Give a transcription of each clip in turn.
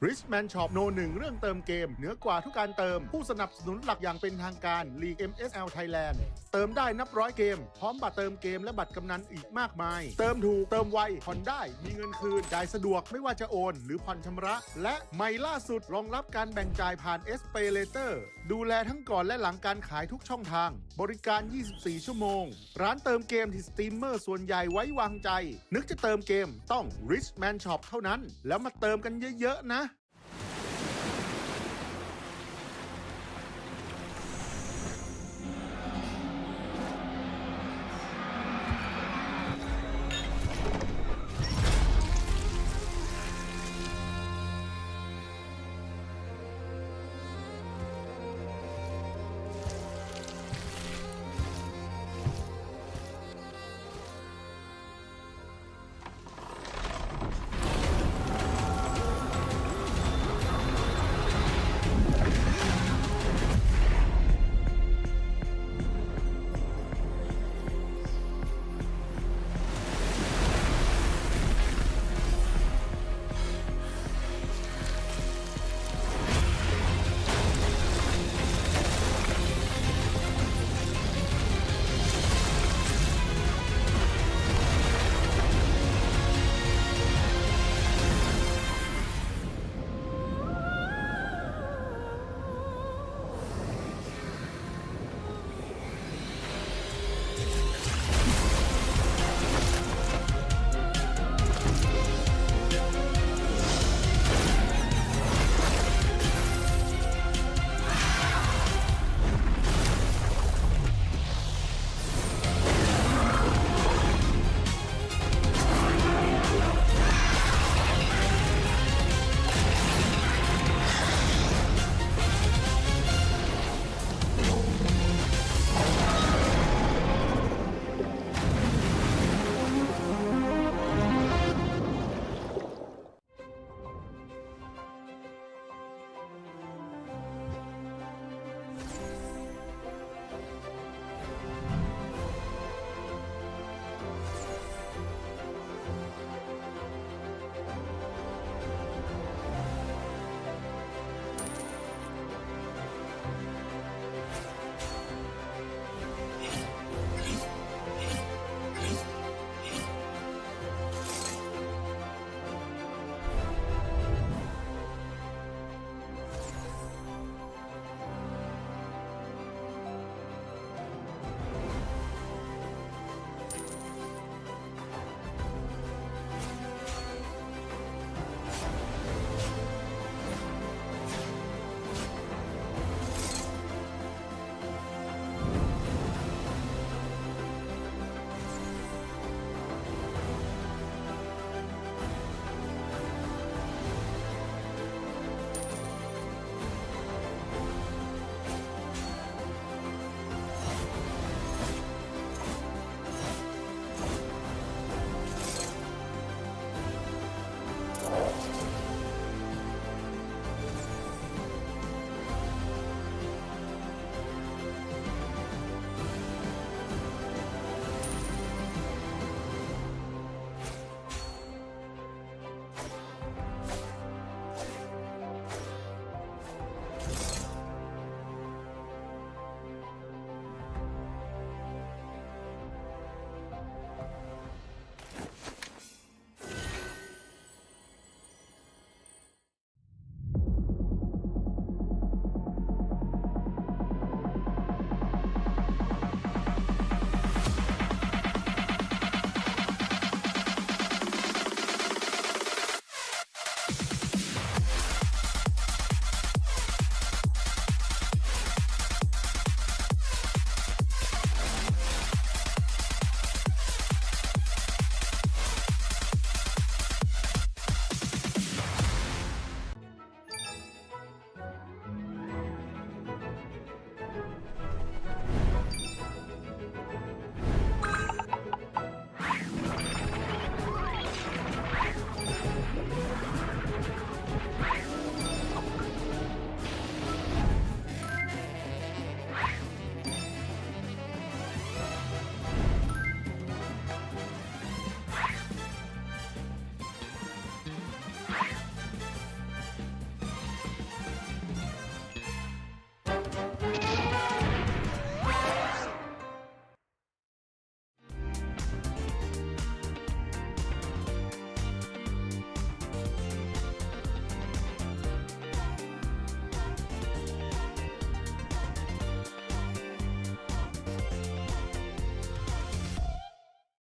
Richman Shopโน1เรื่องเติมเกมเหนือกว่าทุกการเติมผู้สนับสนุนหลักอย่างเป็นทางการ League MSL Thailand เติมได้นับร้อยเกมพร้อมบัตรเติมเกมและบัตรกำนันอีกมากมายเติมถูกเติมไวผ่อนได้มีเงินคืนจ่ายสะดวกไม่ว่าจะโอนหรือผ่อนชำระและใหม่ล่าสุดรองรับการแบ่งจ่ายผ่าน SPayLater ดูแลทั้งก่อนและหลังการขายทุกช่องทางบริการ 24 ชั่วโมงร้านเติมเกมที่สตรีมเมอร์ส่วนใหญ่ไว้วางใจนึกจะเติมเกมต้อง Richman Shop เท่านั้นแล้วมาเติมกันเยอะๆนะ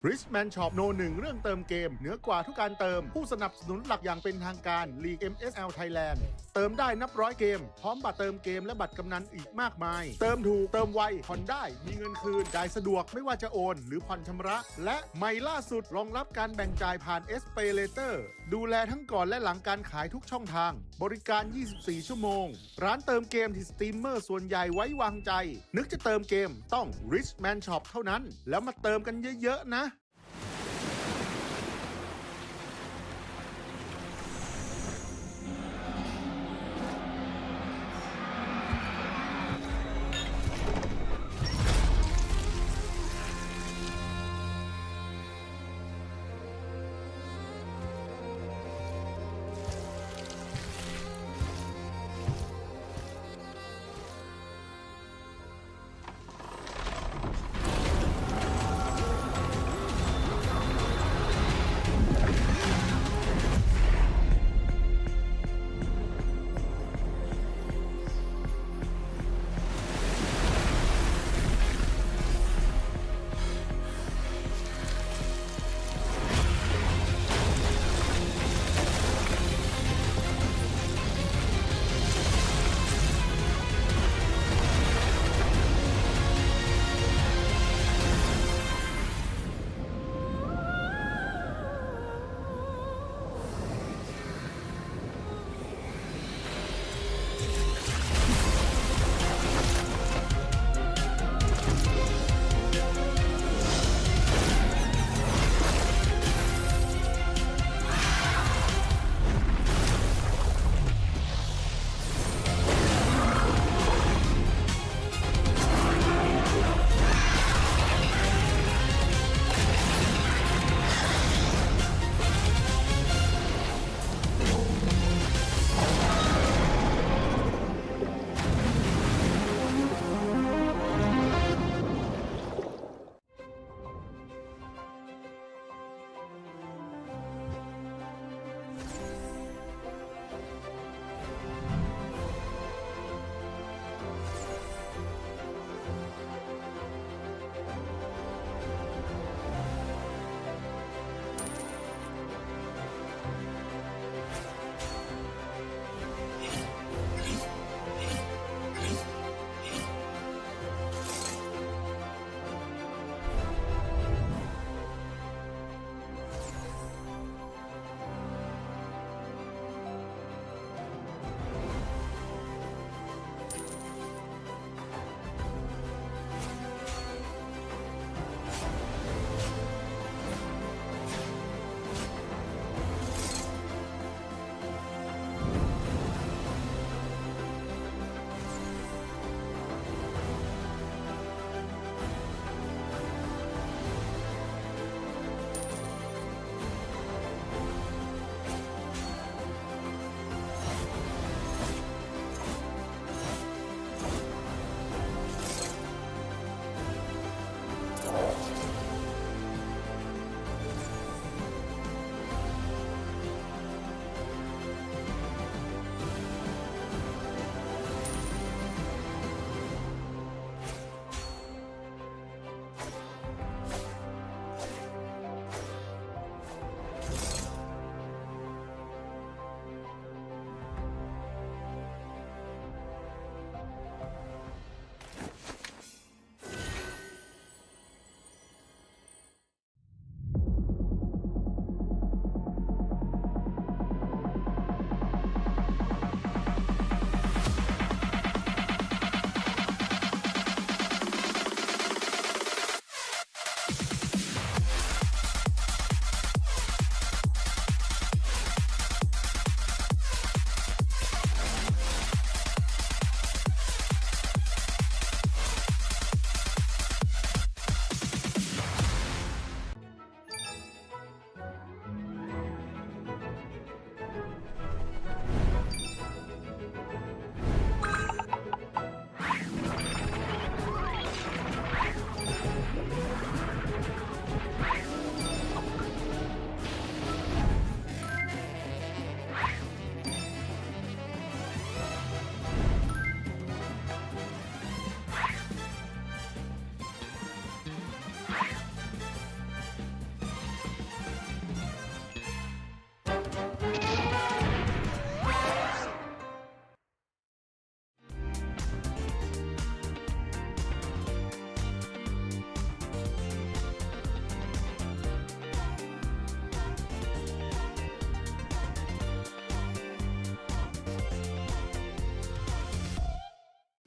Richman Shop โนหนึ่งเรื่องเติมเกมเหนือกว่าทุกการเติมผู้สนับสนุนหลักอย่างเป็นทางการ League MSL Thailand เติมได้นับร้อยเกมพร้อมบัตรเติมเกมและบัตรกำนันอีกมากมายเติมถูกเติมไวผ่อนได้มีเงินคืนจ่ายสะดวกไม่ว่าจะโอนหรือผ่อนชำระและใหม่ล่าสุดรองรับการแบ่งจ่ายผ่าน SPayLater ดูแลทั้งก่อนและหลังการขายทุกช่องทางบริการ 24 ชั่วโมงร้านเติมเกมที่สตรีมเมอร์ส่วนใหญ่ไว้วางใจนึกจะเติมเกมต้อง Richman Shop เท่านั้นแล้วมาเติมกันเยอะๆนะ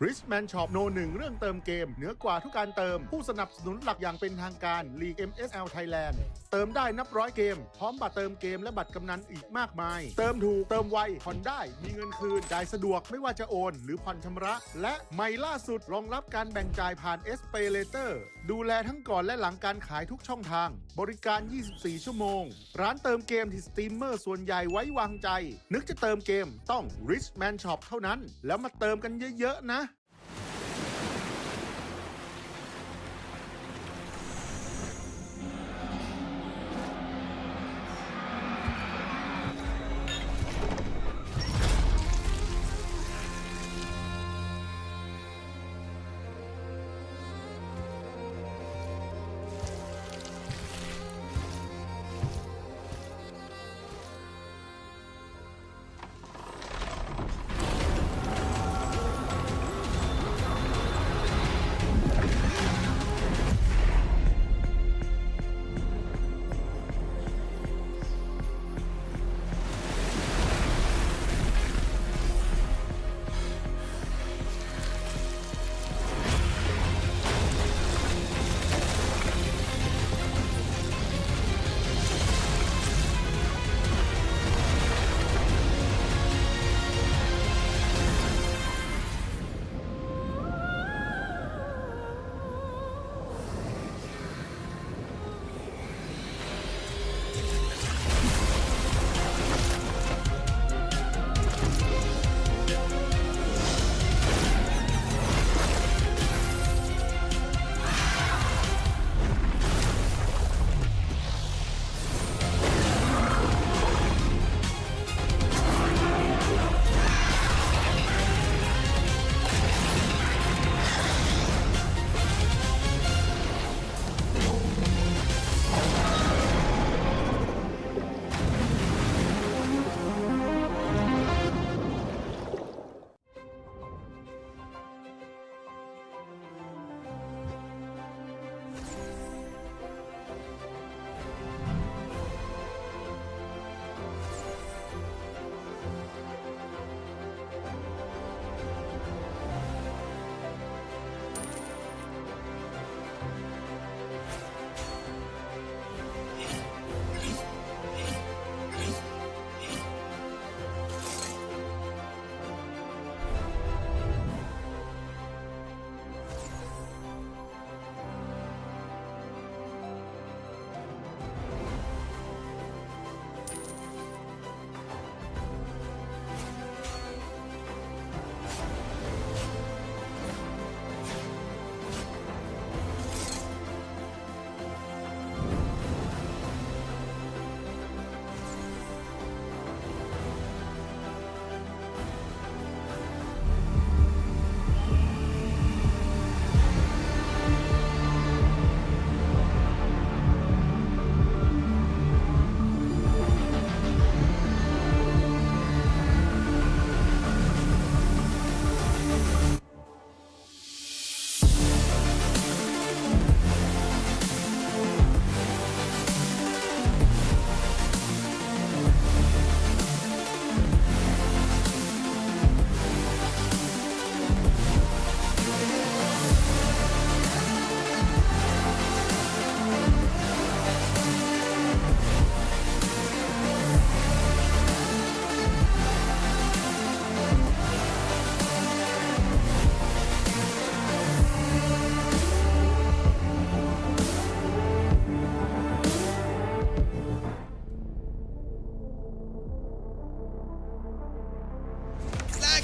Richman Shop No 1 เรื่องเติมเกมเหนือกว่าทุกการเติมผู้สนับสนุนหลักอย่างเป็นทางการ League MSL Thailand เติมได้นับร้อยเกมพร้อมบัตรเติมเกมและบัตรกำนันอีกมากมายเติมถูกเติมไวผ่อนได้มีเงินคืนจ่ายสะดวกไม่ว่าจะโอนหรือผ่อนชำระและใหม่ล่าสุดรองรับการแบ่งจ่ายผ่าน SPayLater ดูแลทั้งก่อนและหลังการขายทุกช่องทางบริการ 24 ชั่วโมงร้านเติมเกมที่สตรีมเมอร์ส่วนใหญ่ไว้วางใจนึกจะเติมเกมต้อง Richman Shop เท่านั้นแล้วมาเติมกันเยอะๆนะ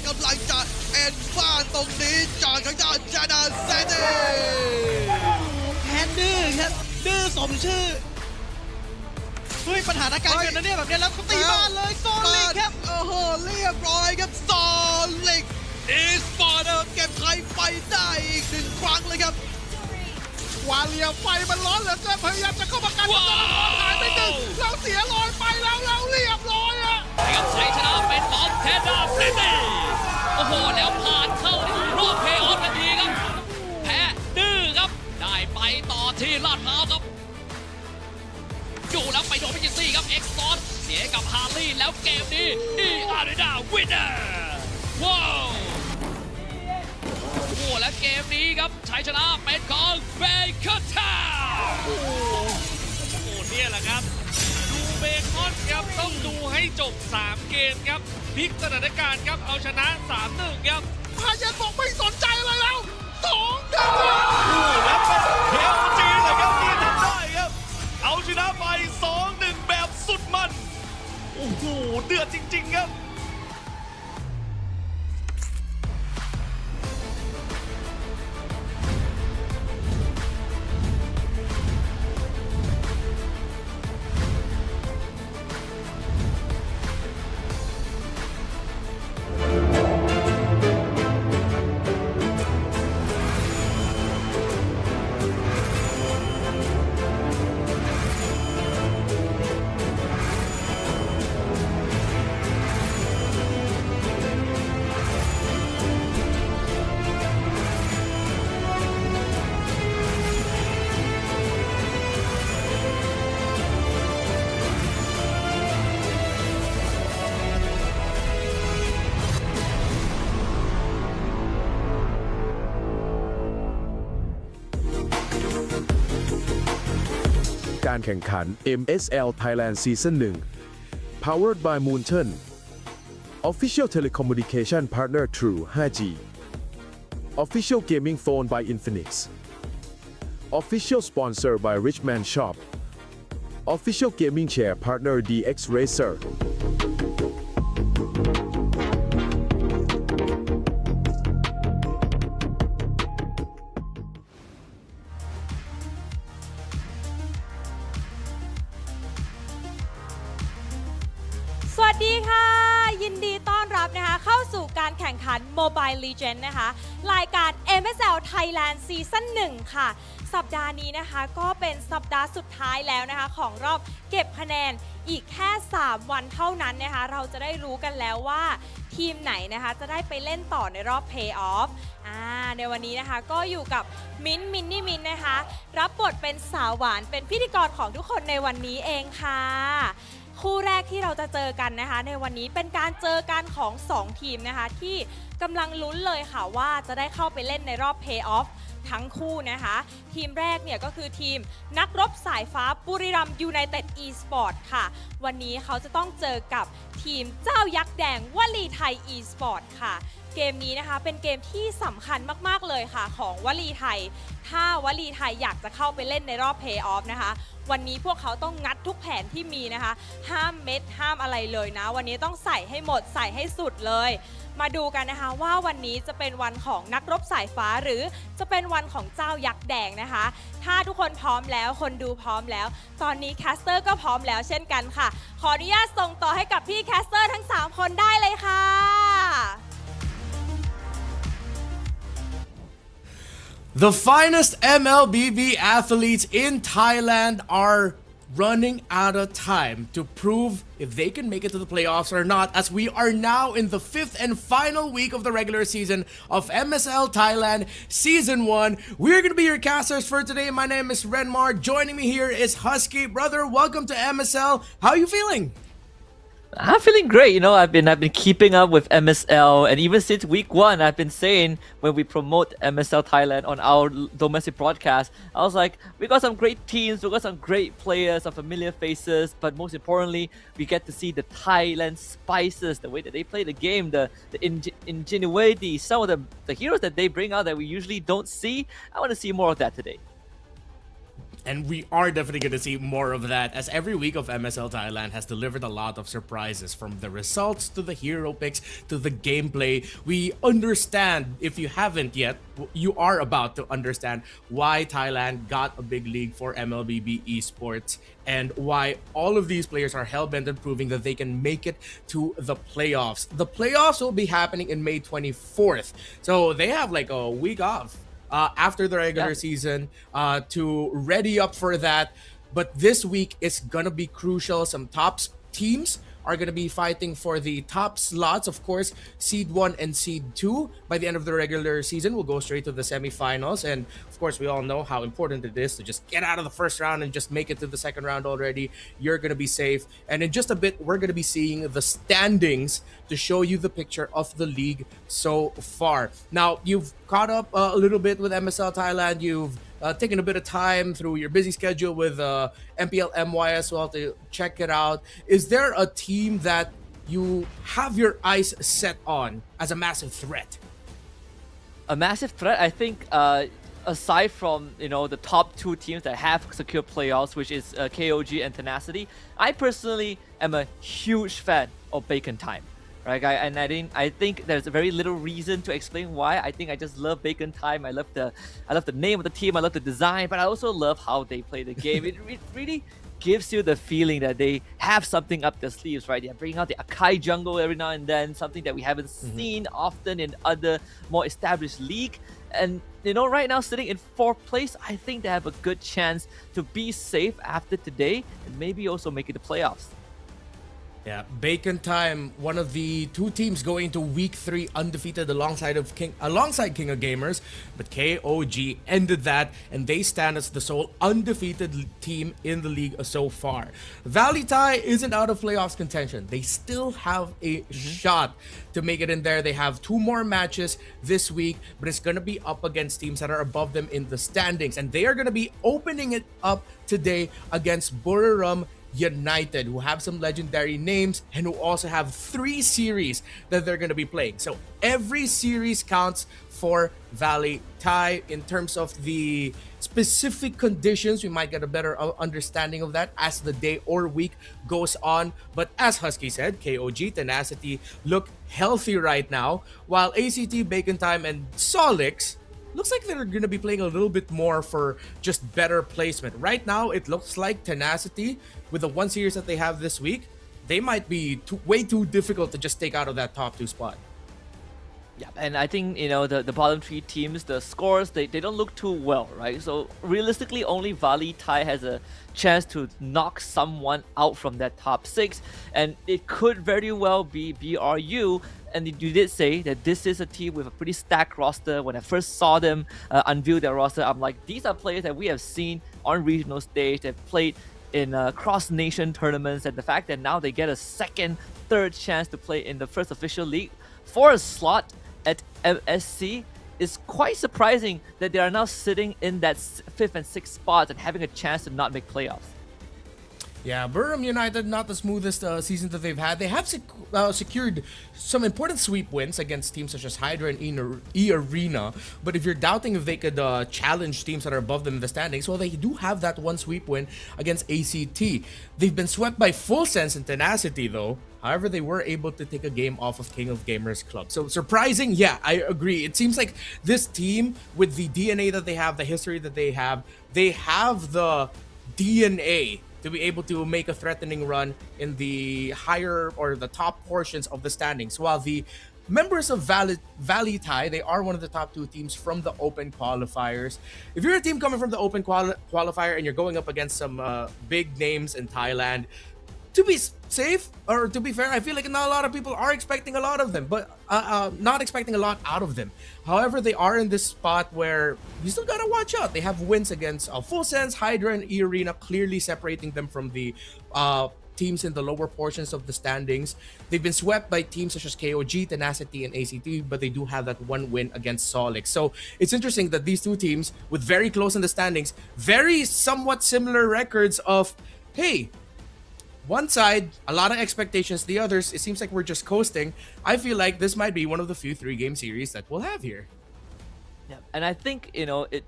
กำลังจะเอ็นบ้านตรงนี้จากทางด้านจานาเซเน่แพ้ดื้อครับดื้อสมชื่อเฮ้ยปัญหาการเงินนะเนี่ยแบบนี้แล้วเขาตีบ้านเลยโซลิกครับโอ้โหเรียบร้อยครับโซลิกอีสปอร์ตเก็บไทยไปได้อีก1 ครั้งเลยครับวาเลียไฟมันร้อนเหลือเกินพยายามจะเข้ามากันแต่หายไปหนึ่งเราเสียลอยไปแล้วเราเรียบร้อยอะกับชัยชนะเป็นของเทนดาฟริตตี้โอ้โหแล้วผ่านเข้ารอบเพลย์ออฟทันทีครับแพ้ดื้อครับได้ไปต่อที่ลาดพร้าวครับดูแล้วไปโดนพิจิซี่ครับเอ็กซ์ตอนเสียกับฮาร์ลี่แล้วเกมนี้อารีนาวินเนอร์ว้าว ยชนะเป็นของเบคอนทา โอ้เนี่ยแหละครับดูเบคอนครับต้องดูให้จบ3เกมครับพลิกสถานการณ์ครับเอาชนะ 3-1 ครับ พายันบอกไม่สนใจอะไรแล้ว2-1 แล้วเป็นเฮลจีเลยครับที่ทำได้ครับ เอาชนะไป 2-1 แบบสุดมัน โอ้โห เดือดจริงๆครับ การแข่งขัน MSL Thailand Season 1 Powered by Moonton Official Telecommunication Partner True 5G Official Gaming Phone by Infinix Official Sponsor by Richman Shop Official Gaming Chair Partner DX Racerสวัสดีค่ะ ยินดีต้อนรับนะคะเข้าสู่การแข่งขัน Mobile Legends นะคะรายการ MSL Thailand Season 1 ค่ะ สัปดาห์นี้นะคะก็เป็นสัปดาห์สุดท้ายแล้วนะคะของรอบเก็บคะแนนอีกแค่ 3 วันเท่านั้นนะคะเราจะได้รู้กันแล้วว่าทีมไหนนะคะจะได้ไปเล่นต่อในรอบ Playoff ในวันนี้นะคะก็อยู่กับมินนี่มินนะคะรับบทเป็นสาวหวานเป็นพิธีกรของทุกคนในวันนี้เองค่ะคู่แรกที่เราจะเจอกันนะคะในวันนี้เป็นการเจอกันของ2ทีมนะคะที่กำลังลุ้นเลยค่ะว่าจะได้เข้าไปเล่นในรอบ Playoff ทั้งคู่นะคะทีมแรกเนี่ยก็คือทีมนักรบสายฟ้าบุรีรัมย์ยูไนเต็ดอีสปอร์ตค่ะวันนี้เขาจะต้องเจอกับทีมเจ้ายักษ์แดงวลีไทยอีสปอร์ตค่ะเกมนี้นะคะเป็นเกมที่สำคัญมากๆเลยค่ะของวลีไทยถ้าวลีไทยอยากจะเข้าไปเล่นในรอบเพลย์ออฟนะคะวันนี้พวกเขาต้องงัดทุกแผนที่มีนะคะห้ามเม็ดห้ามอะไรเลยนะวันนี้ต้องใส่ให้หมดใส่ให้สุดเลยมาดูกันนะคะว่าวันนี้จะเป็นวันของนักรบสายฟ้าหรือจะเป็นวันของเจ้ายักษ์แดงนะคะถ้าทุกคนพร้อมแล้วคนดูพร้อมแล้วตอนนี้แคสเตอร์ก็พร้อมแล้วเช่นกันค่ะขออนุญาตส่งต่อให้กับพี่แคสเตอร์ทั้ง3คนได้เลยค่ะ The finest MLBB athletes in Thailand are running out of time to prove if they can make it to the playoffs or not, as we are now in the 5th and final week of the regular season of MSL Thailand Season 1. We're going to be your casters for today. My name is Renmar. Joining me here is Husky. Brother, welcome to MSL. How are you feeling? I'm feeling great, you know. I've been keeping up with MSL, and even since week 1, I've been saying when we promote MSL Thailand on our domestic broadcast, I was like, we got some great teams, we got some great players, some familiar faces, but most importantly, we get to see the Thailand spices, the way that they play the game, the ingenuity, some of the heroes that they bring out that we usually don't see. I want to see more of that today. And we are definitely going to see more of that, as every week of MSL Thailand has delivered a lot of surprises, from the results to the hero picks to the gameplay. We understand, if you haven't yet, you are about to understand why Thailand got a big league for MLBB esports and why all of these players are hell-bent on proving that they can make it to the playoffs. The playoffs will be happening in May 24th, so they have like a week off after the regular season to ready up for that. But this week is gonna be crucial. Some top teams are going to be fighting for the top slots. Of course, Seed 1 and Seed 2 by the end of the regular season will go straight to the semifinals. And of course, we all know how important it is to just get out of the first round and just make it to the second round already. You're going to be safe. And in just a bit, we're going to be seeing the standings to show you the picture of the league so far. Now, you've caught up a little bit with MSL Thailand. You've taken a bit of time through your busy schedule with MPL MY as well to check it out. Is there a team that you have your eyes set on as a massive threat? A massive threat, I think, aside from the top two teams that have secured playoffs, which is KOG and Tenacity, I personally am a huge fan of Bacon Time. Right, I think there's very little reason to explain why. I think I just love Bacon Time. I love the name of the team. I love the design, but I also love how they play the game. It really gives you the feeling that they have something up their sleeves, right? They're bringing out the Akai jungle every now and then, something that we haven't seen often in other more established league. And right now sitting in 4th place, I think they have a good chance to be safe after today and maybe also make it to playoffs. Yeah, Bacon Time, one of the two teams going into week 3 undefeated alongside King of Gamers, but KOG ended that and they stand as the sole undefeated team in the league so far. VLTH isn't out of playoffs contention. They still have a shot to make it in there. They have 2 more matches this week, but it's going to be up against teams that are above them in the standings, and they are going to be opening it up today against Buriram United, who have some legendary names and who also have 3 series that they're going to be playing. So every series counts for VLTH. In terms of the specific conditions, we might get a better understanding of that as the day or week goes on. But as Husky said, KOG, Tenacity look healthy right now, while ACT, Bacon Time, and Solix looks like they're going to be playing a little bit more for just better placement. Right now, it looks like Tenacity, with the 1 series that they have this week, they might be way too difficult to just take out of that top 2 spot. Yeah, and I think, the bottom 3 teams, the scores, they don't look too well, right? So realistically, only VLTH has a chance to knock someone out from that top 6, and it could very well be BRU. And you did say that this is a team with a pretty stacked roster. When I first saw them unveil their roster, I'm like, these are players that we have seen on regional stage. They've played in cross-nation tournaments, and the fact that now they get a second, third chance to play in the first official league for a slot at MSC is quite surprising that they are now sitting in that 5th and 6th spots and having a chance to not make playoffs. Yeah, Buriram United, not the smoothest season that they've had. They have secured some important sweep wins against teams such as Hydra and E-Arena. But if you're doubting if they could challenge teams that are above them in the standings, well, they do have that 1 sweep win against ACT. They've been swept by Full Sense and Tenacity, though. However, they were able to take a game off of King of Gamers Club. So surprising, yeah, I agree. It seems like this team, with the DNA that they have, the history that they have the DNA to be able to make a threatening run in the higher or the top portions of the standings. While the members of VLTH, they are one of the top 2 teams from the open qualifiers. If you're a team coming from the open qualifier and you're going up against some big names in Thailand, to be safe, or to be fair, I feel like not a lot of people are expecting a lot of them, but not expecting a lot out of them. However, they are in this spot where you still gotta watch out. They have wins against Full Sense, Hydra, and E-Arena, clearly separating them from the teams in the lower portions of the standings. They've been swept by teams such as KOG, Tenacity, and ACT, but they do have that 1 win against Solix. So it's interesting that these 2 teams, with very close in the standings, very somewhat similar records of, hey, one side, a lot of expectations. The others, it seems like we're just coasting. I feel like this might be one of the few 3-game series that we'll have here. Yeah, and I think,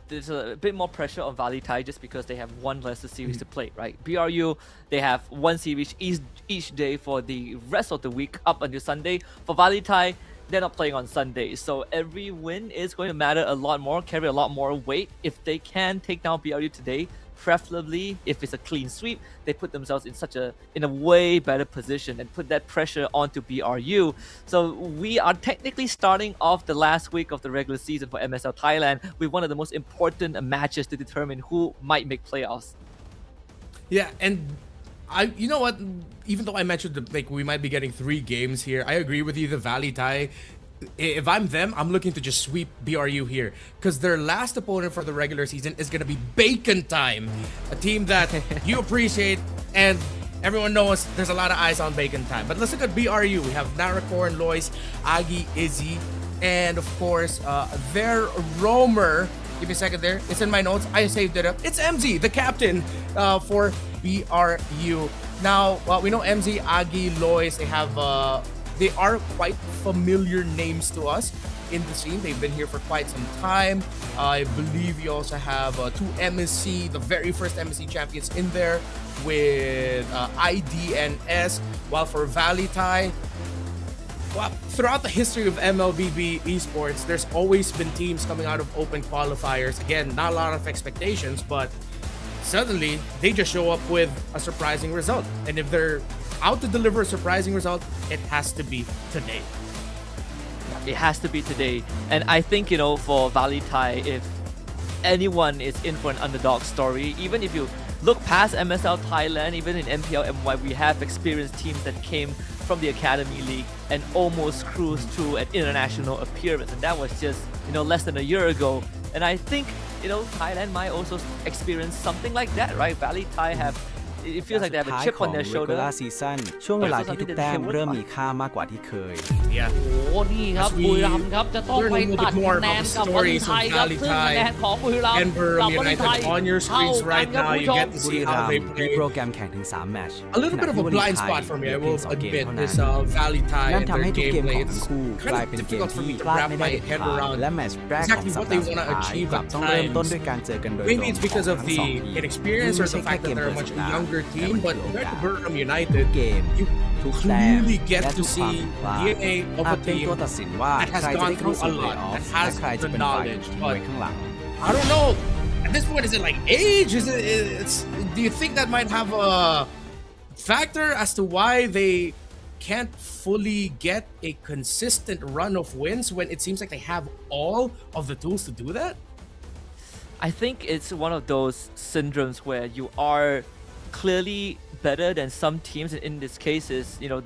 there's a bit more pressure on VLTH just because they have 1 lesser series to play, right? BRU, they have 1 series each day for the rest of the week up until Sunday. For VLTH, they're not playing on Sundays, so every win is going to matter a lot more, carry a lot more weight. If they can take down BRU today, preferably if it's a clean sweep, they put themselves in a way better position and put that pressure onto BRU. So we are technically starting off the last week of the regular season for MSL Thailand with one of the most important matches to determine who might make playoffs. Yeah, and you know what? Even though I mentioned like we might be getting 3 games here, I agree with you. The Valley Tie, if I'm them, I'm looking to just sweep BRU here because their last opponent for the regular season is gonna be Bacon Time, a team that you appreciate and everyone knows there's a lot of eyes on Bacon Time. But let's look at BRU. We have Naracorn, Lois, Agi, Izzy, and of course their roamer. Give me a second there. It's in my notes. I saved it up. It's MZ, the captain for BRU. Now, we know MZ, Agi, Lois, they are quite familiar names to us in the scene. They've been here for quite some time. I believe you also have 2 MSC, the very first MSC champions in there with ID and S. While for Valley Tie, well, throughout the history of MLBB esports, there's always been teams coming out of open qualifiers. Again, not a lot of expectations, but suddenly they just show up with a surprising result. And if they're out to deliver a surprising result, it has to be today. It has to be today. And I think, you know, for Valley Tie, if anyone is in for an underdog story, even if you look past MSL Thailand, even in MPL MY, we have experienced teams that came from the Academy League and almost cruised to an international appearance. And that was just, you know, less than a year ago. And I think, you know, Thailand might also experience something like that, right? Valley Thai it feels like they have a chip on their shoulder. Season ช่วงเวลาที่ทุกแต้มเริ่มมีค่ามากกว่าที่เคย Yeah. โอ้นี่ครับบุรีรัมย์ครับจะต้องไปตัดคะแนนกับวอลเลย์ไทยครับซึ่งคะแนนของบุรีรัมย์ and Burram กับวอลเลย์ไทย United on your เท่า screens กัน right ครับ now. คุณ You ผู้ช get ม to บุรี see รั how ม they ย์มี play. โปรแกรมแข่งถึง3แมตช์ A little bit of a blind spot for me, I will admit, this Valley Tie นั่น and ทำ their ให้ทุกเกมข gameplay. องทั้ง It's คู่กลาย kind เป็น of เกม difficult for ที่ me to พลาด wrap ไม่ได้ my เด็ด head ขาด around และแมตช์แรกของ exactly สั what ป they ดาห์สุ want ด to ท้าย achieve กลับ at ต้องเริ่มต้น times. ด้วยการเจอกันโดยตรง Maybe it's ของ because of ทั้งสอง the ทีม inexperience or the fact that they're a much younger team, but compared to Burram United, เกม you ทุกแต้ม clearly get และ to ทุกความ see ผิดพลาด DNA of อาจ a เป็น team ตัวตัดสินว่า that ใคร has จะได้ gone เข้า through สู่ a เพล lot, ย์ออฟ that และ has ใครจะ the เป็นฝ่าย knowledge, ทิ้งไว้ but ข้างหลัง I don't know. At this point, is it like age? Do you think that might have a factor as to why they can't fully get a consistent run of wins when it seems like they have all of the tools to do that? I think it's one of those syndromes where you are clearly better than some teams. In this case, is, you know,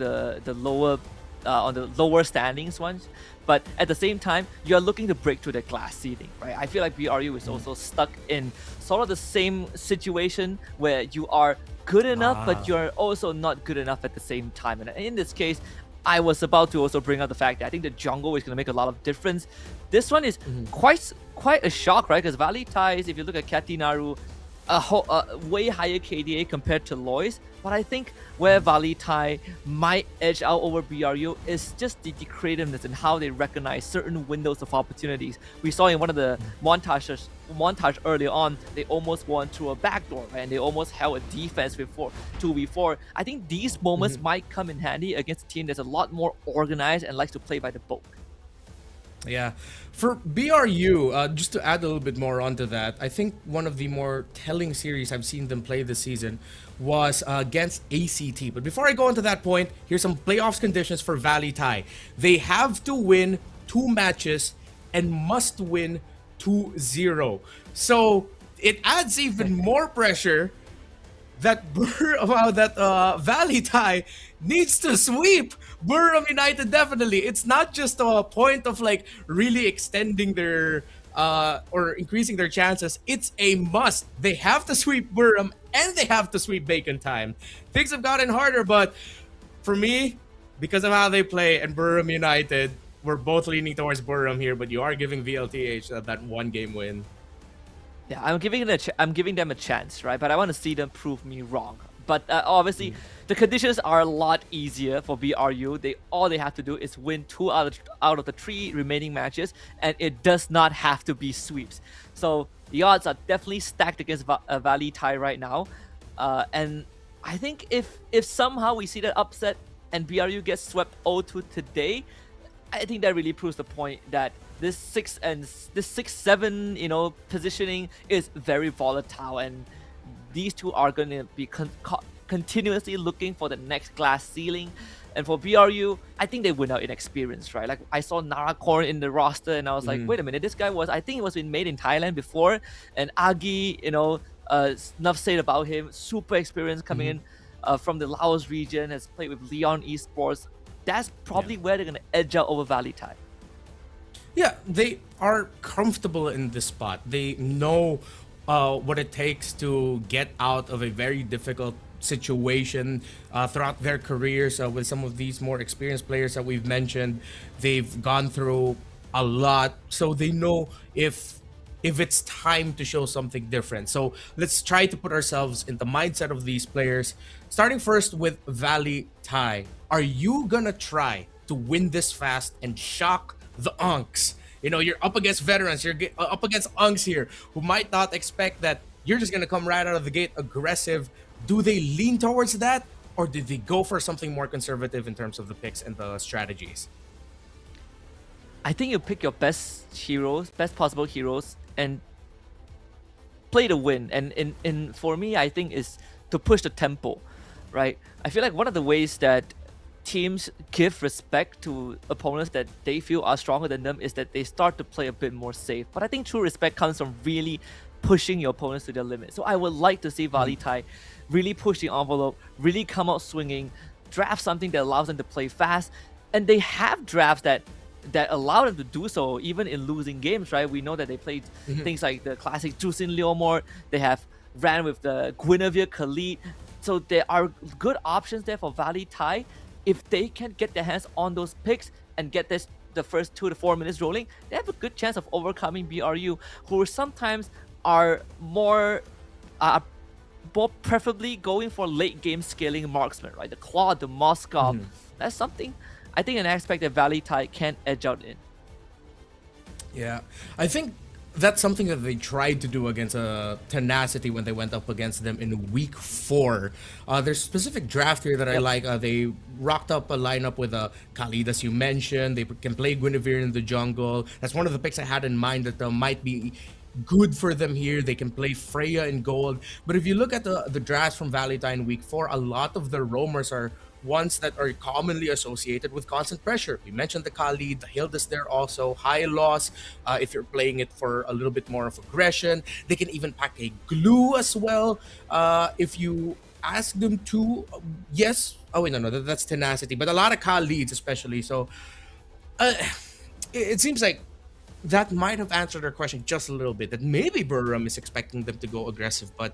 the lower on the lower standings ones. But at the same time, you're looking to break through the glass ceiling, right? I feel like BRU is also stuck in sort of the same situation where you are good enough, but you're also not good enough at the same time. And in this case, I was about to also bring up the fact that I think the jungle is going to make a lot of difference. This one is quite a shock, right? Because Valley Ties, if you look at Katinaru, a way higher KDA compared to Lois. But I think where Valley Thai might edge out over BRU is just the creativeness and how they recognize certain windows of opportunities. We saw in one of the montage earlier on, they almost won through a backdoor, right? And they almost held a defense before 2v4. I think these moments might come in handy against a team that's a lot more organized and likes to play by the book. Yeah. For BRU, just to add a little bit more onto that, I think one of the more telling series I've seen them play this season was against ACT. But before I go into that point, here's some playoffs conditions for Valley Thai. They have to win 2 matches and must win 2-0. So it adds even more pressure that Valley Thai needs to sweep Burram United. Definitely, it's not just a point of like really extending their or increasing their chances. It's a must. They have to sweep Burram and they have to sweep Bacon Time. Things have gotten harder, but for me, because of how they play and Burram United, we're both leaning towards Burram here. But you are giving VLTH that 1 game win. Yeah, I'm giving them a chance, right? But I want to see them prove me wrong. But obviously, the conditions are a lot easier for BRU. All they have to do is win 2 out of the 3 remaining matches, and it does not have to be sweeps. So the odds are definitely stacked against Valley Thai right now. And I think if somehow we see that upset and BRU gets swept 0-2 today, I think that really proves the point that this 6-7, you know, positioning is very volatile, and these two are going to be continuously looking for the next glass ceiling. And for BRU, I think they win out in experience, right? Like I saw Naracorn in the roster, and I was like, wait a minute, this guy I think it was been made in Thailand before, and Agi, you know, enough said about him, super experienced coming in. from the Laos region, has played with Leon Esports. That's probably where they're going to edge out over VLTH. Yeah, they are comfortable in this spot. They know what it takes to get out of a very difficult situation throughout their careers with some of these more experienced players that we've mentioned. They've gone through a lot, so they know if it's time to show something different. So let's try to put ourselves in the mindset of these players. Starting first with VLTH. Are you gonna try to win this fast and shock the Unks? You know, you're up against veterans, you're up against Unks here who might not expect that you're just gonna come right out of the gate aggressive. Do they lean towards that, or did they go for something more conservative in terms of the picks and the strategies? I think you pick your best heroes, best possible heroes, and play to win. And for me, I think is to push the tempo, right? I feel like one of the ways that teams give respect to opponents that they feel are stronger than them is that they start to play a bit more safe. But I think true respect comes from really pushing your opponents to their limit. So I would like to see VLTH really push the envelope, really come out swinging, draft something that allows them to play fast. And they have drafts that allow them to do so even in losing games, right? We know that they played things like the classic Jusin Leomord. They have ran with the Guinevere Khalid. So there are good options there for VLTH. If they can get their hands on those picks and get the first 2 to 4 minutes rolling, they have a good chance of overcoming BRU, who sometimes are more preferably going for late game scaling marksmen, right? The Claude, the Moskov. That's something I think an aspect that VLTH can edge out in. Yeah, I think that's something that they tried to do against Tenacity when they went up against them in week 4. There's a specific draft here that I like. They rocked up a lineup with Khalid, as you mentioned. They can play Guinevere in the jungle. That's one of the picks I had in mind that might be good for them here. They can play Freya in gold. But if you look at the drafts from VLTH in week 4, a lot of the roamers are ones that are commonly associated with constant pressure. We mentioned the Khalid, the Hilda's there also, high loss if you're playing it for a little bit more of aggression. They can even pack a glue as well if you ask them to. Yes. Oh, wait, no, that's Tenacity. But a lot of Khalids especially. So it seems like that might have answered our question just a little bit, that maybe Burram is expecting them to go aggressive, but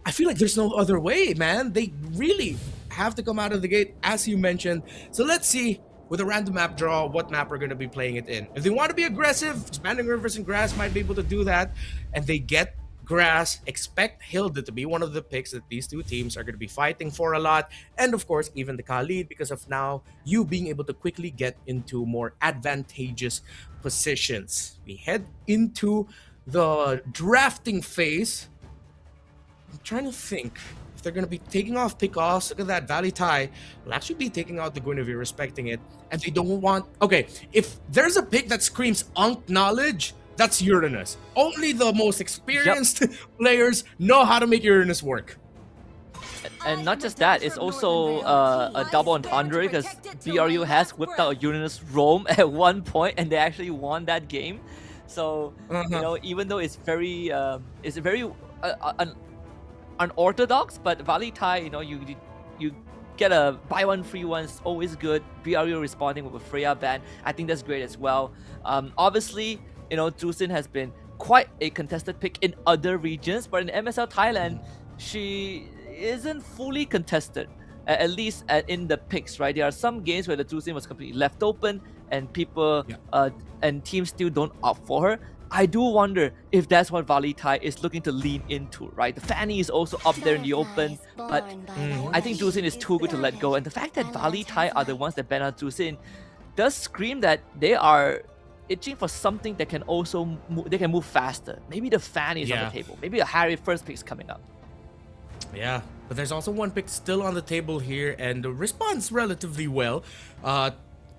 I feel like there's no other way, man. They really have to come out of the gate, as you mentioned. So let's see, with a random map draw, what map we're going to be playing it in. If they want to be aggressive, Expanding Rivers and Grass might be able to do that, and they get Grass. Expect Hilda to be one of the picks that these two teams are going to be fighting for a lot. And of course, even the Khalid, because of now you being able to quickly get into more advantageous positions. We head into the drafting phase. I'm trying to think if they're going to be taking off pickoffs. Look at that. VLTH will actually be taking out the Guinevere, respecting it. And they don't want... Okay, if there's a pick that screams Unk knowledge, that's Uranus. Only the most experienced players know how to make Uranus work. And not just that, it's also a double entendre because BRU has whipped out a Uranus roam at one point and they actually won that game. So, you know, even though it's very unorthodox, but VLTH, you know, you get a buy one free one, it's always good. BRU responding with a Freya ban, I think that's great as well. Obviously, you know, Jusin has been quite a contested pick in other regions, but in MSL Thailand, she isn't fully contested, at least in the picks, right? There are some games where the Jusin was completely left open and people and teams still don't opt for her. I do wonder if that's what VLTH is looking to lean into, right? The Fanny is also up there in the open, but I think Jusin is too good to let go. And the fact that VLTH are the ones that ban out Jusin does scream that they are itching for something that can also they can move faster. Maybe the Fanny is on the table. Maybe a Harry first pick is coming up. Yeah, but there's also one pick still on the table here, and responds relatively well.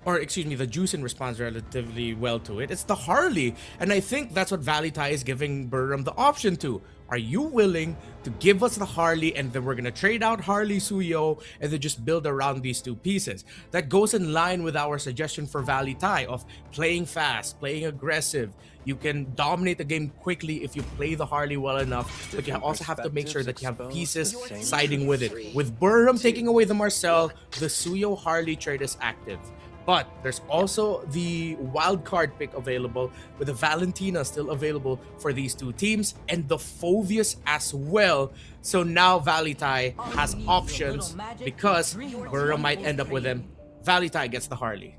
Or excuse me, the Jusin responds relatively well to it. It's the Harley, and I think that's what VLTH is giving Burram the option to. Are you willing to give us the Harley, and then we're gonna trade out Harley Suyo and then just build around these two pieces? That goes in line with our suggestion for VLTH of playing fast, playing aggressive. You can dominate the game quickly if you play the Harley well enough, but you also have to make sure that you have pieces siding with it. With Burham taking away the Marcel, the Suyo Harley trade is active. But there's also the wild card pick available, with the Valentina still available for these two teams, and the Phoveus as well. So now VLTH has options because Burra might end up with him. VLTH gets the Harley.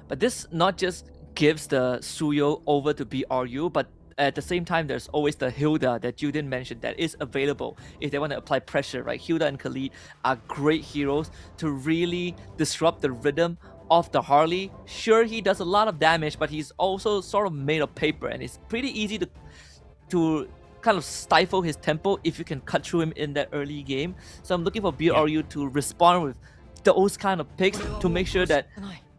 But this not just gives the Suyo over to BRU, but at the same time, there's always the Hilda that you didn't mention that is available if they want to apply pressure, right? Hilda and Khalid are great heroes to really disrupt the rhythm of the Harley. Sure, he does a lot of damage, but he's also sort of made of paper, and it's pretty easy to kind of stifle his tempo if you can cut through him in that early game. So I'm looking for BRU to respond with those kind of picks to make sure that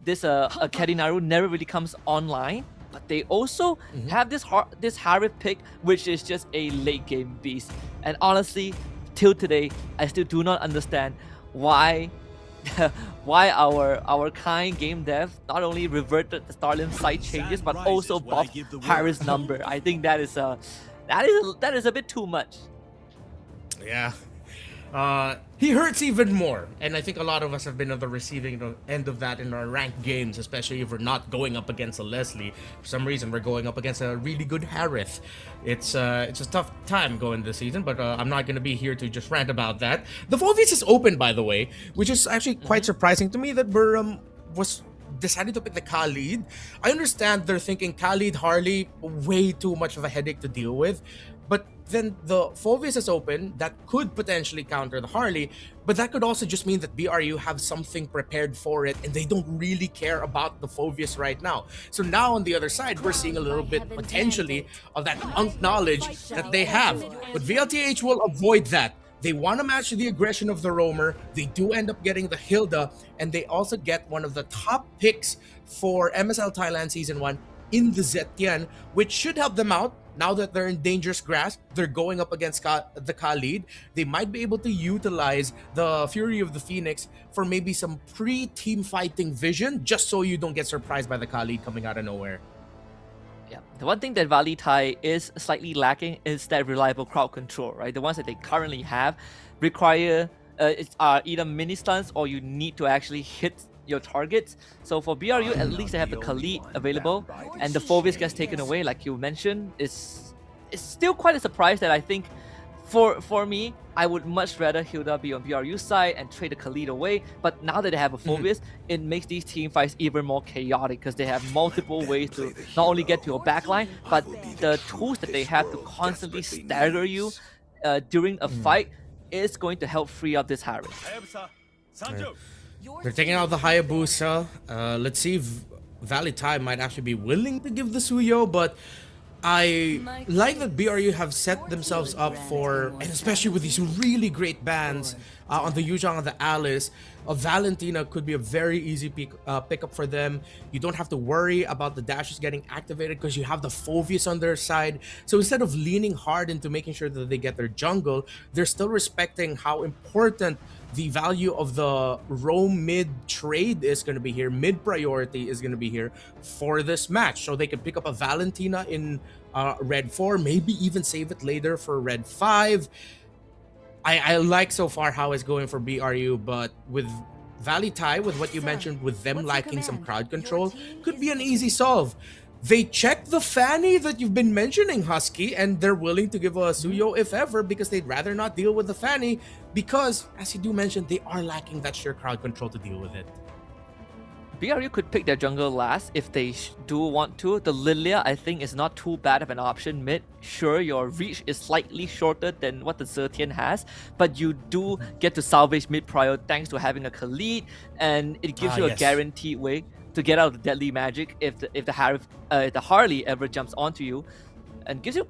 this Kadinaru never really comes online. But they also have this Harith pick, which is just a late game beast. And honestly, till today, I still do not understand why our kind game dev not only reverted the Starlim side changes, but also buffed Harith's number. I think that is a bit too much. Yeah. He hurts even more, and I think a lot of us have been on the receiving end of that in our ranked games, especially if we're not going up against a Leslie. For some reason, we're going up against a really good Harith. It's a tough time going this season, but I'm not going to be here to just rant about that. The Phoveus is open, by the way, which is actually quite surprising to me that Burham was decided to pick the Khalid. I understand they're thinking Khalid, Harley, way too much of a headache to deal with. But then the Phoveus is open, that could potentially counter the Harley, but that could also just mean that BRU have something prepared for it and they don't really care about the Phoveus right now. So now on the other side, we're seeing a little bit potentially of that Unk knowledge that they have. But VLTH will avoid that. They want to match the aggression of the Roamer. They do end up getting the Hilda, and they also get one of the top picks for MSL Thailand Season 1 in the Zetian, which should help them out. Now that they're in dangerous grass, they're going up against the Khalid. They might be able to utilize the Fury of the Phoenix for maybe some pre-team fighting vision, just so you don't get surprised by the Khalid coming out of nowhere. Yeah, the one thing that VLTH is slightly lacking is that reliable crowd control, right? The ones that they currently have require either mini stuns or you need to actually hit your targets. So for BRU, at least they have the Khalid available, and the Phoveus gets taken away, like you mentioned. It's still quite a surprise that I think for me, I would much rather Hilda be on BRU's side and trade the Khalid away. But now that they have a Phoveus, it makes these team fights even more chaotic because they have multiple ways to not only get to your backline, but the tools that they have to constantly stagger you during a fight is going to help free up this Harith. They're taking out the Hayabusa. Let's see if VLTH might actually be willing to give the Suyo, but I like that BRU have set themselves up for, and especially with these really great bans on the Yuzhang and the Alice, Valentina could be a very easy pickup for them. You don't have to worry about the dashes getting activated because you have the Phoveus on their side. So instead of leaning hard into making sure that they get their jungle, they're still respecting how important the value of the roam mid trade is going to be here. Mid priority is going to be here for this match. So they can pick up a Valentina in Red 4, maybe even save it later for Red 5. I like so far how it's going for BRU, but with VLTH, with what you mentioned, with them lacking some crowd control, could be an easy solve. They check the Fanny that you've been mentioning, Husky, and they're willing to give a Suyo if ever because they'd rather not deal with the Fanny because, as you do mention, they are lacking that sheer crowd control to deal with it. BRU could pick their jungle last if they do want to. The Lilia, I think, is not too bad of an option mid. Sure, your reach is slightly shorter than what the Zetian has, but you do get to salvage mid prior thanks to having a Khalid, and it gives you a guaranteed way to get out of the deadly magic if the Harley ever jumps onto you, and gives you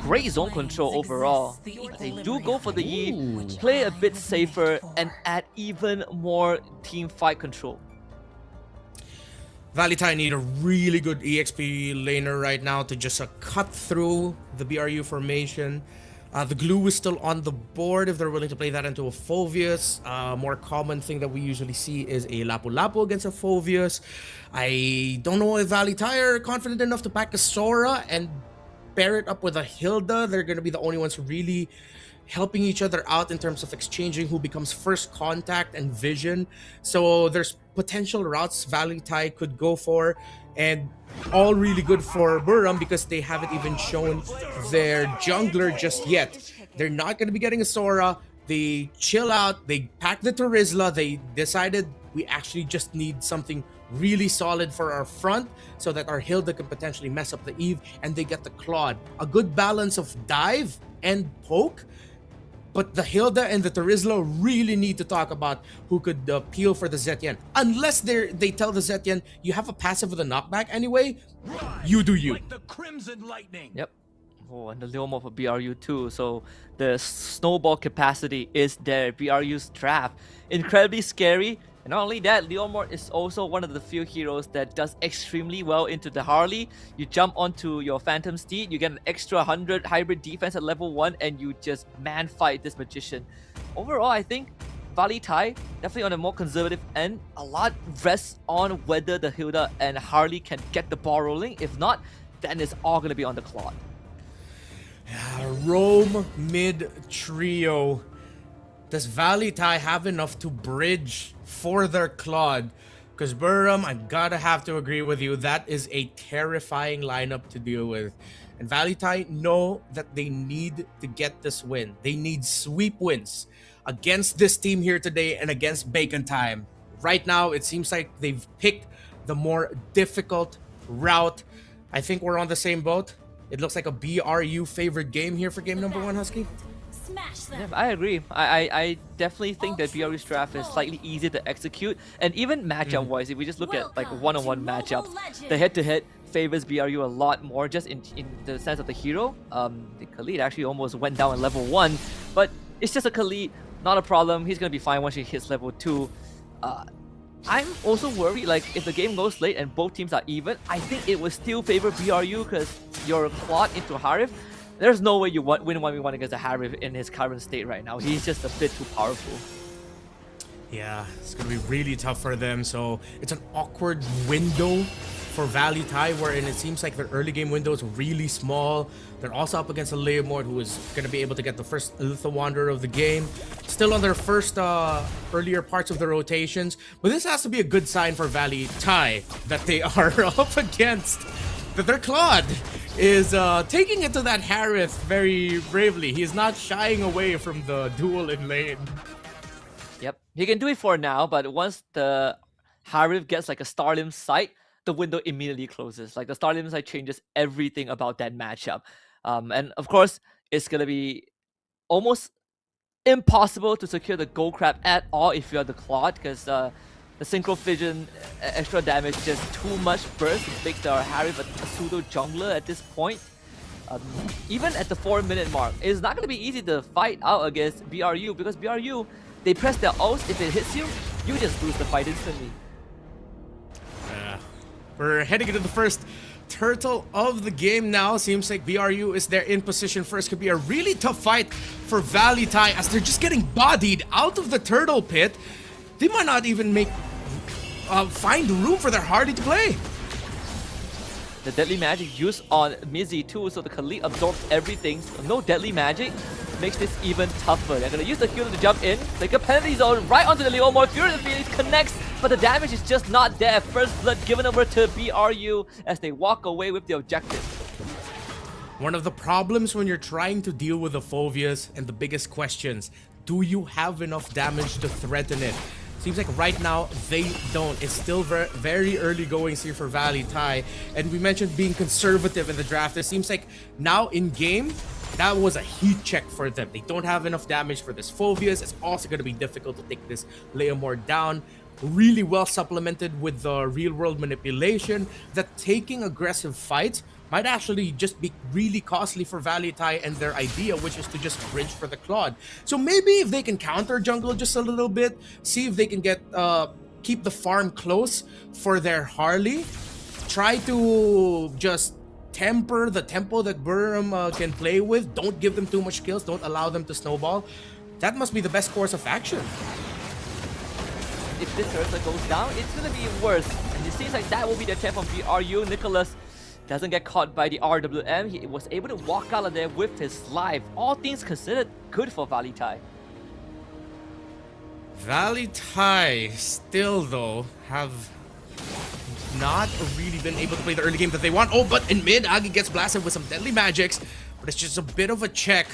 great zone control overall. They do go for the Yi, play a bit safer, and add even more team fight control. VLTH need a really good EXP laner right now to just cut through the BRU formation. The glue is still on the board if they're willing to play that into a Phoveus. More common thing that we usually see is a Lapu-Lapu against a Phoveus. I don't know if VLTH are confident enough to pack a Sora and pair it up with a Hilda. They're going to be the only ones really helping each other out in terms of exchanging who becomes first contact and vision. So there's potential routes VLTH could go for, and all really good for Burram because they haven't even shown their jungler just yet. They're not going to be getting a Sora. They chill out, they pack the Terizla, they decided we actually just need something really solid for our front so that our Hilda can potentially mess up the Eve, and they get the Claude. A good balance of dive and poke, but the Hilda and the Terizla really need to talk about who could peel for the Zetien. Unless they tell the Zetien, you have a passive with a knockback anyway, you do you. Like the Crimson Lightning. Yep. Oh, and the Leomorph for BRU too. So the snowball capacity is there. BRU's draft. Incredibly scary. And not only that, Leomorph is also one of the few heroes that does extremely well into the Harley. You jump onto your Phantom Steed, you get an extra 100 hybrid defense at level 1, and you just man fight this Magician. Overall, I think VLTH, definitely on a more conservative end. A lot rests on whether the Hilda and Harley can get the ball rolling. If not, then it's all going to be on the Claude. Rome mid trio. Does VLTH have enough to bridge for their Claude? Because Burram, I gotta have to agree with you, that is a terrifying lineup to deal with. And VLTH know that they need to get this win. They need sweep wins against this team here today and against Bacon Time. Right now, it seems like they've picked the more difficult route. I think we're on the same boat. It looks like a BRU favorite game here for game number 1, Husky. Yeah, I agree. I definitely think that BRU's draft is slightly easier to execute, and even matchup-wise, if we just look at like one-on-one matchups, the head-to-head favors BRU a lot more, just in the sense of the hero. The Khalid actually almost went down at level 1, but it's just a Khalid, not a problem. He's gonna be fine once he hits level 2. I'm also worried, like, if the game goes late and both teams are even, I think it would still favor BRU because your Claude into Harif, there's no way you win 1v1 against a Harif in his current state right now. He's just a bit too powerful. Yeah, it's going to be really tough for them. So it's an awkward window for VLTH, wherein it seems like their early game window is really small. They're also up against a Leomord who is going to be able to get the first Litha Wanderer of the game. Still on their first earlier parts of the rotations. But this has to be a good sign for VLTH that they are up against. That their Claude is taking it to that Harith very bravely. He is not shying away from the duel in lane. Yep, he can do it for now, but once the Harith gets like a Starlim sight, the window immediately closes. Like the Starlim sight changes everything about that matchup. And of course, it's gonna be almost impossible to secure the Gold Crab at all if you're the Claude, because the Synchro Vision extra damage, just too much burst makes the Harith a pseudo jungler at this point. Even at the 4-minute mark, it's not going to be easy to fight out against BRU, because BRU, they press their ults, if it hits you, you just lose the fight instantly. We're heading into the first turtle of the game now. Seems like BRU is there in position first. Could be a really tough fight for VLTH as they're just getting bodied out of the turtle pit. They might not even find room for their Hardy to play. The Deadly Magic used on Mizzy too, so the Khalid absorbs everything. So no Deadly Magic makes this even tougher. They're gonna use the healer to jump in, take a penalty zone right onto the Leomord. Fury of the Phoenix connects, but the damage is just not there. First blood given over to BRU as they walk away with the objective. One of the problems when you're trying to deal with the Phoveus and the biggest questions, do you have enough damage to threaten it? Seems like right now they don't. It's still very early goings here for VLTH. And we mentioned being conservative in the draft. It seems like now in game, that was a heat check for them. They don't have enough damage for this Phoveus. It's also going to be difficult to take this Leomord down. Really well supplemented with the real world manipulation, that taking aggressive fights might actually just be really costly for VLTH and their idea, which is to just bridge for the Claude. So maybe if they can counter jungle just a little bit, see if they can get keep the farm close for their Harley. Try to just temper the tempo that Burham can play with. Don't give them too much kills. Don't allow them to snowball. That must be the best course of action. If this Ursa goes down, it's gonna be worse. And it seems like that will be the attempt from BRU. Nicholas doesn't get caught by the RWM. He was able to walk out of there with his life. All things considered, good for VLTH. VLTH still, though, have not really been able to play the early game that they want. Oh, but in mid, Agi gets blasted with some deadly magics. But it's just a bit of a check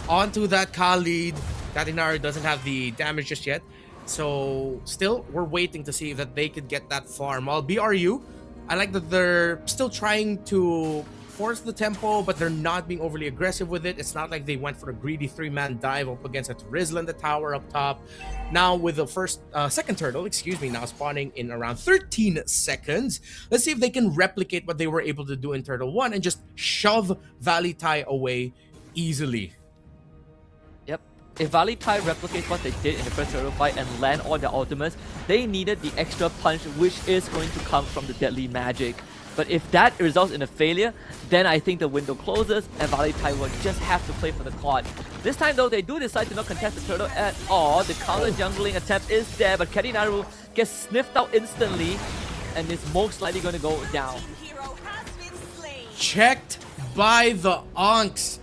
onto that Khalid. Katinaru doesn't have the damage just yet. So still, we're waiting to see that they could get that farm. While BRU, I like that they're still trying to force the tempo, but they're not being overly aggressive with it. It's not like they went for a greedy 3-man dive up against a Rizla in the tower up top. Now with the second turtle, now spawning in around 13 seconds. Let's see if they can replicate what they were able to do in Turtle 1 and just shove VLTH away easily. Yep. If VLTH replicates what they did in the first turtle fight and land all their ultimates, they needed the extra punch, which is going to come from the deadly magic. But if that results in a failure, then I think the window closes and VLTH will just have to play for the Claude. This time though, they do decide to not contest the turtle at all. The counter jungling attempt is there, but Katinaru gets sniffed out instantly and is most likely going to go down. Checked by the Onks.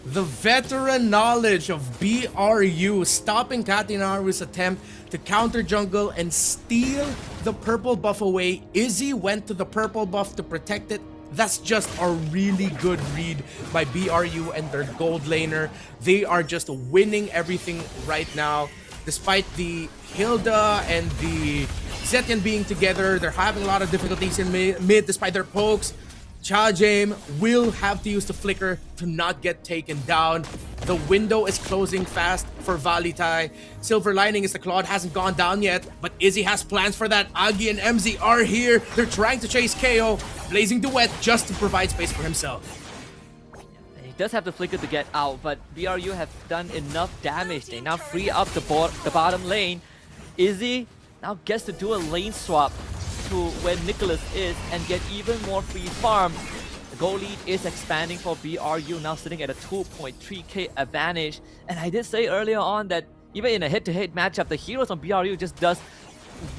The veteran knowledge of BRU stopping Katinaru's attempt to counter jungle and steal the purple buff away. Izzy went to the purple buff to protect it. That's just a really good read by BRU and their gold laner. They are just winning everything right now. Despite the Hilda and the Zetian being together, they're having a lot of difficulties in mid despite their pokes. Chajame will have to use the flicker to not get taken down. The window is closing fast for VLTH. Silver lining is the Claude hasn't gone down yet, but Izzy has plans for that. Agi and MZ are here. They're trying to chase KO. Blazing Duet just to provide space for himself. He does have the flicker to get out, but BRU have done enough damage. They now free up the bottom lane. Izzy now gets to do a lane swap to where Nicholas is and get even more free farm. The goal lead is expanding for BRU, now sitting at a 2.3k advantage. And I did say earlier on that even in a head-to-head matchup, the heroes on BRU just does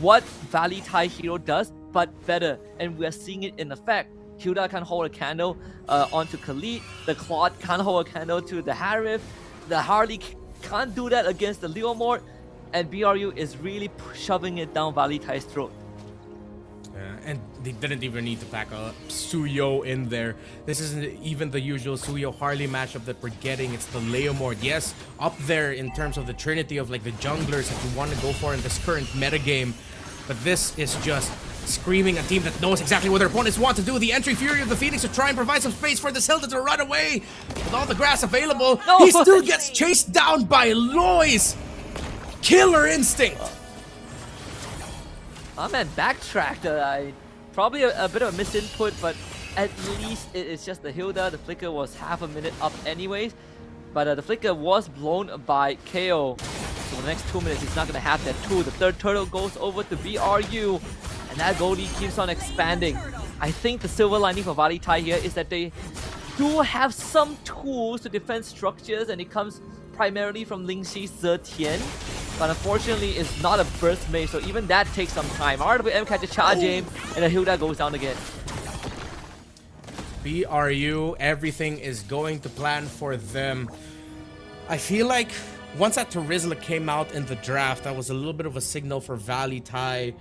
what VLTH hero does, but better. And we are seeing it in effect. Hilda can't hold a candle onto Khalid. The Claude can't hold a candle to the Harith. The Harley can't do that against the Leomord. And BRU is really shoving it down VLTH's throat. And they didn't even need to pack a Suyo in there. This isn't even the usual Suyo Harley matchup that we're getting. It's the Leomord. Yes, up there in terms of the trinity of like the junglers that you want to go for in this current metagame. But this is just screaming a team that knows exactly what their opponents want to do. The entry Fury of the Phoenix to try and provide some space for this Hilda to run away. With all the grass available, he still gets chased down by Lois. Killer instinct. My man backtracked. Probably a bit of a misinput, but at least it's just the Hilda. The flicker was half a minute up anyways. But the flicker was blown by KO. So the next 2 minutes, he's not going to have that too. The third turtle goes over to BRU. And that goal lead keeps on expanding. I think the silver lining for VLTH here is that they do have some tools to defend structures. And it comes primarily from Lingxi's Zetian. But unfortunately, it's not a burst mage, so even that takes some time. RWM catches Chajame, and the Hilda goes down again. BRU, everything is going to plan for them. I feel like once that Rizla came out in the draft, that was a little bit of a signal for VLTH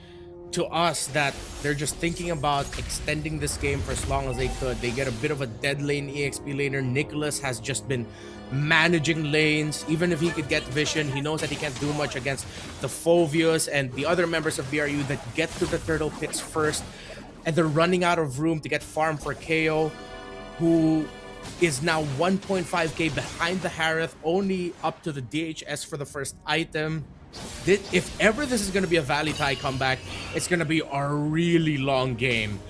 to us that they're just thinking about extending this game for as long as they could. They get a bit of a dead lane EXP laner. Nicholas has just been managing lanes. Even if he could get vision, he knows that he can't do much against the Phovius and the other members of BRU that get to the turtle pits first. And they're running out of room to get farm for KO, who is now 1.5k behind the Harith, only up to the DHS for the first item. If ever this is going to be a VLTH comeback, it's going to be a really long game.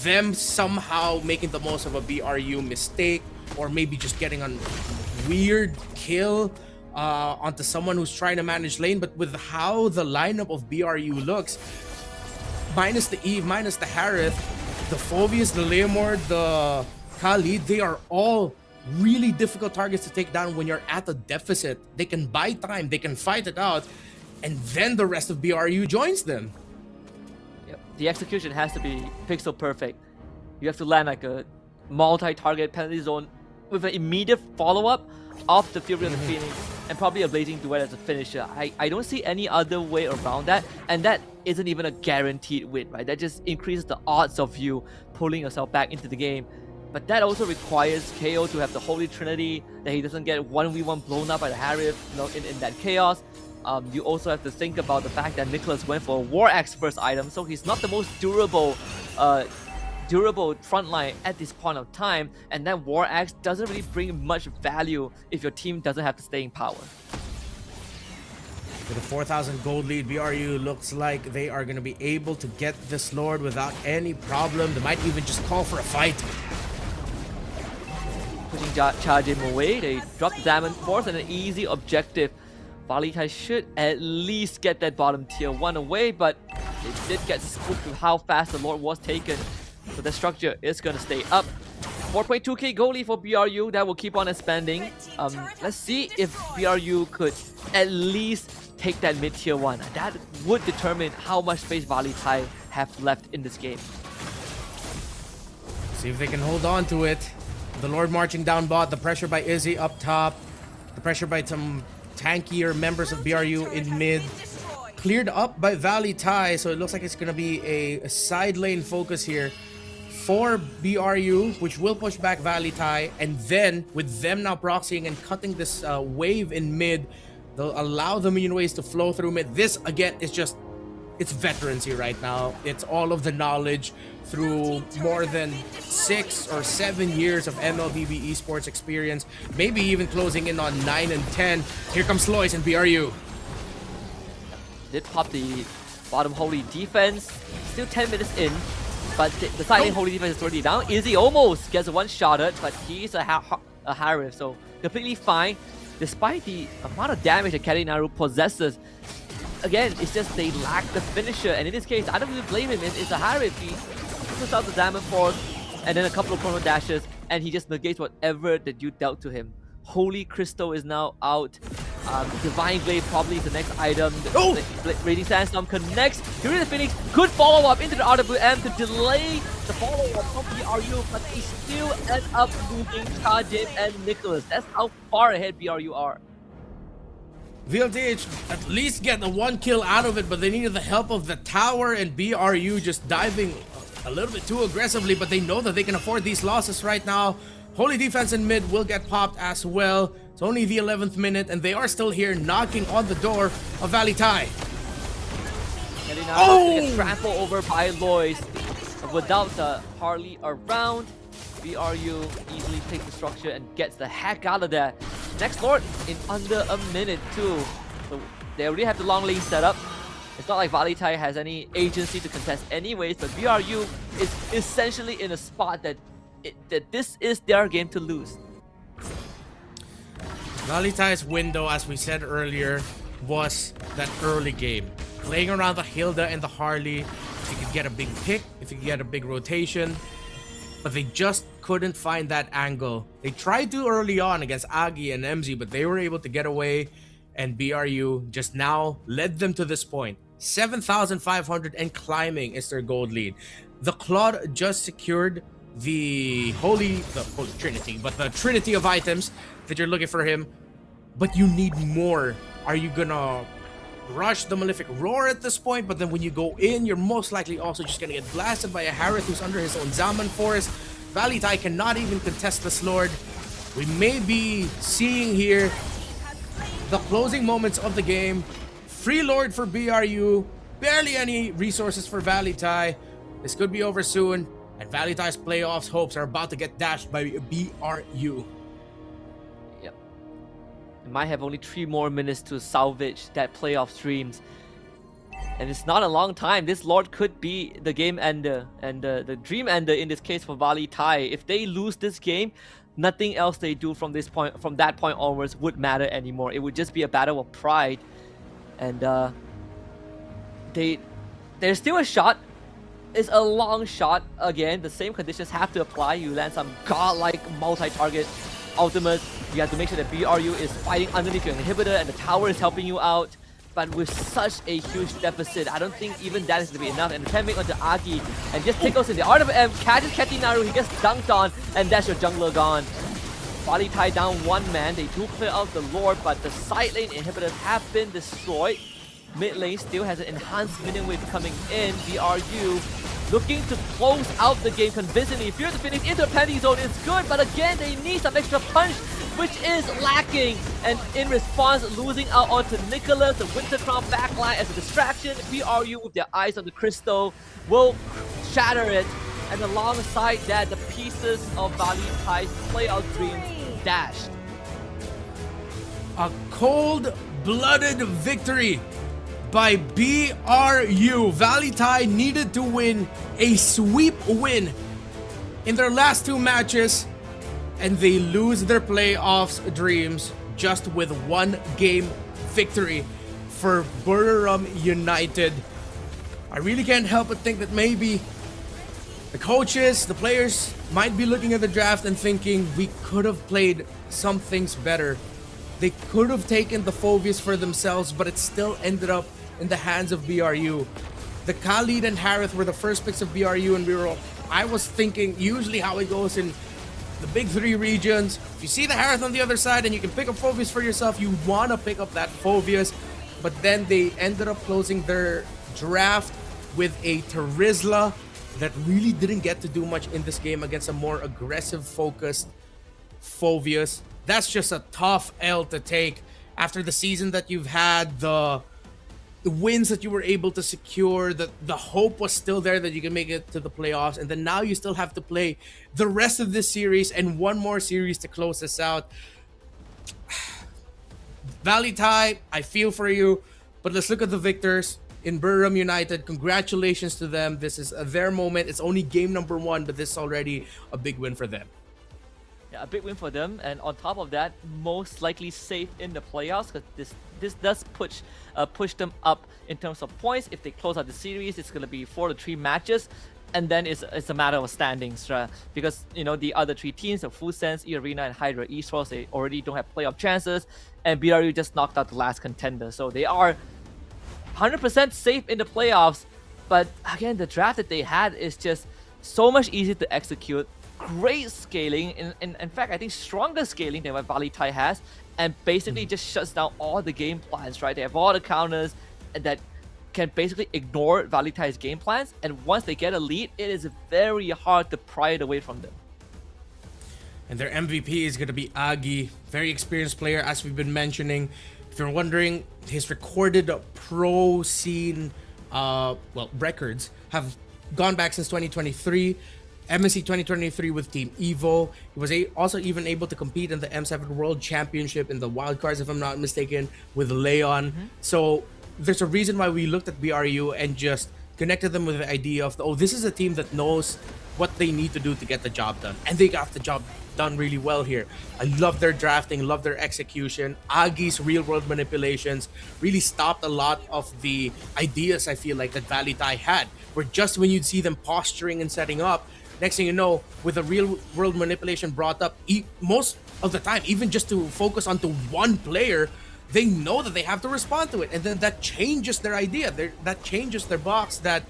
Them somehow making the most of a BRU mistake, or maybe just getting a weird kill onto someone who's trying to manage lane. But with how the lineup of BRU looks, minus the Eve, minus the Harith, the Phobius, the Leomord, the Khalid, they are all really difficult targets to take down when you're at a deficit. They can buy time, they can fight it out, and then the rest of BRU joins them. Yep. The execution has to be pixel perfect. You have to land like a multi-target penalty zone with an immediate follow-up of the Fury of the Phoenix and probably a Blazing Duet as a finisher. I don't see any other way around that, and that isn't even a guaranteed win, right? That just increases the odds of you pulling yourself back into the game. But that also requires KO to have the Holy Trinity, that he doesn't get 1v1 blown up by the Harith, you know, in that chaos. You also have to think about the fact that Nicholas went for a War Axe first item, so he's not the most durable frontline at this point of time, and that War Axe doesn't really bring much value if your team doesn't have the staying power. With a 4,000 gold lead, BRU looks like they are going to be able to get this Lord without any problem. They might even just call for a fight. Pushing Chajim away, they drop the Diamond Force and an easy objective. VLTH should at least get that bottom tier 1 away, but they did get spooked with how fast the Lord was taken. So the structure is going to stay up. 4.2k gold lead for BRU, that will keep on expanding. Let's see if BRU could at least take that mid tier 1. That would determine how much space VLTH have left in this game. See if they can hold on to it. The Lord marching down bot, the pressure by Izzy up top, the pressure by some tankier members of BRU in mid. Cleared up by VLTH, so it looks like it's going to be a side lane focus here for BRU, which will push back VLTH, and then with them now proxying and cutting this wave in mid, they'll allow the minion waves to flow through mid. This, again, is just, it's veterancy right now. It's all of the knowledge through more than 6 or 7 years of MLBB esports experience, maybe even closing in on 9 and 10. Here comes Lois and BRU. Did pop the bottom holy defense, still 10 minutes in, but the side lane holy defense is already down. Izzy almost gets one-shotted, but he's a Harith, so completely fine. Despite the amount of damage that Kadinaru possesses, again, it's just they lack the finisher, and in this case, I don't really blame him. It's a Harith. He puts out the Diamond Force, and then a couple of chrono dashes, and he just negates whatever that you dealt to him. Holy Crystal is now out. Divine Glaive probably is the next item. Raging Sandstorm connects. Fury of the Phoenix could follow up into the RWM to delay the follow-up from BRU, but they still end up losing Chajim and Nicholas. That's how far ahead BRU are. VLTH at least get the 1 kill out of it, but they needed the help of the tower, and BRU just diving a little bit too aggressively, but they know that they can afford these losses right now. Holy defense in mid will get popped as well. It's only the 11th minute, and they are still here knocking on the door of VLTH. Gets trampled over by Lois. Without the Harley around, BRU easily takes the structure and gets the heck out of there. Next Lord in under a minute too. So they already have the long lane set up. It's not like VLTH has any agency to contest anyways, but BRU is essentially in a spot that this is their game to lose. VLTH's window, as we said earlier, was that early game. Playing around the Hilda and the Harley, if you could get a big pick, if you could get a big rotation, but they just couldn't find that angle. They tried to early on against Agi and MZ, but they were able to get away, and BRU just now led them to this point. 7,500 and climbing is their gold lead. The Claude just secured the Holy Trinity, but the Trinity of items that you're looking for him, but you need more. Are you gonna rush the Malefic Roar at this point? But then when you go in, you're most likely also just gonna get blasted by a Harith who's under his own Zaman Forest. VLTH cannot even contest this Lord. We may be seeing here the closing moments of the game. Free Lord for BRU, barely any resources for VLTH. This could be over soon, and VLTH's playoffs hopes are about to get dashed by BRU. Yep. It might have only 3 more minutes to salvage that playoff streams. And it's not a long time. This Lord could be the game ender and the dream ender in this case for VLTH. If they lose this game, nothing else they do from that point onwards would matter anymore. It would just be a battle of pride, and there's still a shot. It's a long shot. Again, the same conditions have to apply. You land some godlike multi-target ultimate. You have to make sure that BRU is fighting underneath your inhibitor and the tower is helping you out. But with such a huge deficit, I don't think even that is going to be enough. And the 10 make onto Agi and just tickles in the art of M, catches Ketinaru, he gets dunked on, and that's your jungler gone. VLTH down one man. They do clear out the Lord, but the side lane inhibitors have been destroyed. Mid lane still has an enhanced minion wave coming in. BRU looking to close out the game convincingly. Fear the Phoenix into a penalty zone is good, but again, they need some extra punch, which is lacking. And in response, losing out onto Nicholas, the Winter Crown backline as a distraction. BRU with their eyes on the crystal will shatter it. And alongside that, the pieces of VLTH's playout dreams dashed. A cold-blooded victory by BRU. VLTH needed to win a sweep win in their last two matches, and they lose their playoffs dreams just with one game victory for Buriram United. I really can't help but think that maybe the coaches, the players might be looking at the draft and thinking we could have played some things better. They could have taken the Phobius for themselves, but it still ended up in the hands of BRU. The Khalid and Harith were the first picks of BRU, and I was thinking usually how it goes in the big three regions. If you see the Harith on the other side and you can pick up Phobius for yourself, you want to pick up that Phobius. But then they ended up closing their draft with a Terizla that really didn't get to do much in this game against a more aggressive focused Phobius. That's just a tough L to take after the season that you've had, the wins that you were able to secure, the hope was still there that you can make it to the playoffs, and then now you still have to play the rest of this series and one more series to close this out. VLTH, I feel for you, but let's look at the victors in Buriram United. Congratulations to them. This is their moment. It's only game number one, but this is already a big win for them. Yeah, a big win for them, and on top of that, most likely safe in the playoffs, because this does push them up in terms of points. If they close out the series, it's going to be 4-3 matches, and then it's a matter of standings, because the other three teams, the Full Sense, E-Arena, and Hydra Esports, they already don't have playoff chances, and BRU just knocked out the last contender, so they are 100% safe in the playoffs. But again, the draft that they had is just so much easier to execute. Great scaling, in fact, I think stronger scaling than what VLTH has, and basically just shuts down all the game plans, right? They have all the counters that can basically ignore VLTH's game plans, and once they get a lead, it is very hard to pry it away from them. And their MVP is going to be Agi, very experienced player, as we've been mentioning. If you're wondering, his recorded pro scene records have gone back since 2023. MSC 2023 with Team Evo. He was also even able to compete in the M7 World Championship in the wildcards, if I'm not mistaken, with Leon. So there's a reason why we looked at BRU and just connected them with the idea of, this is a team that knows what they need to do to get the job done. And they got the job done really well here. I love their drafting, love their execution. Agi's real-world manipulations really stopped a lot of the ideas, I feel like, that VLTH had. Where just when you'd see them posturing and setting up, next thing you know, with a real-world manipulation brought up, most of the time, even just to focus onto one player, they know that they have to respond to it. And then that changes their idea. That changes their box, that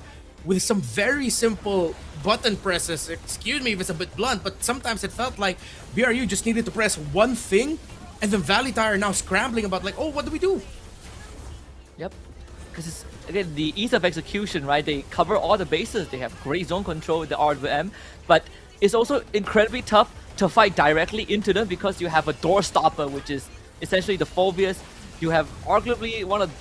with some very simple button presses, excuse me if it's a bit blunt, but sometimes it felt like BRU just needed to press one thing, and then VLTH are now scrambling about like, what do we do? Yep. Because it's, again, the ease of execution, right? They cover all the bases. They have great zone control with the RWM, but it's also incredibly tough to fight directly into them because you have a door stopper, which is essentially the Phobius. You have arguably one of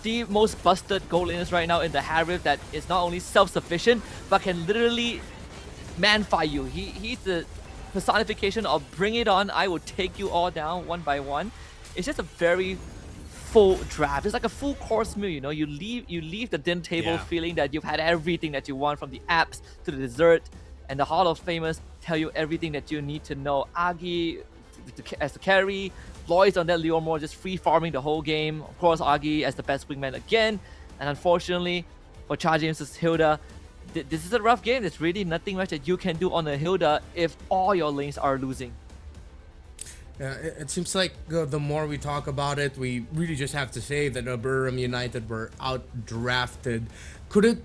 the most busted goal laners right now in the Harith that is not only self-sufficient, but can literally man-fight you. He's the personification of bring it on, I will take you all down one by one. It's just a very full draft. It's like a full course meal, you leave the dinner table feeling that you've had everything that you want, from the apps to the dessert. and the Hall of Famers tell you everything that you need to know. Agi as the carry, Lois on that Leo Moore just free farming the whole game. Of course, Agi as the best wingman again, and unfortunately for Charging vs Hilda, this is a rough game. There's really nothing much that you can do on a Hilda if all your lanes are losing. Yeah, it seems like the more we talk about it, we really just have to say that Burram United were out-drafted. Could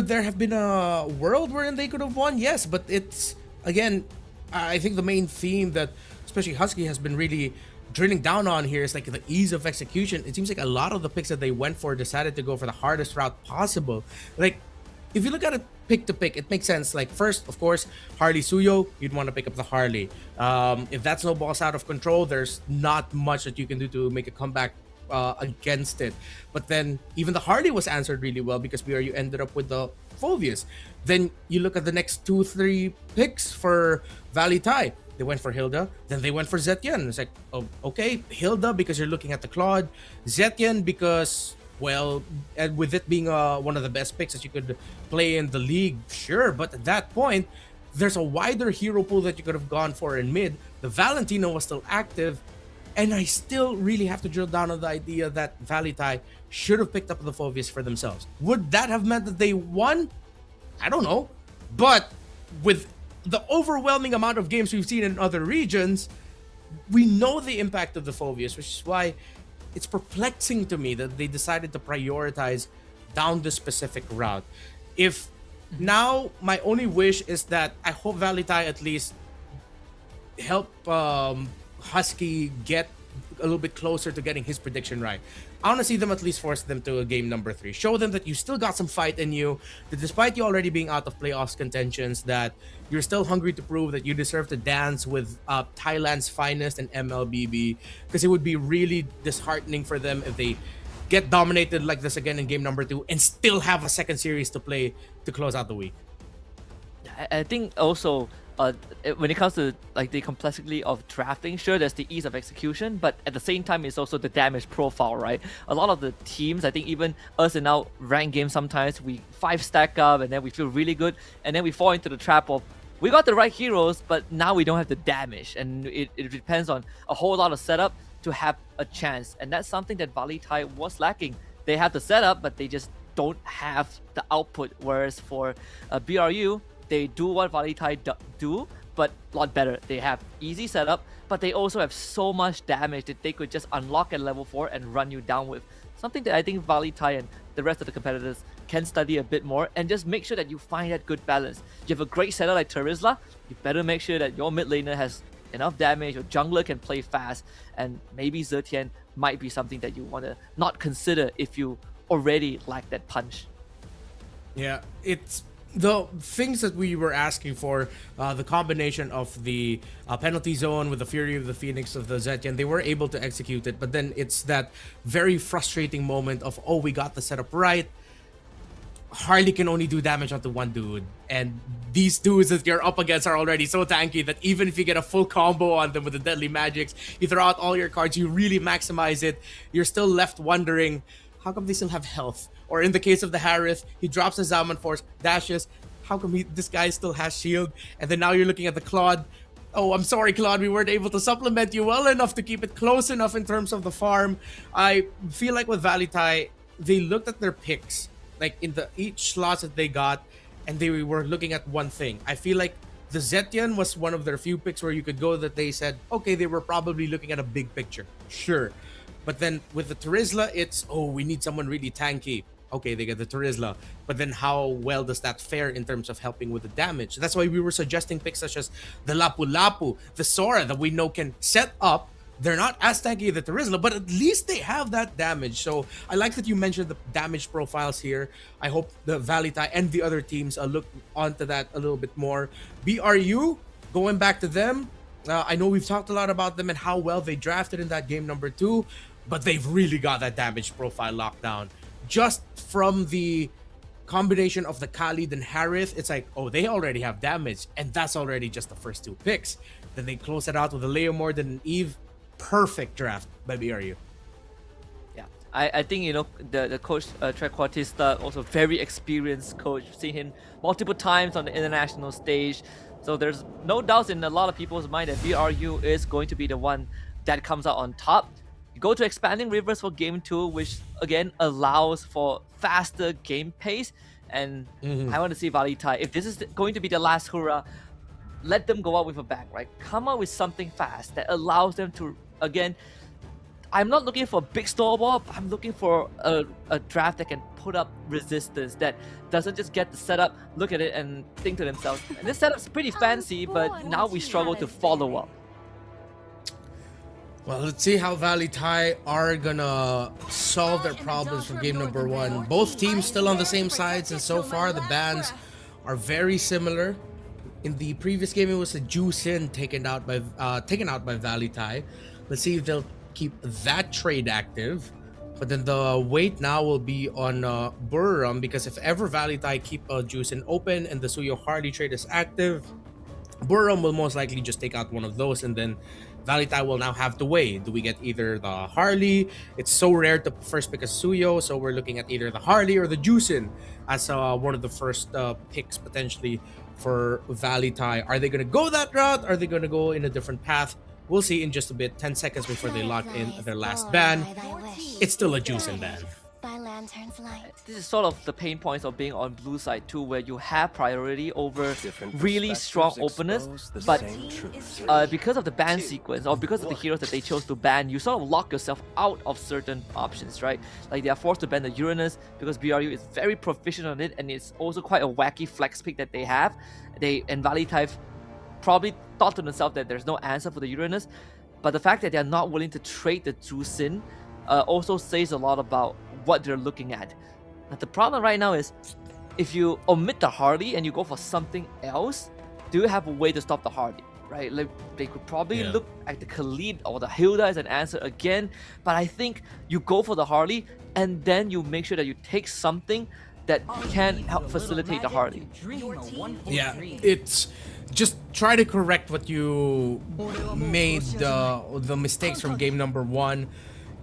there have been a world wherein they could have won? Yes, but it's, again, I think the main theme that especially Husky has been really drilling down on here is like the ease of execution. It seems like a lot of the picks that they went for decided to go for the hardest route possible. Like, if you look at it pick to pick, it makes sense. Like, first, of course, Harley Suyo, you'd want to pick up the Harley. If that snowball's out of control, there's not much that you can do to make a comeback against it. But then even the Harley was answered really well because BRU ended up with the Phoveus. Then you look at the next 2-3 picks for VLTH. They went for Hilda, then they went for Zetien. It's like, oh, okay, Hilda because you're looking at the Claude, Zetien because, well, and with it being one of the best picks that you could play in the league, sure. But at that point, there's a wider hero pool that you could have gone for in mid. The Valentino was still active, and I still really have to drill down on the idea that VLTH should have picked up the Phoveus for themselves. Would that have meant that they won? I don't know. But with the overwhelming amount of games we've seen in other regions, we know the impact of the Phoveus, which is why it's perplexing to me that they decided to prioritize down this specific route. If now my only wish is that I hope VLTH at least help Husky get a little bit closer to getting his prediction right. I want to see them at least force them to a game number 3. Show them that you still got some fight in you, that despite you already being out of playoffs contentions, that you're still hungry to prove that you deserve to dance with Thailand's finest and MLBB, because it would be really disheartening for them if they get dominated like this again in game number 2 and still have a second series to play to close out the week. I think also when it comes to like the complexity of drafting, sure, there's the ease of execution, but at the same time, it's also the damage profile, right? A lot of the teams, I think even us in our ranked games, sometimes we 5-stack up and then we feel really good, and then we fall into the trap of we got the right heroes, but now we don't have the damage, and it depends on a whole lot of setup to have a chance, and that's something that VLTH was lacking. They have the setup, but they just don't have the output, whereas for BRU, they do what VLTH do, but a lot better. They have easy setup, but they also have so much damage that they could just unlock at level 4 and run you down with. Something that I think VLTH and the rest of the competitors can study a bit more and just make sure that you find that good balance. You have a great setup like Terizla, you better make sure that your mid laner has enough damage, your jungler can play fast, and maybe Zetien might be something that you want to not consider if you already lack that punch. Yeah, it's the things that we were asking for, the combination of the penalty zone with the Fury of the Phoenix of the Zetien, they were able to execute it, but then it's that very frustrating moment of, oh, we got the setup right, Harley can only do damage onto one dude, and these dudes that you're up against are already so tanky that even if you get a full combo on them with the deadly magics, you throw out all your cards, you really maximize it, you're still left wondering, how come they still have health? Or in the case of the Harith, he drops his Zaman Force, dashes, how come this guy still has shield? And then now you're looking at the Claude. Oh, I'm sorry, Claude, we weren't able to supplement you well enough to keep it close enough in terms of the farm. I feel like with VLTH, they looked at their picks, like in each slots that they got, and they were looking at one thing. I feel like the Zetien was one of their few picks where you could go that they said, okay, they were probably looking at a big picture. Sure. But then with the Terizla, it's, oh, we need someone really tanky. Okay, they get the Terizla. But then how well does that fare in terms of helping with the damage? That's why we were suggesting picks such as the Lapu-Lapu, the Sora that we know can set up. They're not as tanky as the Terizla, but at least they have that damage. So I like that you mentioned the damage profiles here. I hope the VLTH and the other teams look onto that a little bit more. BRU, going back to them, I know we've talked a lot about them and how well they drafted in that game number 2, but they've really got that damage profile locked down. Just from the combination of the Khalid and Harith, it's like, oh, they already have damage, and that's already just the first 2 picks. Then they close it out with a Leomord and an Eve. Perfect draft by BRU. Yeah, I think, you know, the coach, Trequartista, also very experienced coach. Seen him multiple times on the international stage. So there's no doubts in a lot of people's mind that BRU is going to be the one that comes out on top. You go to expanding rivers for game 2, which again allows for faster game pace. And I want to see VLTH. If this is going to be the last hurrah, let them go out with a bang, right? Come out with something fast that allows them to, again, I'm not looking for a big snowball, I'm looking for a draft that can put up resistance, that doesn't just get the setup, look at it and think to themselves, this setup's pretty fancy, but now we struggle to follow up. Well, let's see how VLTH are gonna solve their problems from game number 1. Both teams still on the same sides, and so far the bans are very similar. In the previous game, it was a Juicin taken out by VLTH. Let's see if they'll keep that trade active. But then the wait now will be on Burram, because if ever VLTH keep Juicin open and the Suyo Harley trade is active, Burram will most likely just take out one of those, and then VLTH will now have to weigh. Do we get either the Harley? It's so rare to first pick a Suyo, so we're looking at either the Harley or the Juicin as one of the first picks potentially for VLTH. Are they going to go that route? Are they going to go in a different path? We'll see in just a bit. 10 seconds before they lock in their last ban. It's still a Juicin ban. This is sort of the pain points of being on blue side too, where you have priority over really strong openers, but because of the ban sequence or because of the heroes that they chose to ban, you sort of lock yourself out of certain options, right? Like they are forced to ban the Uranus because BRU is very proficient on it, and it's also quite a wacky flex pick that they have. And VLTH probably thought to themselves that there's no answer for the Uranus, but the fact that they're not willing to trade the Juicin also says a lot about what they're looking at. Now, the problem right now is if you omit the Harley and you go for something else, do you have a way to stop the Harley, right? Like they could probably look at the Khalid or the Hilda as an answer again, but I think you go for the Harley and then you make sure that you take something that can help facilitate the Harley. Yeah, it's just try to correct what you made the mistakes from game number 1.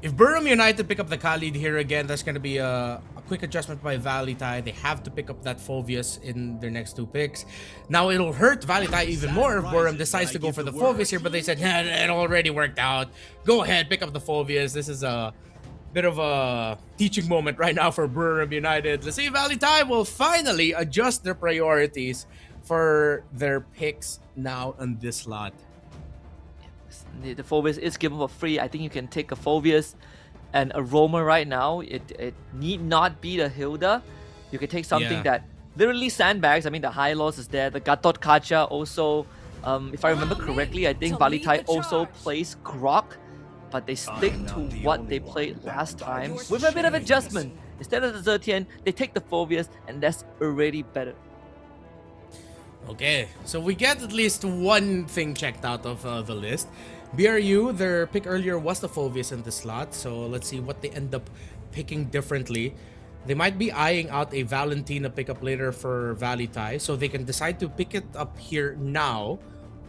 If Burram United pick up the Khalid here again, that's going to be a quick adjustment by VLTH. They have to pick up that Phoveus in their next 2 picks. Now, it'll hurt VLTH even more if Burram decides to go for the Phoveus here, but they said, nah, it already worked out. Go ahead, pick up the Phoveus. This is a bit of a teaching moment right now for Burram United. Let's see if VLTH will finally adjust their priorities for their picks now on this slot. The Phoveus is given for free. I think you can take a Phoveus and a Roamer right now. It need not be the Hilda. You can take something that literally sandbags. I mean, the High Loss is there. The Gatot Kacha also, if I remember correctly, I think VLTH also plays Grok, but they stick to what they played last time with a bit of adjustment. Instead of the Zertian, they take the Phoveus, and that's already better. Okay, so we get at least one thing checked out of the list. BRU, their pick earlier was the Phoveus in the slot, so let's see what they end up picking differently. They might be eyeing out a Valentina pickup later for VLTH, so they can decide to pick it up here now,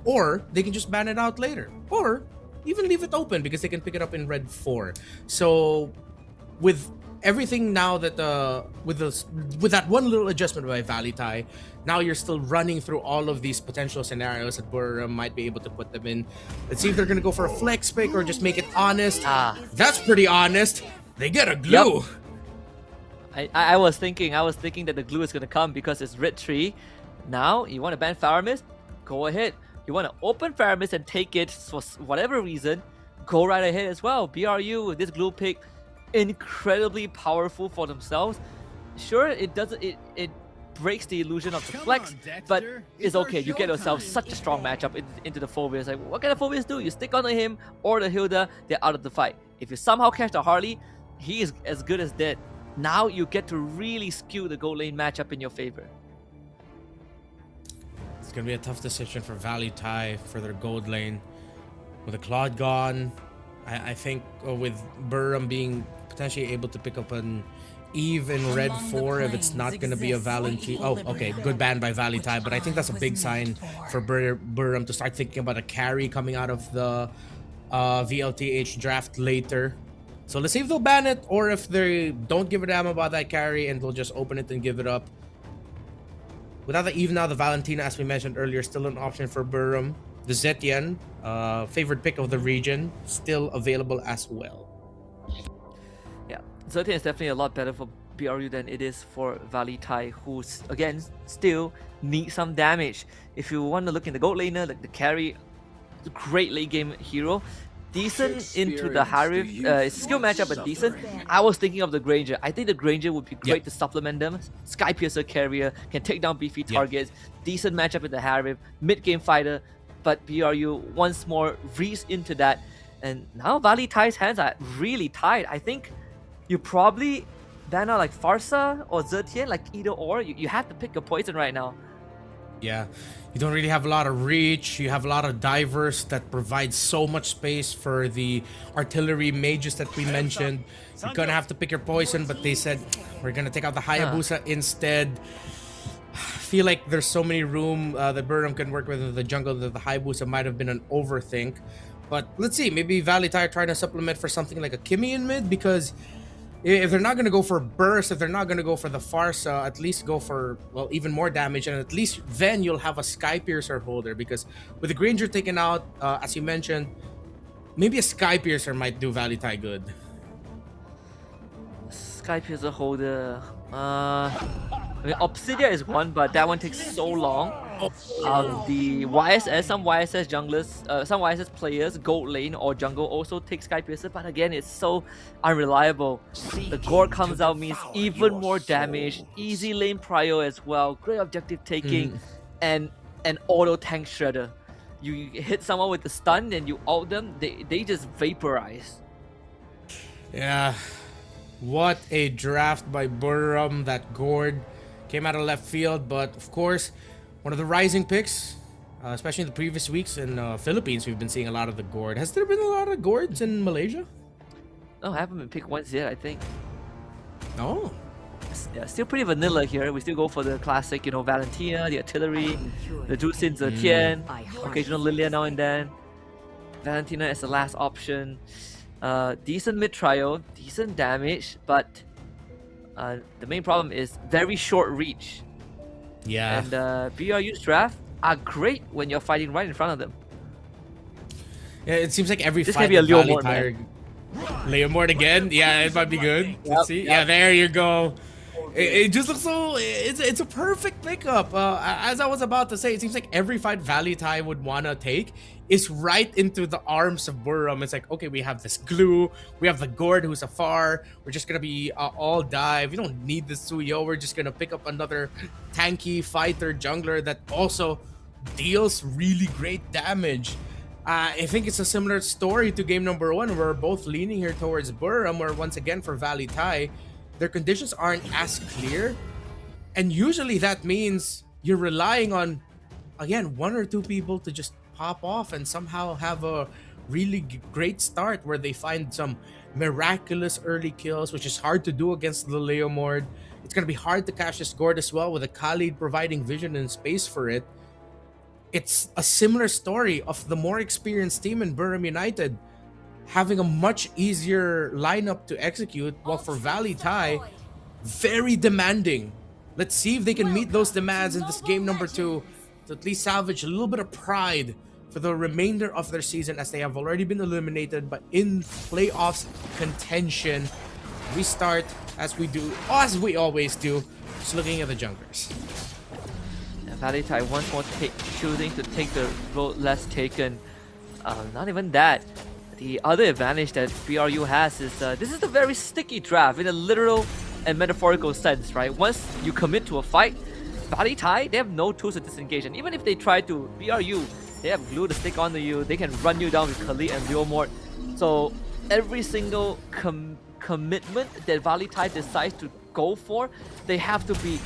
or they can just ban it out later, or even leave it open because they can pick it up in red 4. So with everything now that with that one little adjustment by VLTH, now you're still running through all of these potential scenarios that Burram might be able to put them in. Let's see if they're gonna go for a flex pick or just make it honest. That's pretty honest. They get a glue. Yep. I was thinking that the glue is gonna come because it's red 3. Now you want to ban Faramis? Go ahead. You want to open Faramis and take it for whatever reason? Go right ahead as well. BRU with this glue pick, incredibly powerful for themselves. Sure, it doesn't. It breaks the illusion of the flex, but it's okay. You get yourself such a strong matchup into the Phoveus. Like, what can the Phoveus do? You stick onto him or the Hilda, they're out of the fight. If you somehow catch the Harley, he is as good as dead. Now you get to really skew the gold lane matchup in your favor. It's gonna be a tough decision for VLTH for their gold lane. With the Claude gone, I think with Burram being potentially able to pick up an Eve in red 4 if it's not going to be a Valentina. Oh, okay, good ban by VLTH, but I think that's a big sign for Burram to start thinking about a carry coming out of the VLTH draft later. So let's see if they'll ban it or if they don't give a damn about that carry and they'll just open it and give it up. Without the Eve now, the Valentina, as we mentioned earlier, still an option for Burram. The Zetian, favorite pick of the region, still available as well. Yeah, Zetian is definitely a lot better for BRU than it is for VLTH, who's again still need some damage. If you want to look in the gold laner, like the carry, great late game hero, decent into the Harif, it's a skill matchup but decent. I was thinking of the Granger. I think the Granger would be great to supplement them. Sky Piercer carrier, can take down beefy targets, decent matchup in the Harif, mid game fighter, but BRU once more reads into that, and now VLTH's hands are really tied. I think you probably ban out like Farsa or Zetian, like either or. You have to pick a poison right now. Yeah, you don't really have a lot of reach. You have a lot of divers that provide so much space for the artillery mages that we mentioned. You're gonna have to pick your poison, but they said we're gonna take out the Hayabusa instead. I feel like there's so many room that Burram can work with in the jungle that the Hayabusa might have been an overthink. But let's see, maybe VLTH are trying to supplement for something like a Kimi in mid, because if they're not going to go for burst, if they're not going to go for the Farsa, at least go for, well, even more damage, and at least then you'll have a Sky Piercer holder, because with the Granger taken out, as you mentioned, maybe a Sky Piercer might do VLTH good. Sky Piercer holder, I mean, Obsidia is one, but that one takes so long. The YSS, some YSS junglers, some YSS players, gold lane or jungle also take Sky Piercer, but again, it's so unreliable. The gore comes out means even more damage, easy lane prio as well, great objective taking, and an auto tank shredder. You hit someone with the stun and you ult them, they just vaporize. Yeah, what a draft by Burram. That gourd came out of left field, but of course, one of the rising picks, especially in the previous weeks in Philippines, we've been seeing a lot of the gourd. Has there been a lot of gourds in Malaysia? No, I haven't been picked once yet, I think. Oh. Yeah, still pretty vanilla here. We still go for the classic, you know, Valentina, the artillery, the Jusin Zetian, occasional Lilia now and then. Valentina is the last option. Decent mid trio, decent damage, but the main problem is very short reach. Yeah. And BRU's draft are great when you're fighting right in front of them. Yeah, it seems like every this fight can be a Leo Mort, Leomord again? Yeah, it might be good. Let's see. Yeah, there you go. It just looks so... It's a perfect pickup. As I was about to say, it seems like every fight VLTH would want to take is right into the arms of Burram. It's like, okay, we have this glue. We have the gourd who's afar. We're just going to be all dive. We don't need this Suyo. We're just going to pick up another tanky fighter jungler that also deals really great damage. I think it's a similar story to game number 1. We're both leaning here towards Burram, where once again for VLTH, their conditions aren't as clear. And usually that means you're relying on, again, 1 or 2 people to just pop off and somehow have a really great start where they find some miraculous early kills, which is hard to do against the Leomord. It's going to be hard to catch this gourd as well with a Khalid providing vision and space for it. It's a similar story of the more experienced team in Burram United having a much easier lineup to execute, while for VLTH, very demanding. Let's see if they can meet those demands in this game number 2 to at least salvage a little bit of pride for the remainder of their season, as they have already been eliminated, but in playoffs contention. We start as we always do, just looking at the junglers. VLTH once more choosing to take the road less taken. Not even that. The other advantage that BRU has is this is a very sticky draft in a literal and metaphorical sense, right? Once you commit to a fight, VLTH, they have no tools to disengage, and even if they try to, BRU, they have glue to stick onto you. They can run you down with Khalid and Leomord. So every single commitment that VLTH decides to go for, they have to be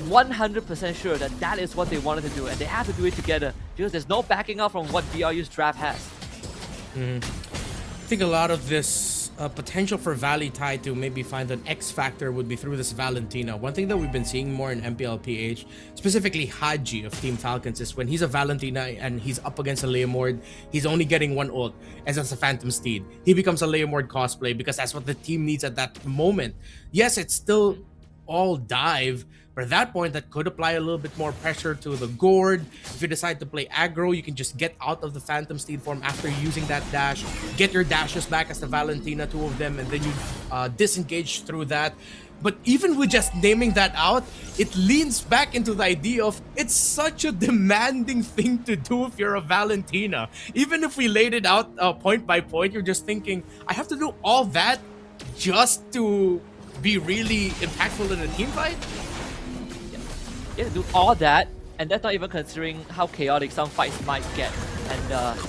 100% sure that that is what they wanted to do, and they have to do it together, because there's no backing up from what BRU's draft has. I think a lot of this potential for VLTH to maybe find an X factor would be through this Valentina. One thing that we've been seeing more in MPLPH, specifically Haji of Team Falcons, is when he's a Valentina and he's up against a Leomord, he's only getting one ult, as that's a Phantom Steed. He becomes a Leomord cosplay because that's what the team needs at that moment. Yes, it's still all dive, but at that point, that could apply a little bit more pressure to the gourd. If you decide to play aggro, you can just get out of the Phantom Steed form after using that dash, get your dashes back as the Valentina, 2 of them, and then you disengage through that. But even with just naming that out, it leans back into the idea of it's such a demanding thing to do if you're a Valentina. Even if we laid it out point by point, you're just thinking, I have to do all that just to be really impactful in a team fight? You have to do all that, and that's not even considering how chaotic some fights might get. And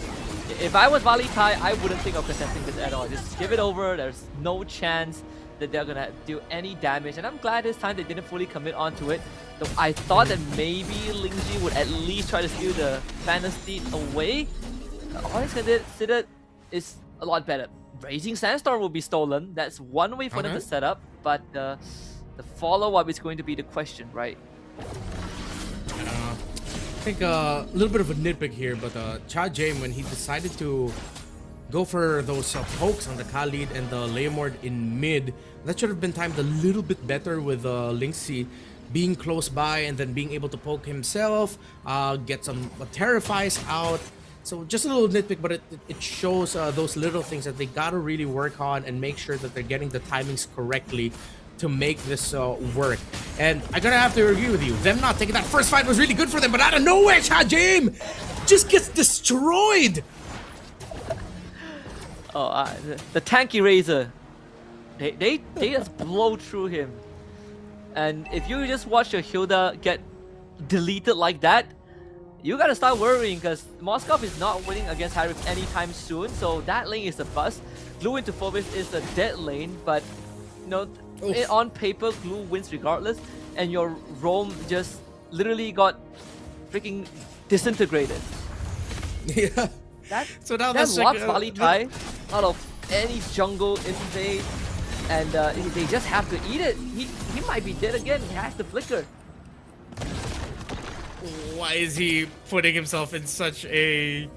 if I was VLTH, I wouldn't think of contesting this at all. Just give it over. There's no chance that they're gonna do any damage, and I'm glad this time they didn't fully commit onto it. Though I thought that maybe Lingji would at least try to steal the Phantom Steed away. All he's considered is a lot better. Raising Sandstorm will be stolen. That's one way for them to set up, but the follow-up is going to be the question, right? I think a little bit of a nitpick here, but Cha James, when he decided to go for those pokes on the Khalid and the Leomord in mid, that should have been timed a little bit better with Lingxi being close by and then being able to poke himself, get some Terrifies out. So just a little nitpick, but it shows those little things that they gotta really work on and make sure that they're getting the timings correctly to make this work. And I gotta have to agree with you. Them not taking that first fight was really good for them, but out of nowhere, Chajim just gets destroyed. Oh, the tanky Razor. They just blow through him. And if you just watch your Hilda get deleted like that, you gotta start worrying, because Moskov is not winning against Harif anytime soon, so that lane is a bust. Glue into Phobos is a dead lane, but you know, on paper, Glue wins regardless, and your roam just literally got freaking disintegrated. Yeah. So now that locks VLTH out of any jungle invade, and they just have to eat it. He might be dead again. He has to flicker. Why is he putting himself in such a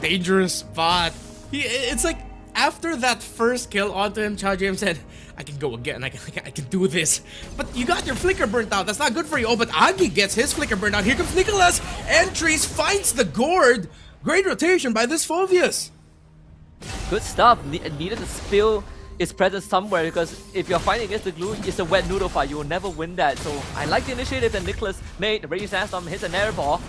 dangerous spot? It's like after that first kill onto him, Cha James said, I can go again, I can do this. But you got your flicker burnt out, that's not good for you. Oh, but Agi gets his flicker burnt out. Here comes Nicholas, entries, finds the gourd. Great rotation by this Phoveus. Good stuff. Needed to spill its presence somewhere, because if you're fighting against the Glue, it's a wet noodle fight. You will never win that. So I like the initiative that Nicholas made. The Raging Sandstorm hits an air ball,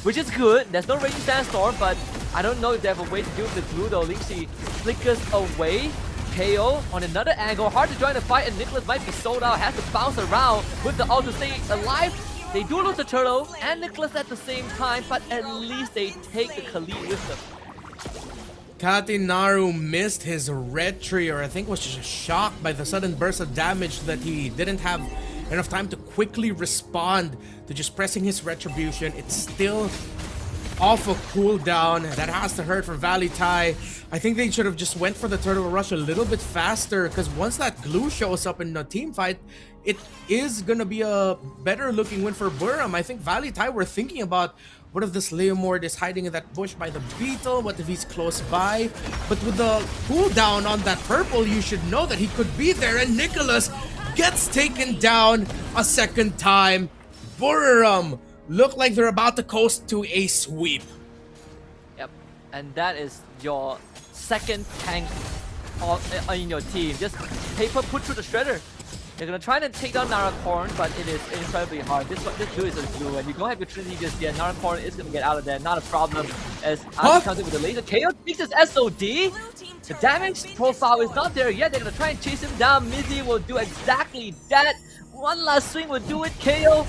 which is good. There's no Raging Sandstorm, but I don't know if they have a way to deal with the Glue though. Lingxi flickers away. KO on another angle. Hard to join the fight, and Nicholas might be sold out. Has to bounce around with the ult to stay alive. They do lose the turtle and Nicholas at the same time, but at least they take the Khalid with them. Katinaru missed his retry, or I think was just shocked by the sudden burst of damage that he didn't have enough time to quickly respond to just pressing his retribution. It's still off a cooldown. That has to hurt for VLTH. I think they should have just went for the turtle rush a little bit faster, because once that Glue shows up in a team fight, it is gonna be a better looking win for Buram. I think VLTH were thinking about, what if this Leomord is hiding in that bush by the beetle? What if he's close by? But with the cooldown on that purple, you should know that he could be there, and Nicholas gets taken down a second time. Buram look like they're about to coast to a sweep. Yep, and that is your second tank in your team. Just paper put through the shredder. They're gonna try to take down Narakorn, but it is incredibly hard. This Glue is a Glue, and you don't have your Trinity just yet. Narakorn is gonna get out of there, not a problem. As Agi comes in with the laser. KO takes his SOD. The damage profile is not there yet. They're gonna try and chase him down. Mizzy will do exactly that. One last swing will do it. KO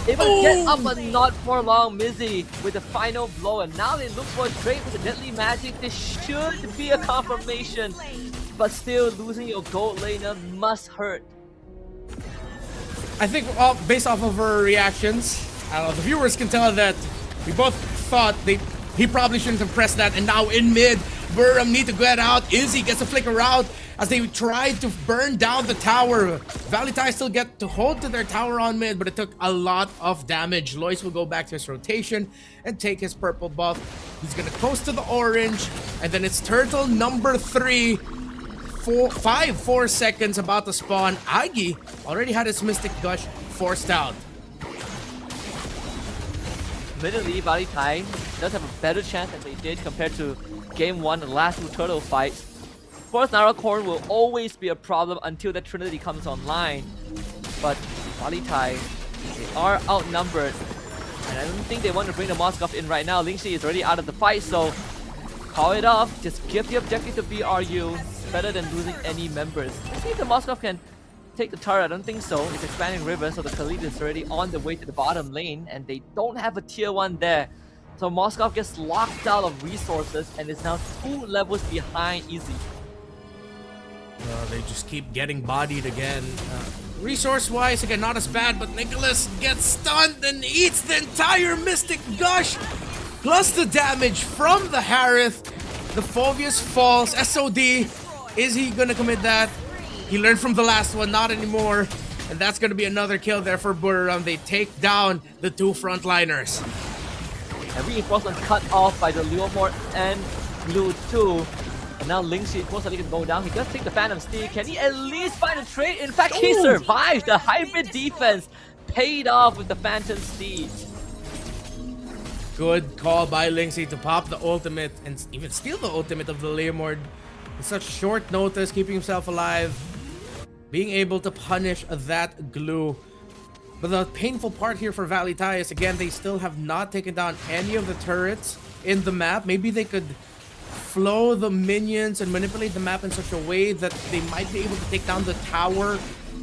able to get up, but not for long. Mizzy with the final blow, and now they look for a trade with the deadly magic. This should be a confirmation, but still losing your gold laner must hurt. I think based off of our reactions, the viewers can tell that we both thought he probably shouldn't have pressed that, and now in mid, Buram need to get out. Izzy gets a flicker out, as they tried to burn down the tower. VLTH still get to hold to their tower on mid, but it took a lot of damage. Lois will go back to his rotation and take his purple buff. He's gonna coast to the orange, and then it's turtle number 3. 4 seconds about to spawn. Agi already had his Mystic Gush forced out. Admittedly, VLTH does have a better chance than they did compared to Game 1 and the last 2 turtle fights. Of course, Narakorn will always be a problem until the Trinity comes online. But VLTH, they are outnumbered. And I don't think they want to bring the Moskov in right now. Lingxi is already out of the fight, so call it off. Just give the objective to BRU. Better than losing any members. Let's see if the Moskov can take the turret. I don't think so. It's expanding river, so the Khalid is already on the way to the bottom lane, and they don't have a tier 1 there. So Moskov gets locked out of resources and is now 2 levels behind Easy. They just keep getting bodied again. Resource-wise, again, not as bad, but Nicholas gets stunned and eats the entire Mystic Gush, plus the damage from the Harith. The Phobius falls. SOD. Is he gonna commit that? He learned from the last one, not anymore. And that's gonna be another kill there for Buram. They take down the 2 frontliners. And reinforcement cut off by the Leomord and Blue 2. And now Lingxi most likely can go down. He does take the Phantom Steed. Can he at least find a trade? In fact, he survives. The hybrid defense paid off with the Phantom Steed. Good call by Lingxi to pop the ultimate and even steal the ultimate of the Leomord. In such short notice, keeping himself alive, being able to punish that glue. But the painful part here for VLTH is, again, they still have not taken down any of the turrets in the map. Maybe they could flow the minions and manipulate the map in such a way that they might be able to take down the tower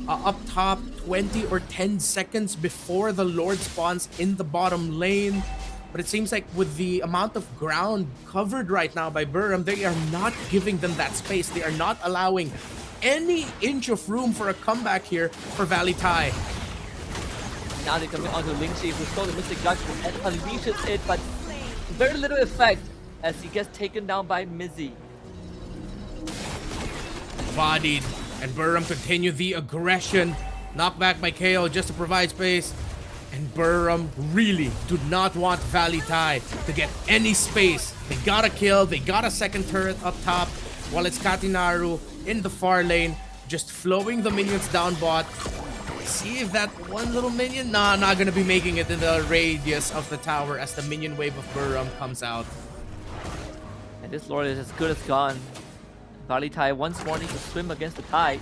up top 20 or 10 seconds before the Lord spawns in the bottom lane. But it seems like with the amount of ground covered right now by Buram, they are not giving them that space. They are not allowing any inch of room for a comeback here for VLTH. Now they're coming onto Lingxi, who stole the Mystic Gush and unleashes it, but very little effect as he gets taken down by Mizzy. Bodied, and Buram continue the aggression. Knocked back by KO just to provide space. And Buram really do not want VLTH to get any space. They got a kill, they got a second turret up top, while it's Katinaru in the far lane, just flowing the minions down bot. See if that one little minion, not gonna be making it in the radius of the tower as the minion wave of Buram comes out. And this Lord is as good as gone. VLTH once more needs to swim against the tide.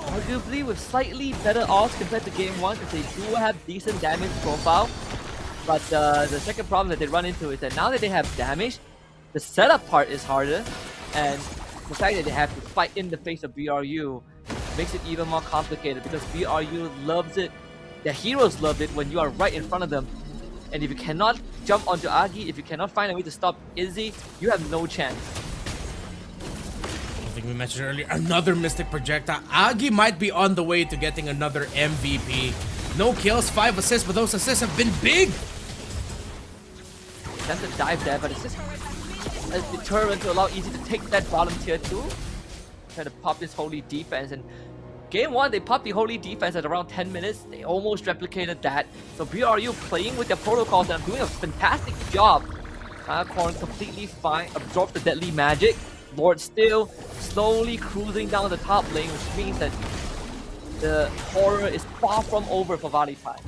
Arguably with slightly better odds compared to Game 1 because they do have decent damage profile. But the second problem that they run into is that now that they have damage, the setup part is harder. And the fact that they have to fight in the face of BRU makes it even more complicated because BRU loves it. The heroes love it when you are right in front of them. And if you cannot jump onto Agi, if you cannot find a way to stop Izzy, you have no chance. I think we mentioned earlier, another Mystic Projectile. Agi might be on the way to getting another MVP. No kills, 5 assists, but those assists have been big. Attempts to dive there, but it's just a deterrent to allow Easy to take that bottom tier 2. Try to pop this holy defense, and Game 1 they popped the holy defense at around 10 minutes. They almost replicated that. So BRU playing with their protocols and doing a fantastic job. Korn completely fine, absorbed the deadly magic. Lord still slowly cruising down the top lane, which means that the horror is far from over for VLTH.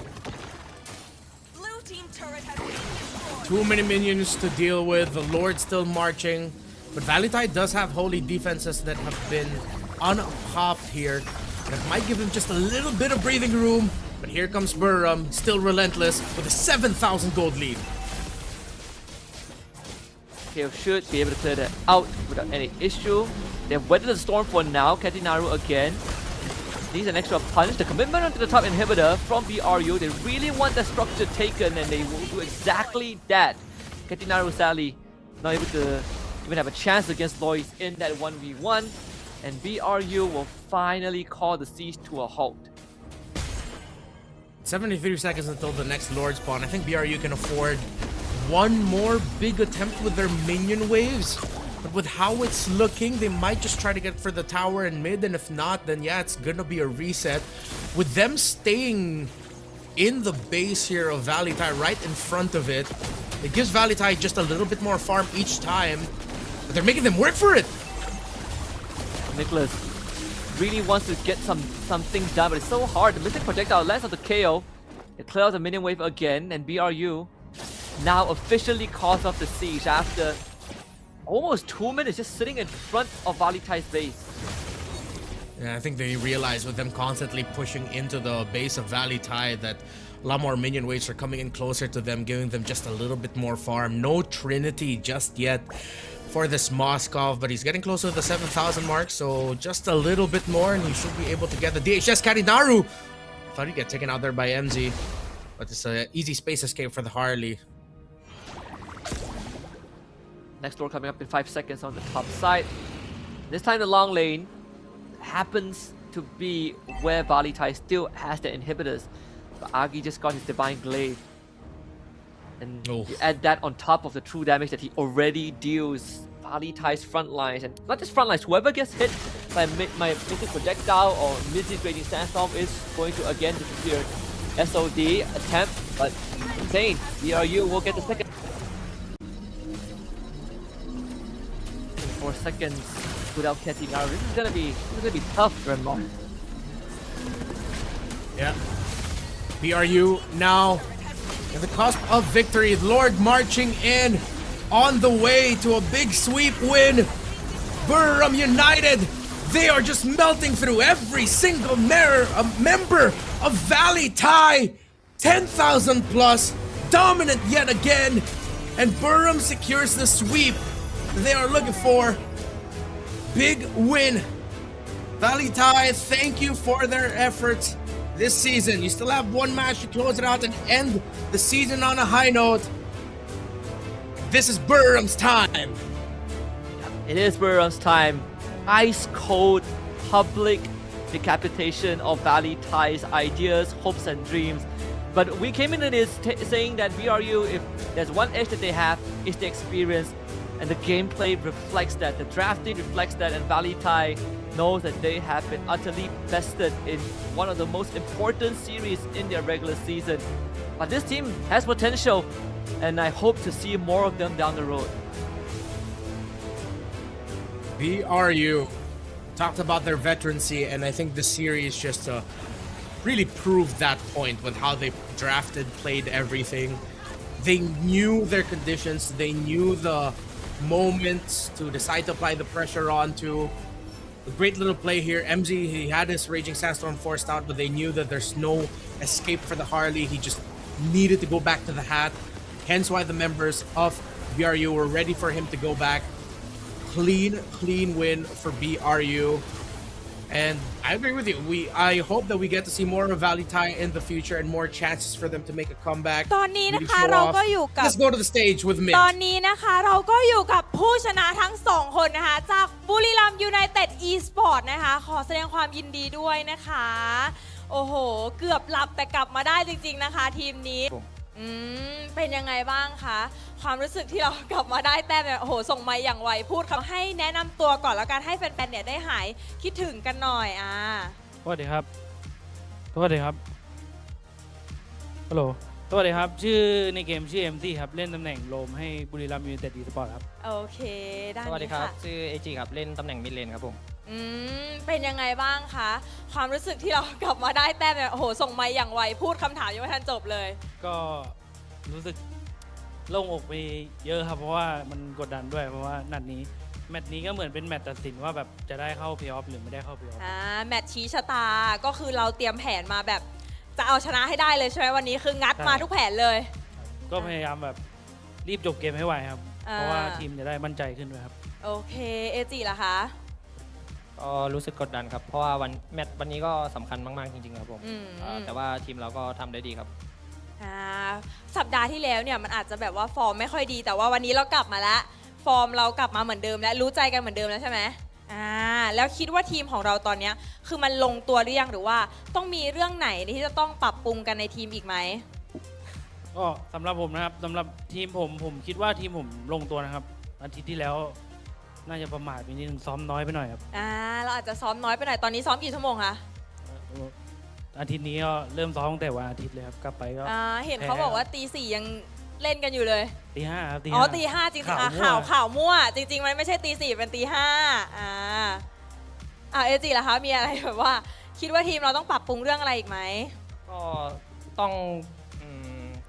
Too many minions to deal with, the Lord still marching. But VLTH does have holy defenses that have been unpopped here. That might give him just a little bit of breathing room. But here comes Buram, still relentless, with a 7,000 gold lead. KO should be able to clear that out without any issue. They've weathered the storm for now. Katinaru again needs an extra punch. The commitment onto the top inhibitor from BRU. They really want the structure taken, and they will do exactly that. Katinaru sadly not able to even have a chance against Lois in that 1v1, and BRU will finally call the siege to a halt. 73 seconds until the next Lord spawn. I think BRU can afford one more big attempt with their minion waves. But with how it's looking, they might just try to get for the tower and mid, and if not, then yeah, it's gonna be a reset. With them staying in the base here of VLTH right in front of it, it gives VLTH just a little bit more farm each time, but they're making them work for it. Nicholas really wants to get some things done, but it's so hard. The Mystic Projectile lands on the KO. It clears the minion wave again, and BRU now officially calls off the siege after almost 2 minutes just sitting in front of VLTH's base. Yeah, I think they realize with them constantly pushing into the base of VLTH that a lot more minion waves are coming in closer to them, giving them just a little bit more farm. No Trinity just yet for this Moskov, but he's getting close to the 7,000 mark, so just a little bit more and he should be able to get the DHS Karinaru. Thought he'd get taken out there by MZ, but it's an easy space escape for the Harley. Next door coming up in 5 seconds on the top side. This time the long lane happens to be where VLTH still has their inhibitors. But Agi just got his Divine Glaive. And you add that on top of the true damage that he already deals VLTH's front lines. And not just front lines, whoever gets hit by my Mystic Projectile or Mid-Grading Sandstorm is going to again disappear. SOD attempt, but insane. BRU will get the second. 4 seconds without catching out. This is gonna be tough for him. Yeah. BRU now at the cusp of victory. Lord marching in on the way to a big sweep win. Buriram United, they are just melting through every single member of VLTH. 10,000 plus, dominant yet again, and Buriram secures the sweep they are looking for. Big win. VLTH, thank you for their efforts this season. You still have one match to close it out and end the season on a high note. This is Buriram's time. It is Buriram's time. Ice cold public decapitation of VLTH's ideas, hopes and dreams. But we came into this saying that BRU, if there's one edge that they have, is the experience. And the gameplay reflects that, the drafting reflects that, and VLTH knows that they have been utterly bested in one of the most important series in their regular season. But this team has potential, and I hope to see more of them down the road. BRU talked about their veterancy, and I think the series just really proved that point with how they drafted, played everything. They knew their conditions, they knew the moments to decide to apply the pressure onto. A great little play here. MZ, he had his Raging Sandstorm forced out, but they knew that there's no escape for the Harley. He just needed to go back to the hat. Hence why the members of BRU were ready for him to go back. Clean win for BRU. And I agree with you. I hope that we get to see more of VLTH in the future and more chances for them to make a comeback. ตอนนี้นะ Really คะ show เรา off. ก็อยู่กับ Let's go to the stage with Mint. ตอนนี้นะคะเราก็อยู่กับผู้ชนะทั้ง2คนนะคะจากบุรีรัมย์ยูไนเต็ดอีสปอร์ตนะคะขอแสดงความยินดีด้วยนะคะโอ้โหเกือบหลับแต่กลับมาได้จริงๆนะคะทีมนี้เป็นยังไงบ้างคะความรู้สึกที่เรากลับมาได้แต้มเนี่ยโอ้โหส่งมาอย่างไวพูดคำให้แนะนำตัวก่อนแล้วกันให้แฟนๆเนี่ยได้หายคิดถึงกันหน่อยสวัสดีครับสวัสดีครับฮัลโหลสวัสดีครับชื่อในเกมชื่อ MT ครับเล่นตำแหน่งโลมให้บุรีรัมย์ยูไนเต็ดอีสปอร์ตครับโอเคด้าน สวัสดี นี้ ครับ ค่ะ ชื่อเอจิครับเล่นตำแหน่งมิดเลนครับผม เป็นยังไงบ้างคะความรู้สึกที่เรากลับมาได้แต้มเนี่ยโอ้โหส่งมาอย่างไวพูดคำถามยังไม่ทันจบเลยก็รู้สึกโล่งอกไปเยอะครับเพราะว่ามันกดดันด้วยเพราะว่าแมตช์นี้ก็เหมือนเป็นแมตช์ตัดสินว่าแบบจะได้เข้าเพลย์ออฟหรือไม่ได้เข้าเพลย์ออฟแมตช์ชี้ชะตาก็คือเราเตรียมแผนมาแบบจะเอาชนะให้ได้เลยใช่ไหมวันนี้คืองัดมาทุกแผนเลยก็พยายามแบบรีบจบเกมให้ไวครับเพราะว่าทีมจะได้มั่นใจขึ้นด้วยครับโอเคเอจิล่ะคะก็รู้สึกกดดันครับเพราะว่าแมตช์วันนี้ก็สำคัญมากๆจริงๆครับผมแต่ว่าทีมเราก็ทำได้ดีครับสัปดาห์ที่แล้วเนี่ยมันอาจจะแบบว่าฟอร์มไม่ค่อยดีแต่ว่าวันนี้เรากลับมาแล้วฟอร์มเรากลับมาเหมือนเดิมและรู้ใจกันเหมือนเดิมแล้วใช่ไหมแล้วคิดว่าทีมของเราตอนนี้คือมันลงตัวหรือยังหรือว่าต้องมีเรื่องไหนที่จะต้องปรับปรุงกันในทีมอีกไหมก็สำหรับผมนะครับสำหรับทีมผมคิดว่าทีมผมลงตัวนะครับอาทิตย์ที่แล้ว น่าจะประมาทไปนิดนึงซ้อมน้อยไปหน่อยครับ เราอาจจะซ้อมน้อยไปหน่อยตอนนี้ซ้อมกี่ชั่วโมงคะ อาทิตย์นี้ก็เริ่มซ้อมตั้งแต่วันอาทิตย์เลยครับกลับไปก็ เห็นเขาบอกว่าตี 4ยังเล่นกันอยู่เลย ตี 5ครับตี อ๋อ 5 ตี 5จริงๆ ข่าวมั่ว ข่าวมั่วจริงๆมันไม่ใช่ตี 4เป็นตี 5เอจิล่ะคะมีอะไรแบบว่า คิดว่าทีมเราต้องปรับปรุงเรื่องอะไรอีกไหม ก็ต้อง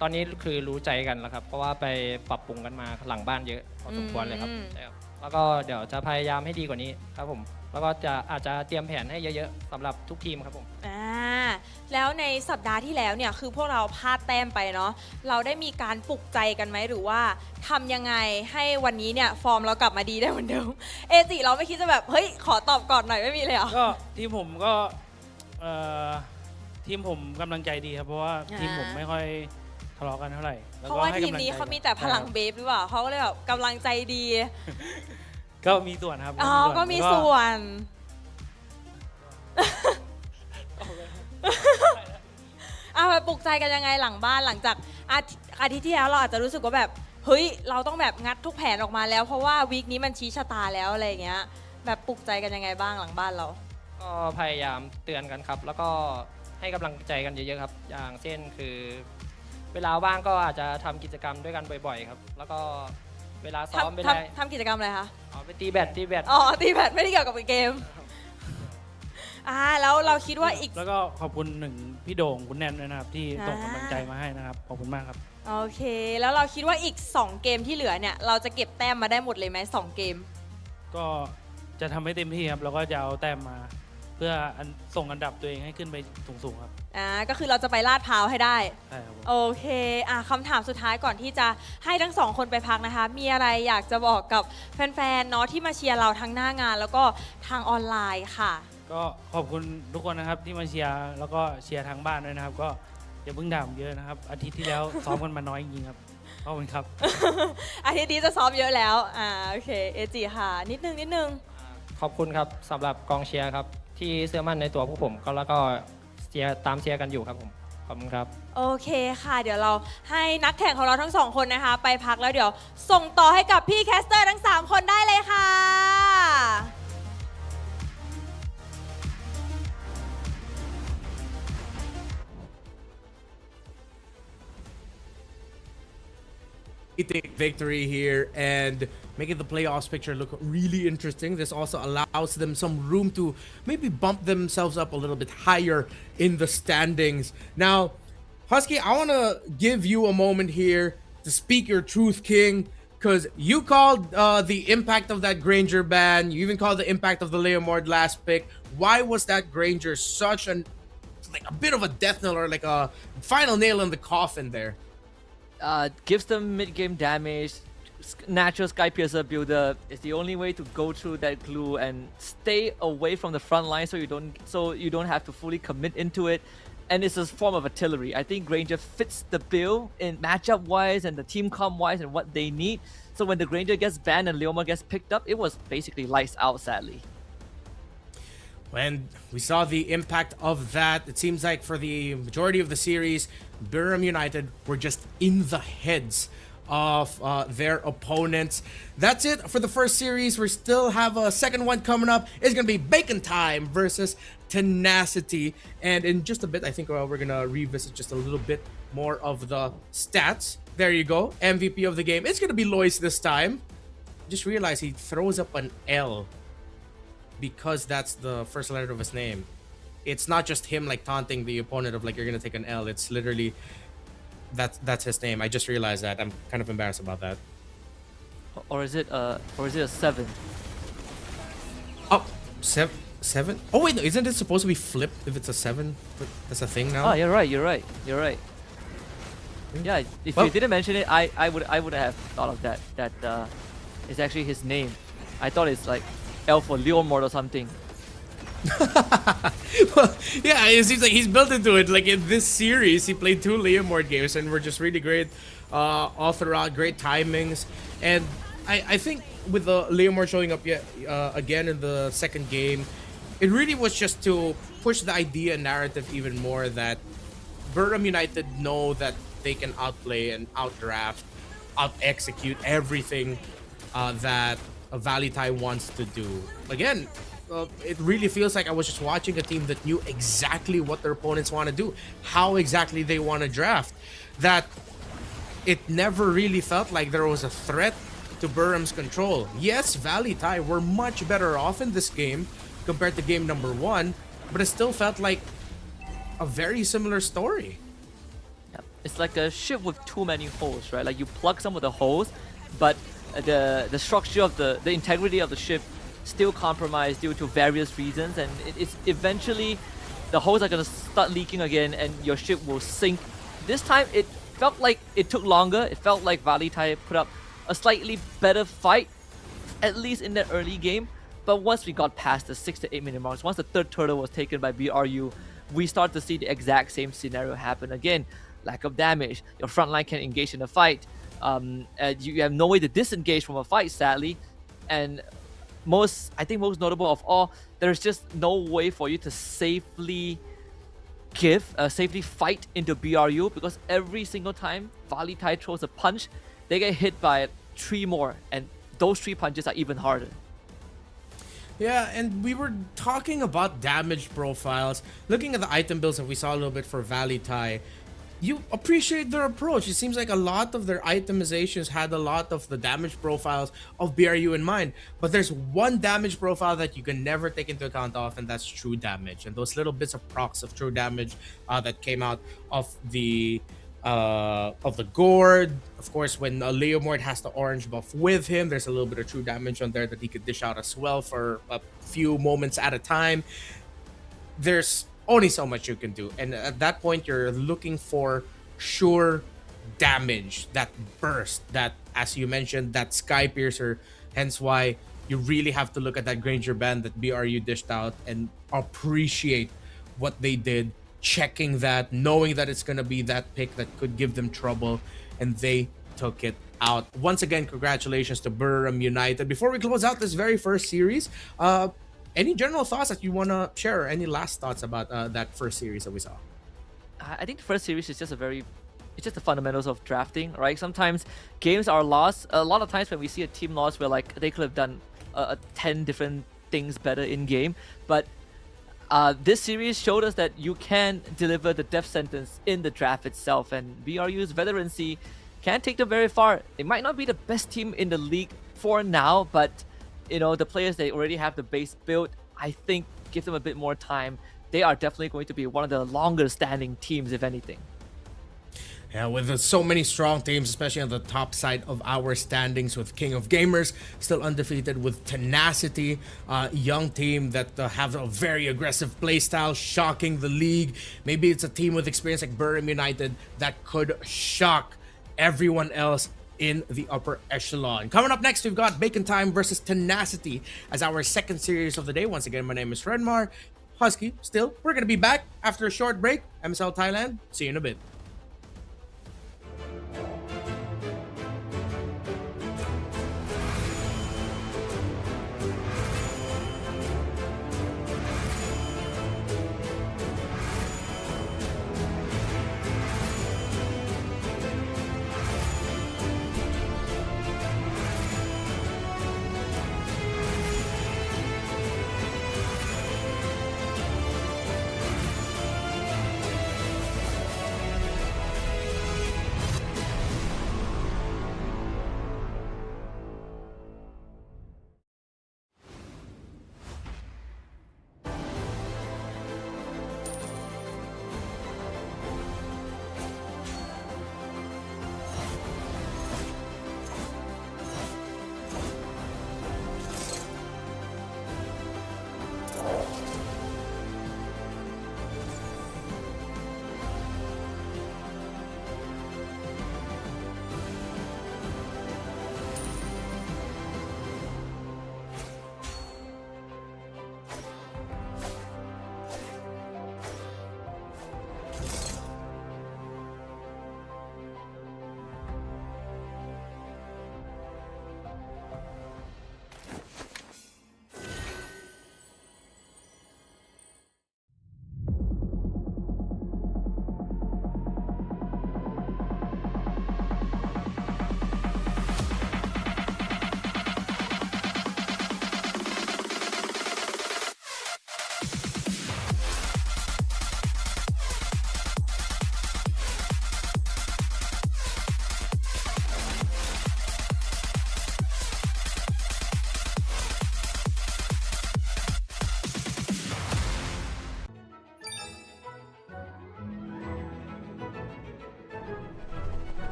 ตอนนี้คือรู้ใจกันแล้วครับ เพราะว่าไปปรับปรุงกันมาหลังบ้านเยอะพอสมควรเลยครับใช่ครับแล้วก็เดี๋ยวจะพยายามให้ดีกว่านี้ครับผมแล้วก็อาจจะเตรียมแผนให้เยอะๆสำหรับทุกทีมครับผม แล้วในสัปดาห์ที่แล้วเนี่ยคือพวกเราพลาดแต้มไปเนาะเราได้มีการปลุกใจกันไหมหรือว่าทำยังไงให้วันนี้เนี่ยฟอร์มเรากลับมาดีได้เหมือนเดิมเอจิเราไม่คิดจะแบบเฮ้ยขอตอบก่อนหน่อยไม่มีเลยเหรอ ก็ทีมผมก็ทีมผมกำลังใจดีครับเพราะว่าทีมผมไม่ค่อยทะเลาะกันเท่าไหร่แล้ว เพ ก็ ราะว่า ให้ ทีม กำลัง นี้ ใจ เขามีแต่พลังเบฟหรือเปล่าเขาก็เลยแบบกำลังใจดี ก็มีส่วนครับ ก็มีส่วน ไปปลุกใจกันยังไงหลังบ้านหลังจากอาทิตย์ที่แล้วเราอาจจะรู้สึกว่าแบบเฮ้ยเราต้องแบบงัดทุกแผนออกมาแล้วเพราะว่าวีคนี้มันชี้ชะตาแล้วอะไรอย่างเงี้ยแบบปลุกใจกันยังไงบ้างหลังบ้านเรา ก็พยายามเตือนกันครับ แล้วก็ให้กำลังใจกันเยอะๆครับ อย่างเช่นคือ เวลาว่างก็อาจจะทำกิจกรรมด้วยกันบ่อยๆครับแล้วก็เวลาซ้อมไม่ได้ ทำกิจกรรมอะไรคะ ไปตีแบดตีแบด ตีแบดไม่ได้เกี่ยวกับเกมแล้วเราคิดว่าอีก แล้วก็ขอบคุณหนึ่งพี่โด่งคุณแนนด้วยนะครับที่ส่งกำลังใจมาให้นะครับขอบคุณมากครับ โอเคแล้วเราคิดว่าอีก2เกมที่เหลือเนี่ยเราจะเก็บแต้มมาได้หมดเลยไหม2เกม ก็จะทำให้เต็มที่ครับแล้วก็จะเอาแต้มมา เพื่อส่งอันดับตัวเองให้ขึ้นไปสูงๆครับ ก็คือเราจะไปลาดพร้าวให้ได้ ใช่ครับผม โอเคคำถามสุดท้ายก่อนที่จะให้ทั้งสองคนไปพักนะคะมีอะไรอยากจะบอกกับแฟนๆเนาะที่มาเชียร์เราทั้งหน้างานแล้วก็ทางออนไลน์ค่ะ ก็ขอบคุณทุกคนนะครับที่มาเชียร์แล้วก็เชียร์ทางบ้านด้วยนะครับก็อย่าเพิ่งด่าผมเยอะนะครับอาทิตย์ที่แล้ว ซ้อมกันมาน้อยจริงๆครับขอบคุณครับ อาทิตย์นี้จะซ้อมเยอะแล้วโอเคเอจิค่ะนิดนึง ขอบคุณครับสำหรับกองเชียร์ครับที่เชื่อมั่นในตัวพวกผมก็แล้วก็ตามเชียร์กันอยู่ครับผมขอบคุณครับ โอเคค่ะเดี๋ยวเราให้นักแข่งของเราทั้งสองคนนะคะไปพักแล้วเดี๋ยวส่งต่อให้กับพี่แคสเตอร์ทั้ง3คนได้เลยค่ะ victory here and making the playoffs picture look really interesting. This also allows them some room to maybe bump themselves up a little bit higher in the standings. Now, Husky, I want to give you a moment here to speak your truth, King, because you called the impact of that Granger ban. You even called the impact of the Leomord last pick. Why was that Granger such a bit of a death knell or like a final nail in the coffin there? Gives them mid-game damage. Natural Sky Piercer builder is the only way to go through that glue and stay away from the front line so you don't have to fully commit into it. And it's a form of artillery. I think Granger fits the bill in matchup wise and the team comp wise and what they need. So when the Granger gets banned and Leoma gets picked up, it was basically lights out, sadly. When we saw the impact of that, it seems like for the majority of the series, Durham United were just in the heads of their opponents. That's it for the first series. We still have a second one coming up. It's going to be Bacon Time versus Tenacity. And in just a bit, I think we're going to revisit just a little bit more of the stats. There you go. MVP of the game. It's going to be Lois this time. Just realized he throws up an L because that's the first letter of his name. It's not just him like taunting the opponent of like you're gonna take an L. It's literally that's his name. I just realized that. I'm kind of embarrassed about that. Or is it a 7? Oh, seven? Oh wait, no, isn't it supposed to be flipped if it's a 7? That's a thing now. Oh, you're right. Yeah, if you didn't mention it, I would have thought of that. That is actually his name. I thought it's like L for Leomord or something. Well, yeah, it seems like he's built into it. Like in this series, he played 2 Leomord games and were just really great all throughout, great timings. And I think with the Leomord showing up yet again in the second game, it really was just to push the idea and narrative even more that Durham United know that they can outplay and outdraft, out-execute everything that VLTH wants to do. Again, it really feels like I was just watching a team that knew exactly what their opponents want to do, how exactly they want to draft. That it never really felt like there was a threat to Burham's control. Yes, VLTH were much better off in this game compared to game number 1, but it still felt like a very similar story. Yeah. It's like a ship with too many holes, right? Like you plug some of the holes, but the structure of the integrity of the ship still compromised due to various reasons, and it's eventually the holes are gonna start leaking again, and your ship will sink. This time it felt like it took longer. It felt like VLTH put up a slightly better fight, at least in the early game. But once we got past the 6 to 8 minute marks, once the third turtle was taken by BRU, we start to see the exact same scenario happen again. Lack of damage, your front line can engage in a fight. You have no way to disengage from a fight, sadly. And I think most notable of all, there's just no way for you to safely fight into BRU, because every single time VLTH throws a punch, they get hit by 3 more, and those 3 punches are even harder. Yeah, and we were talking about damage profiles. Looking at the item builds that we saw a little bit for VLTH, you appreciate their approach. It seems like a lot of their itemizations had a lot of the damage profiles of BRU in mind. But there's one damage profile that you can never take into account of, and that's true damage. And those little bits of procs of true damage that came out of the Gourd. Of course, when Leomord has the orange buff with him, there's a little bit of true damage on there that he could dish out as well for a few moments at a time. There's only so much you can do, and at that point you're looking for sure damage, that burst, that, as you mentioned, that Sky Piercer. Hence why you really have to look at that Granger band that BRU dished out and appreciate what they did, checking that, knowing that it's gonna be that pick that could give them trouble, and they took it out. Once again, congratulations to Burham United. Before we close out this very first series, any general thoughts that you want to share, or any last thoughts about that first series that we saw? I think the first series is just it's just the fundamentals of drafting, right? Sometimes games are lost. A lot of times when we see a team lost, where like they could have done 10 different things better in game, but this series showed us that you can deliver the death sentence in the draft itself, and BRU's veterancy can take them very far. It might not be the best team in the league for now, but you know, the players they already have the base built, I think give them a bit more time. They are definitely going to be one of the longer standing teams, if anything. Yeah, with so many strong teams, especially on the top side of our standings, with King of Gamers still undefeated, with Tenacity, young team that have a very aggressive playstyle, shocking the league. Maybe it's a team with experience like Burham United that could shock everyone else in the upper echelon. Coming up next, we've got Bacon Time versus Tenacity as our second series of the day. Once again, my name is Redmar. Husky, still, we're going to be back after a short break. MSL Thailand, see you in a bit.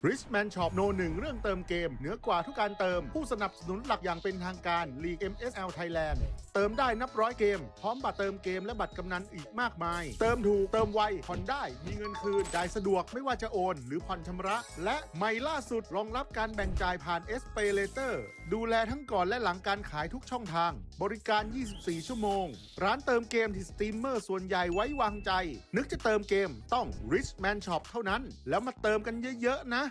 Richman Shop โนหนึ่งเรื่องเติมเกมเหนือกว่าทุกการเติมผู้สนับสนุนหลักอย่างเป็นทางการ League MSL Thailand เติมได้นับร้อยเกมพร้อมบัตรเติมเกมและบัตรกำนันอีกมากมายเติมถูกเติมไวผ่อนได้มีเงินคืนจ่ายสะดวกไม่ว่าจะโอนหรือผ่อนชำระและใหม่ล่าสุดรองรับการแบ่งจ่ายผ่าน SPay Later ดูแลทั้งก่อนและหลังการขายทุกช่องทางบริการ 24 ชั่วโมงร้านเติมเกมที่สตรีมเมอร์ส่วนใหญ่ไว้วางใจนึกจะเติมเกมต้อง Richman Shop เท่านั้นแล้วมาเติมกันเยอะๆนะ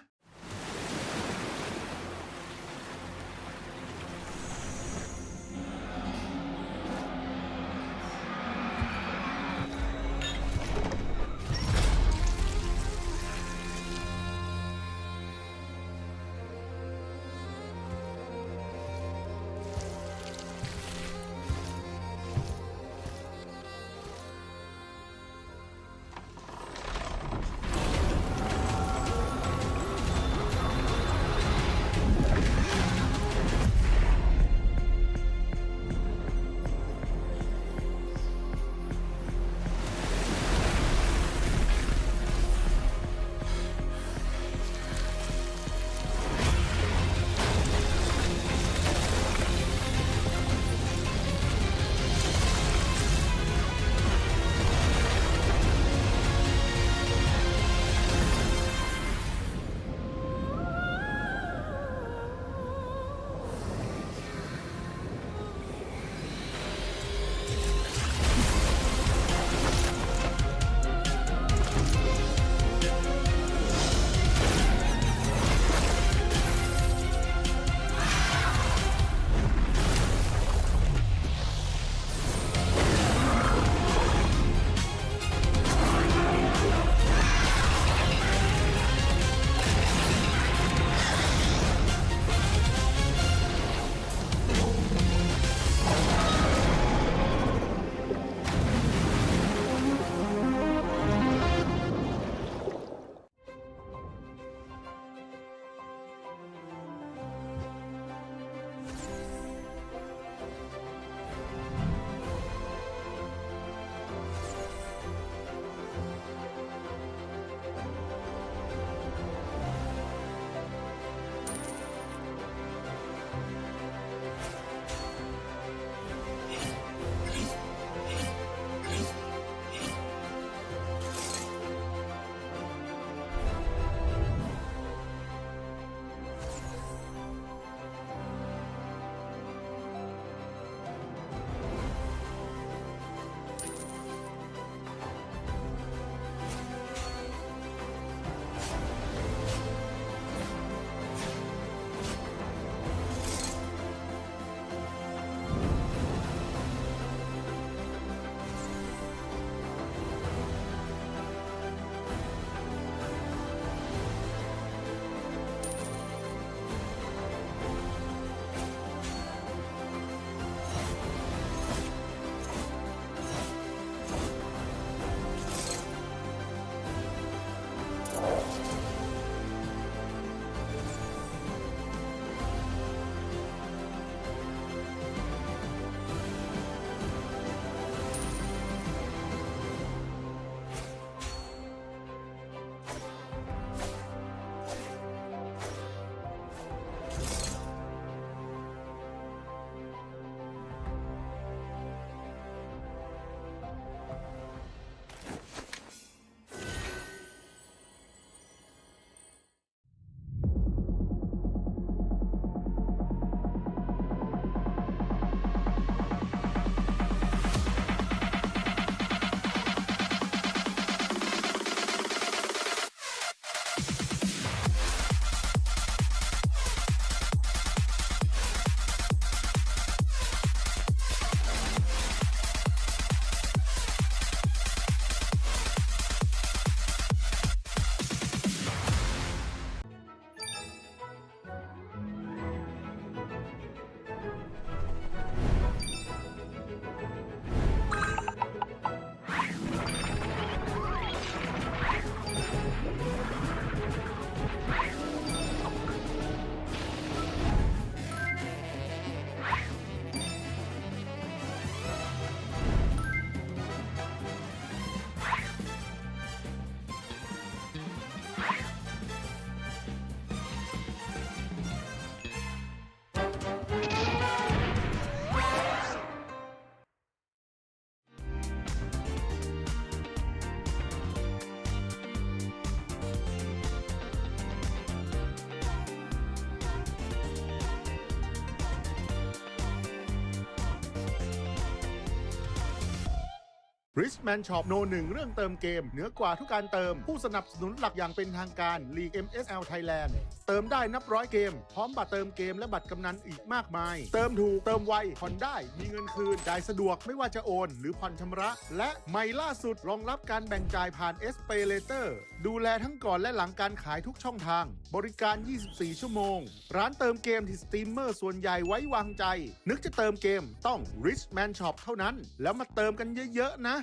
Richman Shop No 1เรื่องเติมเกมเหนือกว่าทุกการเติมผู้สนับสนุนหลักอย่างเป็นทางการ League MSL Thailand เติมได้นับร้อยเกมพร้อมบัตรเติมเกมและบัตรกำนันอีกมากมายเติมถูกเติมไวผ่อนได้มีเงินคืนจ่ายสะดวกไม่ว่าจะโอนหรือผ่อนชำระและใหม่ล่าสุดรองรับการแบ่งจ่ายผ่าน SPay Later ดูแลทั้งก่อนและหลังการขายทุกช่องทางบริการ 24 ชั่วโมงร้านเติมเกมที่สตรีมเมอร์ส่วนใหญ่ไว้วางใจนึกจะเติมเกมต้อง Richman Shop เท่านั้นแล้วมาเติมกันเยอะๆนะ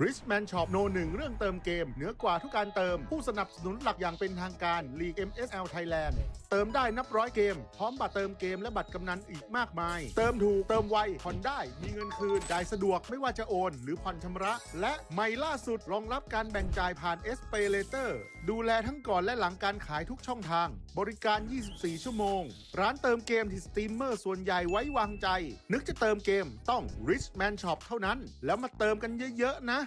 Richman Shop No 1เรื่องเติมเกมเหนือกว่าทุกการเติมผู้สนับสนุนหลักอย่างเป็นทางการ League MSL Thailand เติมได้นับร้อยเกมพร้อมบัตรเติมเกมและบัตรกำนันอีกมากมายเติมถูกเติมไวผ่อนได้มีเงินคืนจ่ายสะดวกไม่ว่าจะโอนหรือผ่อนชำระและใหม่ล่าสุดรองรับการแบ่งจ่ายผ่าน SPay Later ดูแลทั้งก่อนและหลังการขายทุกช่องทางบริการ 24 ชั่วโมงร้านเติมเกมที่สตรีมเมอร์ส่วนใหญ่ไว้วางใจนึกจะเติมเกมต้อง Richman Shop เท่านั้นแล้วมาเติมกันเยอะๆนะ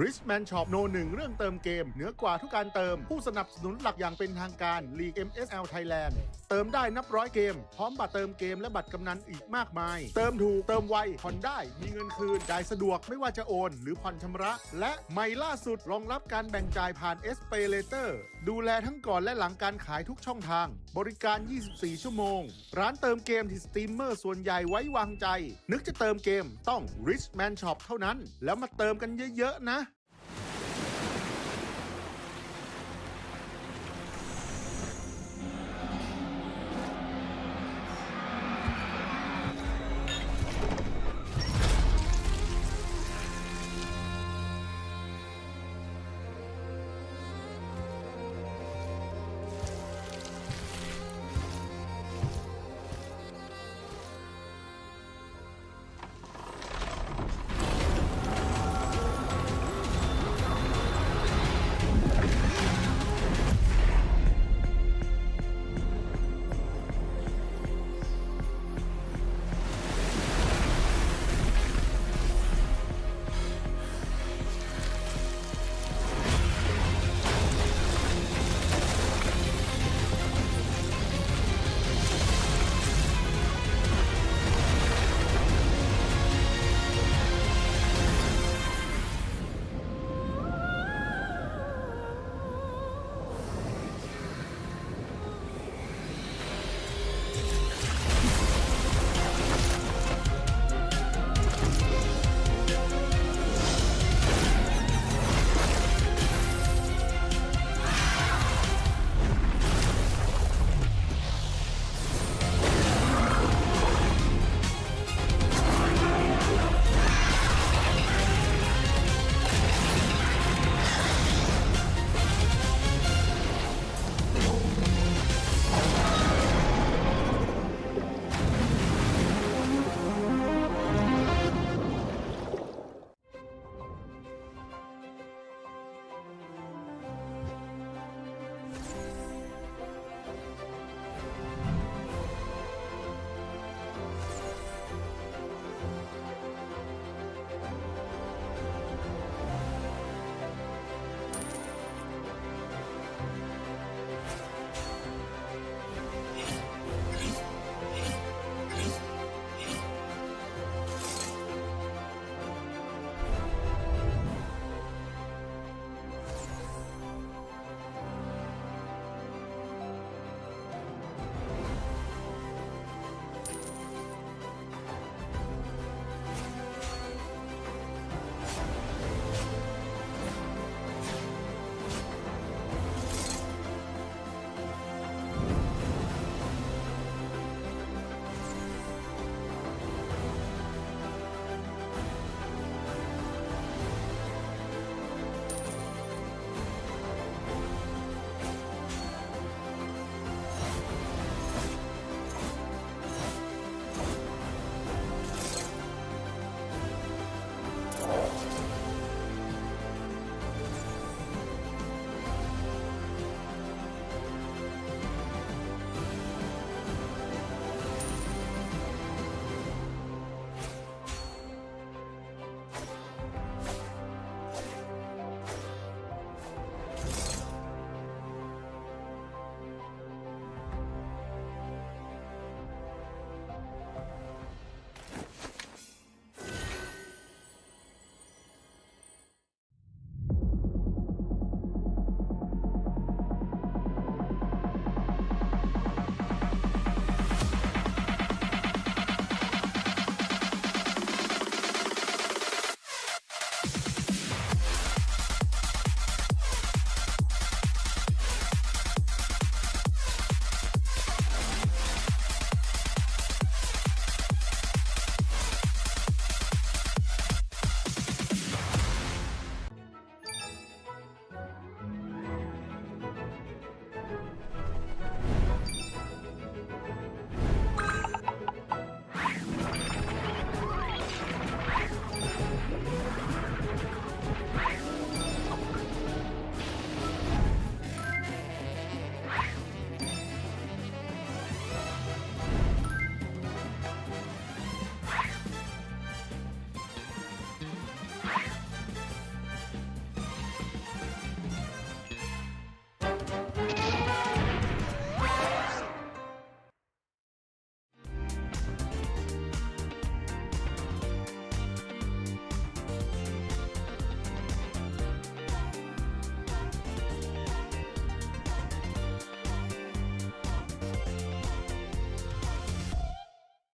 Richman Shop โนหนึ่งเรื่องเติมเกมเหนือกว่าทุกการเติมผู้สนับสนุนหลักอย่างเป็นทางการ League MSL Thailand เติมได้นับร้อยเกมพร้อมบัตรเติมเกมและบัตรกำนันอีกมากมายเติมถูกเติมไวผ่อนได้มีเงินคืนจ่ายสะดวกไม่ว่าจะโอนหรือผ่อนชำระและใหม่ล่าสุดรองรับการแบ่งจ่ายผ่าน SPay Later ดูแลทั้งก่อนและหลังการขายทุกช่องทางบริการ 24 ชั่วโมงร้านเติมเกมที่สตรีมเมอร์ส่วนใหญ่ไว้วางใจนึกจะเติมเกมต้อง Richman Shop เท่านั้นแล้วมาเติมกันเยอะๆนะ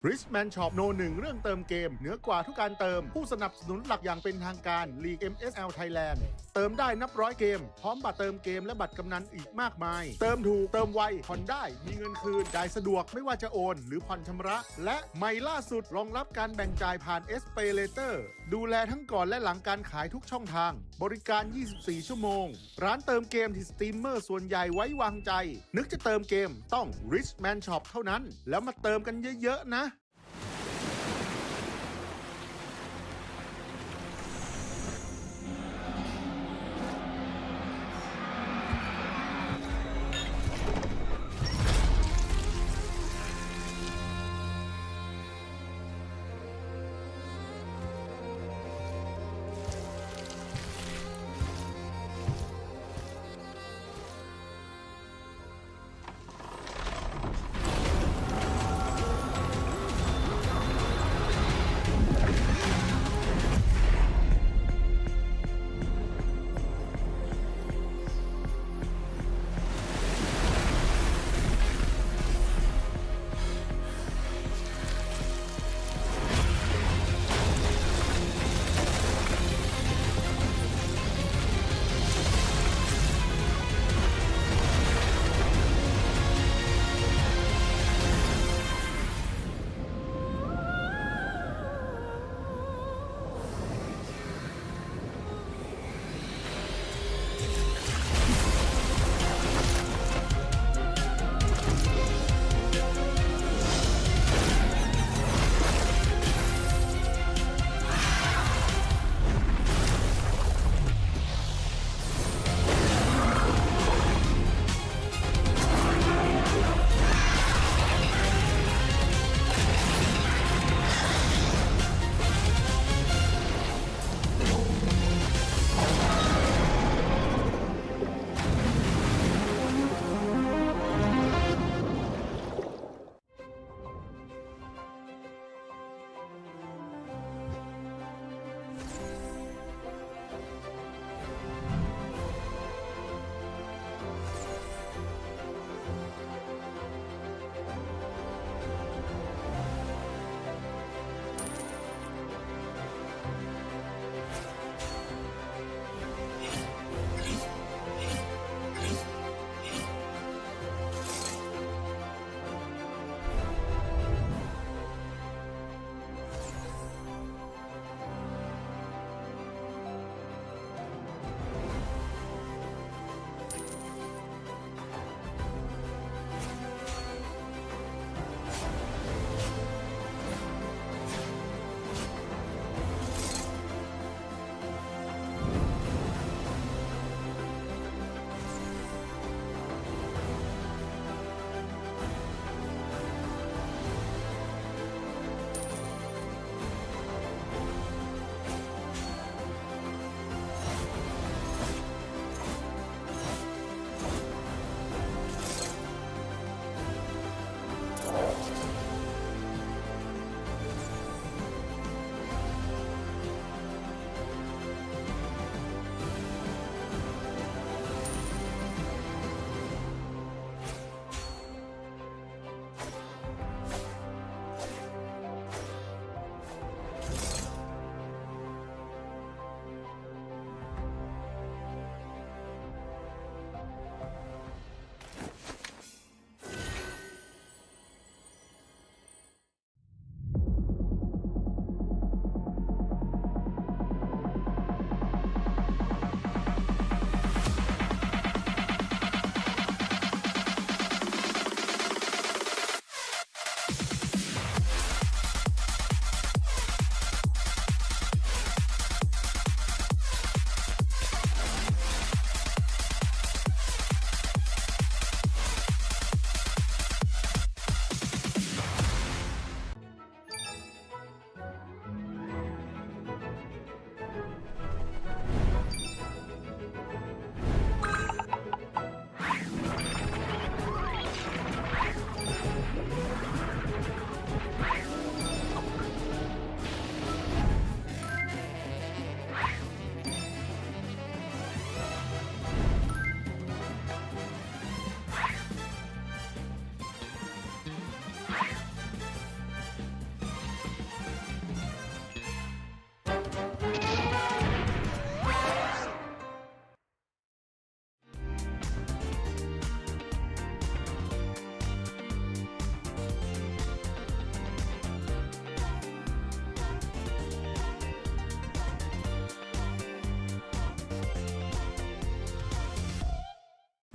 Richman Shop โน1เรื่องเติมเกมเหนือกว่าทุกการเติมผู้สนับสนุนหลักอย่างเป็นทางการ League MSL Thailand เติมได้นับร้อยเกมพร้อมบัตรเติมเกมและบัตรกำนันอีกมากมายเติมถูกเติมไวผ่อนได้มีเงินคืนจ่ายสะดวกไม่ว่าจะโอนหรือผ่อนชำระและใหม่ล่าสุดรองรับการแบ่งจ่ายผ่าน SPayLater ดูแลทั้งก่อนและหลังการขายทุกช่องทางบริการ 24 ชั่วโมงร้านเติมเกมที่สตรีมเมอร์ส่วนใหญ่ไว้วางใจนึกจะเติมเกมต้อง Richman Shop เท่านั้นแล้วมาเติมกันเยอะๆนะ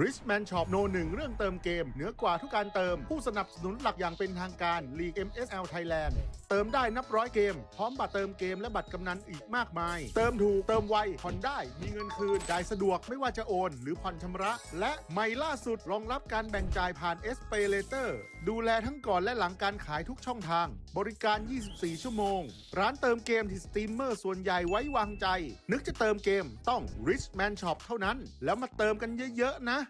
Richman Shop โน1เรื่องเติมเกมเหนือกว่าทุกการเติมผู้สนับสนุนหลักอย่างเป็นทางการ League MSL Thailand เติมได้นับร้อยเกมพร้อมบัตรเติมเกมและบัตรกำนันอีกมากมายเติมถูกเติมไวผ่อนได้มีเงินคืนจ่ายสะดวกไม่ว่าจะโอนหรือผ่อนชำระและใหม่ล่าสุดรองรับการแบ่งจ่ายผ่าน SPayLater ดูแลทั้งก่อนและหลังการขายทุกช่องทางบริการ 24 ชั่วโมงร้านเติมเกมที่สตรีมเมอร์ส่วนใหญ่ไว้วางใจนึกจะเติมเกมต้อง Richman Shop เท่านั้นแล้วมาเติมกันเยอะๆนะ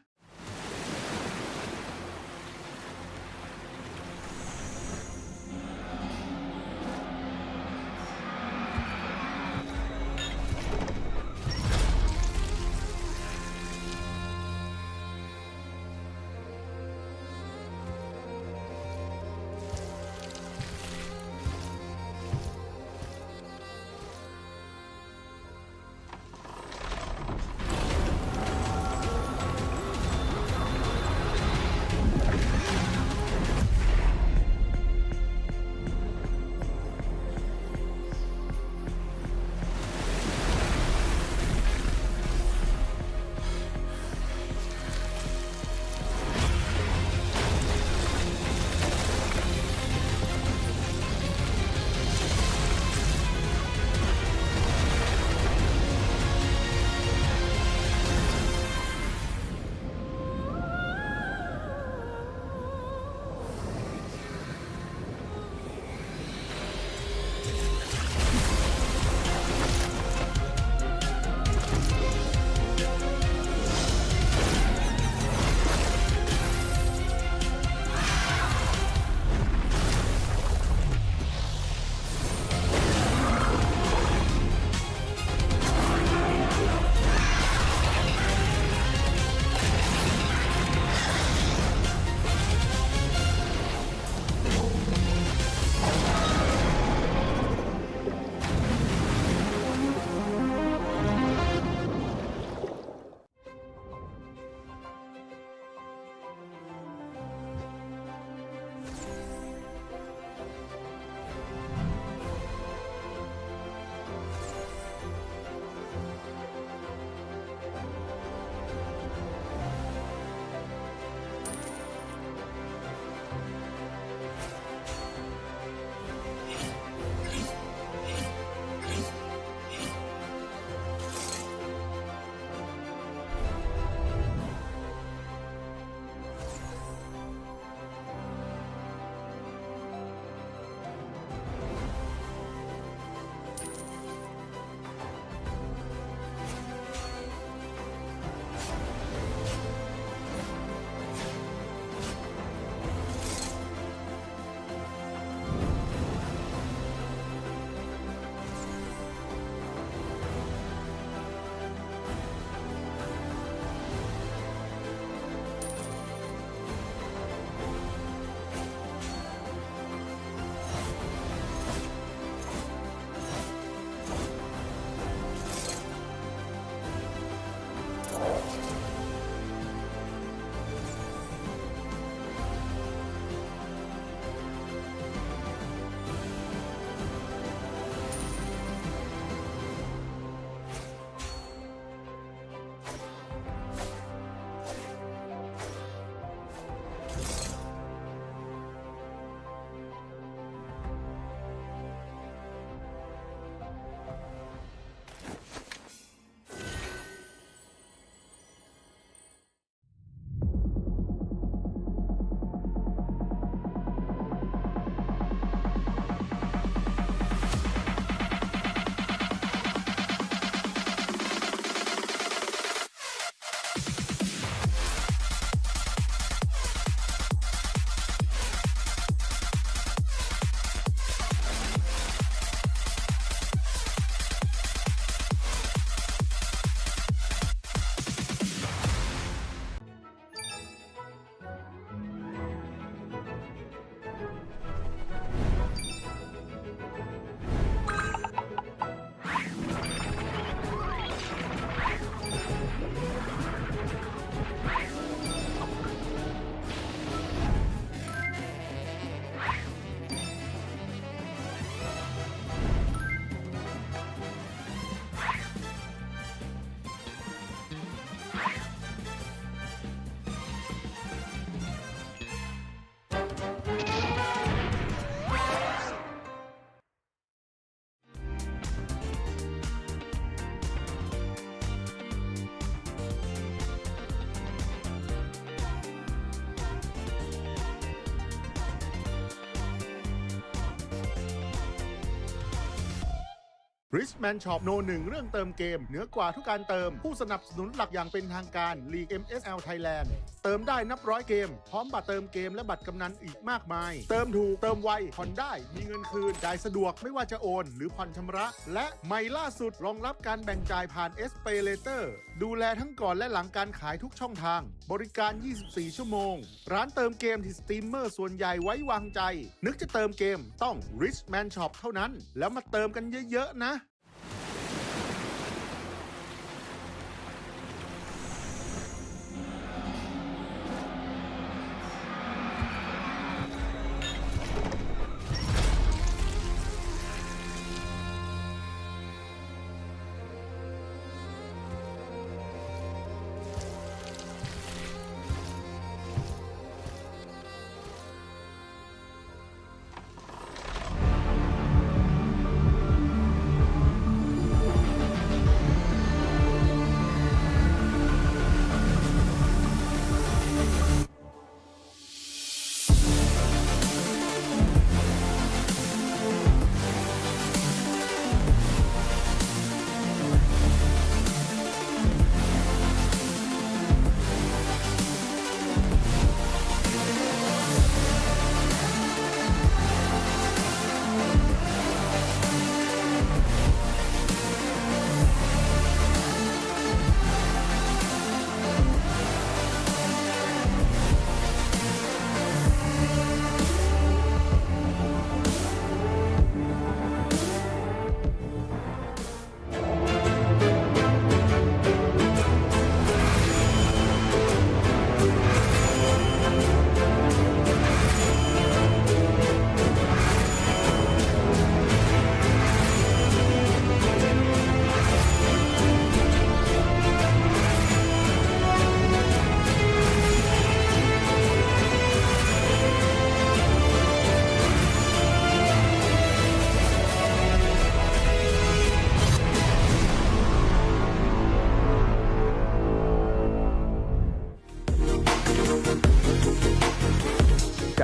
Richman Shop โนหนึ่งเรื่องเติมเกมเหนือกว่าทุกการเติมผู้สนับสนุนหลักอย่างเป็นทางการ League MSL Thailand เติมได้นับร้อยเกมพร้อมบัตรเติมเกมและบัตรกำนันอีกมากมายเติมถูกเติมไวผ่อนได้มีเงินคืนจ่ายสะดวกไม่ว่าจะโอนหรือผ่อนชำระและใหม่ล่าสุดรองรับการแบ่งจ่ายผ่าน SPay Later ดูแลทั้งก่อนและหลังการขายทุกช่องทางบริการ 24 ชั่วโมงร้านเติมเกมที่สตรีมเมอร์ส่วนใหญ่ไว้วางใจนึกจะเติมเกมต้อง Richman Shop เท่านั้นแล้วมาเติมกันเยอะๆนะ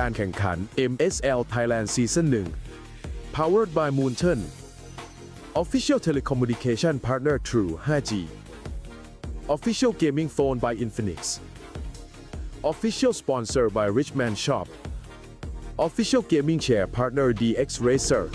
การแข่งขัน MSL Thailand Season 1 Powered by Moonton Official Telecommunication Partner True 5G Official Gaming Phone by Infinix Official Sponsor by Richman Shop Official Gaming Chair Partner DX Racer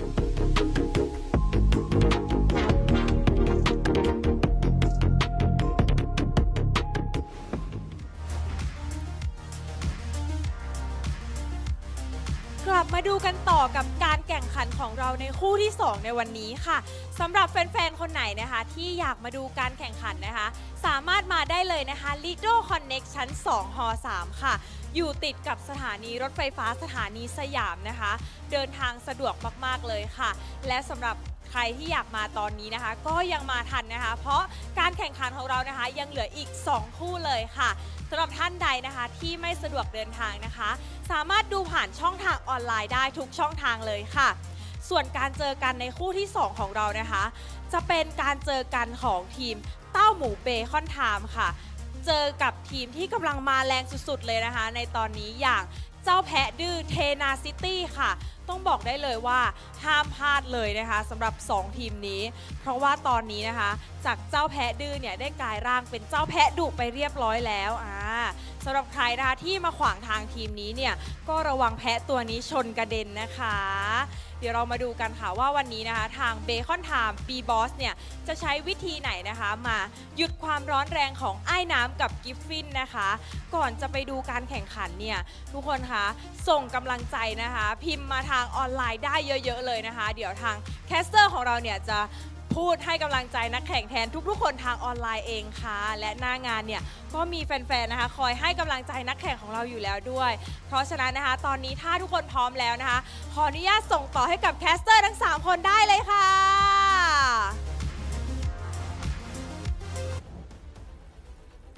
กลับมาดูกันต่อกับการแข่งขันของเราในคู่ที่ 2 ในวันนี้ค่ะสำหรับแฟนๆ คนไหนนะคะที่อยากมาดูการแข่งขันนะคะสามารถมาได้เลยนะคะ Lido Connect ชั้น 2 ฮ 3 ค่ะอยู่ติดกับสถานีรถไฟฟ้าสถานีสยามนะคะเดินทางสะดวกมากๆเลยค่ะและสำหรับใครที่อยากมาตอนนี้นะคะก็ยังมาทันนะคะเพราะการแข่งขันของเรานะคะยังเหลืออีก2คู่เลยค่ะสำหรับท่านใดนะคะที่ไม่สะดวกเดินทางนะคะสามารถดูผ่านช่องทางออนไลน์ได้ทุกช่องทางเลยค่ะส่วนการเจอกันในคู่ที่2ของเรานะคะจะเป็นการเจอกันของทีมเต้าหมูเบคอนไทม์ค่ะเจอกับทีมที่กำลังมาแรงสุดๆเลยนะคะในตอนนี้อย่างเจ้าแพะดื้อเทนาซิตี้ค่ะต้องบอกได้เลยว่าห้ามพลาดเลยนะคะสำหรับ2ทีมนี้เพราะว่าตอนนี้นะคะจากเจ้าแพะดื้อเนี่ยได้กลายร่างเป็นเจ้าแพะดุไปเรียบร้อยแล้วสำหรับใครนะคะที่มาขวางทางทีมนี้เนี่ยก็ระวังแพะตัวนี้ชนกระเด็นนะคะเดี๋ยวเรามาดูกันค่ะว่าวันนี้นะคะทางเบคอนไทม์ปีบอสเนี่ยจะใช้วิธีไหนนะคะมาหยุดความร้อนแรงของไอ้น้ำกับกิฟฟินนะคะก่อนจะไปดูการแข่งขันเนี่ยทุกคนคะส่งกำลังใจนะคะพิมพ์มาทางออนไลน์ได้เยอะๆเลยนะคะเดี๋ยวทางแคสเตอร์ของเราเนี่ยจะพูดให้กำลังใจนักแข่งแทนทุกๆคนทางออนไลน์เองค่ะและหน้างานเนี่ยก็มีแฟนๆนะคะคอยให้กำลังใจนักแข่งของเราอยู่แล้วด้วยเพราะฉะนั้นนะคะตอนนี้ถ้าทุกคนพร้อมแล้วนะคะขออนุญาตส่งต่อให้กับแคสเตอร์ทั้ง3คนได้เลยค่ะ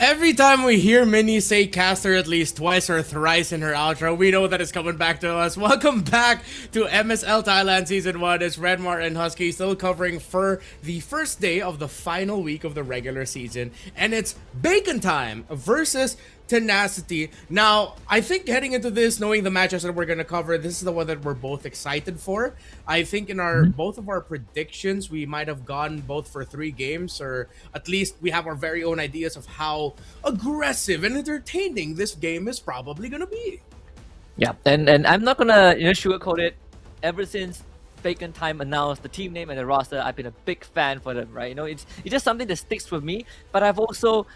Every time we hear Minnie say caster at least twice or thrice in her outro, we know that it's coming back to us. Welcome back to MSL Thailand Season 1. It's Redmar and Husky still covering for the first day of the final week of the regular season. And it's Bacon Time versus Tenacity. Now, I think heading into this, knowing the matches that we're going to cover, this is the one that we're both excited for. I think in our both of our predictions, we might have gone both for 3 games, or at least we have our very own ideas of how aggressive and entertaining this game is probably going to be. Yeah, and I'm not gonna sugarcoat it. Ever since Bacon Time announced the team name and the roster, I've been a big fan for them, right? It's just something that sticks with me. But I've also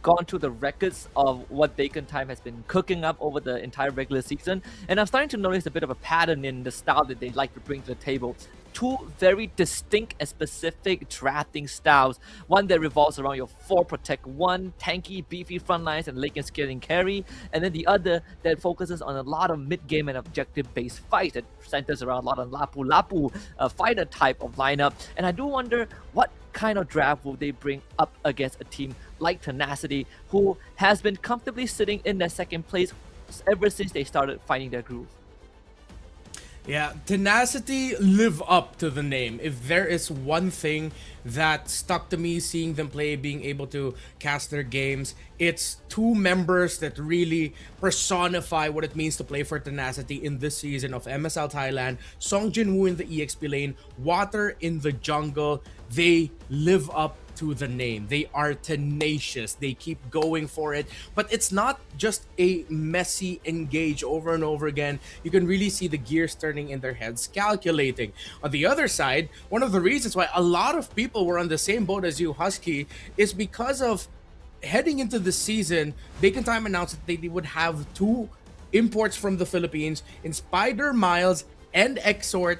gone through the records of what Bacon Time has been cooking up over the entire regular season, and I'm starting to notice a bit of a pattern in the style that they like to bring to the table. 2 very distinct and specific drafting styles. One that revolves around your 4 protect 1, tanky, beefy front lines and late game scaling carry, and then the other that focuses on a lot of mid-game and objective-based fights that centers around a lot of lapu fighter type of lineup. And I do wonder what kind of draft will they bring up against a team like Tenacity, who has been comfortably sitting in their second place ever since they started finding their groove. Yeah, Tenacity live up to the name. If there is one thing that stuck to me seeing them play, being able to cast their games, it's 2 members that really personify what it means to play for Tenacity in this season of MSL Thailand. Song Jinwoo in the EXP lane, Water in the jungle. They live up to the name. They are tenacious. They keep going for it. But it's not just a messy engage over and over again. You can really see the gears turning in their heads, calculating. On the other side, one of the reasons why a lot of people were on the same boat as you, Husky, is because of heading into the season, Bacon Time announced that they would have 2 imports from the Philippines in Spider, Miles, and Exort,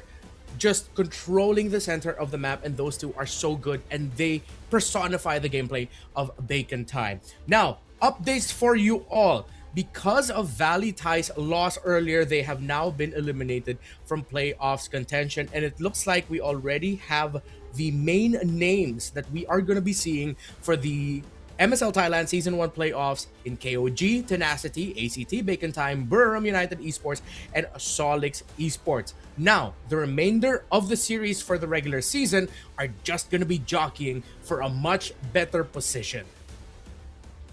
just controlling the center of the map, and those 2 are so good, and they personify the gameplay of Bacon Time. Now, updates for you all. Because of Valley Thai's loss earlier, they have now been eliminated from playoffs contention, and it looks like we already have the main names that we are going to be seeing for the MSL Thailand Season 1 playoffs in KOG, Tenacity, ACT, Bacon Time, Burram United Esports, and Solix Esports. Now, the remainder of the series for the regular season are just going to be jockeying for a much better position.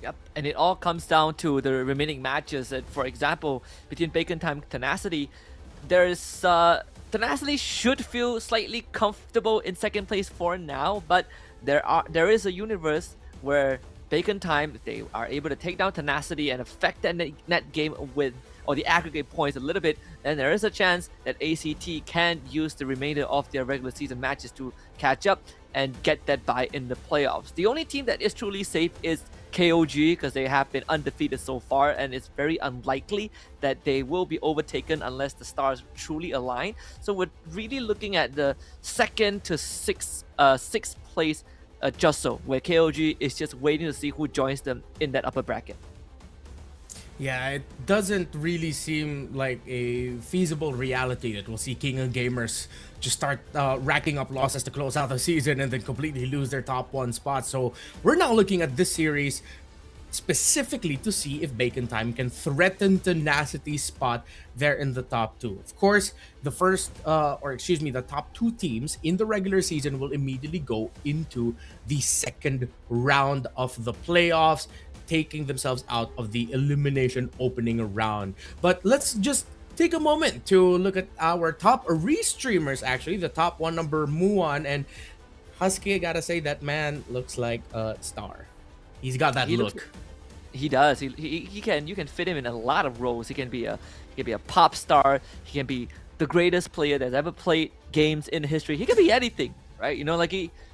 Yep, and it all comes down to the remaining matches. That, for example, between Bacon Time and Tenacity, there's Tenacity should feel slightly comfortable in second place for now, but there is a universe where Bacon Time, if they are able to take down Tenacity and affect that net game with, or the aggregate points a little bit, then there is a chance that ACT can use the remainder of their regular season matches to catch up and get that bye in the playoffs. The only team that is truly safe is KOG, because they have been undefeated so far, and it's very unlikely that they will be overtaken unless the stars truly align. So we're really looking at the 2nd to 6th place just so, where KOG is just waiting to see who joins them in that upper bracket. Yeah, it doesn't really seem like a feasible reality that we'll see King of Gamers just start racking up losses to close out the season and then completely lose their top 1 spot. So we're now looking at this series specifically to see if Bacon Time can threaten Tenacity's spot there in the top 2. Of course, the the top 2 teams in the regular season will immediately go into the second round of the playoffs, taking themselves out of the elimination opening round. But let's just take a moment to look at our top restreamers. Actually, the top 1 number Muan, and Husky, I gotta say that man looks like a star. He's got that look. He does. He can. You can fit him in a lot of roles. He can be a pop star. He can be the greatest player that's ever played games in history. He can be anything, right?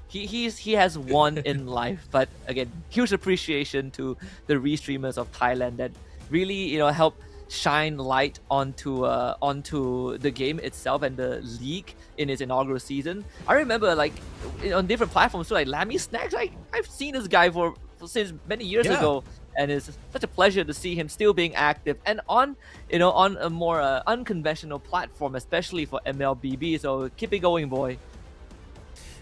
He has won in life. But again, huge appreciation to the restreamers of Thailand that really help shine light onto the game itself and the league in its inaugural season. I remember on different platforms too, like Lammy Snacks. I've seen this guy since many years ago, and it's such a pleasure to see him still being active and on a more unconventional platform, especially for MLBB. So keep it going, boy.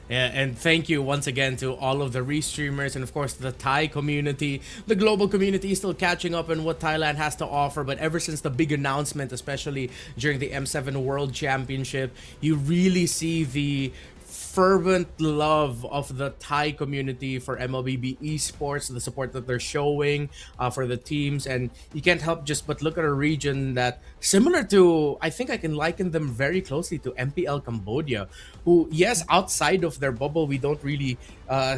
Yeah, and thank you once again to all of the restreamers and of course the Thai community. The global community is still catching up on what Thailand has to offer, but ever since the big announcement, especially during the M7 World Championship, you really see the fervent love of the Thai community for MLBB esports, the support that they're showing for the teams, and you can't help just but look at a region that similar to, I think I can liken them very closely to MPL Cambodia, who, yes, outside of their bubble we don't really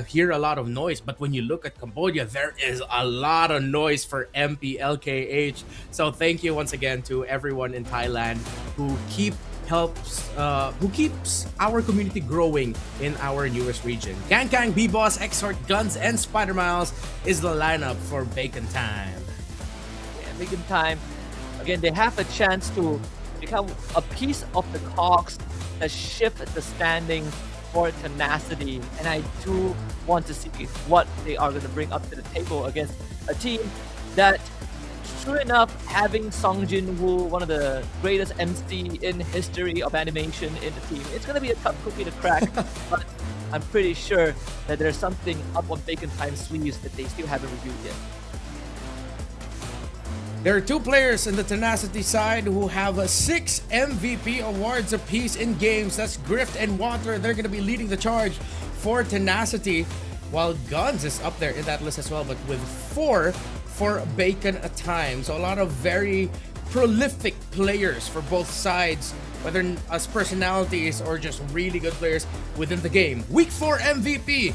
hear a lot of noise, but when you look at Cambodia, there is a lot of noise for MPLKH. So thank you once again to everyone in Thailand who keeps our community growing in our newest region. Gang Gang, B-Boss, Exhort, Guns, and Spider Miles is the lineup for Bacon Time. Yeah, Bacon Time. Again, they have a chance to become a piece of the cogs that shift the standing for Tenacity, and I do want to see what they are going to bring up to the table against a team that, true enough, having Song Jin-woo, one of the greatest MC in history of animation in the team, it's going to be a tough cookie to crack, but I'm pretty sure that there's something up on Bacon Time's sleeves that they still haven't reviewed yet. There are two players in the Tenacity side who have 6 MVP awards apiece in games. That's Grift and Water. They're going to be leading the charge for Tenacity, while Guns is up there in that list as well, but with 4 for Bacon Time. So a lot of very prolific players for both sides, whether as personalities or just really good players within the game. Week 4 MVP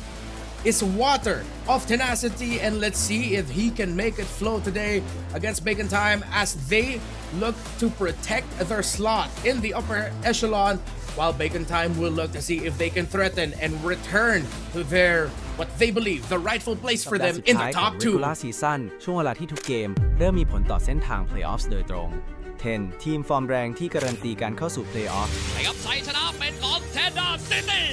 is Water of Tenacity, and let's see if he can make it flow today against Bacon Time as they look to protect their slot in the upper echelon, while Bacon Time will look to see if they can threaten and return to their, what they believe, the rightful place for them in the top 2. Regular Season ช่วงเวลาที่ทุกเกมเริ่มมีผลต่อเส้นทาง Playoffs โดยตรง 10 ทีมฟอร์มแรงที่การันตีการเข้าสู่ Playoffs นะครับชัยชนะเป็นของเทนดาซิตี้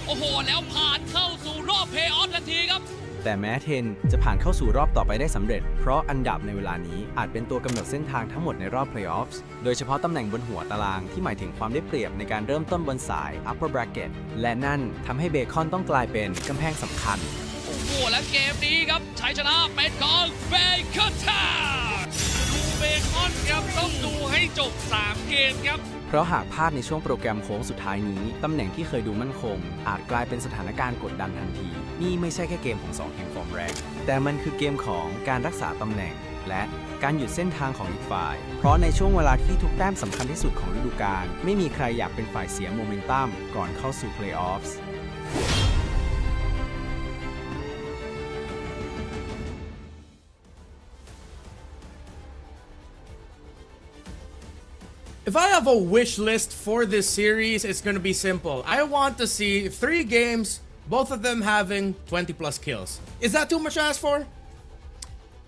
โอ้โหแล้วผ่านเข้าสู่รอบเพลย์ออฟทันทีครับ แต่แม้10จะผ่านเข้าสู่รอบต่อไปได้สำเร็จเพราะอันดับในเวลานี้อาจเป็นตัวกำหนดเส้นทางทั้งหมดในรอบ Playoffs โดยเฉพาะตำแหน่งบนหัวตารางที่หมายถึงความได้เปรียบในการเริ่มต้นบนสาย Upper Bracket และนั่นทำให้เบคอนต้องกลายเป็นกำแพงสำคัญโอ้โหและเกมนี้ครับชัยชนะเป็นของเบคอนทาวน์ดูเบคอนครับต้องดูให้จบ3เกมครับเพราะหากพลาดในช่วงโปรแกรมโค้งสุดท้ายนี้ตำแหน่งที่เคยดูมั่นคงอาจกลายเป็นสถานการณ์กดดันทันทีนี่ไม่ใช่แค่เกมของ2ทีมฟอร์มแรงแต่มันคือเกมของการรักษาตำแหน่งและการหยุดเส้นทางของอีกฝ่ายเพราะในช่วงเวลาที่ทุกแต้มสำคัญที่สุดของฤดูกาลไม่มีใครอยากเป็นฝ่ายเสียโมเมนตัมก่อนเข้าสู่ Playoffs If I have a wish list for this series, it's going to be simple. I want to see 3 games, both of them having 20 plus kills. Is that too much to ask for?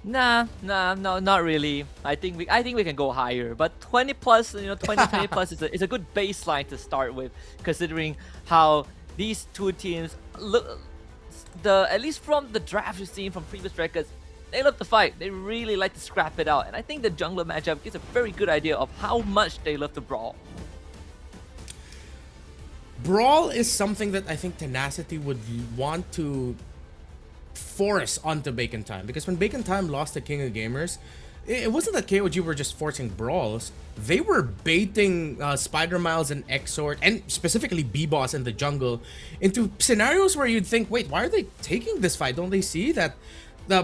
No, not really. I think we can go higher, but 20 plus, 20 plus is a good baseline to start with, considering how these two teams look. At least from the draft we've seen from previous records, they love to fight. They really like to scrap it out, and I think the jungler matchup gives a very good idea of how much they love to brawl. Brawl is something that I think Tenacity would want to force onto Bacon Time, because when Bacon Time lost to King of Gamers, it wasn't that KOG were just forcing brawls. They were baiting Spider Miles and Exhort, and specifically B-Boss in the jungle, into scenarios where you'd think, wait, why are they taking this fight? Don't they see that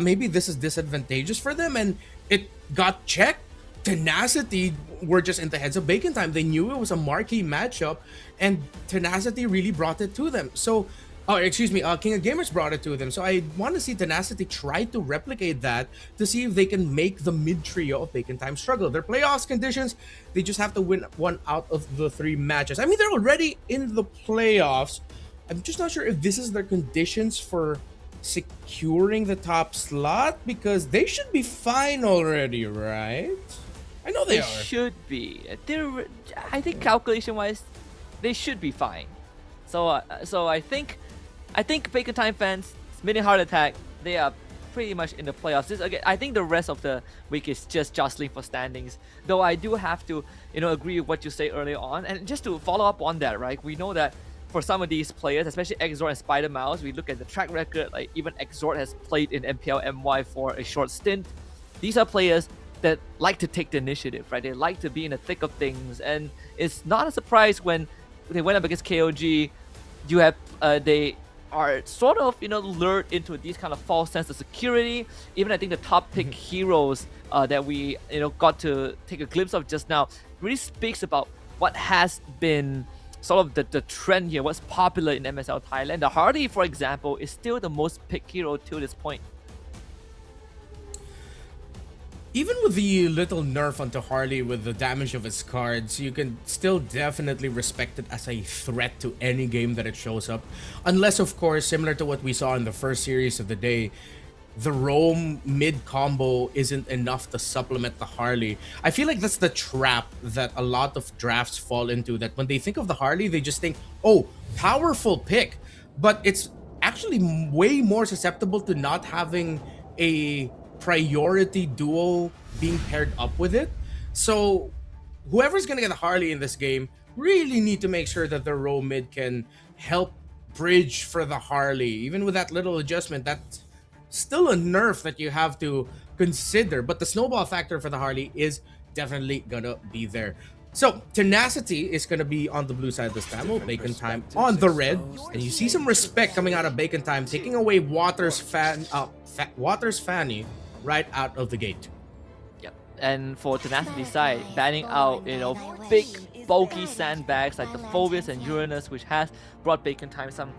maybe this is disadvantageous for them? And it got checked. Tenacity were just in the heads of Bacon Time. They knew it was a marquee matchup, and Tenacity really brought it to them. So, King of Gamers brought it to them. So I want to see Tenacity try to replicate that to see if they can make the mid trio of Bacon Time struggle. Their playoffs conditions, they just have to win 1 out of the 3 matches. I mean, they're already in the playoffs. I'm just not sure if this is their conditions for securing the top slot, because they should be fine already, right? I know they are. Should be. I think calculation-wise, they should be fine. So I think Bacon Time fans, Mini Heart Attack, they are pretty much in the playoffs. Again, I think the rest of the week is just jostling for standings. Though I do have to, agree with what you say earlier on, and just to follow up on that, right? We know that for some of these players, especially Exort and Spider Mouse, we look at the track record, like even Exort has played in MPL MY for a short stint. These are players that like to take the initiative, right? They like to be in the thick of things, and it's not a surprise when they went up against KOG. You have they are sort of lured into these kind of false sense of security. Even I think the top pick heroes that we got to take a glimpse of just now really speaks about what has been sort of the trend here, what's popular in MSL Thailand. The Hardy, for example, is still the most picked hero to this point. Even with the little nerf onto Harley with the damage of his cards, you can still definitely respect it as a threat to any game that it shows up. Unless, of course, similar to what we saw in the first series of the day, the roam mid combo isn't enough to supplement the Harley. I feel like that's the trap that a lot of drafts fall into, that when they think of the Harley, they just think, oh, powerful pick. But it's actually way more susceptible to not having a priority duo being paired up with it. So whoever's gonna get the Harley in this game really need to make sure that the roam mid can help bridge for the Harley. Even with that little adjustment, that's still a nerf that you have to consider, but the snowball factor for the Harley is definitely gonna be there. So Tenacity is gonna be on the blue side this time, with Bacon Time on the red, and you see some respect coming out of Bacon Time, taking away Water's Fanny right out of the gate. Yep. And for Tenacity side, banning out big bulky sandbags like the Phobius and Uranus, which has brought Bacon Time some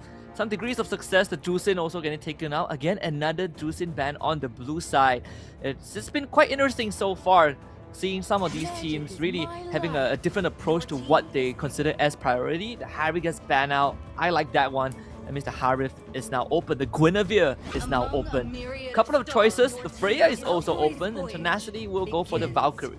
degrees of success. The Juicin also getting taken out. Again, another Juicin ban on the blue side. It's been quite interesting so far, seeing some of these teams really having a different approach to what they consider as priority. The Harry gets banned out. I like that one. That means the Harith is now open. The Guinevere is now open. Couple of choices. The Freya is also open, and Tenacity will go for the Valkyrie.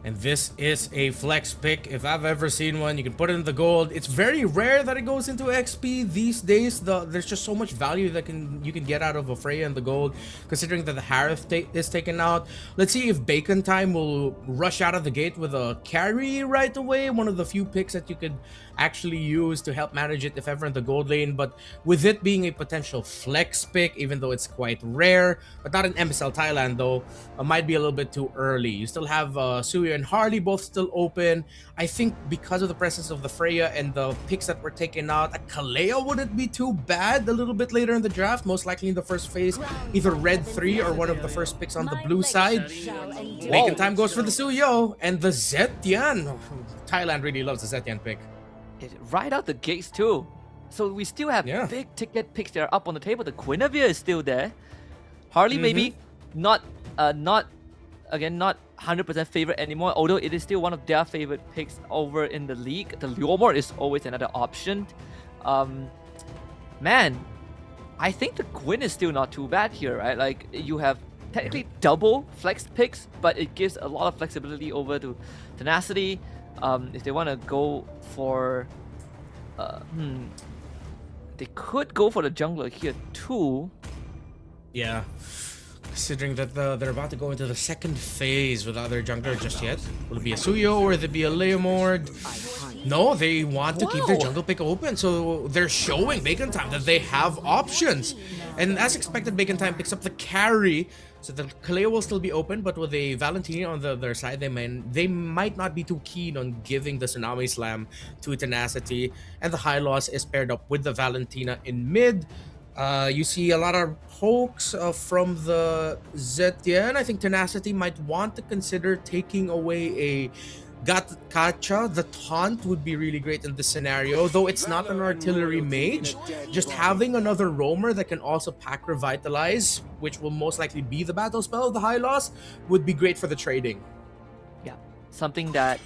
And this is a flex pick. If I've ever seen one, you can put it in the gold. It's very rare that it goes into XP these days. There's just so much value that you can get out of a Freya in the gold, considering that the Harith is taken out. Let's see if Bacon Time will rush out of the gate with a carry right away. One of the few picks that you could actually use to help manage it if ever in the gold lane. But with it being a potential flex pick, even though it's quite rare, but not in MSL Thailand though, might be a little bit too early. You still have Suyo and Harley both still open. I think because of the presence of the Freya and the picks that were taken out, a Kaleo wouldn't be too bad a little bit later in the draft, most likely in the first phase, either red 3 or one of the first picks on the blue side. Bacon Time goes for the Suyo and the Zetian. Thailand really loves the Zetian pick. Right out the gates too. So we still have big ticket picks that are up on the table. The Guinevere is still there. Harley maybe not 100% favorite anymore, although it is still one of their favorite picks over in the league. The Leomord is always another option. Man, I think the Gwyn is still not too bad here, right? Like, you have technically double flex picks, but it gives a lot of flexibility over to Tenacity. If they want to go for... they could go for the jungler here too. Yeah. Considering that they're about to go into the second phase without their jungler just yet. Will it be a Suyo or will it be a Leomord? No, they want to keep their jungle pick open, so they're showing Bacon Time that they have options. And as expected, Bacon Time picks up the carry, so the Kaleo will still be open, but with a Valentina on the other side, they might not be too keen on giving the Tsunami Slam to Tenacity. And the High Loss is paired up with the Valentina in mid. You see a lot of pokes from the Zetian. I think Tenacity might want to consider taking away a Gatkacha. The taunt would be really great in this scenario, though it's not an artillery mage. Just having another roamer that can also pack revitalize, which will most likely be the battle spell of the High Loss, would be great for the trading. Yeah, something that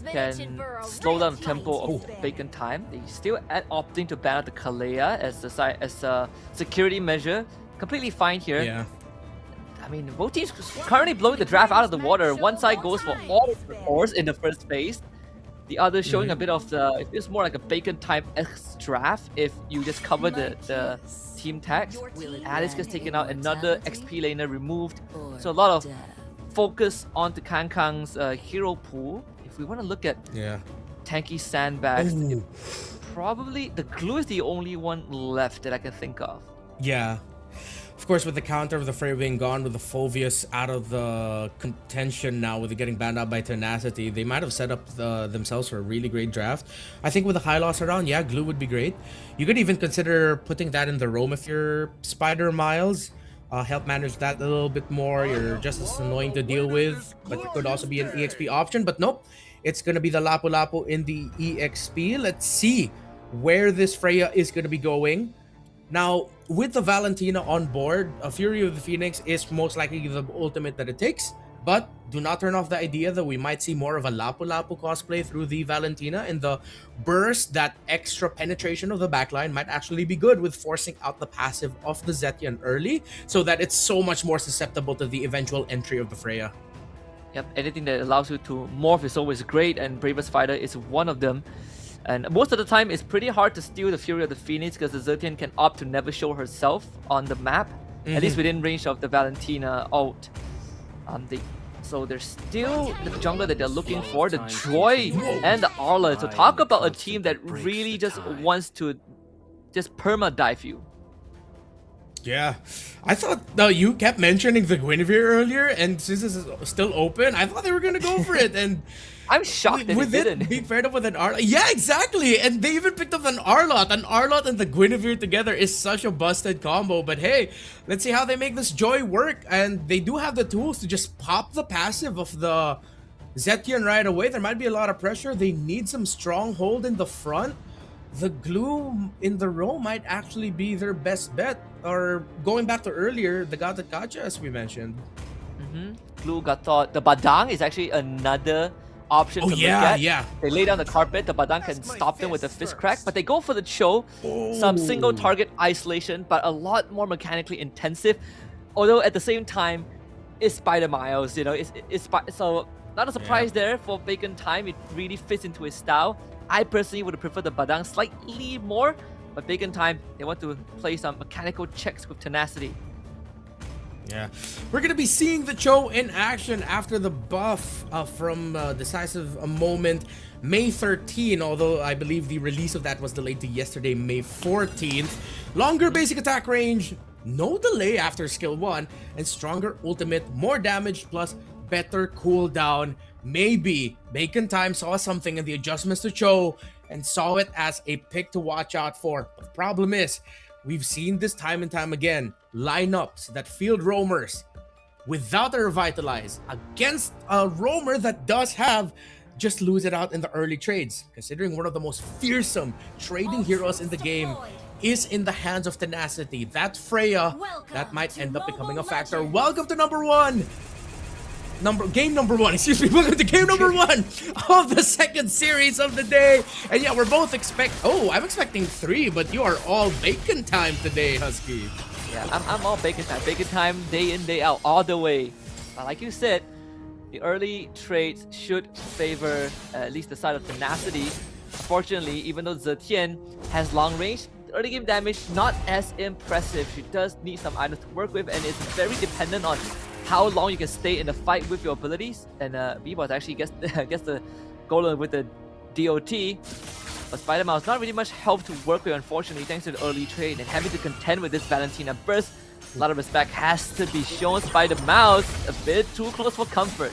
can slow down the tempo of Bacon Time. They still opting to ban out the Kalea as a security measure. Completely fine here. Yeah. I mean, both teams currently blowing the draft out of the water. One side goes for all of the cores in the first phase. The other showing a bit of it feels more like a Bacon Time-esque draft if you just cover the team tags. Alice gets taken out, another XP laner removed. So a lot of focus onto Kangkang's hero pool. If we want to look at tanky sandbags. Probably the glue is the only one left that I can think of. Yeah. Of course, with the counter of the Frey being gone, with the Phovius out of the contention now, with it getting banned out by Tenacity, they might have set up themselves for a really great draft. I think with the high loss around, yeah, glue would be great. You could even consider putting that in the roam if you're Spider Miles. Help manage that a little bit more. You're just as annoying to deal with, but it could also be an EXP option. But nope, it's going to be the Lapu-Lapu in the EXP. Let's see where this Freya is going to be going. Now, with the Valentina on board, a Fury of the Phoenix is most likely the ultimate that it takes, but do not turn off the idea that we might see more of a Lapu-Lapu cosplay through the Valentina, and the burst, that extra penetration of the backline might actually be good with forcing out the passive of the Zetian early, so that it's so much more susceptible to the eventual entry of the Freya. Yep, anything that allows you to morph is always great, and Bravest Fighter is one of them. And most of the time, it's pretty hard to steal the Fury of the Phoenix because the Zetian can opt to never show herself on the map, at least within range of the Valentina ult. So there's still the jungler that they're looking for, the Joy and the Arla. So talk about a team that really just wants to just perma-dive you. Yeah, I thought you kept mentioning the Guinevere earlier, and since this is still open, I thought they were gonna go for it. And I'm shocked that with they it didn't. being paired up with an Arlot. Yeah, exactly. And they even picked up an Arlot. An Arlot and the Guinevere together is such a busted combo. But hey, let's see how they make this Joy work. And they do have the tools to just pop the passive of the Zetian right away. There might be a lot of pressure. They need some stronghold in the front. The glue in the row might actually be their best bet. Or going back to earlier, the Gata Kacha, as we mentioned. Glue got thought. The Badang is actually another option to look at. They lay down the carpet, the Badang can stop them with a fist crack, but they go for the Cho. Some single target isolation, but a lot more mechanically intensive. Although at the same time, it's Spider Miles, you know, so not a surprise there for Bacon Time. It really fits into his style. I personally would have preferred the Badang slightly more, but Bacon Time, they want to play some mechanical checks with Tenacity. Yeah, we're going to be seeing the Cho in action after the buff from Decisive Moment May 13, although I believe the release of that was delayed to yesterday, May 14th. Longer basic attack range, no delay after skill 1, and stronger ultimate, more damage plus better cooldown. Maybe Bacon Time saw something in the adjustments to Cho and saw it as a pick to watch out for. But the problem is, we've seen this time and time again, lineups that field roamers without a revitalize against a roamer that does have, just lose it out in the early trades. Considering one of the most fearsome trading heroes in the game is in the hands of Tenacity, that Freya, that might end up becoming a factor. Welcome to game number one, excuse me, welcome to game number 1 of the second series of the day. And yeah, we're both I'm expecting 3, but you are all Bacon Time today, Husky. Yeah, I'm all Bacon Time. Bacon Time, day in, day out, all the way. But like you said, the early trades should favor at least the side of Tenacity. Unfortunately, even though Zetian has long range, the early game damage not as impressive. She does need some items to work with, and it's very dependent on how long you can stay in the fight with your abilities. And V-Boss actually gets the goal with the DOT. But Spider-Mouse not really much help to work with, unfortunately, thanks to the early trade, and having to contend with this Valentina burst. A lot of respect has to be shown. Spider-Mouse a bit too close for comfort.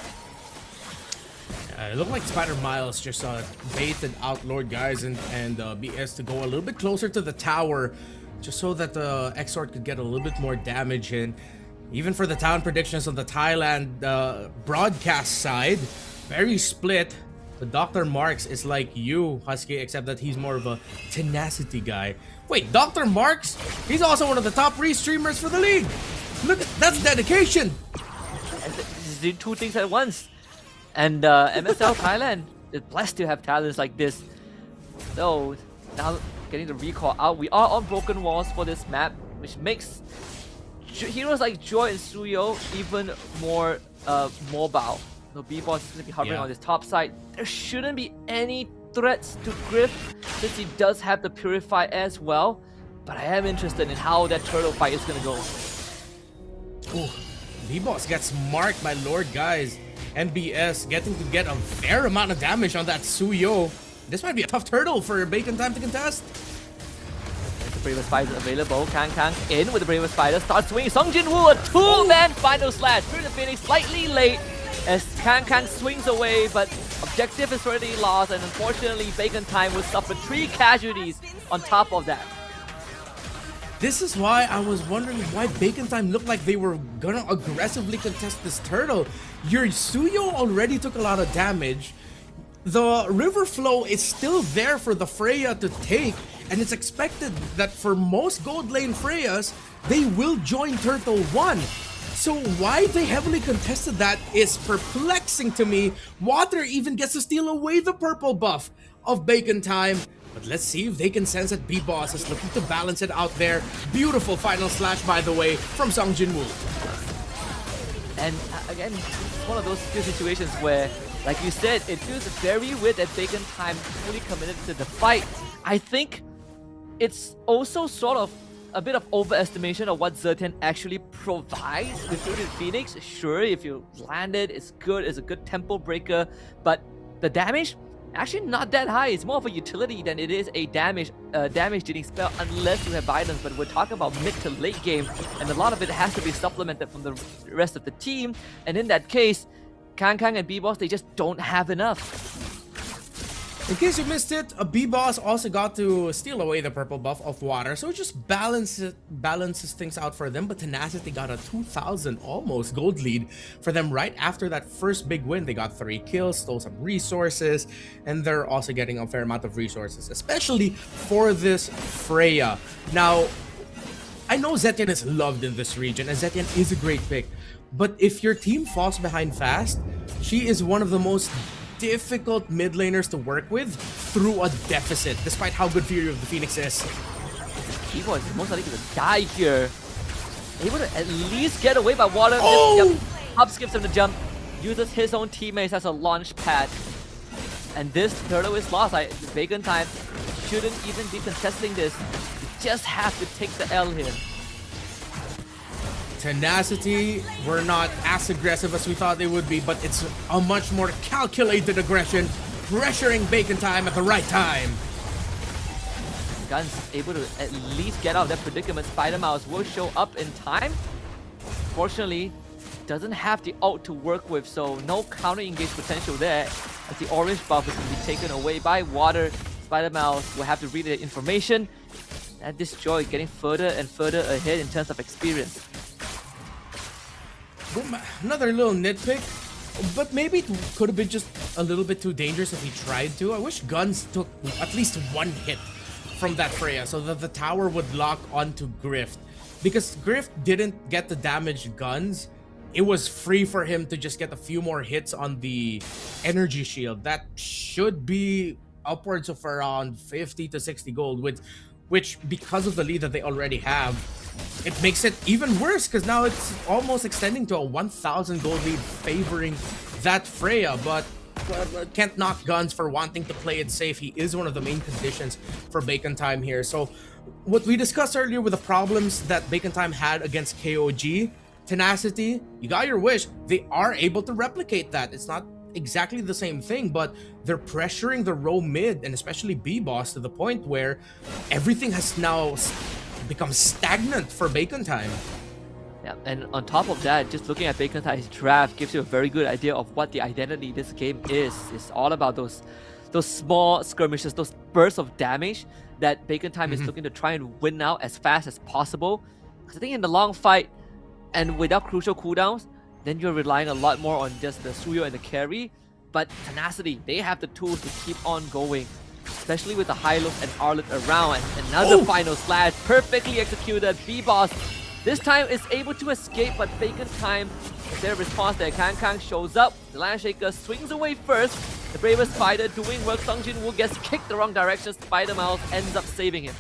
It looked like Spider Miles just baited out Lord Guys and BS to go a little bit closer to the tower, just so that the Exort could get a little bit more damage in. Even for the town predictions on the Thailand broadcast side, very split. The Dr. Marks is like you, Husky, except that he's more of a Tenacity guy. Wait, Dr. Marks? He's also one of the top re-streamers for the league. Look, that's dedication. He's doing 2 things at once. And MSL Thailand is blessed to have talents like this. So now getting the recall out, we are on broken walls for this map, which makes heroes like Joy and Suyo even more mobile. So B-Boss is going to be hovering on this top side. There shouldn't be any threats to Griff since he does have the Purify as well. But I am interested in how that turtle fight is going to go. Ooh, B-Boss gets marked by Lord Guys. MBS getting to get a fair amount of damage on that Suyo. This might be a tough turtle for Bacon Time to contest. The Bravest Spider available. Kang in with the Bravest Spider. Starts swinging. Song Jin-woo, a two-man final slash. Through the Phoenix slightly late as Kang swings away, but objective is already lost, and unfortunately Bacon Time will suffer 3 casualties on top of that. This is why I was wondering why Bacon Time looked like they were gonna aggressively contest this turtle. Your Suyo already took a lot of damage. The river flow is still there for the Freya to take, and it's expected that for most gold lane Freyas, they will join Turtle 1. So why they heavily contested that is perplexing to me. Water even gets to steal away the purple buff of Bacon Time. But let's see if they can sense that B-Boss is looking to balance it out there. Beautiful final slash, by the way, from Song Jin-woo. And again, it's one of those few situations where, like you said, it feels very weird that Bacon Time fully committed to the fight. I think it's also sort of a bit of overestimation of what Zertian actually provides with the Phoenix. Sure, if you land it, it's good, it's a good tempo breaker, but the damage, actually not that high. It's more of a utility than it is a damage dealing spell unless you have violence, but we're talking about mid to late game, and a lot of it has to be supplemented from the rest of the team, and in that case, Kang and B-Boss, they just don't have enough. In case you missed it, a B-Boss also got to steal away the purple buff of water, so it just balances things out for them. But Tenacity got a 2,000 almost gold lead for them right after that first big win. They got 3 kills, stole some resources, and they're also getting a fair amount of resources, especially for this Freya. Now, I know Zetian is loved in this region, and Zetian is a great pick, but if your team falls behind fast, she is one of the most difficult mid laners to work with through a deficit, despite how good Fury of the Phoenix is. Keyboard is most likely to die here. Able to at least get away by water. Oh! Up skips him to jump. Uses his own teammates as a launch pad. And this turtle is lost. Bacon Time shouldn't even be contesting this. You just have to take the L here. Tenacity were not as aggressive as we thought they would be, but it's a much more calculated aggression, pressuring Bacon Time at the right time. Gun's able to at least get out of that predicament. Spider Mouse will show up in time. Fortunately, doesn't have the ult to work with, so no counter engage potential there, as the orange buff is going to be taken away by water. Spider Mouse will have to read the information, and this Joy getting further and further ahead in terms of experience. Another little nitpick, but maybe it could have been just a little bit too dangerous if he tried to. I wish Guns took at least 1 hit from that Freya so that the tower would lock onto Grift. Because Grift didn't get the damage Guns, it was free for him to just get a few more hits on the energy shield. That should be upwards of around 50 to 60 gold, which because of the lead that they already have, it makes it even worse because now it's almost extending to a 1,000 gold lead favoring that Freya, but can't knock Guns for wanting to play it safe. He is one of the main conditions for Bacon Time here. So what we discussed earlier with the problems that Bacon Time had against KOG, Tenacity, you got your wish. They are able to replicate that. It's not exactly the same thing, but they're pressuring the row mid and especially B-Boss to the point where everything has now become stagnant for Bacon Time. Yeah, and on top of that, just looking at Bacon Time's draft gives you a very good idea of what the identity of this game is. It's all about those small skirmishes, those bursts of damage that Bacon Time is looking to try and win out as fast as possible. Because I think in the long fight and without crucial cooldowns, then you're relying a lot more on just the Suyo and the carry. But Tenacity, they have the tools to keep on going, especially with the Hylos and Arlet around. And another final slash, perfectly executed. B-Boss this time is able to escape, but Bacon Time, their response there. Kang shows up, the Land Shaker swings away first. The Bravest Spider doing work. Song Jin-woo gets kicked the wrong direction. Spider Mouse ends up saving him.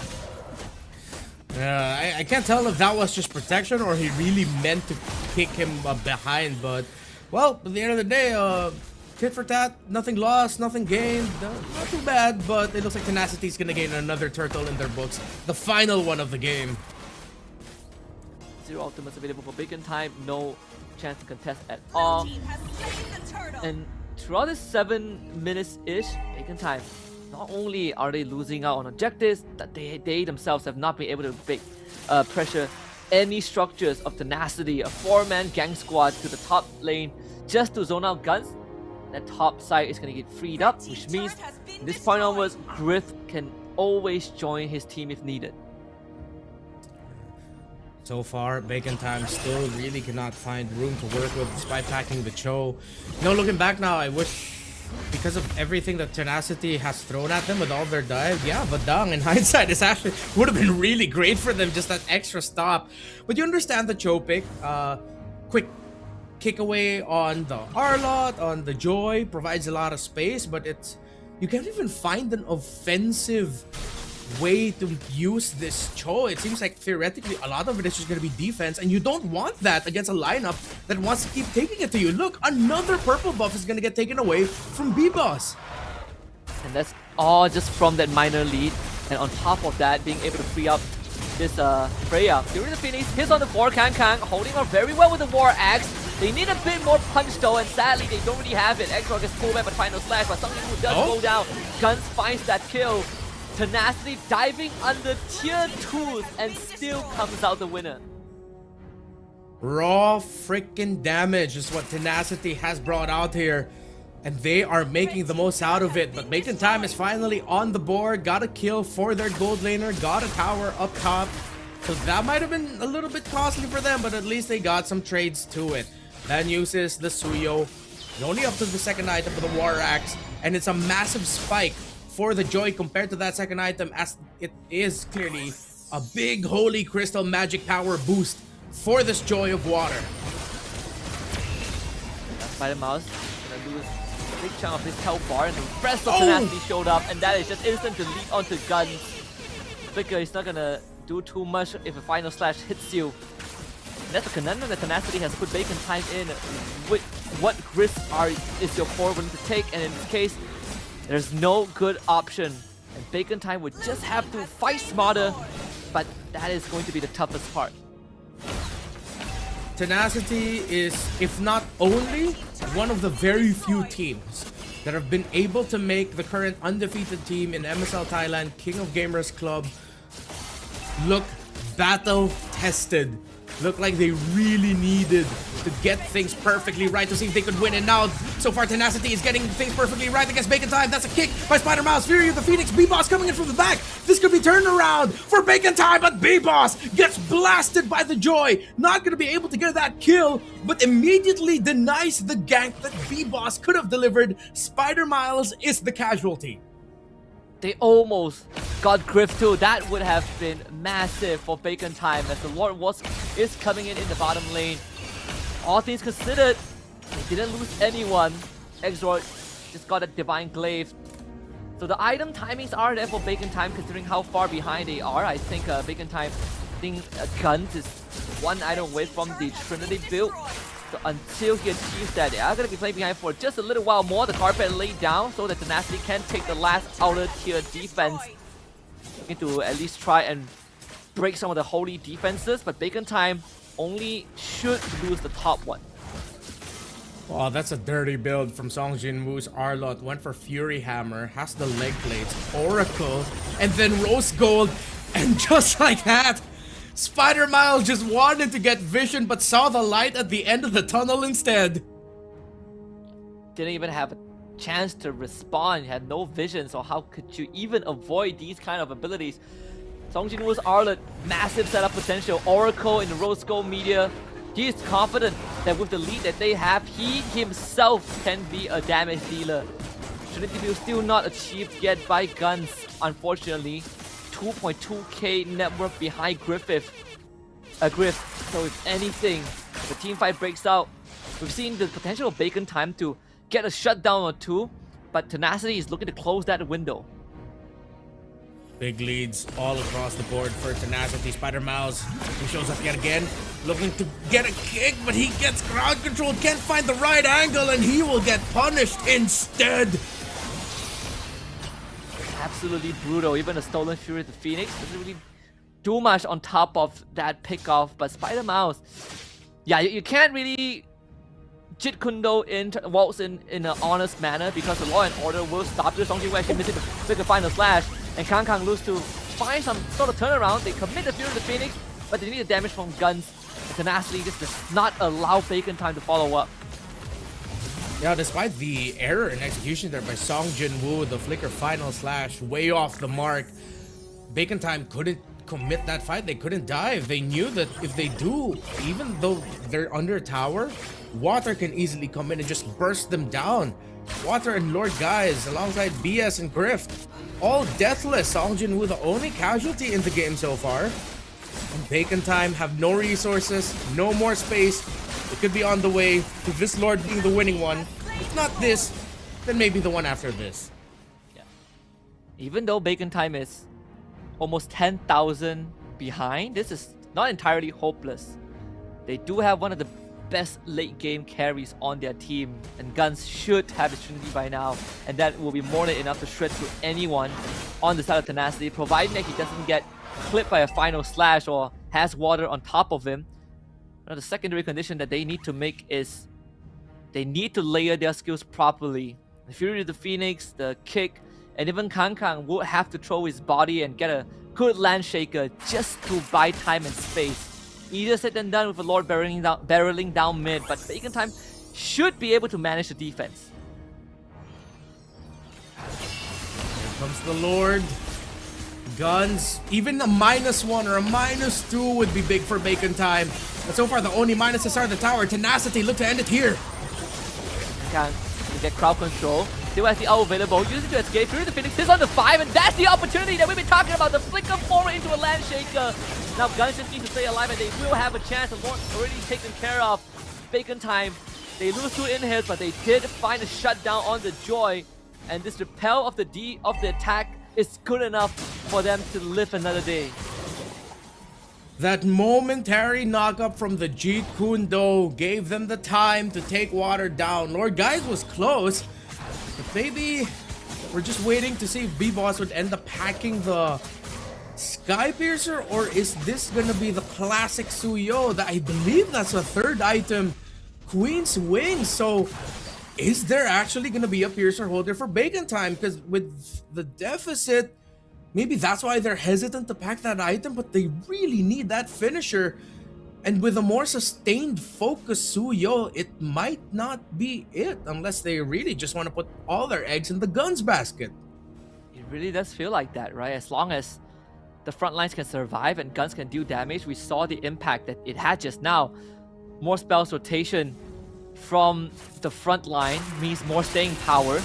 I can't tell if that was just protection or he really meant to kick him behind, but well, at the end of the day, tit for tat, nothing lost, nothing gained, not too bad, but it looks like Tenacity is gonna gain another turtle in their books, the final one of the game. 0 ultimates available for Bacon Time, no chance to contest at all. And throughout this 7 minutes-ish, Bacon Time not only are they losing out on objectives, that they themselves have not been able to pressure any structures of Tenacity, a 4-man gang squad to the top lane just to zone out guns. That top side is going to get freed up, which means from this point onwards, Griff can always join his team if needed. So far, Bacon Time still really cannot find room to work with despite packing the Cho. You know, looking back now, I wish, because of everything that Tenacity has thrown at them with all their dive, yeah, Vadang in hindsight is actually would have been really great for them, just that extra stop. But you understand the Cho pick. Quick kick away on the Arlot, on the Joy, provides a lot of space, but you can't even find an offensive way to use this Cho. It seems like theoretically a lot of it is just going to be defense, and you don't want that against a lineup that wants to keep taking it to you. Look, another purple buff is going to get taken away from B-Boss. And that's all just from that minor lead, and on top of that, being able to free up this Freya. Fury the Phoenix hits on the 4 Kang, holding on very well with the War Axe. They need a bit more punch though, and sadly they don't really have it. Exor gets pulled back by Final Slash, but something who does go down. Guns finds that kill. Tenacity diving under tier 2s and still comes out the winner. Raw freaking damage is what Tenacity has brought out here, and they are making the most out of it. But Bacon Time is finally on the board, got a kill for their gold laner, got a tower up top. So that might have been a little bit costly for them, but at least they got some trades to it. Then uses the Suyo, only up to the second item for the War Axe, and it's a massive spike for the Joy compared to that second item, as it is clearly a big Holy Crystal magic power boost for this Joy of Water. Spider Mouse gonna lose a big chunk of his health bar, and the rest of Tenacity showed up, and that is just instant to lead onto guns. Flicker is not gonna do too much if a Final Slash hits you. And that's a conundrum that Tenacity has put Bacon Time in. What risks is your core willing to take? And in this case, there's no good option. And Bacon Time would just have to fight smarter, but that is going to be the toughest part. Tenacity is, if not only, one of the very few teams that have been able to make the current undefeated team in MSL Thailand King of Gamers Club look battle-tested. Look like they really needed to get things perfectly right to see if they could win. And now, so far, Tenacity is getting things perfectly right against Bacon Time. That's a kick by Spider Mouse. Fury of the Phoenix. B-Boss coming in from the back. This could be turned around for Bacon Time, but B-Boss gets blasted by the Joy. Not going to be able to get that kill, but immediately denies the gank that B-Boss could have delivered. Spider Miles is the casualty. They almost got Griff too. That would have been massive for Bacon Time, as the Lord is coming in the bottom lane. All things considered, they didn't lose anyone. Exor just got a Divine Glaive. So the item timings are there for Bacon Time, considering how far behind they are. I think Bacon Time, Guns is one item away from the Trinity build. So until he achieves that, they are going to be playing behind for just a little while more. The carpet laid down so that Tenacity can take the last outer tier defense. Looking to at least try and break some of the holy defenses, but Bacon Time only should lose the top one. Oh, that's a dirty build from Song Jin-woo's Arlot. Went for Fury Hammer, has the leg plates, Oracle, and then Rose Gold. And just like that, Spider Miles just wanted to get vision, but saw the light at the end of the tunnel instead. Didn't even have a chance to respond, had no vision, so how could you even avoid these kind of abilities? Song Jin-woo's Arlot, massive setup potential, Oracle in the Rose Gold media. He is confident that with the lead that they have, he himself can be a damage dealer. Trinity build still not achieved yet by Guns, unfortunately. 2.2k network behind Griff. So if anything, if the team fight breaks out, we've seen the potential of Bacon Time to get a shutdown or two, but Tenacity is looking to close that window. Big leads all across the board for Tenacity. Spider Mouse, who shows up yet again, looking to get a kick, but he gets ground control, can't find the right angle, and he will get punished instead. Absolutely brutal. Even a Stolen Fury of the Phoenix doesn't really do much on top of that pickoff, but Spider Mouse, yeah, you can't really Jit Kundo waltz in an honest manner because the Law and Order will stop this. Songjin will actually miss it to make a final slash, and Kang lose to find some sort of turnaround. They commit the Fury to the Phoenix, but they need the damage from guns. And Tenacity just does not allow Bacon Time to follow up. Yeah, despite the error in execution there by Song Jin-woo, the flicker final slash way off the mark, Bacon Time couldn't commit that fight. They couldn't dive. They knew that if they do, even though they're under tower, Water can easily come in and just burst them down. Water and Lord Guys alongside BS and Grift, all deathless. Song Jin-woo the only casualty in the game so far. And Bacon Time have no resources, no more space. It could be on the way to this Lord being the winning one. If not this, then maybe the one after this. Yeah. Even though Bacon Time is almost 10,000 behind, this is not entirely hopeless. They do have one of the best late game carries on their team, and Guns should have his Trinity by now, and that will be more than enough to shred through anyone on the side of Tenacity, providing that he doesn't get clipped by a final slash or has Water on top of him. Now, the secondary condition that they need to make is they need to layer their skills properly. The Fury of the Phoenix, the kick, and even Kang will have to throw his body and get a good land shaker just to buy time and space. Easier said than done with a Lord barreling down mid, but Bacon Time should be able to manage the defense. Here comes the Lord. Guns, even a -1 or a -2 would be big for Bacon Time. But so far, the only minuses are the tower. Tenacity look to end it here. Kang to get crowd control. Still has the ult available, using to escape through the Phoenix. This on the 5, and that's the opportunity that we've been talking about. The flicker forward into a land shaker. Now Guns just need to stay alive, and they will have a chance. The Lord already taken care of. Bacon Time, they lose 2 inhibs, but they did find a shutdown on the Joy, and this repel of the attack is good enough for them to live another day. That momentary knockup from the Jeet Kune Do gave them the time to take Water down. Lord Guys was close, but maybe we're just waiting to see if B-Boss would end up hacking the Sky Piercer, or is this gonna be the classic Suyo? I believe that's a 3rd item, Queen's Wings. So is there actually gonna be a Piercer holder for Bacon Time? Because with the deficit, maybe that's why they're hesitant to pack that item, but they really need that finisher. And with a more sustained focus Suyo, it might not be it unless they really just want to put all their eggs in the Guns basket. It really does feel like that, right? As long as the front lines can survive and Guns can do damage, we saw the impact that it had just now. More spells rotation from the front line means more staying power.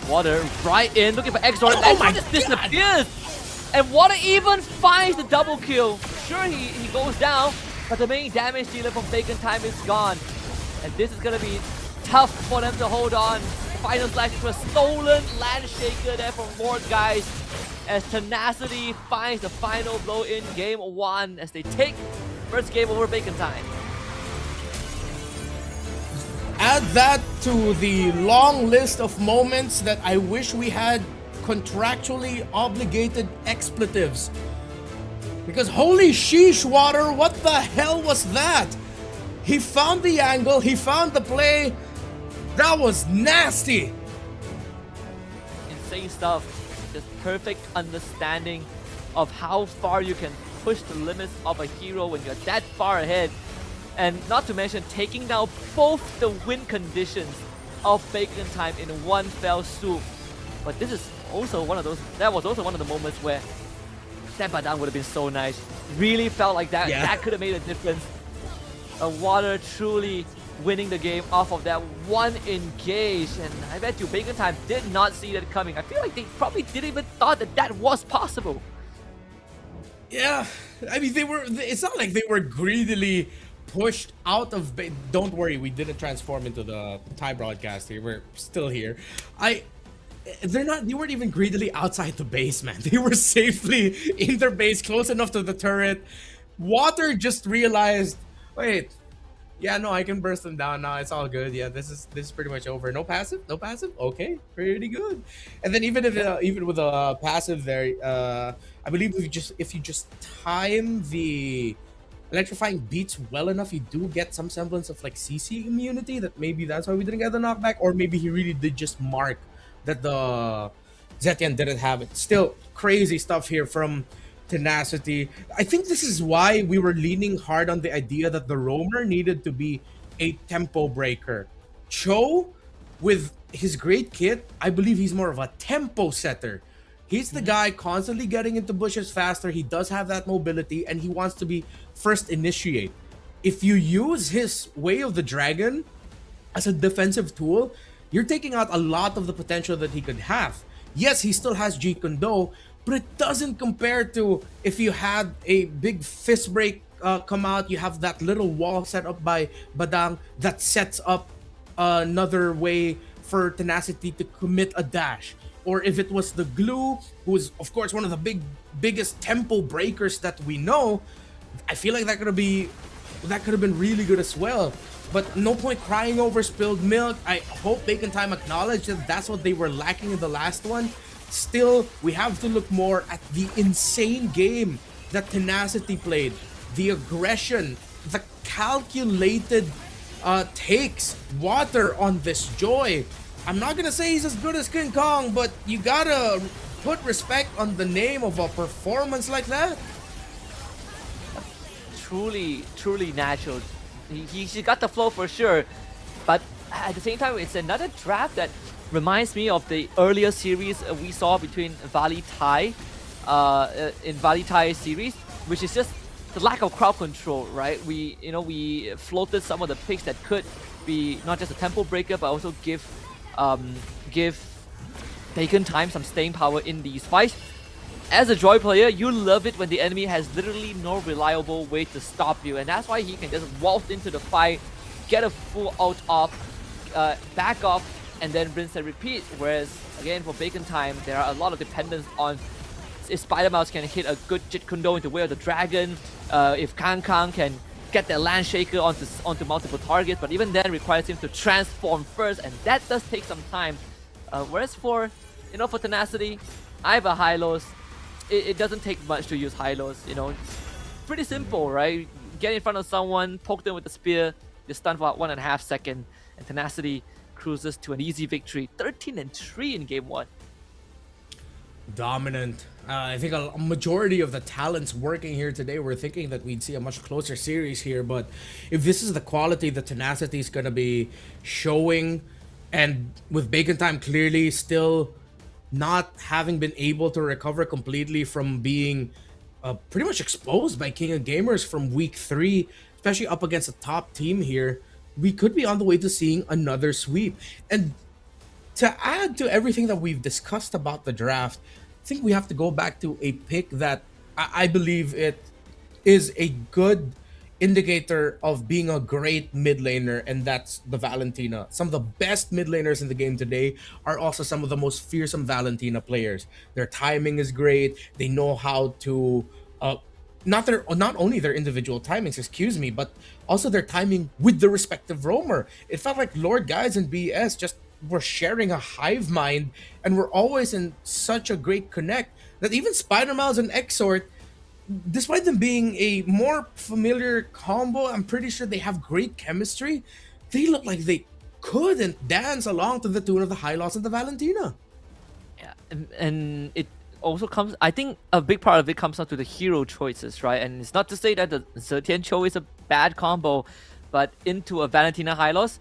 Water right in, looking for X-Zord. Oh my just disappears! And Water even finds the double kill. Sure, he goes down, but the main damage dealer from Bacon Time is gone. And this is gonna be tough for them to hold on. The final slash into a stolen land shaker there from Lord Guys, as Tenacity finds the final blow in game 1 as they take first game over Bacon Time. Add that to the long list of moments that I wish we had contractually obligated expletives. Because holy sheesh, Water, what the hell was that? He found the angle, he found the play. That was nasty. Insane stuff. Just perfect understanding of how far you can push the limits of a hero when you're that far ahead. And not to mention taking down both the win conditions of Bacon Time in one fell swoop. But this is also one of those, that was also one of the moments where step down would have been so nice. Really felt like that, that could have made a difference. Water truly winning the game off of that one engage, and I bet you Bacon Time did not see that coming. I feel like they probably didn't even thought that that was possible. Yeah, I mean, it's not like they were greedily pushed out of don't worry, we didn't transform into the Thai broadcast here. We're still here. They weren't even greedily outside the base, man. They were safely in their base, close enough to the turret. Water just realized, wait, yeah, no, I can burst them down now. It's all good. Yeah, this is pretty much over. No passive, no passive. Okay, pretty good. And then even with a passive there, I believe if you just time the electrifying beats well enough, you do get some semblance of like CC immunity. That maybe that's why we didn't get the knockback, or maybe he really did just mark that the Zetian didn't have it. Still crazy stuff here from Tenacity. I think this is why we were leaning hard on the idea that the roamer needed to be a tempo breaker. Cho, with his great kit, I believe he's more of a tempo setter. He's the guy constantly getting into bushes faster. He does have that mobility, and he wants to be first initiate. If you use his Way of the Dragon as a defensive tool, you're taking out a lot of the potential that he could have. Yes, he still has Jeet Kune Do, but it doesn't compare to if you had a big fist break come out, you have that little wall set up by Badang that sets up another way for Tenacity to commit a dash. Or if it was the glue, who is of course one of the biggest tempo breakers that we know, I feel like that could have been really good as well. But no point crying over spilled milk. I hope Bacon Time acknowledged that that's what they were lacking in the last one. Still, we have to look more at the insane game that Tenacity played. The aggression, the calculated takes, water on this Joy. I'm not gonna say he's as good as King Kong, but you gotta put respect on the name of a performance like that. Truly natural. He got the flow for sure, but at the same time, it's another draft that reminds me of the earlier series we saw between VLTH in VLTH series, which is just the lack of crowd control, right? We floated some of the picks that could be not just a tempo breaker, but also give Bacon Time some staying power in these fights. As a Joy player, you love it when the enemy has literally no reliable way to stop you, and that's why he can just waltz into the fight, get a full out off, back off, and then rinse and repeat. Whereas, again, for Bacon Time, there are a lot of dependence on if Spider Mouse can hit a good Jeet Kune Do into Way of the Dragon, if Kang Kang can get that Land Shaker onto multiple targets, but even then requires him to transform first, and that does take some time. Whereas for Tenacity, I have a high-lows. It doesn't take much to use high-lows, Pretty simple, right? Get in front of someone, poke them with the spear, you're stunned for about 1.5 seconds, and Tenacity cruises to an easy victory, 13-3 in Game 1. Dominant. I think a majority of the talents working here today were thinking that we'd see a much closer series here, but if this is the quality that Tenacity is going to be showing, and with Bacon Time clearly still not having been able to recover completely from being pretty much exposed by King of Gamers from week 3, especially up against a top team here, we could be on the way to seeing another sweep. And to add to everything that we've discussed about the draft, I think we have to go back to a pick that I believe it is a good indicator of being a great mid laner, and that's the Valentina. Some of the best mid laners in the game today are also some of the most fearsome Valentina players. Their timing is great. They know how to not only their individual timings, but also their timing with the respective roamer. It felt like Lord Guides and BS just were sharing a hive mind, and we're always in such a great connect that even Spider Mouse and Exort, despite them being a more familiar combo, I'm pretty sure they have great chemistry. They look like they couldn't dance along to the tune of the high loss of the Valentina. Yeah, and it also comes, I think a big part of it comes down to the hero choices, right? And it's not to say that the Zetian Cho is a bad combo, but into a Valentina high loss,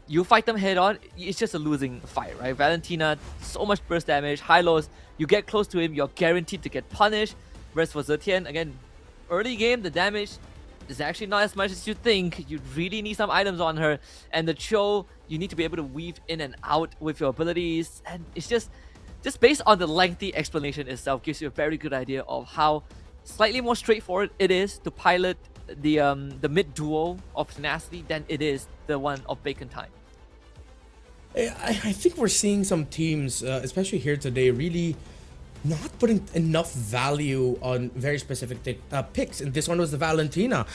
you fight them head on, it's just a losing fight, right? Valentina, so much burst damage, high lows, you get close to him, you're guaranteed to get punished. Whereas for Zetian, again, early game, the damage is actually not as much as you think. You really need some items on her. And the Cho, you need to be able to weave in and out with your abilities. And it's just based on the lengthy explanation itself, gives you a very good idea of how slightly more straightforward it is to pilot the mid duo of Tenacity than it is the one of Bacon Time. I think we're seeing some teams, especially here today, really not putting enough value on very specific picks, and this one was the Valentina.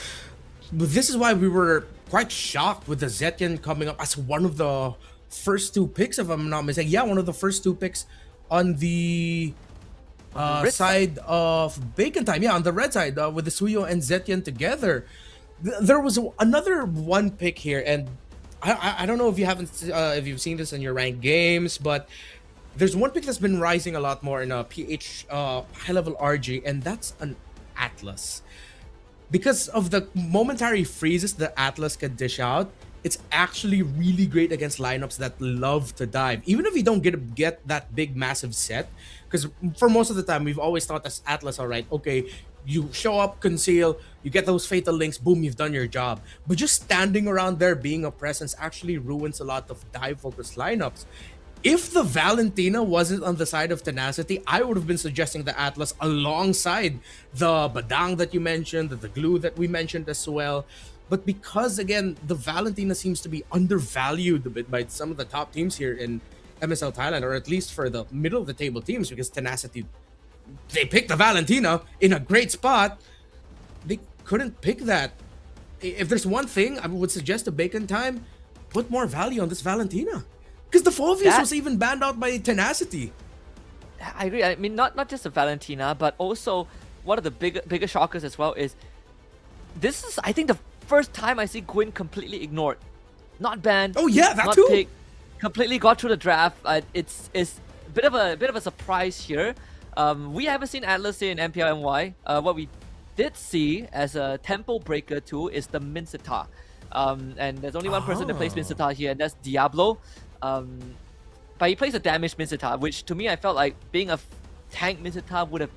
But this is why we were quite shocked with the Zetian coming up as one of the first 2 picks, if I'm not mistaken. Yeah, one of the first 2 picks on the red side of Bacon Time. Yeah, on the red side with the Suyo and Zetian together. There was another one pick here, and I don't know if you've seen this in your ranked games, but there's one pick that's been rising a lot more in a PH high level RG, and that's an Atlas. Because of the momentary freezes that Atlas can dish out, it's actually really great against lineups that love to dive. Even if you don't get that big massive set, because for most of the time we've always thought as Atlas, all right, okay, you show up, conceal, you get those fatal links, boom, you've done your job. But just standing around there being a presence actually ruins a lot of dive focused lineups. If the Valentina wasn't on the side of Tenacity, I would have been suggesting the Atlas alongside the Badang that you mentioned, the glue that we mentioned as well. But because, again, the Valentina seems to be undervalued a bit by some of the top teams here in MSL Thailand, or at least for the middle of the table teams, because Tenacity, they picked the Valentina in a great spot. They couldn't pick that. If there's one thing I would suggest to Bacon Time, put more value on this Valentina. Because the Phoveus was even banned out by Tenacity. I agree. I mean, not just the Valentina, but also one of the bigger shockers as well is this is, I think, the first time I see Gwyn completely ignored, not banned. Oh yeah, that not too. Picked, completely got through the draft. It's a bit of a surprise here. We haven't seen Atlas in MPL NY. What we did see as a tempo breaker too is the Minsita. And there's only one person that plays Minsita here, and that's Diablo. But he plays a damaged Minsita, which to me I felt like being a tank Minsita would have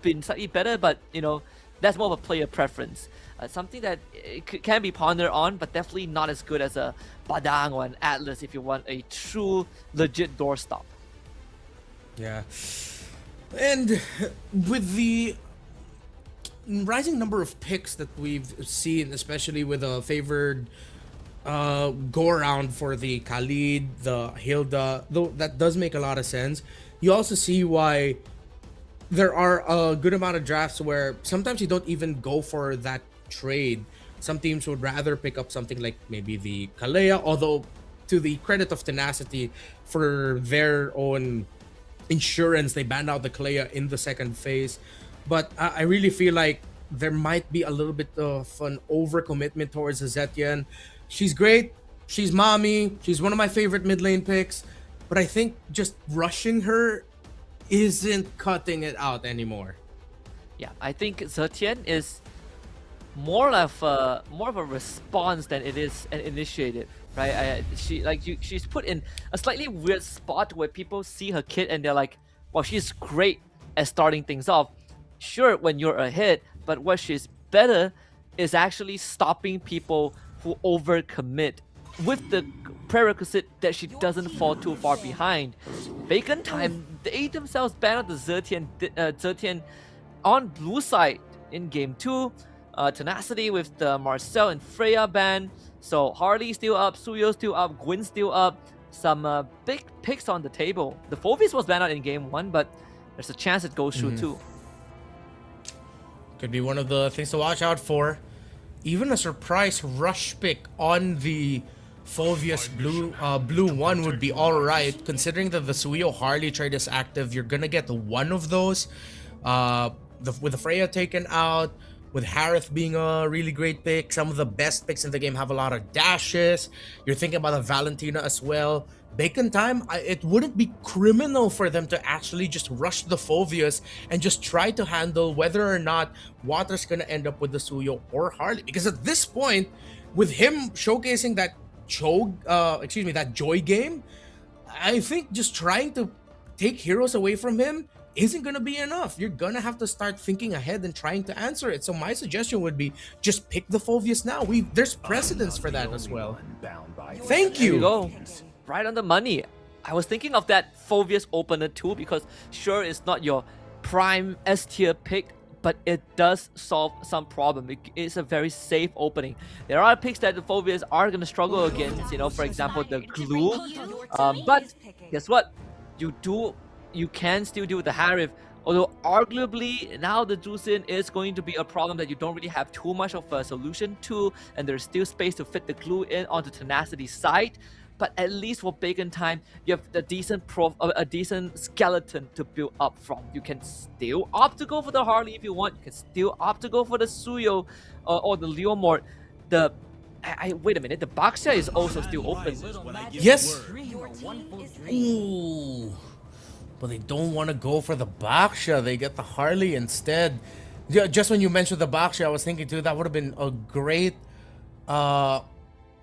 been slightly better, but you know, that's more of a player preference. Something that can be pondered on, but definitely not as good as a Badang or an Atlas if you want a true, legit doorstop. Yeah. And with the rising number of picks that we've seen, especially with a favored go around for the Khalid, the Hilda, though that does make a lot of sense. You also see why there are a good amount of drafts where sometimes you don't even go for that trade. Some teams would rather pick up something like maybe the Kalea, although to the credit of Tenacity, for their own insurance, they banned out the Kalea in the second phase. But I really feel like there might be a little bit of an overcommitment towards Zetian. She's great. She's mommy. She's one of my favorite mid lane picks. But I think just rushing her isn't cutting it out anymore. Yeah, I think Zetian is more of a response than it is an initiative, right? She's put in a slightly weird spot where people see her kit and they're like, well, she's great at starting things off. Sure, when you're ahead, but what she's better is actually stopping people who overcommit with the prerequisite that she doesn't fall too far behind. Bacon Time, they themselves banned the Zetian on blue side in game 2. Tenacity with the Marcel and Freya ban. So Harley still up, Suyo still up, Gwyn still up. Some big picks on the table. The Phoveus was banned out in game 1, but there's a chance it goes through too. Could be one of the things to watch out for. Even a surprise rush pick on the Phoveus blue 1 would be alright, considering that the Suyo Harley trade is active. You're gonna get one of those. With the Freya taken out, with Harith being a really great pick, some of the best picks in the game have a lot of dashes. You're thinking about a Valentina as well. Bacon Time, it wouldn't be criminal for them to actually just rush the Phoveus and just try to handle whether or not Water's gonna end up with the Suyo or Harley. Because at this point, with him showcasing that Joy game, I think just trying to take heroes away from him isn't gonna be enough. You're gonna have to start thinking ahead and trying to answer it. So my suggestion would be just pick the Phoveus now. There's precedence for that as well. Thank you. There you go. Right on the money. I was thinking of that Phoveus opener too, because sure, it's not your prime S tier pick, but it does solve some problem. It's a very safe opening. There are picks that the Phoveus are going to struggle against, you know, for example, the glue. But guess what? You can still do the Harith. Although arguably now the Drusin is going to be a problem that you don't really have too much of a solution to, and there's still space to fit the glue in onto Tenacity's side. but at least for Bacon Time, you have a decent skeleton to build up from. You can still opt to go for the Harley if you want. You can still opt to go for the Suyo or the Leomord. Wait a minute, the Baxia is also still open. Yes. Ooh. But they don't want to go for the Baxia. They get the Harley instead. Yeah, just when you mentioned the Baxia, I was thinking too, that would have been a great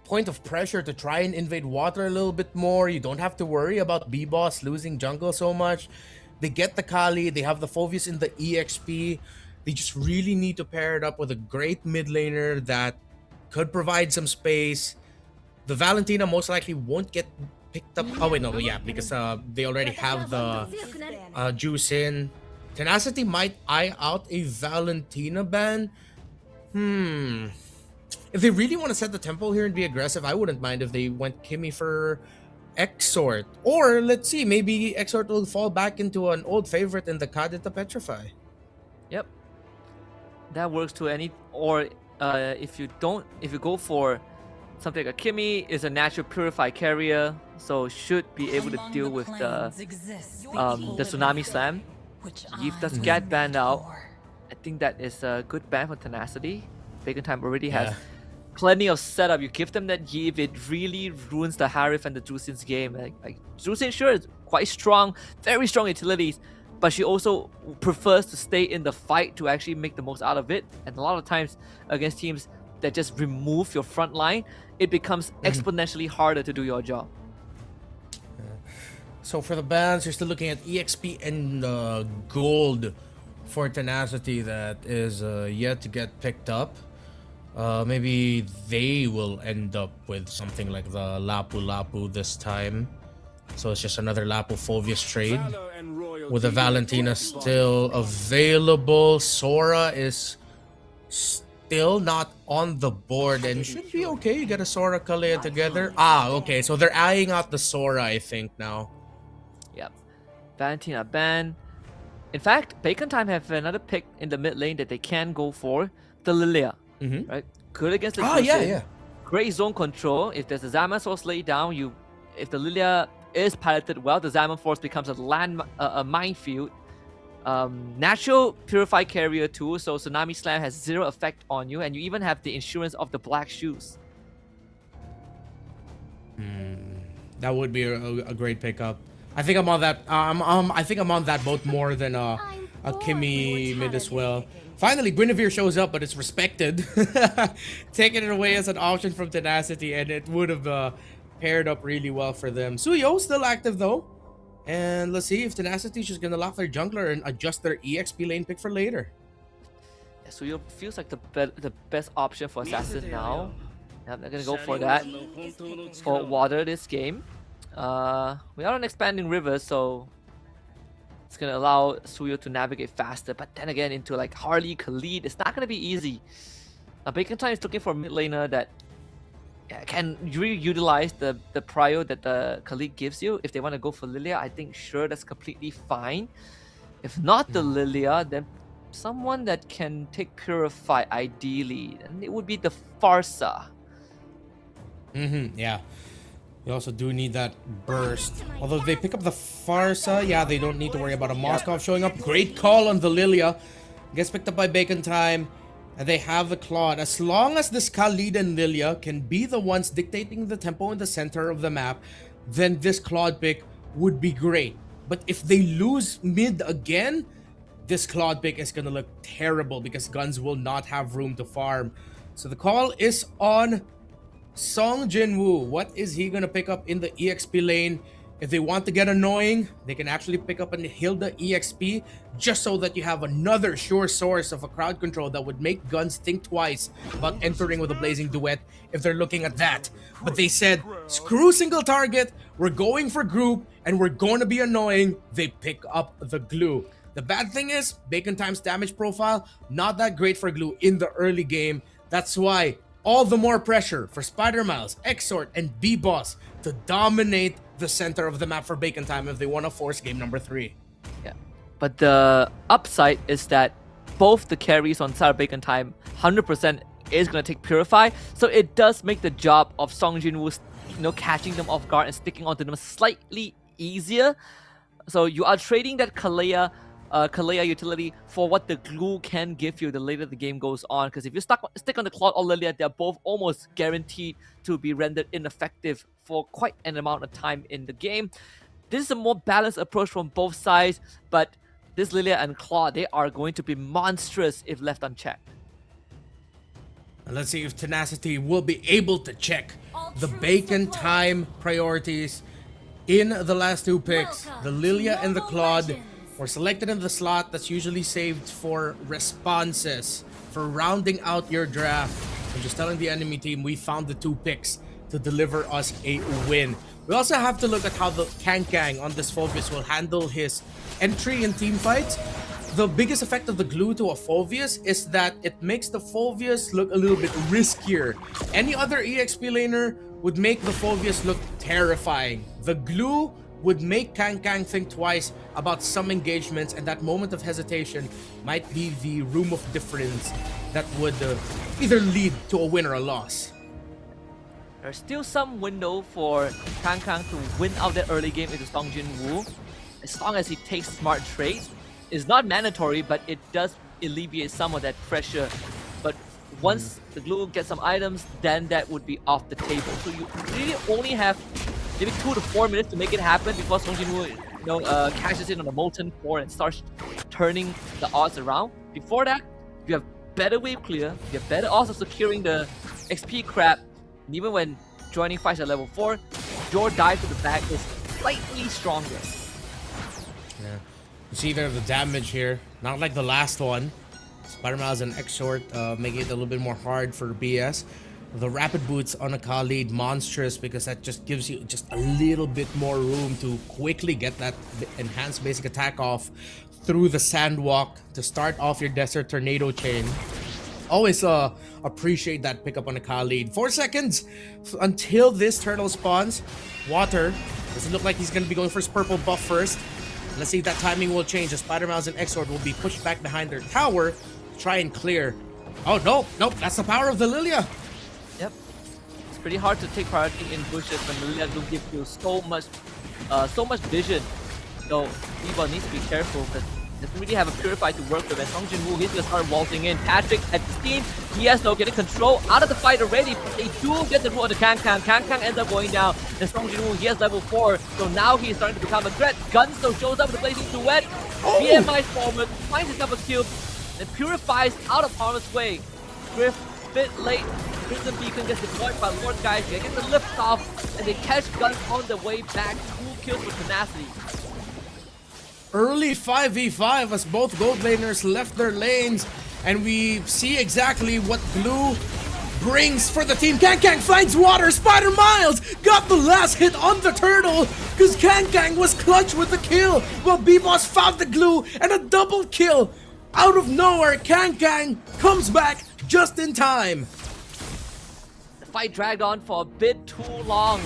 point of pressure to try and invade water a little bit more. You don't have to worry about B-Boss losing jungle so much. They get the Kali, they have the Phoveus in the EXP. They just really need to pair it up with a great mid laner that could provide some space. The Valentina most likely won't get picked up. Oh wait, no, yeah, because they already have the Juice in. Tenacity might eye out a Valentina ban. If they really want to set the tempo here and be aggressive, I wouldn't mind if they went Kimmy for Exort. Or let's see, maybe Exort will fall back into an old favorite in the Kadita Petrify. Yep, that works to any. Or if you go for something like a Kimmy, is a natural purify carrier, so should be able to deal with the Tsunami Slam. If does get banned out, I think that is a good ban for Tenacity. Bacon Time already has plenty of setup. You give them that Yiv, it really ruins the Harif and the Drusin's game. Like Drusin sure is quite strong, very strong utilities, but she also prefers to stay in the fight to actually make the most out of it. And a lot of times against teams that just remove your front line, it becomes exponentially harder to do your job. So for the bans, you're still looking at EXP and gold for Tenacity that is yet to get picked up. Maybe they will end up with something like the Lapu Lapu this time. So it's just another Lapu Phoveus trade. With the Valentina still available, Sora is still not on the board and should be okay. You get a Sora Kalea together. Okay, so they're eyeing out the Sora, I think, now. Yep. Valentina ban. In fact, Bacon Time have another pick in the mid lane that they can go for. The Lilia. Right? Good against the Drusin. Yeah. Great zone control. If there's a Zaman Force laid down, if the Lilia is piloted well, the Zaman Force becomes a minefield. Natural Purify Carrier too, so Tsunami Slam has 0 effect on you, and you even have the insurance of the Black Shoes. That would be a great pickup. I think I'm on that. I think I'm on that boat more than a Kimmy mid as well. Finally, Guinevere shows up, but it's respected. Taking it away as an option from Tenacity, and it would have paired up really well for them. Suyo still active though. And let's see if Tenacity is just going to lock their jungler and adjust their EXP lane pick for later. Yeah, Suyo feels like the best option for Assassin now. I'm not going to go for that. For water this game. We are on expanding river, so it's going to allow Suyo to navigate faster. But then again, into like Harley, Khalid, it's not going to be easy. Bacon Time is looking for a mid laner that can really utilize the prio that the Khalid gives you. If they want to go for Lilia, I think sure that's completely fine. If not the Lilia, then someone that can take Purify ideally, and it would be the Farsa. Yeah. You also do need that burst. Although if they pick up the Farsa, yeah, they don't need to worry about a Moskov showing up. Great call on the Lilia. Gets picked up by Bacon Time. And they have the Claude. As long as this Khalid and Lilia can be the ones dictating the tempo in the center of the map, then this Claude pick would be great. But if they lose mid again, this Claude pick is going to look terrible because Guns will not have room to farm. So the call is on Song Jinwoo. What is he going to pick up in the EXP lane? If they want to get annoying, they can actually pick up an Hilda EXP just so that you have another sure source of a crowd control that would make Guns think twice about entering with a Blazing Duet if they're looking at that. But they said, screw single target, we're going for group, and we're going to be annoying. They pick up the glue. The bad thing is, Bacon Time's damage profile, not that great for glue in the early game. That's why all the more pressure for Spider Miles, Exort, and B-Boss to dominate the center of the map for Bacon Time if they want to force game number 3. Yeah, but the upside is that both the carries on side of Bacon Time 100% is going to take Purify. So it does make the job of Song Jin-woo, catching them off guard and sticking onto them slightly easier. So you are trading that Kalea utility for what the glue can give you the later the game goes on. Because if you stick on the Claude or Lilia, they're both almost guaranteed to be rendered ineffective for quite an amount of time in the game. This is a more balanced approach from both sides, but this Lilia and Claude, they are going to be monstrous if left unchecked. And let's see if Tenacity will be able to check the bacon time priorities in the last two picks. The Lilia and the Claude were selected in the slot that's usually saved for responses, for rounding out your draft. I'm just telling the enemy team we found the two picks to deliver us a win. We also have to look at how the Kang on this Phoveus will handle his entry in team fights. The biggest effect of the glue to a Phoveus is that it makes the Phoveus look a little bit riskier. Any other EXP laner would make the Phoveus look terrifying. The glue would make Kang think twice about some engagements, and that moment of hesitation might be the room of difference that would either lead to a win or a loss. There's still some window for Kang to win out that early game into Song Jin-woo, as long as he takes smart trades. It's not mandatory, but it does alleviate some of that pressure. But once the glue gets some items, then that would be off the table. So you really only have maybe 2 to 4 minutes to make it happen before Song Jin-woo cashes in on a Molten Core and starts turning the odds around. Before that, you have better wave clear, you have better odds of securing the XP crab. And even when joining fights at level 4, your dive to the back is slightly stronger. Yeah. You see there the damage here, not like the last one. Spider-Miles and X-Short making it a little bit more hard for BS. The rapid boots on a Khalid, monstrous, because that just gives you just a little bit more room to quickly get that enhanced basic attack off through the Sandwalk to start off your Desert Tornado chain. Always appreciate that pickup on a Khalid. 4 seconds until this turtle spawns. Water, doesn't look like he's going to be going for his purple buff first. Let's see if that timing will change. The Spider-Miles and X-Sword will be pushed back behind their tower to try and clear. Oh, nope, that's the power of the Lilia. Yep. It's pretty hard to take priority in bushes when the Lilia will give you so much vision. So people needs to be careful because doesn't really have a Purify to work with. And Song Jin-woo, he's gonna start waltzing in. Patrick at the team, he has no getting control out of the fight already, but they do get the root on the Kang. Kang ends up going down. And Song Jin-woo, he has level 4, so now he's starting to become a threat. Gunsto shows up with the blazing duet. BMI forward, finds himself a kill, and Purifies out of harm's way. Griff, bit late. Crimson Beacon gets deployed by Lord Guys. They get the lift off, and they catch Guns on the way back. 2 kills with Tenacity. Early 5v5 as both gold laners left their lanes, and we see exactly what Glue brings for the team. Kang finds water. Spider-Miles got the last hit on the turtle because Kang was clutch with the kill, while B-Boss found the glue and a double kill. Out of nowhere, Kang comes back just in time. The fight dragged on for a bit too long.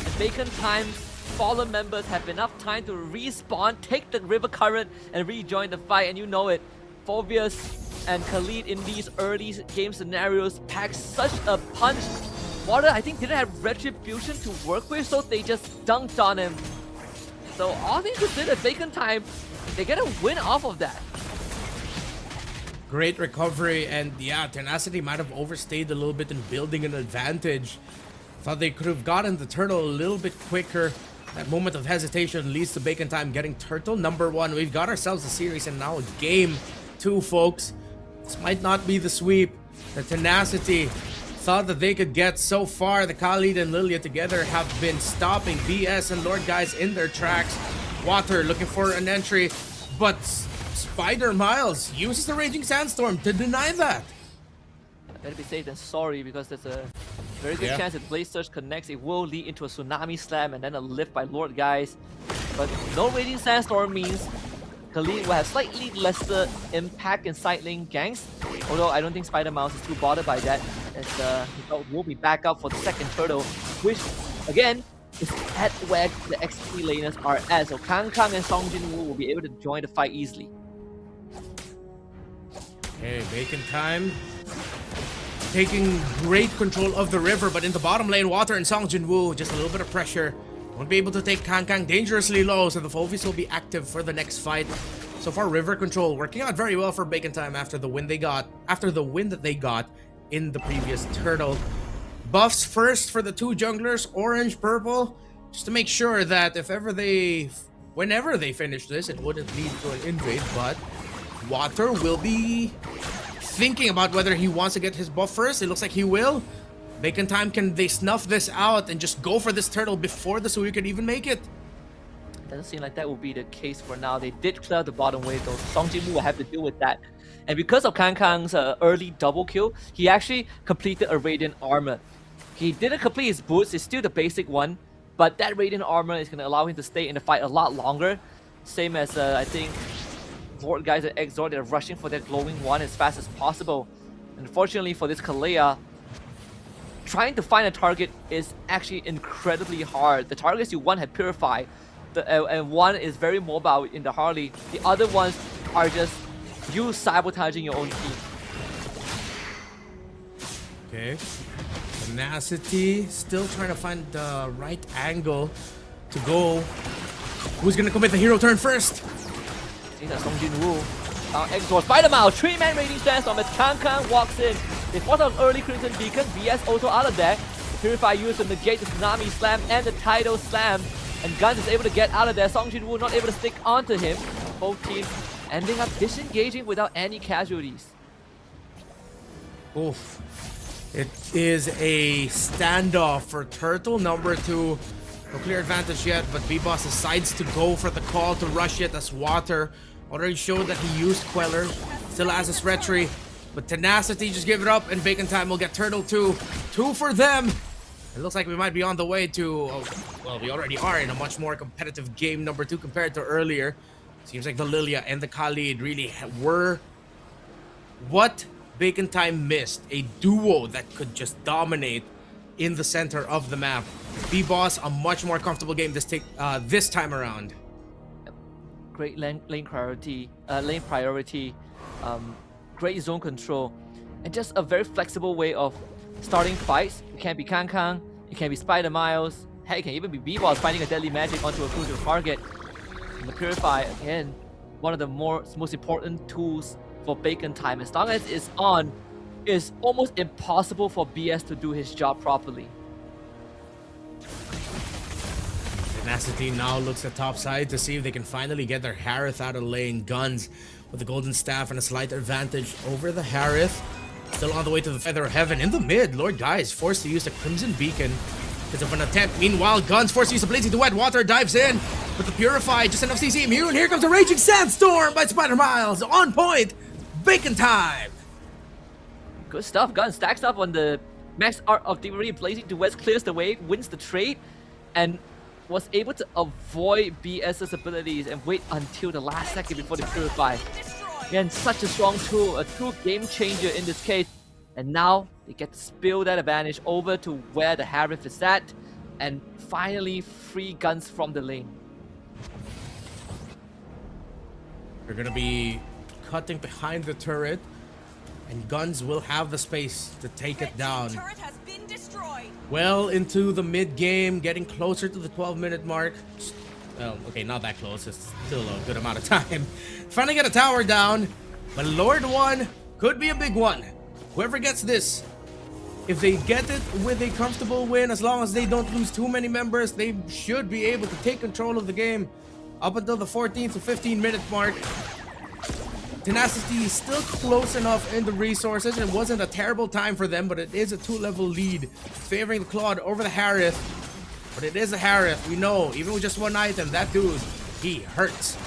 And Bacon Time's fallen members have enough time to respawn, take the river current, and rejoin the fight. And you know it, Phoveus and Khalid in these early game scenarios pack such a punch. Water, I think, didn't have Retribution to work with, so they just dunked on him. So all things considered, Bacon Time, they get a win off of that. Great recovery, and yeah, Tenacity might have overstayed a little bit in building an advantage. Thought they could have gotten the turtle a little bit quicker. That moment of hesitation leads to Bacon Time getting turtle number 1. We've got ourselves a series and now a game 2, folks. This might not be the sweep. The Tenacity thought that they could get so far. The Khalid and Lilia together have been stopping BS and Lord Guys in their tracks. Water looking for an entry, but Spider-Miles uses the Raging Sandstorm to deny that. Better be safe than sorry, because there's a very good chance if Blaze Surge connects, it will lead into a Tsunami Slam and then a lift by Lord Guys. But no Raging Sandstorm means Khalid will have slightly lesser impact in side lane ganks. Although I don't think Spider-Miles is too bothered by that, as he will be back up for the second turtle, which again is at where the XP laners are at. So Kang and Song Jin-woo will be able to join the fight easily. Okay, Bacon Time taking great control of the river, but in the bottom lane, Water and Song Jinwoo, just a little bit of pressure. Won't be able to take Kang dangerously low, so the Fovies will be active for the next fight. So far, river control working out very well for Bacon Time after the win that they got in the previous Turtle. Buffs first for the two junglers, orange, purple, just to make sure that whenever they finish this, it wouldn't lead to an invade, but Water will be thinking about whether he wants to get his buff first. It looks like he will. Bacon Time, can they snuff this out and just go for this turtle before the Suyu can even make it? Doesn't seem like that will be the case for now. They did clear the bottom wave though. Song Jinwoo will have to deal with that. And because of Kang's early double kill, he actually completed a Radiant Armor. He didn't complete his boots, it's still the basic one, but that Radiant Armor is going to allow him to stay in the fight a lot longer. Same as, I think, Lord guys at Exort, they're rushing for that glowing one as fast as possible. Unfortunately for this Kalea, trying to find a target is actually incredibly hard. The targets you want have Purify, and one is very mobile in the Harley. The other ones are just you sabotaging your own team. Okay. Tenacity still trying to find the right angle to go. Who's gonna commit the hero turn first? See that Song Jinwoo. Exort, Spider-Man, 3-man raiding sandstorm as Kang walks in. They fought an early Crimson Beacon, VS also out of there. Purify used to negate the Tsunami Slam and the Tidal Slam. And Guns is able to get out of there. Song Jinwoo not able to stick onto him. Both teams ending up disengaging without any casualties. Oof. It is a standoff for Turtle number 2. No clear advantage yet, but B-Boss decides to go for the call to rush it as Water already showed that he used Queller. Still has his retry, but Tenacity just give it up and Bacon Time will get Turtle 2. 2 for them. It looks like we might be on the way to, well, we already are in a much more competitive game number 2 compared to earlier. Seems like the Lilia and the Khalid really were what Bacon Time missed. A duo that could just dominate in the center of the map. B-Boss, a much more comfortable game this time around. Great lane priority, great zone control, and just a very flexible way of starting fights. It can be Kang, it can be Spider Miles, heck, it can even be B-Boss finding a deadly magic onto a crucial target. And the Purify, again, one of the most important tools for Bacon Time. As long as it's on, it's almost impossible for BS to do his job properly. Tenacity now looks at top side to see if they can finally get their Harith out of lane. Guns with the golden staff and a slight advantage over the Harith. Still on the way to the Feather of Heaven in the mid. Lord Guy is forced to use the Crimson Beacon because of an attempt. Meanwhile, Guns forced to use the Blazing Duet. Water dives in with the Purify, just enough CC immune. Here comes a Raging Sandstorm by Spider Miles. On point. Bacon Time. Good stuff. Gun stacks up on the max art of Thievery. Blazing Duet clears the way, wins the trade, and was able to avoid BS's abilities and wait until the last second before the Purify. Again, such a strong tool, a true game changer in this case. And now they get to spill that advantage over to where the Harith is at and finally free Guns from the lane. They're gonna be cutting behind the turret, and Guns will have the space to take it down. Well into the mid game, getting closer to the 12-minute mark. Well, okay, not that close. It's still a good amount of time. Finally get a tower down, but Lord 1 could be a big one. Whoever gets this, if they get it with a comfortable win, as long as they don't lose too many members, they should be able to take control of the game up until the 14 to 15-minute mark. Tenacity is still close enough in the resources. It wasn't a terrible time for them, but it is a 2-level lead favoring the Claude over the Harith. But it is a Harith. We know, even with just one item, that dude, he hurts.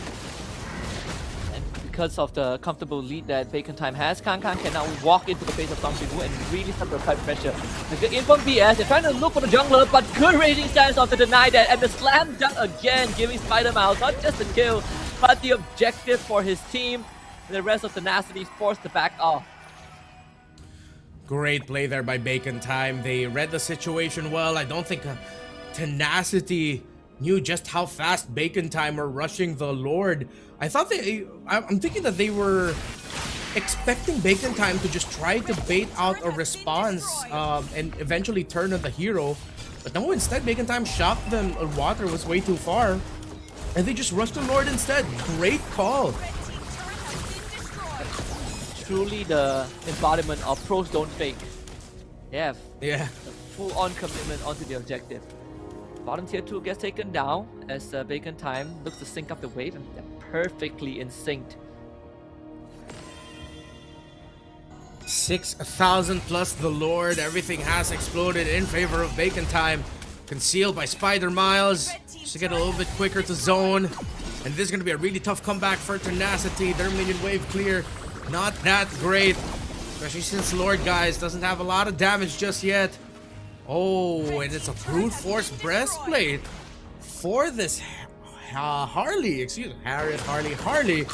And because of the comfortable lead that Bacon Time has, Kang can now walk into the face of Song Jinwoo and really start to apply pressure. The good in from BS, they're trying to look for the jungler, but good Raging Sandstorm to deny that, and the slam dunk again, giving Spider Mouse not just the kill, but the objective for his team. The rest of Tenacity forced to back off. Great play there by Bacon Time. They read the situation well. I don't think Tenacity knew just how fast Bacon Time were rushing the Lord. I'm thinking that they were expecting Bacon Time to just try to bait out a response and eventually turn on the hero. But no, instead, Bacon Time shocked them. Water was way too far. And they just rushed the Lord instead. Great call. Truly the embodiment of pros don't fake. Yeah. Yeah. Full-on commitment onto the objective. Bottom tier 2 gets taken down as Bacon Time looks to sync up the wave, and they're perfectly in sync. 6,000 plus the Lord. Everything has exploded in favor of Bacon Time. Concealed by Spider Miles. Just to get a little bit quicker to zone. And this is going to be a really tough comeback for Tenacity. Their minion wave clear. Not that great. Especially since Lord, guys, doesn't have a lot of damage just yet. Oh, and it's a brute force breastplate for this Harley. Excuse me, Harley.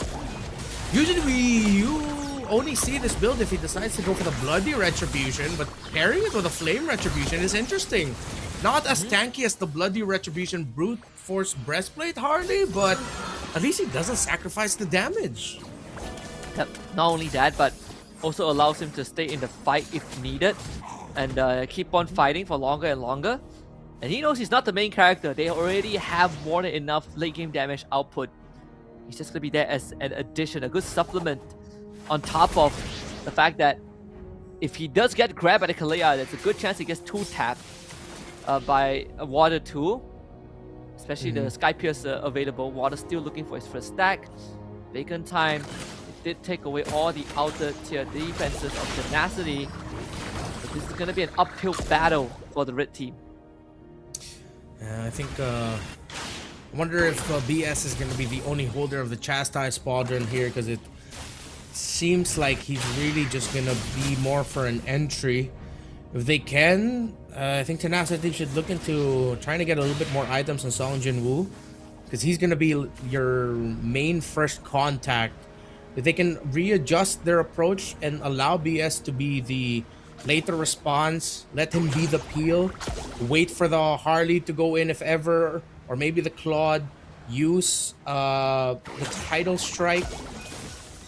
Usually you only see this build if he decides to go for the bloody retribution, but pairing it with a flame retribution is interesting. Not as tanky as the bloody retribution brute force breastplate Harley, but at least he doesn't sacrifice the damage. Yep. Not only that, but also allows him to stay in the fight if needed and keep on fighting for longer and longer. And he knows he's not the main character. They already have more than enough late game damage output. He's just gonna be there as an addition, a good supplement on top of the fact that if he does get grabbed by the Kalea, there's a good chance he gets 2-tapped by a Water 2. Especially the Sky Piercer available. Water still looking for his first stack. Bacon Time did take away all the outer tier defenses of Tenacity. But this is going to be an uphill battle for the red team. I think, I wonder if BS is going to be the only holder of the Chastise Pauldron here, because it seems like he's really just going to be more for an entry. If they can, I think Tenacity should look into trying to get a little bit more items on Song Jinwoo, because he's going to be your main first contact. If they can readjust their approach and allow BS to be the later response, let him be the peel, wait for the Harley to go in if ever, or maybe the Claude, use the Tidal Strike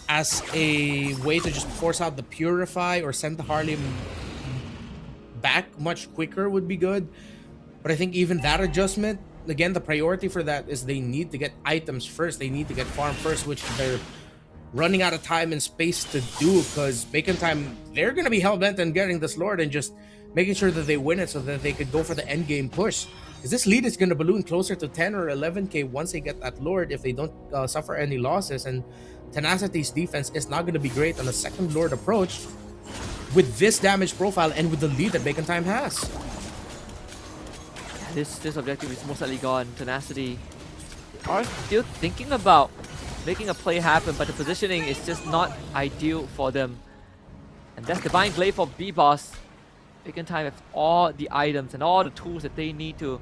as a way to just force out the Purify or send the Harley back much quicker would be good. But I think even that adjustment, again, the priority for that is they need to get items first. They need to get farm first, which they're running out of time and space to do, because Bacon Time, they're going to be hell-bent on getting this Lord and just making sure that they win it so that they could go for the end game push. Because this lead is going to balloon closer to 10 or 11k once they get that Lord if they don't suffer any losses. And Tenacity's defense is not going to be great on the second Lord approach with this damage profile and with the lead that Bacon Time has. This objective is most likely gone. Tenacity are still thinking about making a play happen, but the positioning is just not ideal for them. And that's Divine Glaive for B-Boss. Bacon Time have all the items and all the tools that they need to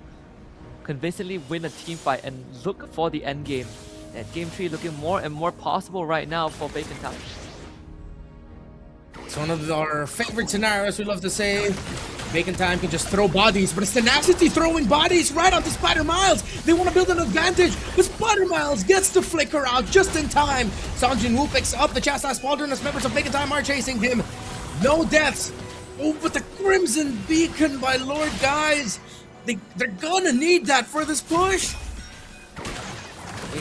convincingly win a team fight and look for the end game. That game tree looking more and more possible right now for Bacon Time. It's one of our favorite scenarios we love to say. Bacon Time can just throw bodies, but it's Tenacity throwing bodies right onto Spider Miles. They want to build an advantage, but Spider Miles gets to flicker out just in time. Song Jinwoo picks up the Chastise Pauldron as members of Bacon Time are chasing him. No deaths. Oh, but the Crimson Beacon by Lord, guys. They're gonna need that for this push.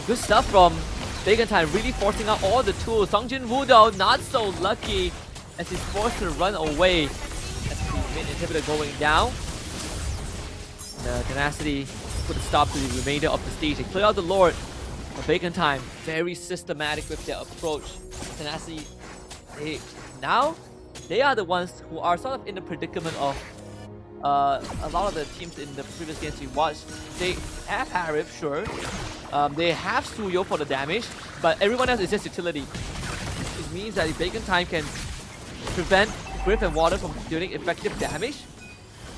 Good stuff from Bacon Time, really forcing out all the tools. Song Jinwoo though, not so lucky as he's forced to run away. As the mid inhibitor going down. The Tenacity put a stop to the remainder of the stage. They clear out the Lord. But Bacon Time, very systematic with their approach. Tenacity, they are the ones who are sort of in the predicament of a lot of the teams in the previous games we watched. They have Harif, sure. They have Suyo for the damage, but everyone else is just utility. It means that if Bacon Time can prevent Griff and Water from dealing effective damage,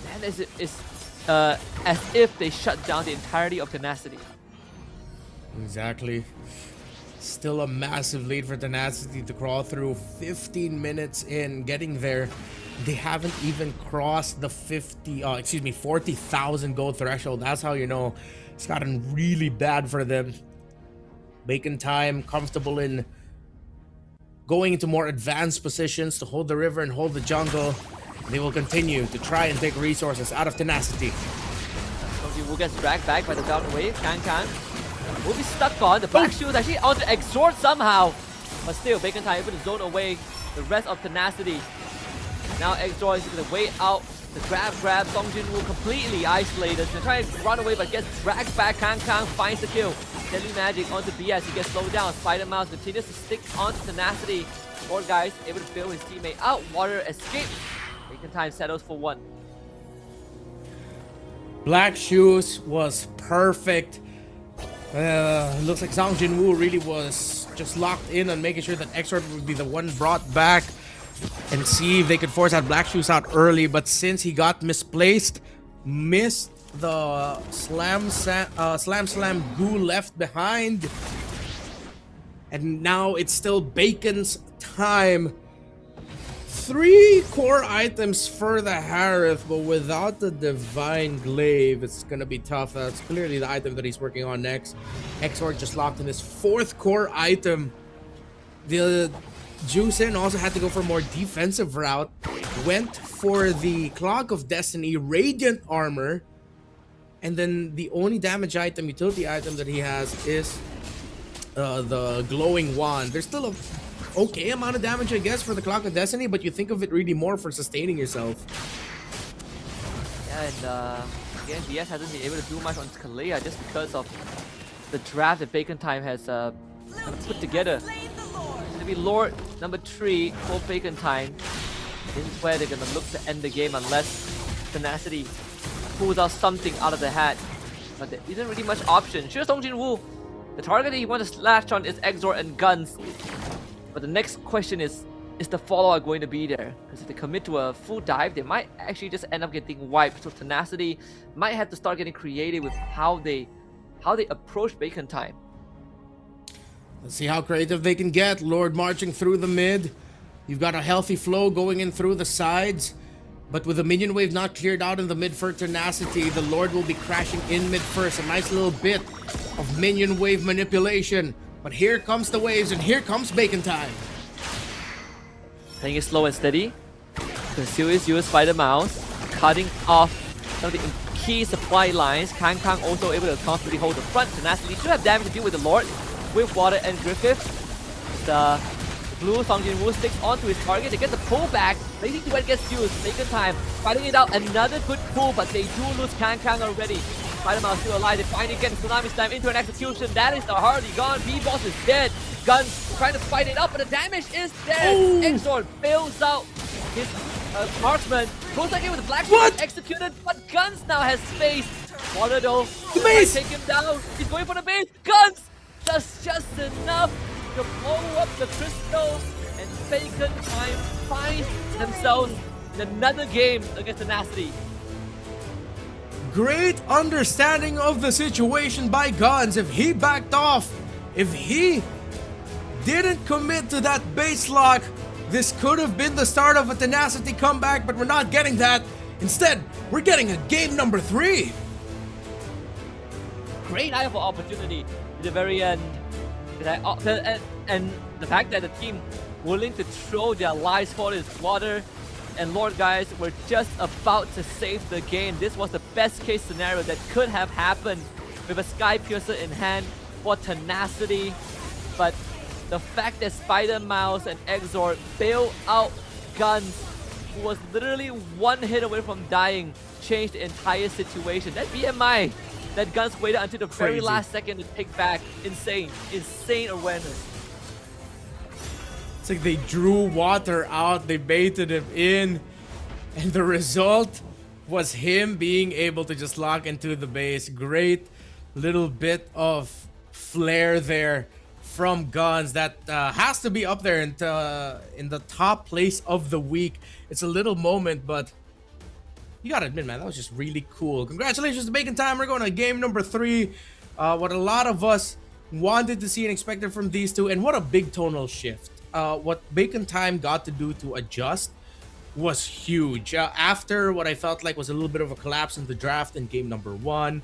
then it's as if they shut down the entirety of Tenacity. Exactly. Still a massive lead for Tenacity to crawl through. 15 minutes in, getting there. They haven't even crossed the 40,000 gold threshold. That's how you know it's gotten really bad for them. Bacon Time comfortable in going into more advanced positions to hold the river and hold the jungle. They will continue to try and take resources out of Tenacity. Will get dragged back by the down wave. Kang will be stuck on. The Black Shoes actually onto Exhort somehow. But still, Bacon Time able to zone away the rest of Tenacity. Now Exhort is going to wait out the grab. Song Jin-woo completely isolated. They're trying to run away but gets dragged back. Kang finds the kill. Deadly Magic onto BS. He gets slowed down. Spider-Mouse continues to stick onto Tenacity. Lord Guys able to bail his teammate out. Water escape. Bacon Time settles for 1. Black Shoes was perfect. Looks like Song Jin-woo really was just locked in on making sure that Exort would be the one brought back and see if they could force that Black Shoes out early. But since he got misplaced, missed the slam goo left behind, and now it's still Bacon's time. 3 core items for the Harith, but without the Divine Glaive, it's gonna be tough. That's clearly the item that he's working on next. Exort just locked in his 4th core item. The Juicin also had to go for a more defensive route. Went for the Clock of Destiny Radiant Armor. And then the only damage item, utility item that he has is the Glowing Wand. There's still a okay amount of damage, I guess, for the Clock of Destiny, but you think of it really more for sustaining yourself. Yeah, and again, BS hasn't been able to do much on Kalea just because of the draft that Bacon Time has kind of put together. It's gonna be Lord number 3 for Bacon Time. This is where they're gonna look to end the game unless Tenacity pulls out something out of the hat. But there isn't really much option. Sure, Song Jin-woo, the target that he wants to slash on is Exort and guns. But the next question is the follow-up going to be there? Because if they commit to a full dive, they might actually just end up getting wiped. So Tenacity might have to start getting creative with how they approach Bacon Time. Let's see how creative they can get. Lord marching through the mid. You've got a healthy flow going in through the sides. But with the minion wave not cleared out in the mid for Tenacity, the Lord will be crashing in mid first. A nice little bit of minion wave manipulation. But here comes the waves, and here comes Bacon Time. Playing it slow and steady. Conceal use Spider Mouse, cutting off some of the key supply lines. Kang also able to constantly hold the front. Tenacity should have damage to deal with the Lord with Water and Griffith. The blue Song Jin-woo sticks onto his target. They get the pullback. Lazy Duet gets used. Bacon Time fighting it out. Another good pull, but they do lose Kang already. Spider-Man still alive. They finally get Tsunami Slam into an execution. That is the Hardy gone. B-Boss is dead. Guns trying to fight it up, but the damage is there. Exort bails out his marksman. Goes again with the Black Shoes executed, but Guns now has space. Water though, the base! Take him down. He's going for the base. Guns does just enough to blow up the crystal, and Bacon Time finds themselves in another game against Tenacity. Great understanding of the situation by Guns. If he backed off, if he didn't commit to that base lock, this could have been the start of a Tenacity comeback, but we're not getting that. Instead, we're getting a game number 3. Great eye for opportunity at the very end. And the fact that the team willing to throw their lives for this Water and Lord Guys were just about to save the game. This was the best case scenario that could have happened with a Sky Piercer in hand for Tenacity. But the fact that Spider Mouse and Exort bail out Guns, who was literally one hit away from dying, changed the entire situation. That BMI that Guns waited until the very last second to take back. Insane awareness. It's like they drew Water out, they baited him in, and the result was him being able to just lock into the base. Great little bit of flair there from Guns. That has to be up there in the top place of the week. It's a little moment, but you gotta admit, man, that was just really cool. Congratulations to Bacon Time. We're going to game number 3. What a lot of us wanted to see and expected from these two, and what a big tonal shift. What Bacon Time got to do to adjust was huge. After what I felt like was a little bit of a collapse in the draft in game number 1.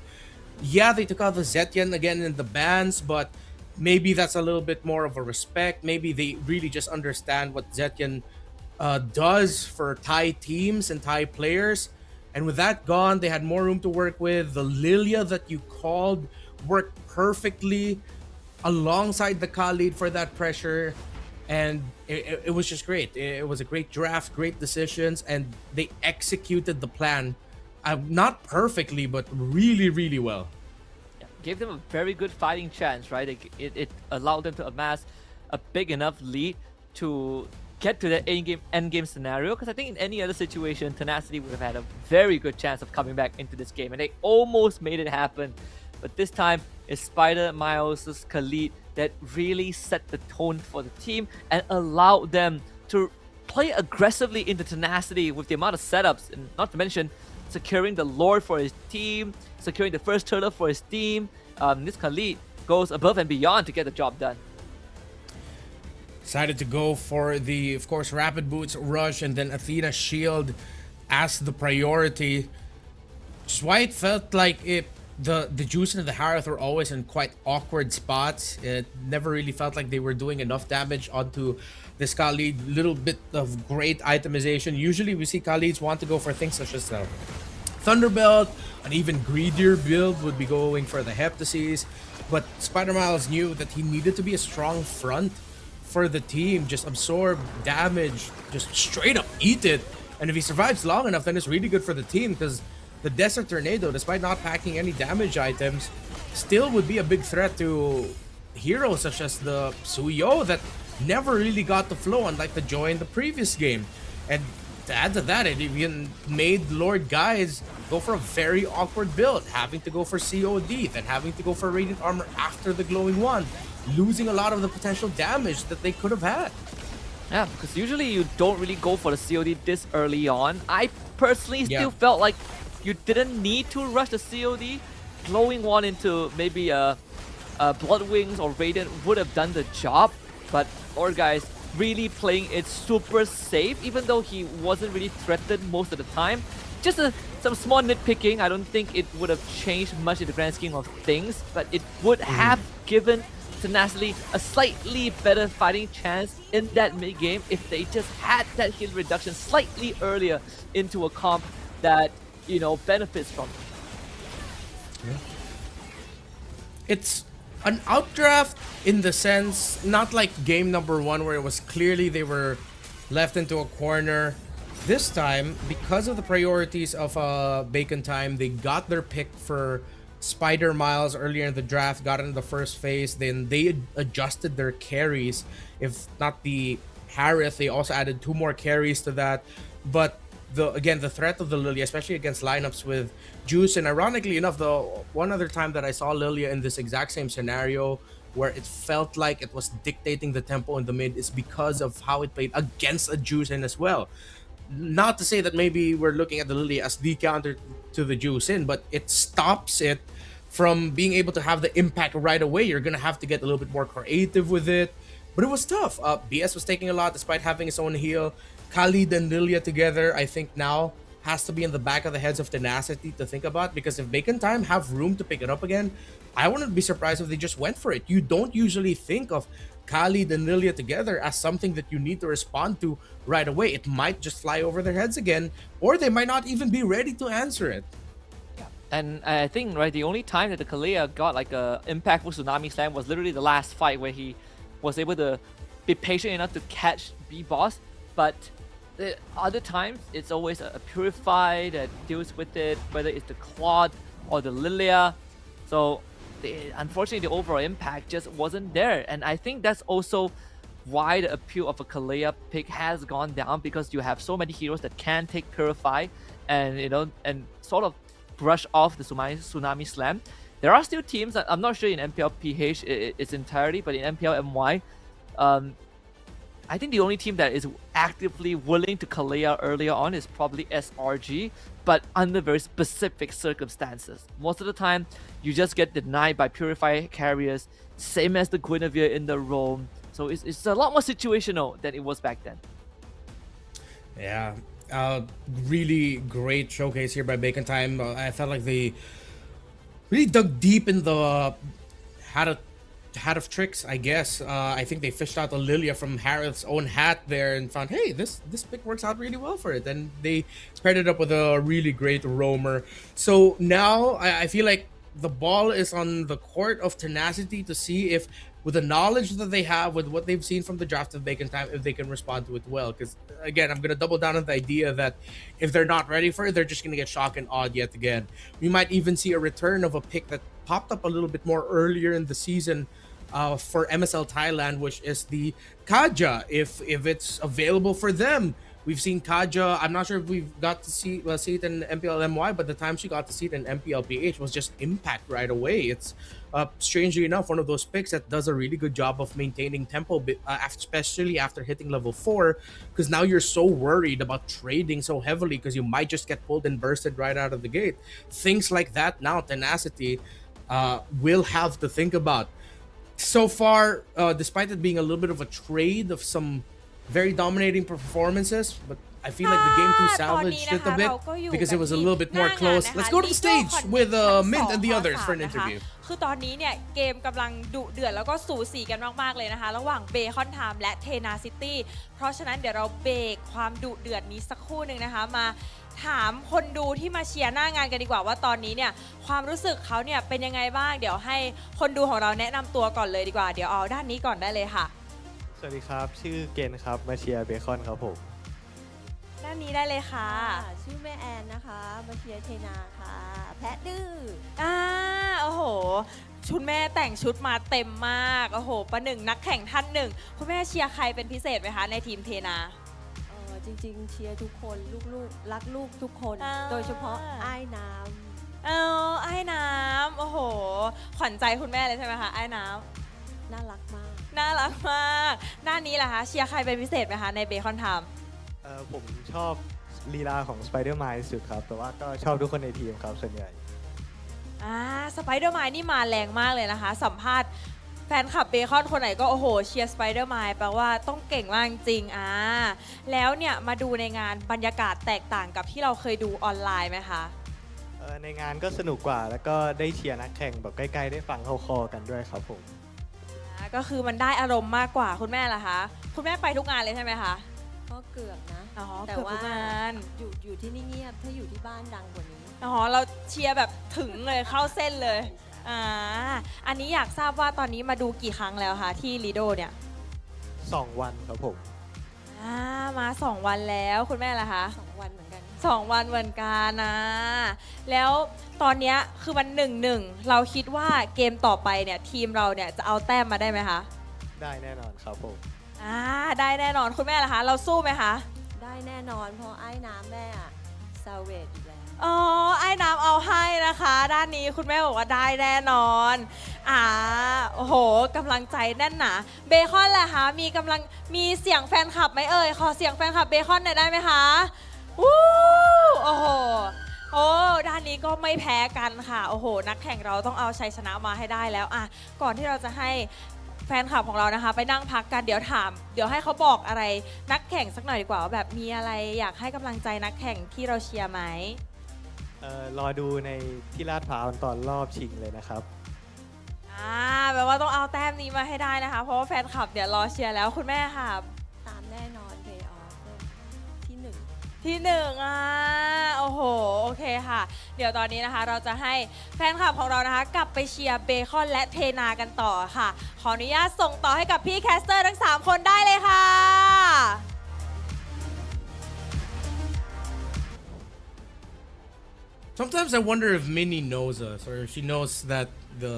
Yeah, they took out the Zetyan again in the bans, but maybe that's a little bit more of a respect. Maybe they really just understand what Zetyan does for Thai teams and Thai players. And with that gone, they had more room to work with. The Lilia that you called worked perfectly alongside the Khalid for that pressure. And it was just great. It was a great draft, great decisions, and they executed the plan. Not perfectly, but really, really well. Gave them a very good fighting chance, right? It allowed them to amass a big enough lead to get to the end game scenario, because I think in any other situation, Tenacity would have had a very good chance of coming back into this game, and they almost made it happen. But this time, it's Spider, Miles, Khalid that really set the tone for the team and allowed them to play aggressively into Tenacity with the amount of setups, and not to mention securing the Lord for his team, securing the first turtle for his team. This Khalid goes above and beyond to get the job done. Decided to go for the, of course, Rapid Boots Rush and then Athena Shield as the priority. Just why it felt like the Juice and the Harith were always in quite awkward spots. It never really felt like they were doing enough damage onto this Khalid. Little bit of great itemization. Usually we see Khalids want to go for things such as Thunderbelt, an even greedier build would be going for the Heptases. But Spider Miles knew that he needed to be a strong front for the team. Just absorb damage, just straight up eat it. And if he survives long enough, then it's really good for the team, because the Desert Tornado, despite not packing any damage items, still would be a big threat to heroes such as the Suyo that never really got the flow, unlike the Joy in the previous game. And to add to that, it even made Lord Guys go for a very awkward build, having to go for COD, then having to go for Radiant Armor after the Glowing Wand, losing a lot of the potential damage that they could have had. Yeah, because usually you don't really go for the COD this early on. I personally still felt like you didn't need to rush the COD. Glowing Wand into maybe a Blood Wings or Radiant would have done the job, but Lord Guys really playing it super safe, even though he wasn't really threatened most of the time. Just some small nitpicking. I don't think it would have changed much in the grand scheme of things, but it would have given Tenacity a slightly better fighting chance in that mid game if they just had that heal reduction slightly earlier into a comp that, you know, benefits from it. Yeah. It's an outdraft in the sense, not like game number 1 where it was clearly they were left into a corner. This time, because of the priorities of Bacon Time, they got their pick for Spider Miles earlier in the draft, got in the first phase, then they adjusted their carries. If not the Harith, they also added 2 more carries to that. But the threat of the Lilia, especially against lineups with Juice, and ironically enough, the one other time that I saw Lilia in this exact same scenario where it felt like it was dictating the tempo in the mid is because of how it played against a Juice in as well. Not to say that maybe we're looking at the Lilia as the counter to the Juice in, but it stops it from being able to have the impact right away. You're gonna have to get a little bit more creative with it. But it was tough. BS was taking a lot despite having his own heal. Khalid and Lilia together, I think now has to be in the back of the heads of Tenacity to think about, because if Bacon Time have room to pick it up again, I wouldn't be surprised if they just went for it. You don't usually think of Khalid and Lilia together as something that you need to respond to right away. It might just fly over their heads again, or they might not even be ready to answer it. And I think, right, the only time that the Kalia got like a impactful Tsunami Slam was literally the last fight where he was able to be patient enough to catch B-Boss. But the other times, it's always a Purify that deals with it, whether it's the Claude or the Lilia. So unfortunately, the overall impact just wasn't there. And I think that's also why the appeal of a Kalia pick has gone down, because you have so many heroes that can take Purify and, you know, and sort of brush off the Tsunami Slam. There are still teams, I'm not sure in MPL PH its entirety, but in MPL MY, I think the only team that is actively willing to Kalia earlier on is probably SRG, but under very specific circumstances. Most of the time, you just get denied by Purify carriers, same as the Guinevere in the roam. So it's a lot more situational than it was back then. Yeah. Really great showcase here by Bacon Time. I felt like they really dug deep in the how to hat of tricks, I guess. I think they fished out a Lilia from Harith's own hat there and found, hey, this pick works out really well for it. And they paired it up with a really great roamer. So now I feel like the ball is on the court of Tenacity to see if, with the knowledge that they have, with what they've seen from the draft of Bacon Time, if they can respond to it well. Because, again, I'm going to double down on the idea that if they're not ready for it, they're just going to get shocked and awed yet again. We might even see a return of a pick that popped up a little bit more earlier in the season for MSL Thailand, which is the Kaja, if it's available for them. We've seen Kaja. I'm not sure if we've got to see it in MPL MY, but the time she got to see it in MPL PH was just impact right away. It's strangely enough one of those picks that does a really good job of maintaining tempo, especially after hitting level 4, because now you're so worried about trading so heavily because you might just get pulled and bursted right out of the gate. Things like that now Tenacity will have to think about. So far, despite it being a little bit of a trade of some very dominating performances, but I feel like the game too salvaged it a bit because it was a little bit more close. Let's go to the stage with Mint and the others for an interview. คือตอนนี้เนี่ยเกมกำลังดุเดือดแล้วก็สูสีกันมากๆเลยนะคะระหว่างเบคอนไทม์และเทนาซิตี้เพราะฉะนั้นเดี๋ยวเราเบรกความดุเดือดนี้สักครู่หนึ่งนะคะมาถามคนดูที่มาเชียร์หน้างานกันดีกว่าว่าตอนนี้เนี่ยความรู้สึกเขาเนี่ยเป็นยังไงบ้างเดี๋ยวให้คนดูของเราแนะนำตัวก่อนเลยดีกว่าเดี๋ยวเอาด้านนี้ก่อนได้เลยค่ะสวัสดีครับชื่อเกณฑ์ครับมาเชียร์เบคอนครับผมด้านนี้ได้เลยค่ะชื่อแม่แอนนะคะมาเชียร์เทนาค่ะแพะดื้อโอ้โหชุดแม่แต่งชุดมาเต็มมากโอ้โหประหนึ่งนักแข่งท่านหนึ่งคุณแม่เชียร์ใครเป็นพิเศษไหมคะในทีมเทนาจริงๆเชียร์ทุกคนลูกๆรักลูกทุกคนโดยเฉพาะไอ้น้ำไอ้น้ำโอ้โหขวัญใจคุณแม่เลยใช่ไหมคะไอ้น้ำน่ารักมากด้านนี้ล่ะคะเชียร์ใครเป็นพิเศษไหมคะในเบคอนไทม์ผมชอบลีลาของสไปเดอร์แมนสุดครับแต่ว่าก็ชอบทุกคนในทีมครับส่วนใหญ่สไปเดอร์แมนนี่มาแรงมากเลยนะคะสัมภาษณ์แฟนคลับเบคอนคนไหนก็โอ้โหเชียร์สไปเดอร์แมนแปลว่าต้องเก่งมากจริงแล้วเนี่ยมาดูในงานบรรยากาศแตกต่างกับที่เราเคยดูออนไลน์ไหมคะในงานก็สนุกกว่าแล้วก็ได้เชียร์นักแข่งแบบใกล้ๆได้ฟังคอกันด้วยครับผมก็คือมันได้อารมณ์มากกว่าคุณแม่ล่ะคะคุณแม่ไปทุกงานเลยใช่ไหมคะก็เกือบนะแต่ว่าอยู่ที่นี่เงียบถ้าอยู่ที่บ้านดังกว่านี้เราเชียร์แบบถึงเลยเข้าเส้นเลยอันนี้อยากทราบว่าตอนนี้มาดูกี่ครั้งแล้วคะที่ลีโดเนี่ย2 วันครับผมมา2 วันแล้วคุณแม่ล่ะคะ2 วันเหมือนกัน2 วันเหมือนกันนะแล้วตอนนี้คือมัน1-1เราคิดว่าเกมต่อไปเนี่ยทีมเราเนี่ยจะเอาแต้มมาได้ไหมคะได้แน่นอนครับผมได้แน่นอนคุณแม่ล่ะคะเราสู้ไหมคะได้แน่นอนเพราะไอ้น้ำแม่ซาเวตอีกแล้วไอ้น้ำเอาให้นะคะด้านนี้คุณแม่บอกว่าได้แน่นอนโอ้โหกำลังใจแน่นหนาเบคอนล่ะคะมีเสียงแฟนคลับไหมเอ่ยขอเสียงแฟนคลับเบคอนหน่อยได้ไหมคะโอ้โหด้านนี้ก็ไม่แพ้กันค่ะโอ้โหนักแข่งเราต้องเอาชัยชนะมาให้ได้แล้วก่อนที่เราจะให้แฟนคลับของเรานะคะไปนั่งพักกันเดี๋ยวให้เขาบอกอะไรนักแข่งสักหน่อยดีกว่าว่าแบบมีอะไรอยากให้กำลังใจนักแข่งที่เราเชียร์ไหมรอดูในที่ลาดพร้าวตอนรอบชิงเลยนะครับแปลว่าต้องเอาแต้มนี้มาให้ได้นะคะเพราะว่าแฟนคลับเดี๋ยวรอเชียร์แล้วคุณแม่ค่ะตามแน่นอนเพย์ออฟที่1โอ้โหโอเคค่ะเดี๋ยวตอนนี้นะคะเราจะให้แฟนคลับของเรานะคะกลับไปเชียร์เบคอนและเทนากันต่อค่ะขออนุญาตส่งต่อให้กับพี่แคสเตอร์ทั้ง3 คนได้เลยค่ะ Sometimes I wonder if Minnie knows us or if she knows that the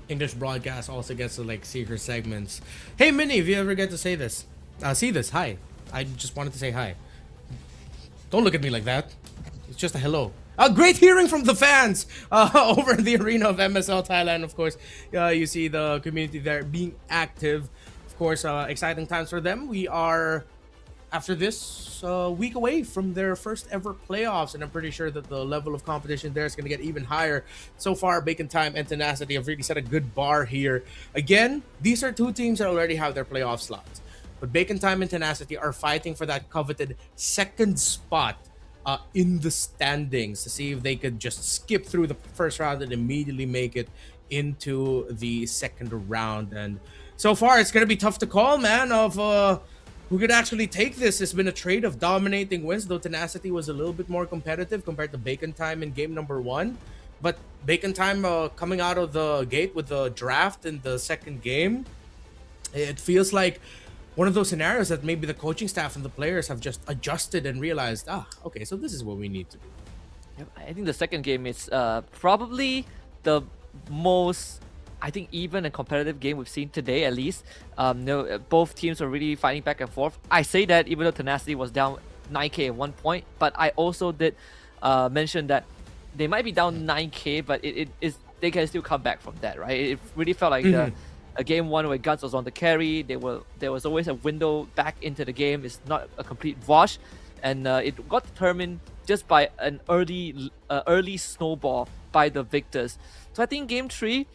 English broadcast also gets to like see her segments. Hey Minnie, if you ever get to see this, hi. I just wanted to say hi. Don't look at me like that. It's just a hello. Great hearing from the fans over in the arena of MSL Thailand, of course. You see the community there being active. Of course, exciting times for them. We are, after this, week away from their first ever playoffs, and I'm pretty sure that the level of competition there is going to get even higher. So far, Bacon Time and Tenacity have really set a good bar here. Again, these are 2 teams that already have their playoff slots. But Bacon Time and Tenacity are fighting for that coveted second spot in the standings to see if they could just skip through the first round and immediately make it into the second round. And so far, it's going to be tough to call, man, of who could actually take this. It's been a trade of dominating wins, though Tenacity was a little bit more competitive compared to Bacon Time in game number 1. But Bacon Time coming out of the gate with the draft in the second game, it feels like one of those scenarios that maybe the coaching staff and the players have just adjusted and realized, okay, so this is what we need to do. Yep, I think the second game is probably the most, I think, even and competitive game we've seen today, at least. Both teams are really fighting back and forth. I say that even though Tenacity was down 9k at one point, but I also did mention that they might be down 9k, but they can still come back from that, right? It really felt like a game 1 where Guns was on the carry. There was always a window back into the game. It's not a complete wash, and it got determined just by an early snowball by the victors. So I think game 3,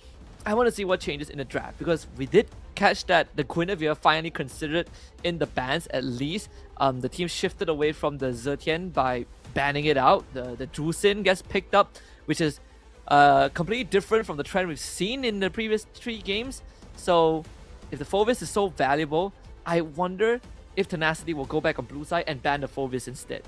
I want to see what changes in the draft, because we did catch that the Guinevere finally considered in the bans at least. The team shifted away from the Zetian by banning it out. The Drusin gets picked up, which is completely different from the trend we've seen in the previous 3 games. So if the Phovis is so valuable, I wonder if Tenacity will go back on blue side and ban the Phovis instead.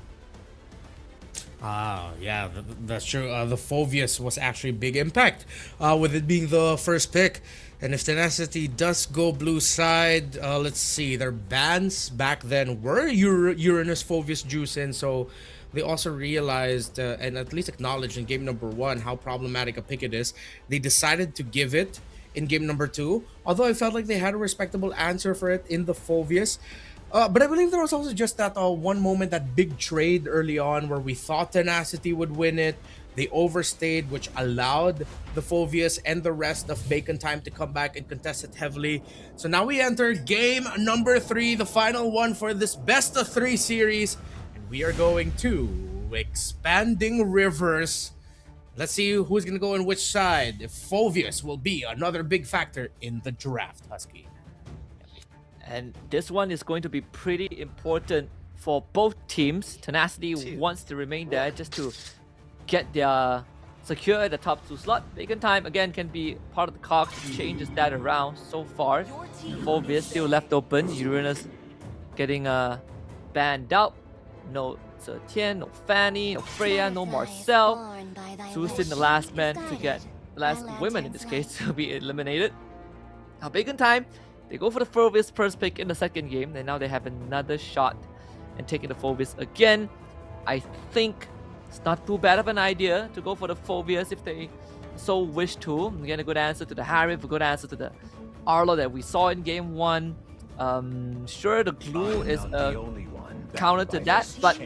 Yeah, that's true. The Phovius was actually a big impact with it being the first pick. And if Tenacity does go blue side, let's see, their bans back then were Uranus, Phovius, Juicin. So they also realized and at least acknowledged in game number 1 how problematic a pick it is. They decided to give it in game number 2, although I felt like they had a respectable answer for it in the Phovius. But I believe there was also just that one moment, that big trade early on where we thought Tenacity would win it. They overstayed, which allowed the Phovius and the rest of Bacon Time to come back and contest it heavily. So now we enter game number 3, the final one for this best of 3 series. And we are going to Expanding Rivers. Let's see who's going to go on which side. If Phovius will be another big factor in the draft, Husky. And this one is going to be pretty important for both teams. Tenacity wants to remain there just to get their secure the top 2 slot. Bacon Time again can be part of the cogs, changes that around so far. Phobius still left open. Uranus getting banned out. No Zetian, no Fanny, no Freya, no Marcel. Susin, the last man to get, last women in this case, to be eliminated. Now Bacon Time, they go for the Phovis first pick in the second game, and now they have another shot and taking the Phovis again. I think it's not too bad of an idea to go for the Phobius if they so wish to. Again, a good answer to the Harif, a good answer to the Arlo that we saw in game 1. Sure, the glue is a counter to that, but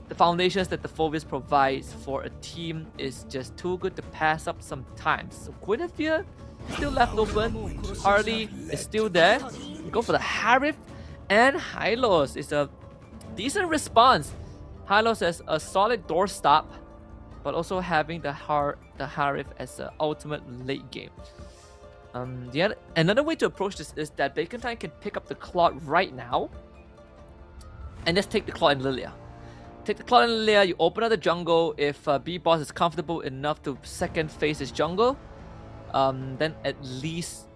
the foundations that the Phovis provides for a team is just too good to pass up sometimes. So Guinevere still left open. Harley is still there. We go for the Harif, and Hylos is a decent response. Hylos has a solid doorstop, but also having the Harif as an ultimate late game. Another way to approach this is that Bacon Time can pick up the Claude right now and just take the Claude and Lilia. Take the Claude and Lilia, you open up the jungle. If B-Boss is comfortable enough to second phase his jungle, then at least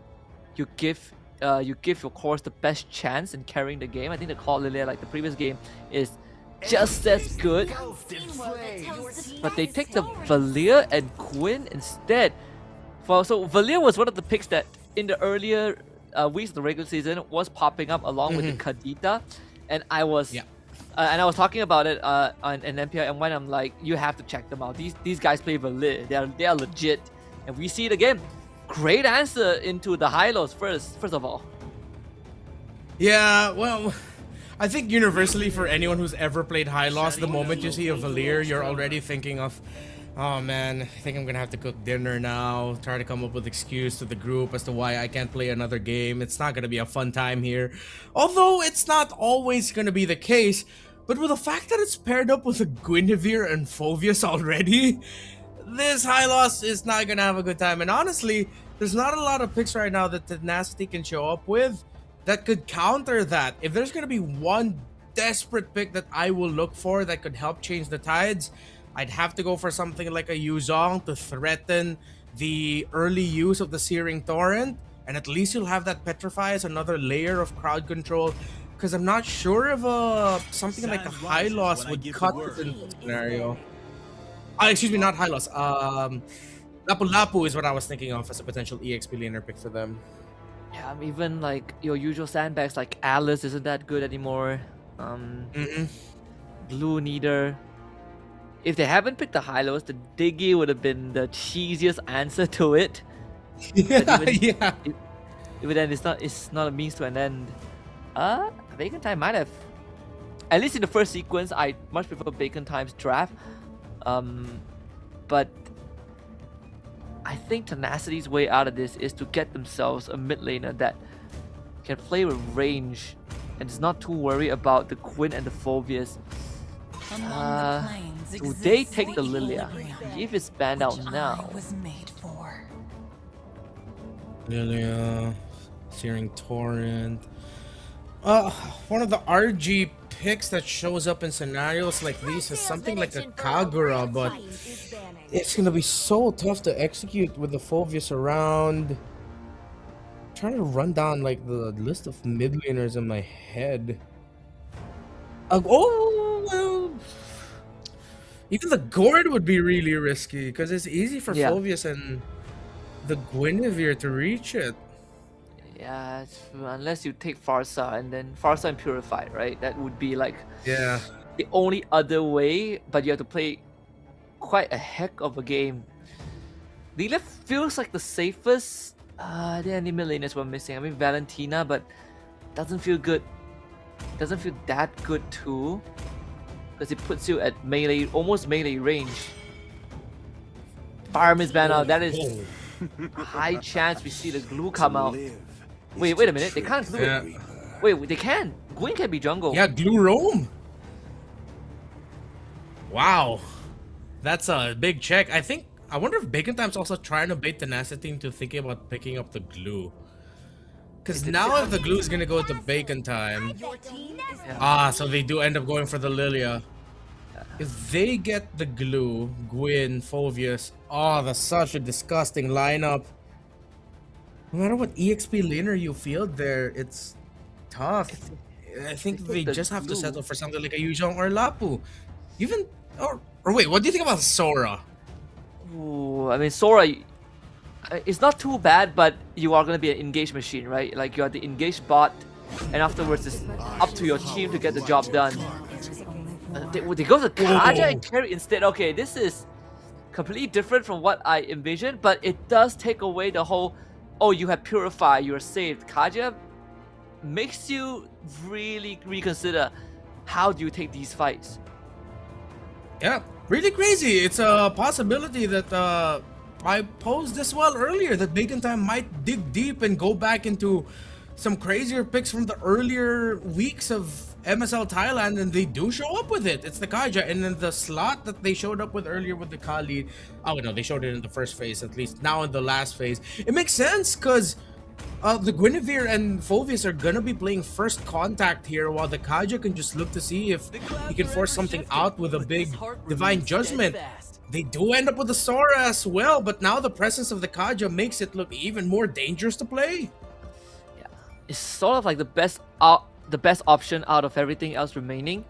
you give your cores the best chance in carrying the game. I think the Claude Lilia, like the previous game, is just as good. But they picked the Valir and Quinn instead. So Valir was one of the picks that in the earlier weeks of the regular season was popping up along with the Kadita, and I was talking about it on NPI, and when I'm like, you have to check them out. These guys play Valir. They are legit, and we see it again. Great answer into the Hylos first of all. Yeah, well, I think universally for anyone who's ever played Hylos, the moment you see a Valir, you're already thinking of, oh man, I think I'm gonna have to cook dinner now, try to come up with excuse to the group as to why I can't play another game. It's not gonna be a fun time here. Although it's not always gonna be the case, but with the fact that it's paired up with a Guinevere and Phovius already, this Hylos is not gonna have a good time. And honestly, there's not a lot of picks right now that Tenacity can show up with that could counter that. If there's gonna be one desperate pick that I will look for that could help change the tides, I'd have to go for something like a Yuzong to threaten the early use of the Searing Torrent, and at least you'll have that Petrify as another layer of crowd control, because I'm not sure if something like a High Loss would cut it in this scenario. Excuse me, not High Loss. Lapu Lapu is what I was thinking of as a potential EXP laner pick for them. Yeah, even like your usual sandbags like Alice isn't that good anymore. Blue neither. If they haven't picked the Hylos, the Diggy would have been the cheesiest answer to it. Yeah. Even then, it's not a means to an end. Bacon Time might have, at least in the first sequence, I much prefer Bacon Time's draft. But I think Tenacity's way out of this is to get themselves a mid laner that can play with range and is not too worried about the Quinn and the Phobius. Do they take the Lilia? If it's banned out now. Lilia, Searing Torrent. One of the RG picks that shows up in scenarios like these is something like a Kagura, but it's gonna be so tough to execute with the Phobius around. I'm trying to run down like the list of mid laners in my head. Even the Gourd would be really risky because it's easy for Phobius and the Guinevere to reach it. Yeah, it's true. Unless you take Farsa and then Farsa and Purified, right? That would be like the only other way, but you have to play quite a heck of a game. Lilia feels like the safest. There are any mid laners we're missing. I mean Valentina, but doesn't feel good. Doesn't feel that good too, because it puts you at melee, almost melee range. Fireman's ban out. That is high chance we see the glue come out. Wait a minute. They can't glue it. Wait, they can. Gwyn can be jungle. Yeah, glue roam. Wow, that's a big check. I wonder if Bacon Time's also trying to bait Tenacity into thinking about picking up the glue. Because now if the glue is gonna go to Bacon Time, so they do end up going for the Lilia. If they get the glue, Gwyn, Phobius, that's such a disgusting lineup. No matter what EXP laner you field there, it's tough. I think they just have to settle for something like a Yuzhong or Lapu. Even, or wait, what do you think about Sora? Ooh, I mean Sora, it's not too bad, but you are going to be an engaged machine, right? Like you are the engaged bot, and afterwards it's up to your team to get the job done. They go to Kaja and carry instead. Okay, this is completely different from what I envisioned, but it does take away the whole, you have Purify, you're saved. Kaja makes you really reconsider how do you take these fights. Yeah, really crazy. It's a possibility that I posed this well earlier, that Bacon Time might dig deep and go back into some crazier picks from the earlier weeks of MSL Thailand, and they do show up with it. It's the Kaja, and then the slot that they showed up with earlier with the Kali. Oh no, they showed it in the first phase, at least. Now in the last phase, it makes sense because the Guinevere and Phobius are gonna be playing first contact here, while the Kaja can just look to see if he can force something out with a big Divine Judgment. They do end up with the Sora as well, but now the presence of the Kaja makes it look even more dangerous to play. Yeah, it's sort of like the best option out of everything else remaining.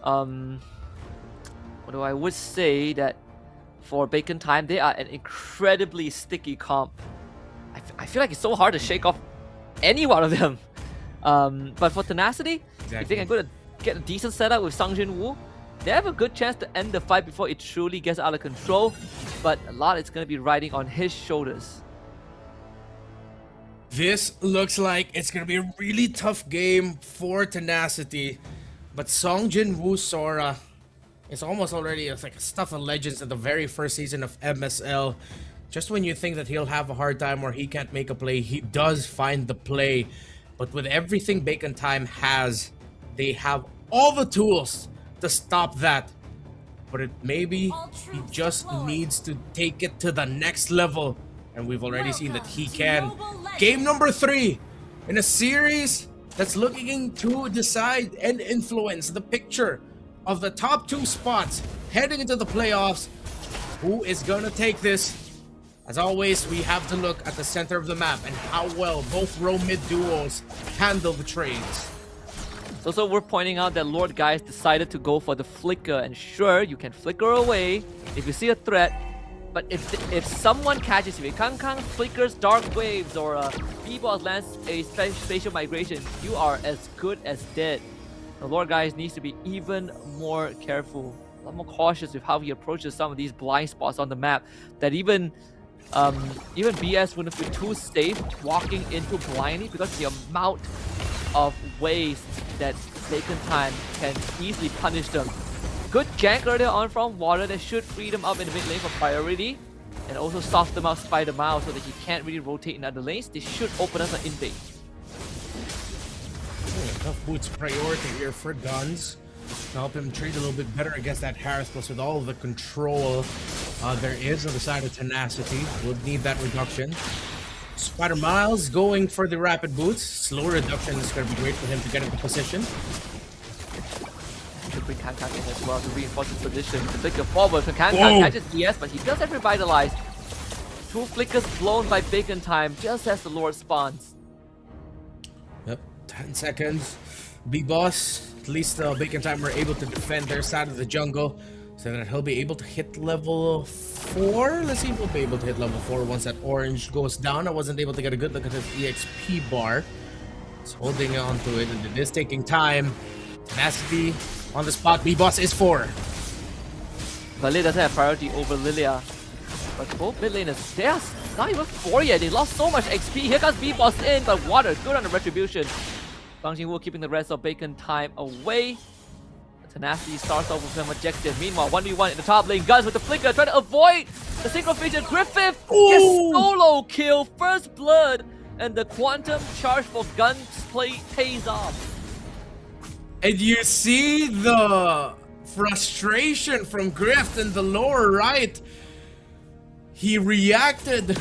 Although I would say that for Bacon Time, they are an incredibly sticky comp. I feel like it's so hard to shake off any one of them. But for Tenacity, if they can go to get a decent setup with Sang-Jin Woo, they have a good chance to end the fight before it truly gets out of control. But a lot is going to be riding on his shoulders. This looks like it's going to be a really tough game for Tenacity. But Sang-Jin Woo Sora is almost already like a stuff of legends in the very first season of MSL. Just when you think that he'll have a hard time or he can't make a play, he does find the play. But with everything Bacon Time has, they have all the tools to stop that. But maybe he just needs to take it to the next level. And we've already seen that he can. Game number 3 in a series that's looking to decide and influence the picture of the top 2 spots heading into the playoffs. Who is gonna take this? As always, we have to look at the center of the map and how well both row mid duos handle the trades. So we're pointing out that Lord Guys decided to go for the flicker, and sure, you can flicker away if you see a threat, but if someone catches you, if Kang flickers Dark Waves or B-Boss lands a spatial migration, you are as good as dead. The Lord Guys needs to be even more careful, a lot more cautious with how he approaches some of these blind spots on the map that even BS wouldn't feel too safe walking into blindly, because the amount of ways that Bacon Time can easily punish them. Good gank earlier on from Water that should free them up in the mid lane for priority, and also soft them out Spider Mile so that he can't really rotate in other lanes. This should open up an invade. Tough boots priority here for Guns to help him trade a little bit better against that Harris, plus with all the control there is on the side of Tenacity. Would need that reduction. Spider Miles going for the rapid boots. Slow reduction is going to be great for him to get into position. To bring Kang in as well to reinforce his position. To flicker forward, Kang catches DS, but he does have revitalized. 2 flickers blown by Bacon Time just as the Lord spawns. Yep, 10 seconds. B-Boss, at least Bacon Time were able to defend their side of the jungle, so that he'll be able to hit level 4. Let's see if we'll be able to hit level 4 once that orange goes down. I wasn't able to get a good look at his EXP bar. It's holding on to it, and it is taking time. Tenacity on the spot. B-Boss is 4. Valet doesn't have priority over Lilia, but both mid laners, they're not even 4 yet. They lost so much XP. Here comes B-Boss in, but Water good on the retribution. Bang Jin-woo keeping the rest of Bacon Time away. Tenacity starts off with an objective. Meanwhile, 1v1 in the top lane. Guns with the flicker, trying to avoid the synchro vision. Griffith gets solo kill, first blood, and the quantum charge for Guns pays off. And you see the frustration from Griff in the lower right. He reacted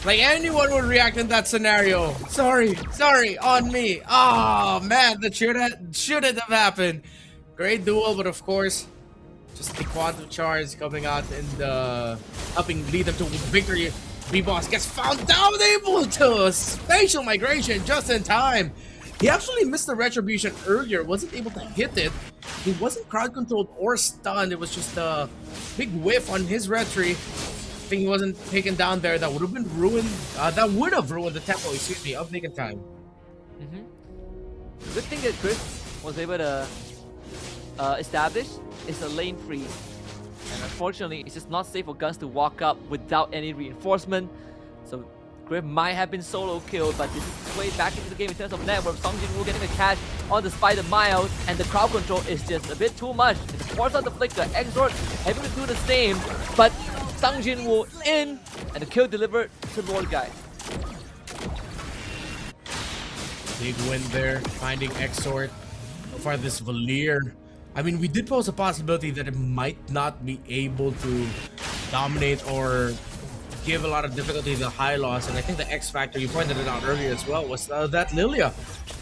like anyone would react in that scenario. Sorry, on me. Oh man, that shouldn't have happened. Great duel, but of course, just the quantum charge coming out and helping lead them to victory. B-Boss gets found down, able to spatial migration just in time. He actually missed the retribution earlier, wasn't able to hit it. He wasn't crowd controlled or stunned. It was just a big whiff on his retry. I think he wasn't taken down there. That would have been ruined. That would have ruined the tempo, excuse me, of Bacon Time. The good thing that Chris was able to establish is a lane freeze. And unfortunately, it's just not safe for Guns to walk up without any reinforcement. So Griff might have been solo killed, but this is his way back into the game in terms of network. Song Jin-woo getting the catch on the Spider Miles, and the crowd control is just a bit too much. It forces out the flicker. Exort having to do the same, but Sung Jin-woo in, and the kill delivered to Lord Guy. Big win there, finding Exort. So far this Valier, I mean, we did pose a possibility that it might not be able to dominate or give a lot of difficulty to the high loss, and I think the X factor, you pointed it out earlier as well, was that Lilia.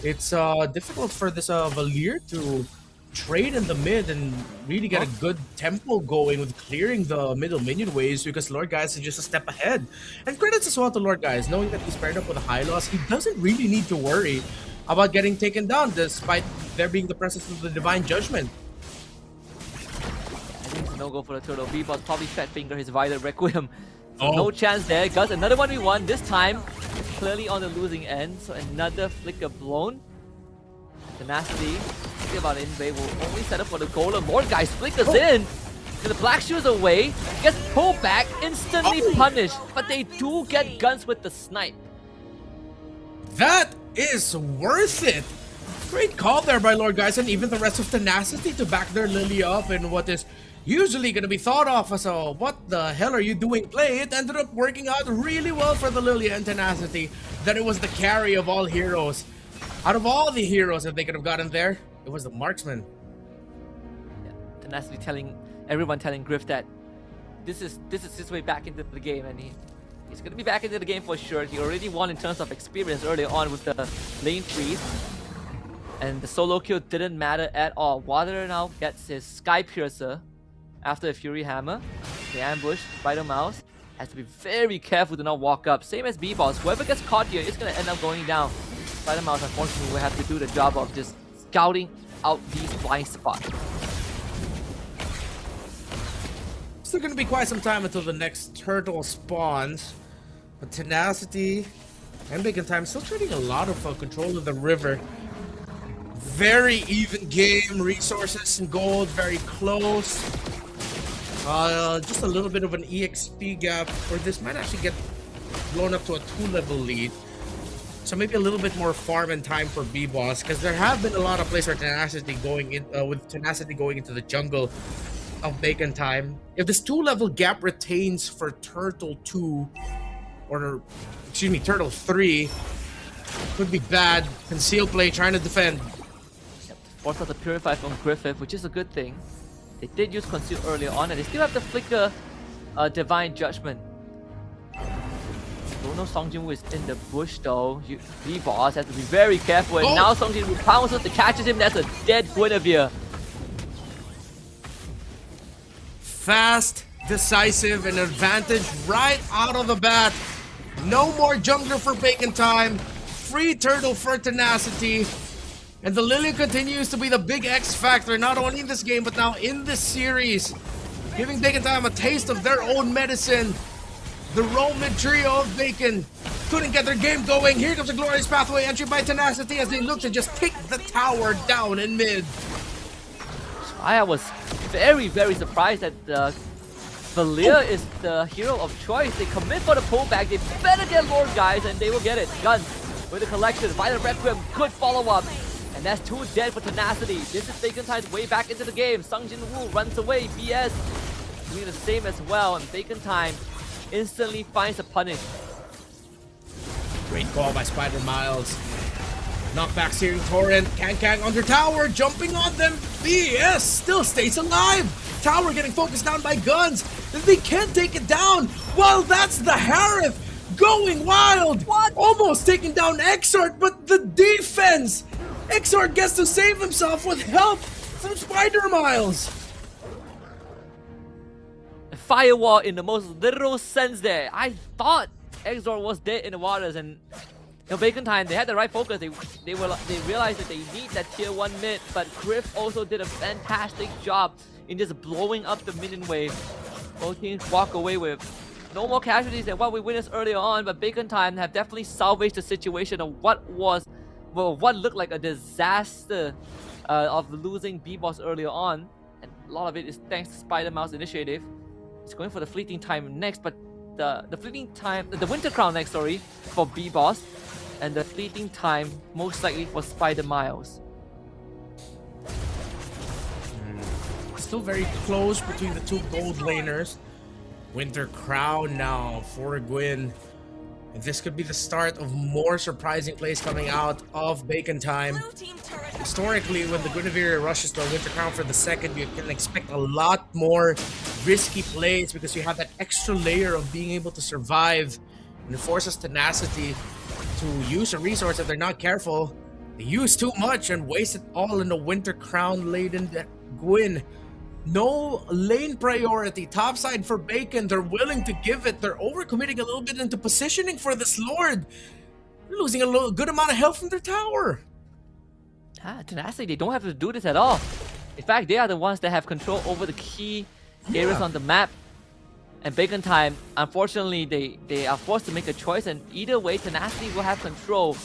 It's difficult for this Valier to trade in the mid and really get a good tempo going with clearing the middle minion waves, because Lord Guys is just a step ahead. And credits as well to Lord Guys, knowing that he's paired up with a high loss, he doesn't really need to worry about getting taken down despite there being the presence of the Divine Judgment. I think it's no go for the turtle. B-Boss probably fat finger his Violet Requiem. So no chance there. Guys, another 1v1. This time, clearly on the losing end. So another flicker blown. Tenacity, thinking about invade, will only set up for the golem. Lord Guys flickers in. And the black shoes away. Gets pulled back, instantly punished. But they do get Guns with the snipe. That is worth it. Great call there by Lord Guys and even the rest of Tenacity to back their Lily up in what is usually going to be thought of as a what the hell are you doing play. It ended up working out really well for the Lilia and Tenacity, that it was the carry of all heroes. Out of all the heroes that they could have gotten there, it was the marksman. Yeah, Tenacity telling everyone, telling Griff that this is his way back into the game, and He's going to be back into the game for sure. He already won in terms of experience earlier on with the lane freeze. And the solo kill didn't matter at all. Water now gets his Sky Piercer after a Fury Hammer. The ambush, Spider Mouse. Has to be very careful to not walk up. Same as B-Boss. Whoever gets caught here is going to end up going down. Spider Mouse, unfortunately, will have to do the job of just scouting out these blind spots. Still going to be quite some time until the next turtle spawns. But Tenacity and Bacon Time still trading a lot of control of the river. Very even game. Resources and gold very close. Just a little bit of an EXP gap, or this might actually get blown up to a 2-level lead. So maybe a little bit more farm and time for B-Boss, because there have been a lot of plays where Tenacity going in, with Tenacity going into the jungle of Bacon Time. If this 2-level gap retains for Turtle 2, or excuse me, Turtle 3, could be bad. Conceal play, trying to defend. Force out the Purify from Griffith, which is a good thing. They did use Conceal earlier on, and they still have the Flicker Divine Judgment. Don't know Song Jin-woo is in the bush though. B-Boss has to be very careful, and now Song Jin-woo pounces to catches him. That's a dead Guinevere. Fast, decisive, and advantage right out of the bat. No more jungler for Bacon Time. Free turtle for Tenacity. And the Lily continues to be the big X factor, not only in this game, but now in this series. Giving Bacon Time a taste of their own medicine. The Roman trio of Bacon couldn't get their game going. Here comes a glorious pathway entry by Tenacity as they look to just take the tower down in mid. I was very, very surprised that Valir is the hero of choice. They commit for the pullback. They better get Lord, guys, and they will get it. Guns with the collection. Violent Requiem, good follow-up. And that's 2 dead for Tenacity. This is Bacon Time's way back into the game. Sung Jin-woo runs away. BS doing the same as well. And Bacon Time instantly finds a punish. Great call by Spider Miles. Knockback Searing Torrent. Kang under tower. Jumping on them. BS still stays alive. Tower getting focused down by guns. They can't take it down. Well, that's the Harith going wild. What? Almost taking down Exort, but the defense. Exort gets to save himself with help from Spider Miles. A firewall in the most literal sense there. I thought Exort was dead in the waters, and Bacon Time, they had the right focus. They realized that they need that tier 1 mid, but Griff also did a fantastic job in just blowing up the minion wave. Both teams walk away with no more casualties than what we witnessed earlier on, but Bacon Time have definitely salvaged the situation of what looked like a disaster of losing B-Boss earlier on. And a lot of it is thanks to Spider Mouse initiative. He's going for the Fleeting Time next, but the Fleeting Time, the Winter Crown next, sorry, for B-Boss. And the Fleeting Time most likely for Spider Miles. Still very close between the 2 gold laners. Winter Crown now for Gwyn. And this could be the start of more surprising plays coming out of Bacon Time. Historically, when the Guinevere rushes to a Winter Crown for the second, you can expect a lot more risky plays because you have that extra layer of being able to survive. And it forces Tenacity to use a resource if they're not careful. They use too much and waste it all in the Winter Crown laden Gwyn. No lane priority, topside for Bacon. They're willing to give it. They're overcommitting a little bit into positioning for this Lord. They're losing a good amount of health from their tower. Tenacity, they don't have to do this at all. In fact, they are the ones that have control over the key areas on the map. And Bacon Time, unfortunately, they are forced to make a choice, and either way, Tenacity will have control.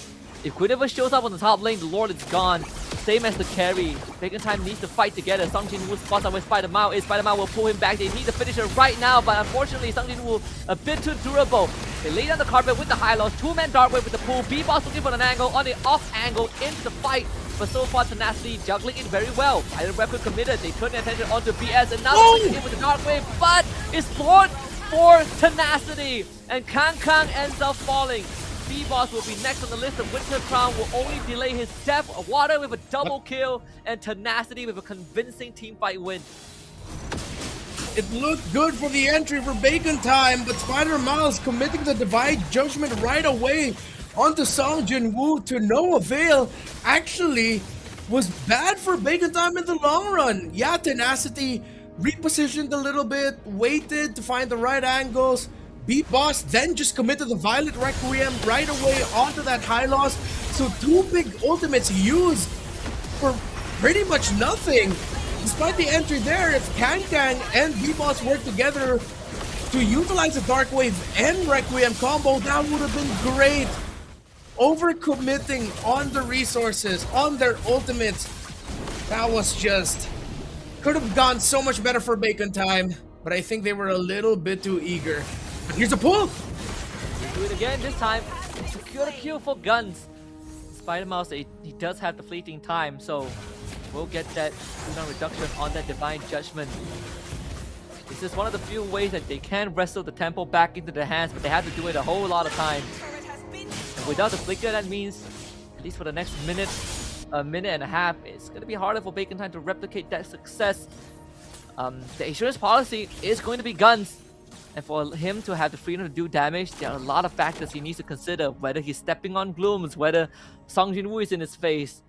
If Guinevere shows up on the top lane, the Lord is gone. Same as the carry. Bacon Time needs to fight together. Sung Jin-woo spots out where Spider-Mao is. Spider-Mao will pull him back. They need the finisher right now, but unfortunately, Sung Jin-woo a bit too durable. They lay down the carpet with the high loss. 2-man Dark Wave with the pull. B-Boss looking for an angle on the off angle into the fight. But so far, Tenacity juggling it very well. Iron Weapon committed. They turn their attention onto BS, and now they're in with the Dark Wave, but it's floored for Tenacity. And Kang ends up falling. B-Boss will be next on the list. Of Winter Crown will only delay his death. Water with a double kill, and Tenacity with a convincing teamfight win. It looked good for the entry for Bacon Time, but Spider Miles committing the Divine Judgment right away onto Song Jin-woo to no avail. Actually, was bad for Bacon Time in the long run. Yeah, Tenacity repositioned a little bit, waited to find the right angles. Beat Boss then just committed the Violet Requiem right away onto that high loss. So 2 big ultimates used for pretty much nothing. Despite the entry there, if Kang and B-Boss work together to utilize the Dark Wave and Requiem combo, that would have been great. Overcommitting on the resources, on their ultimates, that was just... could have gone so much better for Bacon Time, but I think they were a little bit too eager. But here's a pull! Do it again this time. Secure the kill for Guns. Spider Mouse, he does have the fleeting time, so we'll get that cooldown reduction on that Divine Judgment. This is one of the few ways that they can wrestle the tempo back into their hands, but they have to do it a whole lot of times. And without the flicker, that means, at least for the next minute, a minute and a half, it's going to be harder for Bacon Time to replicate that success. The insurance policy is going to be Guns. And for him to have the freedom to do damage, there are a lot of factors he needs to consider. Whether he's stepping on glooms, whether Song Jin-woo is in his face.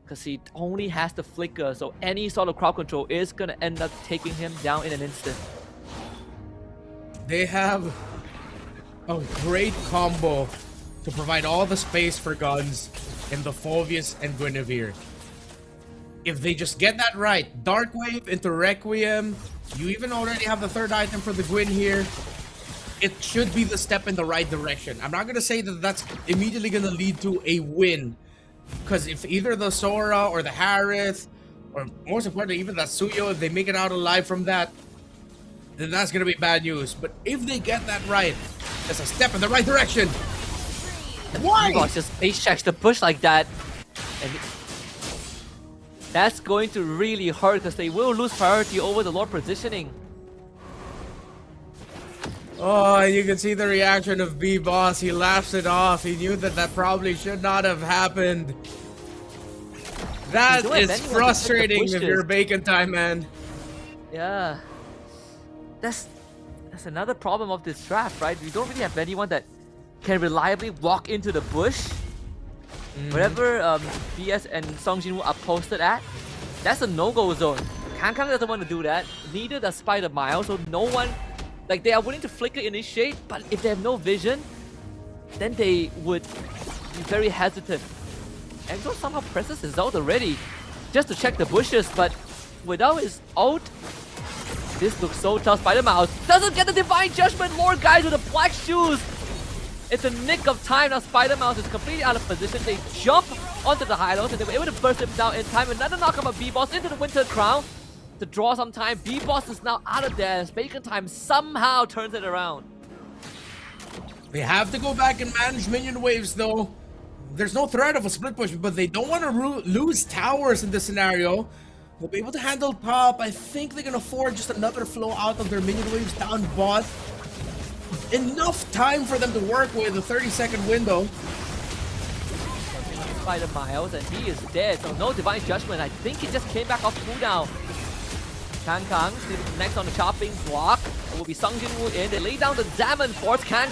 Because he only has the flicker, so any sort of crowd control is going to end up taking him down in an instant. They have a great combo to provide all the space for Guns in the Phoveus and Guinevere. If they just get that right, Dark Wave into Requiem, you even already have the 3rd item for the Gwyn here. It should be the step in the right direction. I'm not going to say that that's immediately going to lead to a win. Because if either the Sora or the Harith, or most importantly, even that Suyo, if they make it out alive from that, then that's going to be bad news. But if they get that right, it's a step in the right direction. Why? Boss just face checks the push like that. And that's going to really hurt because they will lose priority over the Lord positioning. Oh, you can see the reaction of B-Boss. He laughs it off. He knew that that probably should not have happened. That is frustrating if you're Bacon Time, man. Yeah. That's another problem of this draft, right? We don't really have anyone that can reliably walk into the bush. Wherever BS and Song Jin-woo are posted at, that's a no-go zone. Kang doesn't want to do that. Neither does Spider Miles, so no one... Like, they are willing to flicker initiate, but if they have no vision, then they would be very hesitant. Exo somehow presses his ult already, just to check the bushes, but without his ult, this looks so tough. Spider Mouse doesn't get the Divine Judgment. More guys with the black shoes. It's a nick of time now. Spider Mouse is completely out of position. They jump onto the high lows and they were able to burst him down in time. Another knock of a B-Boss into the Winter Crown to draw some time. B-Boss is now out of there. Bacon Time somehow turns it around. They have to go back and manage minion waves though. There's no threat of a split push, but they don't want to lose towers in this scenario. They'll be able to handle Pop. I think they can afford just another flow out of their minion waves down bot. Enough time for them to work with a 30-second window. Spider Miles, and he is dead, so no Divine Judgment. I think he just came back off cooldown. Kang next on the chopping block. It will be Song Jin-woo in. They lay down the Diamond Force. Kang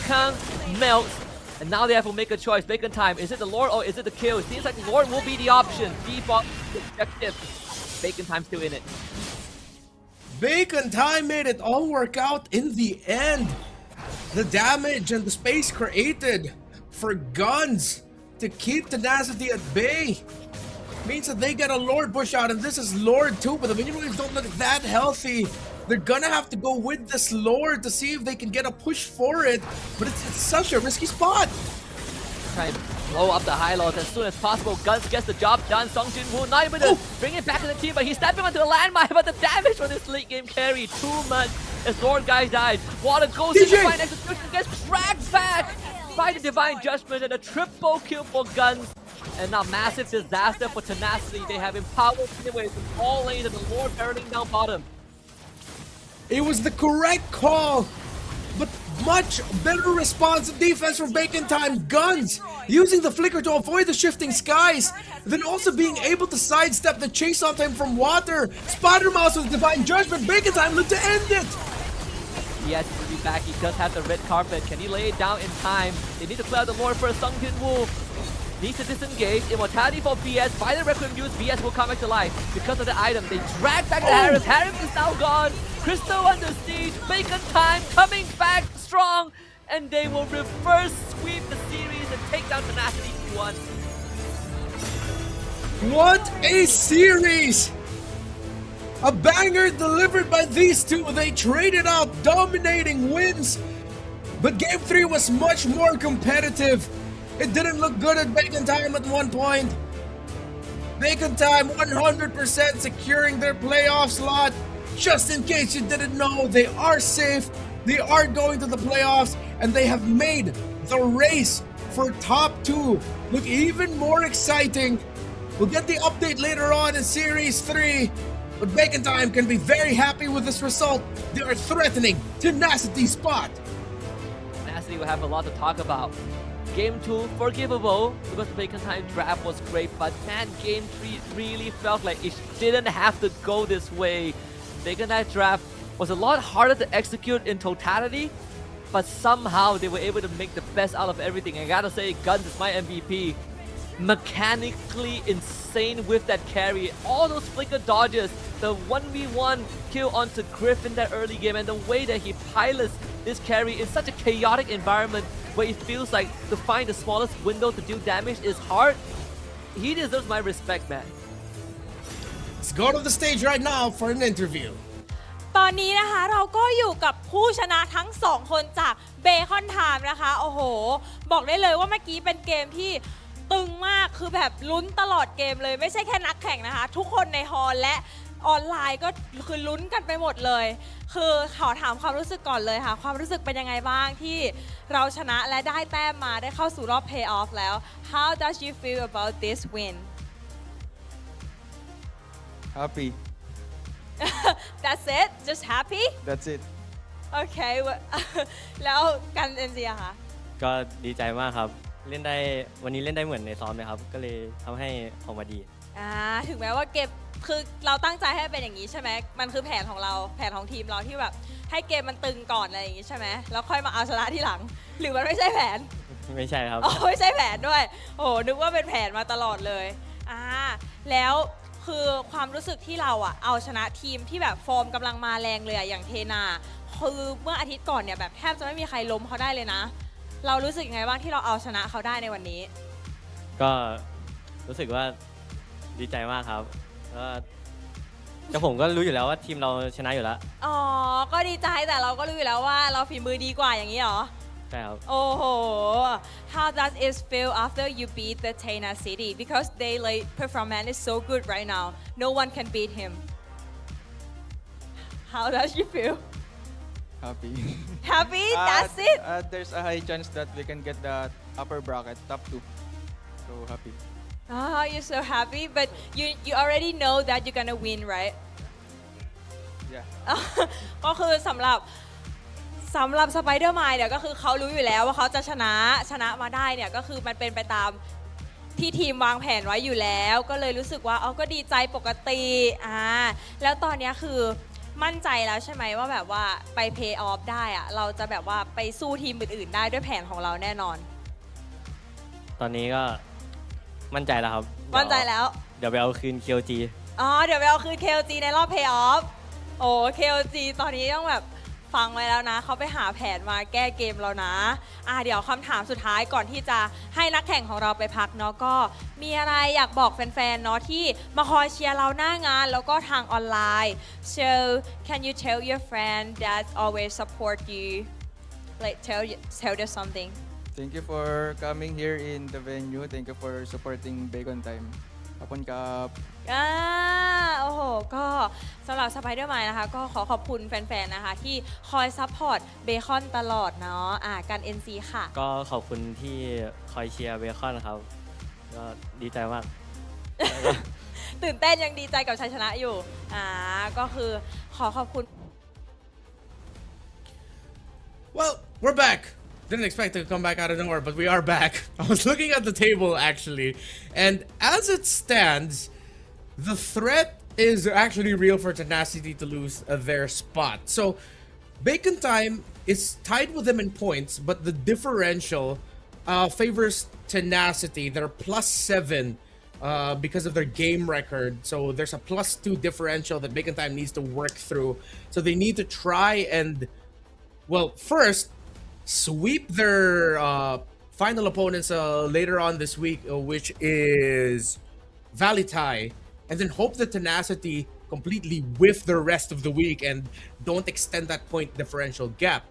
melts. And now they have to make a choice. Bacon Time. Is it the Lord or is it the kill? It seems like the Lord will be the option. Default objective. Bacon Time still in it. Bacon Time made it all work out in the end. The damage and the space created for Guns to keep Tenacity at bay means that they get a Lord push out, and this is Lord too, but the minion waves don't look that healthy. They're gonna have to go with this Lord to see if they can get a push for it, but it's such a risky spot. Try and blow up the high lows as soon as possible. Guns gets the job done. Song Jin-woo not able to bring it back to the team, but he's stepping onto the landmine, but the damage from this late game carry too much as Lord guy dies. Water goes in, Divine Execution gets dragged back by the Divine Judgment, and a triple kill for Guns. And now massive disaster for Tenacity. They have empowered anyways from all lanes and the Lord barreling down bottom. It was the correct call, but Much better response and defense from Bacon Time. Guns using the flicker to avoid the shifting skies, then also being able to sidestep the chase on time from water. Spider Mouse with Divine Judgment. Bacon Time look to end it. Yes, he'll be back. He does have the red carpet. Can he lay it down in time? They need to clear the lore for a Sunken Wolf. Needs to disengage. Immortality for BS. By the Requiem use, BS will come back to life. Because of the item, they drag back the Harris. Harris is now gone. Crystal under siege. Bacon Time coming back strong. And they will reverse sweep the series and take down Tenacity 2-1. What a series! A banger delivered by these two. They traded out dominating wins. But game 3 was much more competitive. It didn't look good at Bacon Time at one point. Bacon Time 100% securing their playoff slot. Just in case you didn't know, they are safe. They are going to the playoffs, and they have made the race for top 2 look even more exciting. We'll get the update later on in Series 3. But Bacon Time can be very happy with this result. They are threatening Tenacity spot. Tenacity will have a lot to talk about. Game 2, forgivable, because the Bacon Time draft was great, but man, Game 3 really felt like it didn't have to go this way. Bacon Time draft was a lot harder to execute in totality, but somehow they were able to make the best out of everything. I gotta say, Guns is my MVP. Mechanically insane with that carry. All those flicker dodges, the 1v1 kill onto Griff in that early game, and the way that he pilots this carry in such a chaotic environment where it feels like to find the smallest window to do damage is hard. He deserves my respect, man. Let's go to the stage right now for an interview. ตอนนี้นะคะเราก็อยู่กับผู้ชนะทั้ง2คนจากเบคอนไทม์นะคะโอ้โหบอกได้เลยว่าเมื่อกี้เป็นเกมที่ตึงมากคือแบบลุ้นตลอดเกมเลยไม่ใช่แค่นักแข่งนะคะทุกคนในฮอลและออนไลน์ก็คือลุ้นกันไปหมดเลยคือขอถามความรู้สึกก่อนเลยค่ะความรู้สึกเป็นยังไงบ้างที่เราชนะและได้แต้มมาได้เข้าสู่รอบ Playoff แล้ว How does you feel about this win Happy. That's it just happy That's it. Okay แล้วกันเอ็นซีอะคะ ก็ดีใจมากครับเล่นได้วันนี้เล่นได้เหมือนในซ้อมเลยครับก็เลยทำให้ออกมาดีถึงแม้ว่าเกมคือเราตั้งใจให้เป็นอย่างนี้ใช่ไหมมันคือแผนของเราแผนของทีมเราที่แบบให้เกมมันตึงก่อนอะไรอย่างนี้ใช่ไหมแล้วค่อยมาเอาชนะที่หลังหรือมันไม่ใช่แผนไม่ใช่ครับไม่ใช่แผนด้วยโอ้โหนึกว่าเป็นแผนมาตลอดเลยแล้วคือความรู้สึกที่เราเอาชนะทีมที่แบบฟอร์มกำลังมาแรงเลยอย่างเทนาคือเมื่ออาทิตย์ก่อนเนี่ยแบบแทบจะไม่มีใครล้มเขาได้เลยนะเรารู้สึกยังไงบ้างที่เราเอาชนะเขาได้ในวันนี้ก็รู้สึกว่าดีใจมากครับแต่ผมก็รู้อยู่แล้วว่าทีมเราชนะอยู่แล้วอ๋อก็ดีใจแต่เราก็รู้อยู่แล้วว่าเราฝีมือดีกว่าอย่างนี้เหรอใช่ครับโอ้โห How does it feel after you beat the Tana City because they like performance is so good right now no one can beat him How does you feel Happy. Happy? That's it? There's a high chance that we can get the upper bracket, top 2. So happy. Oh, you're so happy, but you already know that you're gonna win, right? Yeah. ก็คือสำหรับสไปเดอร์มายเนี่ยก็คือเขารู้อยู่แล้วว่าเขาจะชนะมาได้เนี่ยก็คือมันเป็นไปตามที่ทีมวางแผนไว้อยู่แล้วก็เลยรู้สึกว่าก็ดีใจปกติแล้วตอนนี้คือมั่นใจแล้วใช่ไหมว่าแบบว่าไปเพย์ออฟได้เราจะแบบว่าไปสู้ทีมอื่นๆได้ด้วยแผนของเราแน่นอนตอนนี้ก็มั่นใจแล้วครับมั่นใจแล้วเดี๋ยวไปเอาคืน KLG เดี๋ยวไปเอาคืน KLG ในรอบเพย์ออฟโอ้ KLG ตอนนี้ต้องแบบฟังไว้แล้วนะเขาไปหาแผนมาแก้เกมแล้วนะเดี๋ยวคำถามสุดท้ายก่อนที่จะให้นักแข่งของเราไปพักเนาะก็มีอะไรอยากบอกแฟนๆเนาะที่มาคอยเชียร์เราหน้างานแล้วก็ทางออนไลน์ so can you tell your friend that always support you like tell them something Thank you for coming here in the venue. Thank you for supporting Bacon Time. ขอบคุณครับโอ้โหก็สำหรับสไปเดอร์มายนะคะก็ขอบคุณแฟนๆนะคะที่คอยซัพพอร์ตเบคอนตลอดเนาะการ NC ค่ะก็ขอบคุณที่คอยเชียร์เบคอนครับก็ดีใจมาก ตื่นเต้นยังดีใจกับชัยชนะอยู่ก็คือขอบคุณ Well, We're back. Didn't expect to come back out of nowhere, but we are back. I was looking at the table actually, and as it stands, the threat is actually real for Tenacity to lose their spot. So Bacon Time is tied with them in points, but the differential favors Tenacity. They're +7 because of their game record. So there's a +2 differential that Bacon Time needs to work through. So they need to try and, well, first sweep their final opponents later on this week, which is VLTH, and then hope that Tenacity completely whiff the rest of the week and don't extend that point differential gap.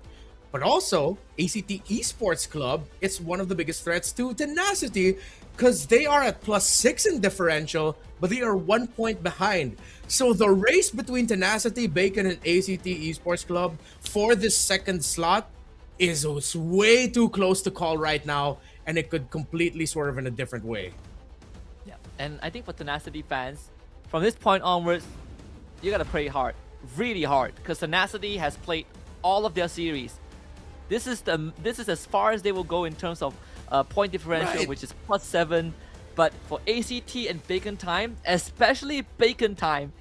But also, ACT Esports Club is one of the biggest threats to Tenacity because they are at +6 in differential, but they are 1 point behind. So the race between Tenacity, Bacon, and ACT Esports Club for this second slot is way too close to call right now, and it could completely swerve in a different way. Yeah, and I think for Tenacity fans, from this point onwards, you gotta pray hard, really hard, because Tenacity has played all of their series. This is as far as they will go in terms of point differential, which is +7. But for ACT and Bacon Time, especially Bacon Time,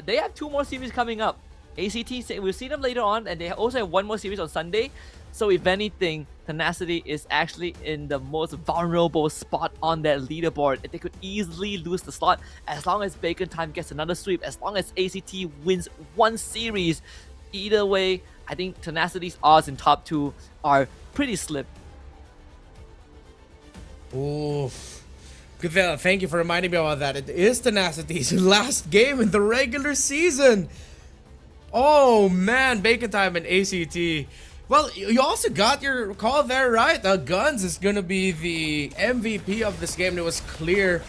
they have 2 more series coming up. ACT, we'll see them later on, and they also have 1 more series on Sunday. So if anything, Tenacity is actually in the most vulnerable spot on that leaderboard. They could easily lose the slot as long as Bacon Time gets another sweep, as long as ACT wins 1 series. Either way, I think Tenacity's odds in top 2 are pretty slim. Oof. Good, thank you for reminding me about that. It is Tenacity's last game in the regular season. Oh man, Bacon Time and ACT. Well, you also got your call there right. Guns is gonna be the MVP of this game. It was clear.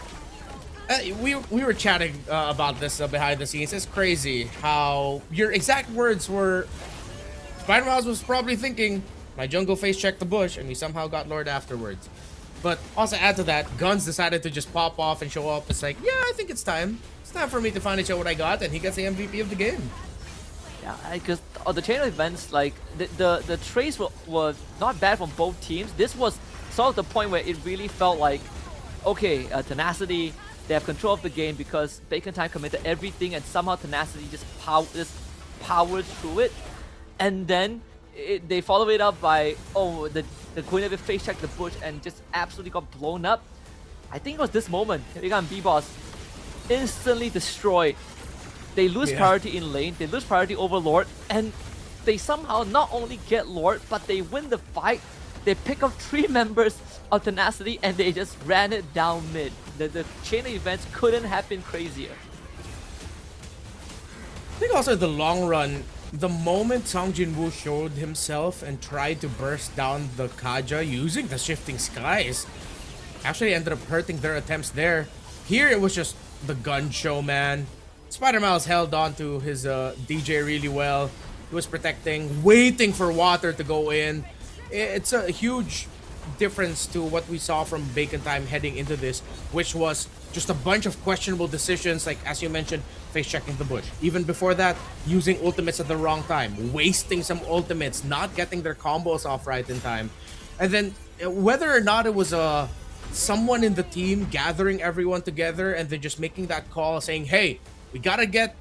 We were chatting about this behind the scenes. It's crazy how your exact words were. Spider-Man was probably thinking, my jungle face checked the bush, and we somehow got Lord afterwards. But also add to that, Guns decided to just pop off and show up. It's like, yeah, I think it's time. It's time for me to finally show what I got, and he gets the MVP of the game. Yeah, because the chain of events, like the trades were not bad from both teams. This was sort of the point where it really felt like, okay, Tenacity, they have control of the game because Bacon Time committed everything, and somehow Tenacity just powered through it. And then they follow it up by, oh, the Queen of the face checked the bush and just absolutely got blown up. I think it was this moment, Vegan B-Boss instantly destroyed. They lose priority in lane, they lose priority over Lord, and they somehow not only get Lord, but they win the fight. They pick up 3 members of Tenacity and they just ran it down mid. The chain of events couldn't have been crazier. I think also in the long run, the moment Song Jin-woo showed himself and tried to burst down the Kaja using the shifting skies, actually ended up hurting their attempts there. Here it was just the gun show, man. Spider-Miles held on to his DJ really well. He was protecting, waiting for water to go in. It's a huge difference to what we saw from Bacon Time heading into this, which was just a bunch of questionable decisions, like as you mentioned, face checking the bush. Even before that, using ultimates at the wrong time, wasting some ultimates, not getting their combos off right in time. And then whether or not it was someone in the team gathering everyone together and then just making that call saying, hey, we gotta get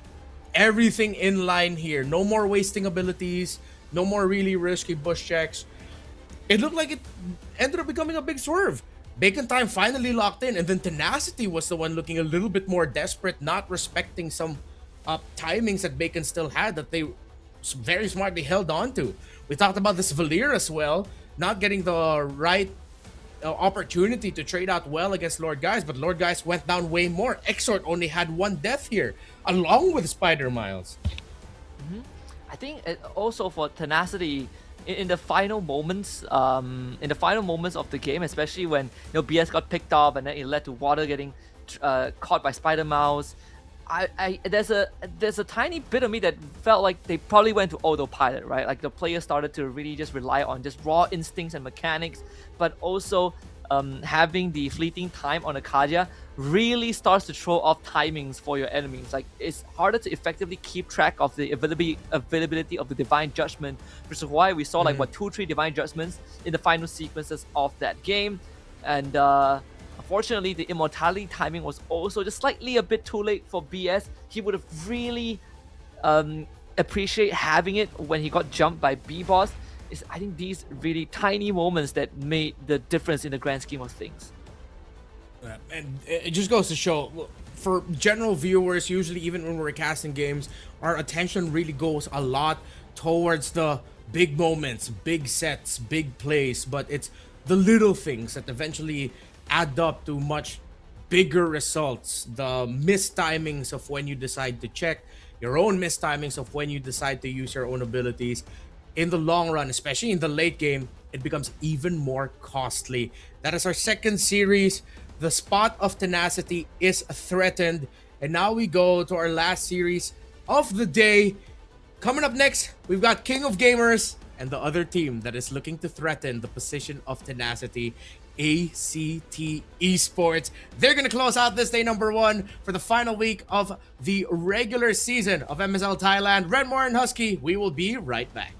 everything in line here. No more wasting abilities, no more really risky bush checks. It looked like it ended up becoming a big swerve. Bacon Time finally locked in, and then Tenacity was the one looking a little bit more desperate, not respecting some timings that Bacon still had that they very smartly held on to. We talked about this Valir as well, not getting the right opportunity to trade out well against Lord Guys, but Lord Guys went down way more. Exort only had 1 death here, along with Spider-Miles. I think also for Tenacity, in the final moments, of the game, especially when BS got picked up and then it led to Water getting caught by Spider-Miles. There's a tiny bit of me that felt like they probably went to autopilot, right? Like the players started to really just rely on just raw instincts and mechanics, but also having the fleeting time on Acadia really starts to throw off timings for your enemies. Like, it's harder to effectively keep track of the availability of the Divine Judgment, which is why we saw like 2-3 Divine Judgments in the final sequences of that game. And unfortunately, the Immortality timing was also just slightly a bit too late for BS. He would have really appreciate having it when he got jumped by B-Boss. I think these really tiny moments that made the difference in the grand scheme of things. And it just goes to show, for general viewers, usually even when we're casting games, our attention really goes a lot towards the big moments, big sets, big plays, but it's the little things that eventually add up to much bigger results. The missed timings of when you decide to check, your own missed timings of when you decide to use your own abilities. In the long run, especially in the late game, it becomes even more costly. That is our second series. The spot of tenacity is threatened. And now we go to our last series of the day. Coming up next, we've got King of Gamers and the other team that is looking to threaten the position of tenacity, ACT Esports. They're going to close out this day number 1 for the final week of the regular season of MSL Thailand. Redmore and Husky, we will be right back.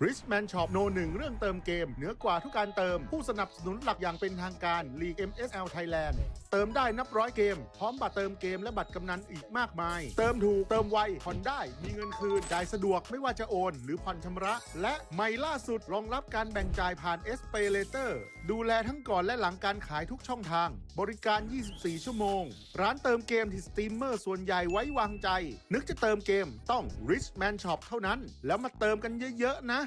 Richman Shop โนหนึ่งเรื่องเติมเกมเหนือกว่าทุกการเติมผู้สนับสนุนหลักอย่างเป็นทางการ League MSL Thailand เติมได้นับร้อยเกมพร้อมบัตรเติมเกมและบัตรกำนันอีกมากมายเติมถูกเติมไวผ่อนได้มีเงินคืนจ่ายสะดวกไม่ว่าจะโอนหรือผ่อนชำระและใหม่ล่าสุดรองรับการแบ่งจ่ายผ่าน SPayLater ดูแลทั้งก่อนและหลังการขายทุกช่องทางบริการ 24 ชั่วโมงร้านเติมเกมที่สตรีมเมอร์ส่วนใหญ่ไว้วางใจนึกจะเติมเกมต้อง Richman Shop เท่านั้นแล้วมาเติมกันเยอะๆนะ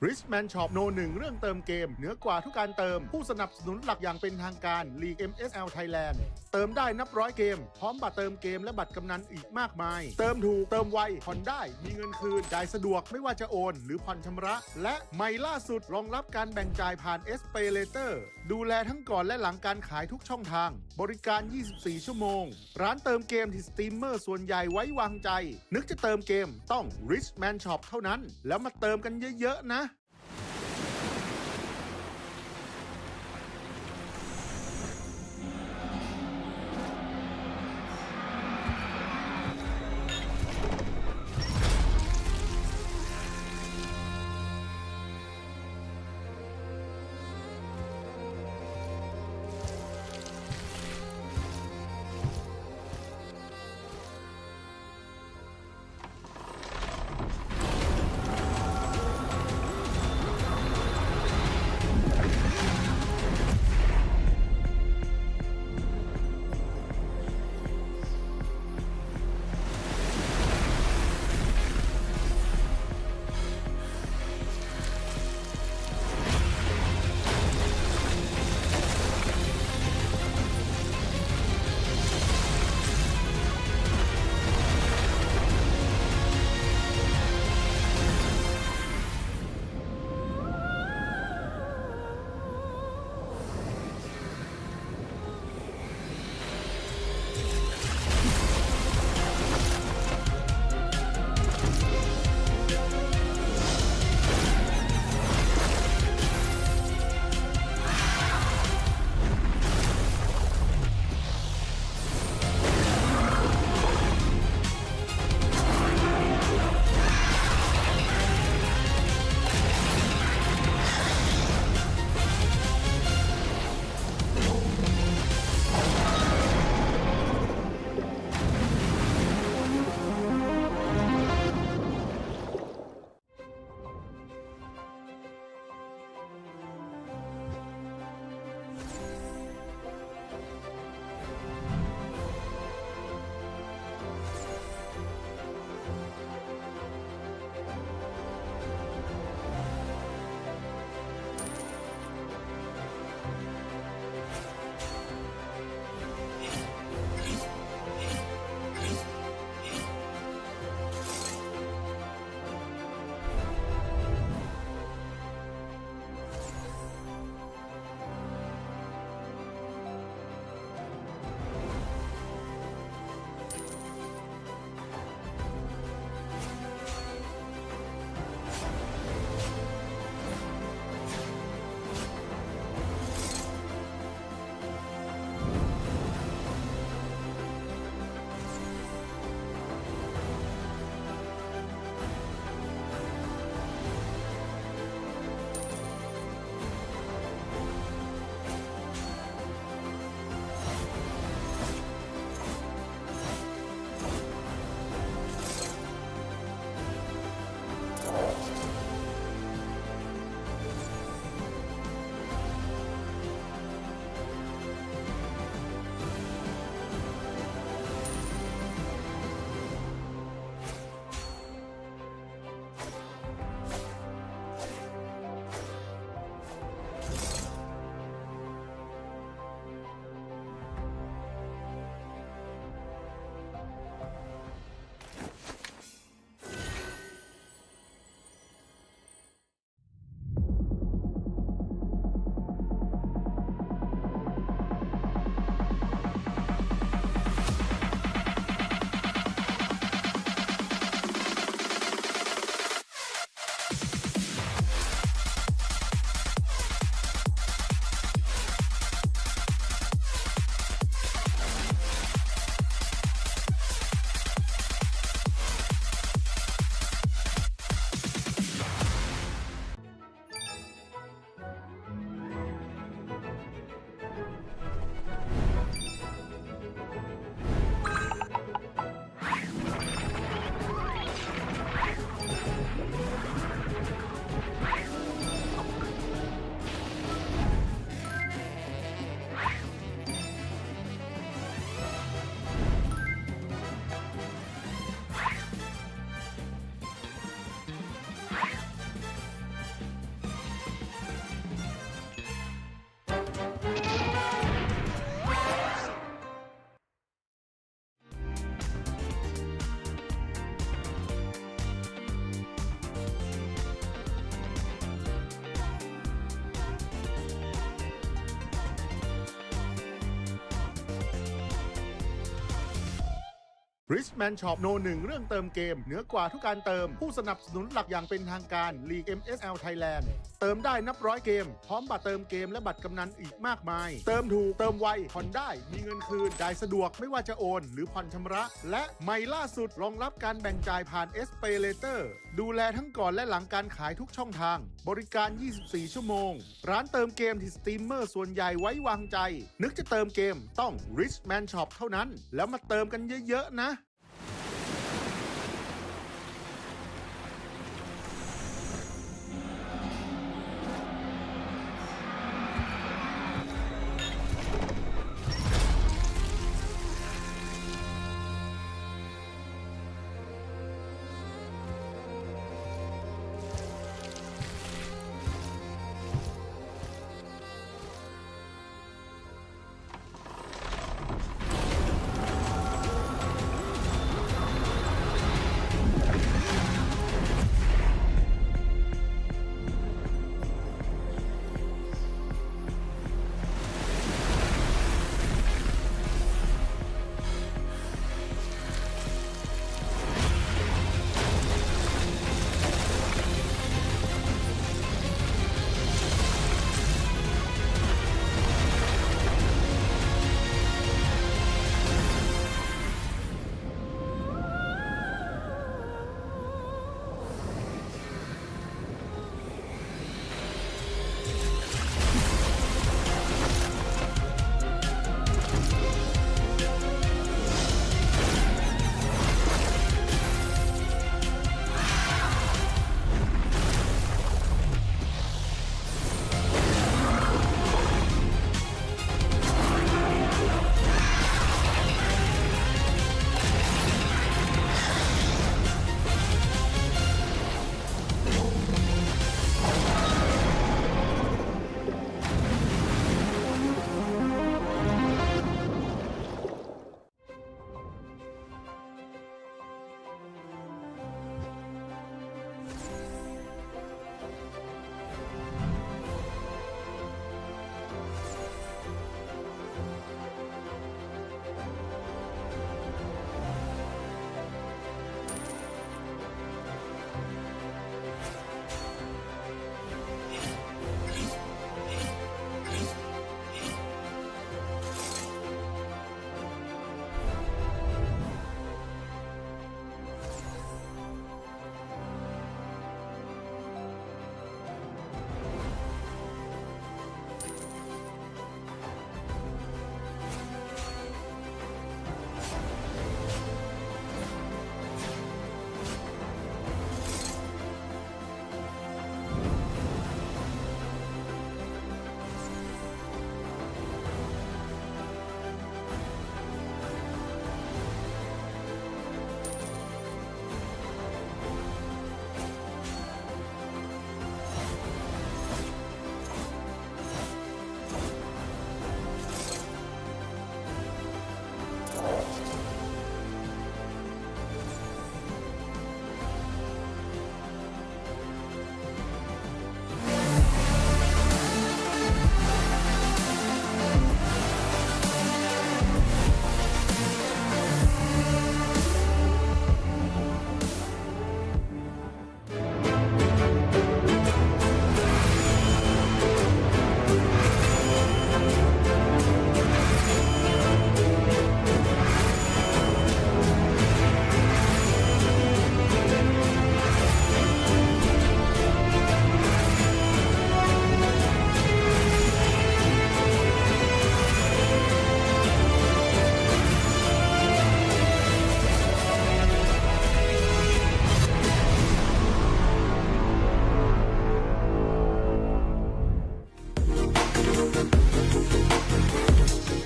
Richman Shop No 1 เรื่องเติมเกมเหนือกว่าทุกการเติมผู้สนับสนุนหลักอย่างเป็นทางการ League MSL Thailand เติมได้นับร้อยเกมพร้อมบัตรเติมเกมและบัตรกำนันอีกมากมายเติมถูกเติมไวผ่อนได้มีเงินคืนจ่ายสะดวกไม่ว่าจะโอนหรือผ่อนชำระและใหม่ล่าสุดรองรับการแบ่งจ่ายผ่าน SPay Later ดูแลทั้งก่อนและหลังการขายทุกช่องทางบริการ 24 ชั่วโมงร้านเติมเกมที่สตรีมเมอร์ส่วนใหญ่ไว้วางใจนึกจะเติมเกมต้อง Richman Shop เท่านั้นแล้วมาเติมกันเยอะๆนะ Richman Shop โนหนึ่งเรื่องเติมเกมเหนือกว่าทุกการเติมผู้สนับสนุนหลักอย่างเป็นทางการ League MSL Thailand เติมได้นับร้อยเกมพร้อมบัตรเติมเกมและบัตรกำนันอีกมากมายเติมถูกเติมไวผ่อนได้มีเงินคืนจ่ายสะดวกไม่ว่าจะโอนหรือผ่อนชำระและใหม่ล่าสุดรองรับการแบ่งจ่ายผ่าน SPayLater ดูแลทั้งก่อนและหลังการขายทุกช่องทางบริการ 24 ชั่วโมงร้านเติมเกมที่สตรีมเมอร์ส่วนใหญ่ไว้วางใจนึกจะเติมเกมต้อง Richman Shop เท่านั้นแล้วมาเติมกันเยอะๆนะ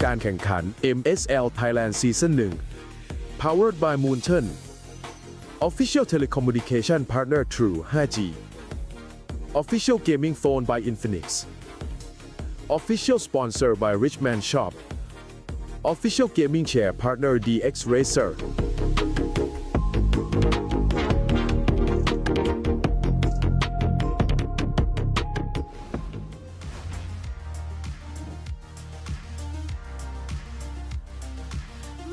การแข่งขัน MSL Thailand Season 1 Powered by Moonton Official Telecommunication Partner True 5G Official Gaming Phone by Infinix Official Sponsor by Richman Shop Official Gaming Chair Partner DX Racer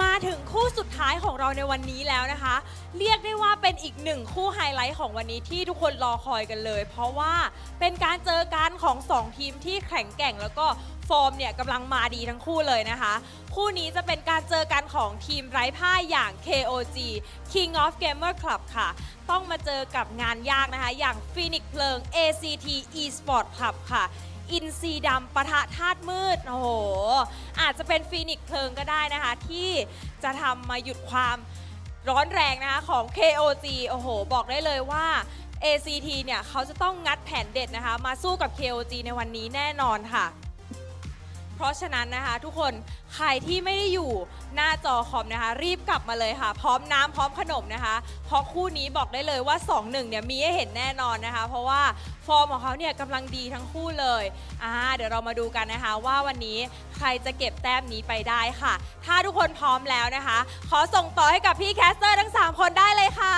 มา ถึงคู่สุดท้ายของเราในวันนี้แล้วนะคะ เรียกได้ว่าเป็นอีกหนึ่งคู่ไฮไลท์ของวันนี้ที่ทุกคนรอคอยกันเลย เพราะว่าเป็นการเจอกันของ2ทีมที่แข็งแกร่งแล้วก็ฟอร์มเนี่ยกำลังมาดีทั้งคู่เลยนะคะ คู่นี้จะเป็นการเจอกันของทีมไร้พ่ายอย่าง KOG King of Gamer Club ค่ะ ต้องมาเจอกับงานยากนะคะอย่าง Phoenix เพลิง ACT Esport Club ค่ะ อินซีดำปะทะธาตุมืดโอ้โหอาจจะเป็นฟีนิกซ์เพลิงก็ได้นะคะที่จะทำมาหยุดความร้อนแรงนะคะของ KOG โอ้โหบอกได้เลยว่า ACT เนี่ยเขาจะต้องงัดแผนเด็ดนะคะมาสู้กับ KOG ในวันนี้แน่นอนค่ะ เพราะฉะนั้นนะคะทุกคนใครที่ไม่ได้อยู่หน้าจอคอมนะคะรีบกลับมาเลยค่ะพร้อมน้ำพร้อมขนมนะคะเพราะคู่นี้บอกได้เลยว่า 2-1 เนี่ยมีให้เห็นแน่นอนนะคะเพราะว่าฟอร์มของเขาเนี่ยกำลังดีทั้งคู่เลยเดี๋ยวเรามาดูกันนะคะว่าวันนี้ใครจะเก็บแต้มนี้ไปได้ค่ะถ้าทุกคนพร้อมแล้วนะคะขอส่งต่อให้กับพี่แคสเตอร์ทั้ง3คนได้เลยค่ะ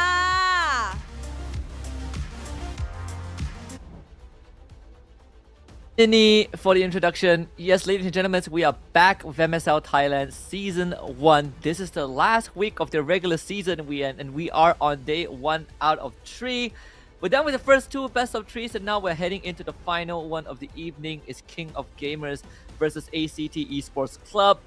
For the introduction, yes, ladies and gentlemen, we are back with MSL Thailand Season 1. This is the last week of the regular season, and we are on day 1 out of 3. We're done with the first 2 best of 3s, and now we're heading into the final one of the evening. It's King of Gamers versus ACT Esports Club.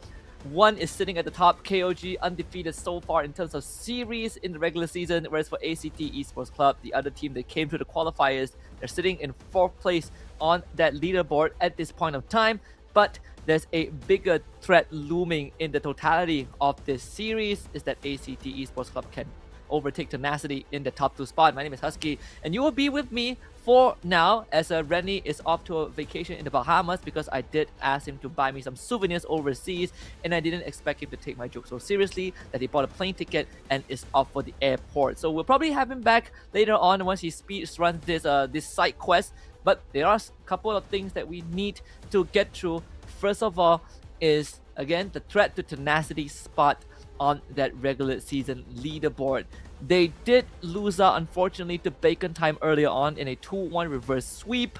One is sitting at the top, KOG, undefeated so far in terms of series in the regular season, whereas for ACT Esports Club, the other team that came to the qualifiers, they're sitting in 4th place on that leaderboard at this point of time. But there's a bigger threat looming in the totality of this series, is that ACT Esports Club can overtake Tenacity in the top 2 spot. My name is Husky, and you will be with me for now, as Rennie is off to a vacation in the Bahamas, because I did ask him to buy me some souvenirs overseas, and I didn't expect him to take my joke so seriously that he bought a plane ticket and is off for the airport. So we'll probably have him back later on once he speed runs this side quest. But there are a couple of things that we need to get through. First of all is, again, the threat to Tenacity's spot on that regular season leaderboard. They did lose out, unfortunately, to Bacon Time earlier on in a 2-1 reverse sweep.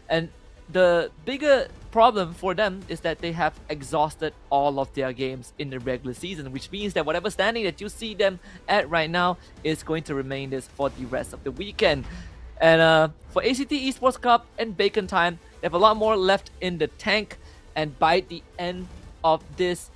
And the bigger problem for them is that they have exhausted all of their games in the regular season, which means that whatever standing that you see them at right now is going to remain this for the rest of the weekend. And for ACT Esports Club and Bacon Time, they have a lot more left in the tank. And by the end of this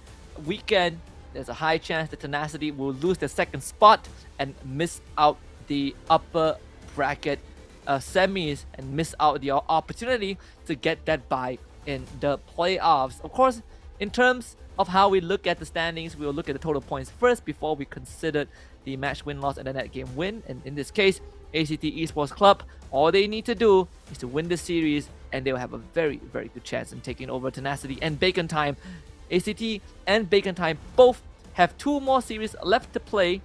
weekend, there's a high chance that Tenacity will lose their 2nd spot and miss out the upper bracket semis and miss out the opportunity to get that bye in the playoffs. Of course, in terms of how we look at the standings, we'll look at the total points first before we consider the match win-loss and the net game win. And in this case, ACT Esports Club, all they need to do is to win the series, and they'll have a very, very good chance in taking over Tenacity and Bacon Time. ACT and Bacon Time both have 2 more series left to play,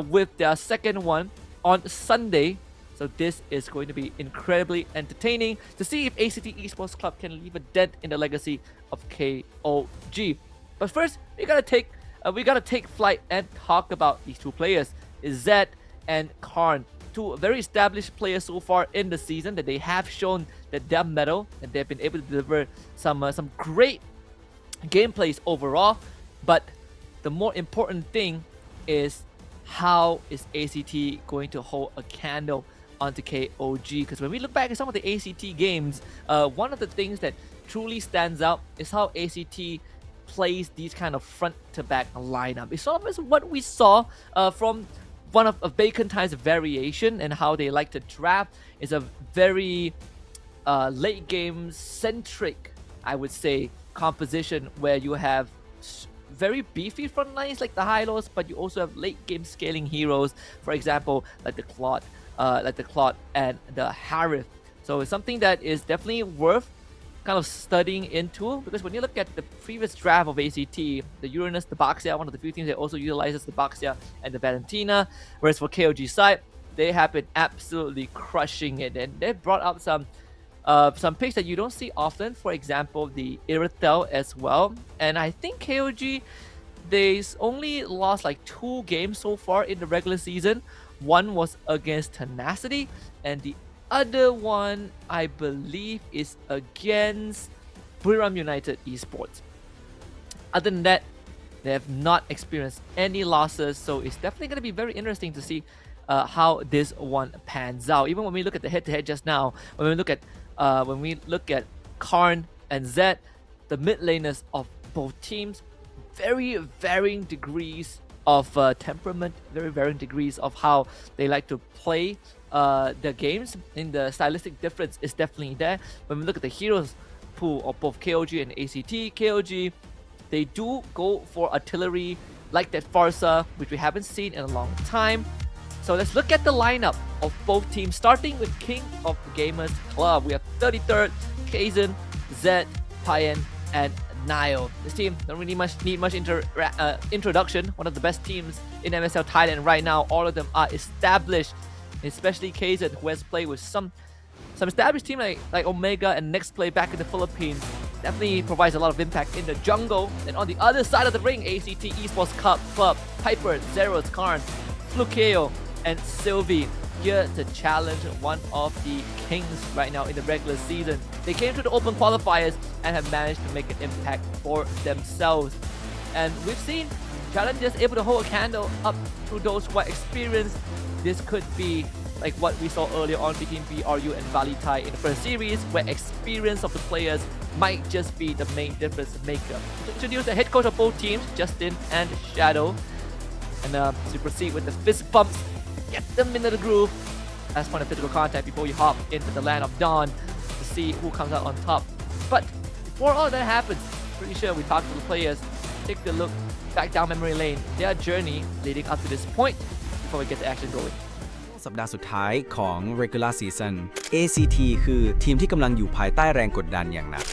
with their 2nd one on Sunday. So this is going to be incredibly entertaining to see if ACT Esports Club can leave a dent in the legacy of KOG. But first, we gotta take flight and talk about these 2 players, Zed and Karn. 2 very established players so far in the season, that they have shown that they're mettle and they've been able to deliver some great gameplays overall. But the more important thing is, how is ACT going to hold a candle onto KOG? Because when we look back at some of the ACT games, one of the things that truly stands out is how ACT plays these kind of front-to-back lineup. It's sort of what we saw from one of Bacon Time's variation, and how they like to draft is a very late game centric, I would say, composition, where you have very beefy front lines like the Hylos, but you also have late game scaling heroes, for example, like the Claude and the Harith. So it's something that is definitely worth kind of studying into, because when you look at the previous draft of ACT, the Uranus, the Baxia, one of the few teams that also utilizes the Baxia and the Valentina, whereas for KOG side, they have been absolutely crushing it, and they've brought up some picks that you don't see often, for example, the Iratel as well. And I think KOG, they only lost like 2 games so far in the regular season. One was against Tenacity, and the other one, I believe, is against Buriram United Esports. Other than that, They have not experienced any losses, so it's definitely going to be very interesting to see how this one pans out. Even when we look at the head-to-head just now, when we look at Karn and Zed, the mid laners of both teams, very varying degrees of temperament, very varying degrees of how they like to play the games. In the stylistic difference is definitely there. When we look at the heroes pool of both KOG and ACT, KOG, they do go for artillery like that Farsa, which we haven't seen in a long time. So let's look at the lineup of both teams, starting with King of Gamers Club. We have 33rd, Kaizen, Zed, Payan, and Nile. This team don't really need much introduction. One of the best teams in MSL Thailand right now. All of them are established, especially Kaizen, who has played with some established team like Omega and Next Play back in the Philippines. Definitely provides a lot of impact in the jungle. And on the other side of the ring, ACT Esports Club, Piper, Zeros, Karn, Flukeo, and Sylvie here to challenge one of the kings right now in the regular season. They came to the open qualifiers and have managed to make an impact for themselves. And we've seen challengers able to hold a candle up to those who are experienced. This could be like what we saw earlier on between BRU and VLTH in the first series, where experience of the players might just be the main difference maker. To introduce the head coach of both teams, Justin and Shadow, and to proceed with the fist bumps, get them into the groove as point of physical contact before you hop into the land of dawn to see who comes out on top. But before all that happens, pretty sure we talk to the players, take a look back down memory lane, their journey leading up to this point before we get the action going. สัปดาห์สุดท้ายของ regular season ACT คือทีมที่กำลังอยู่ภายใต้แรงกดดันอย่างหนัก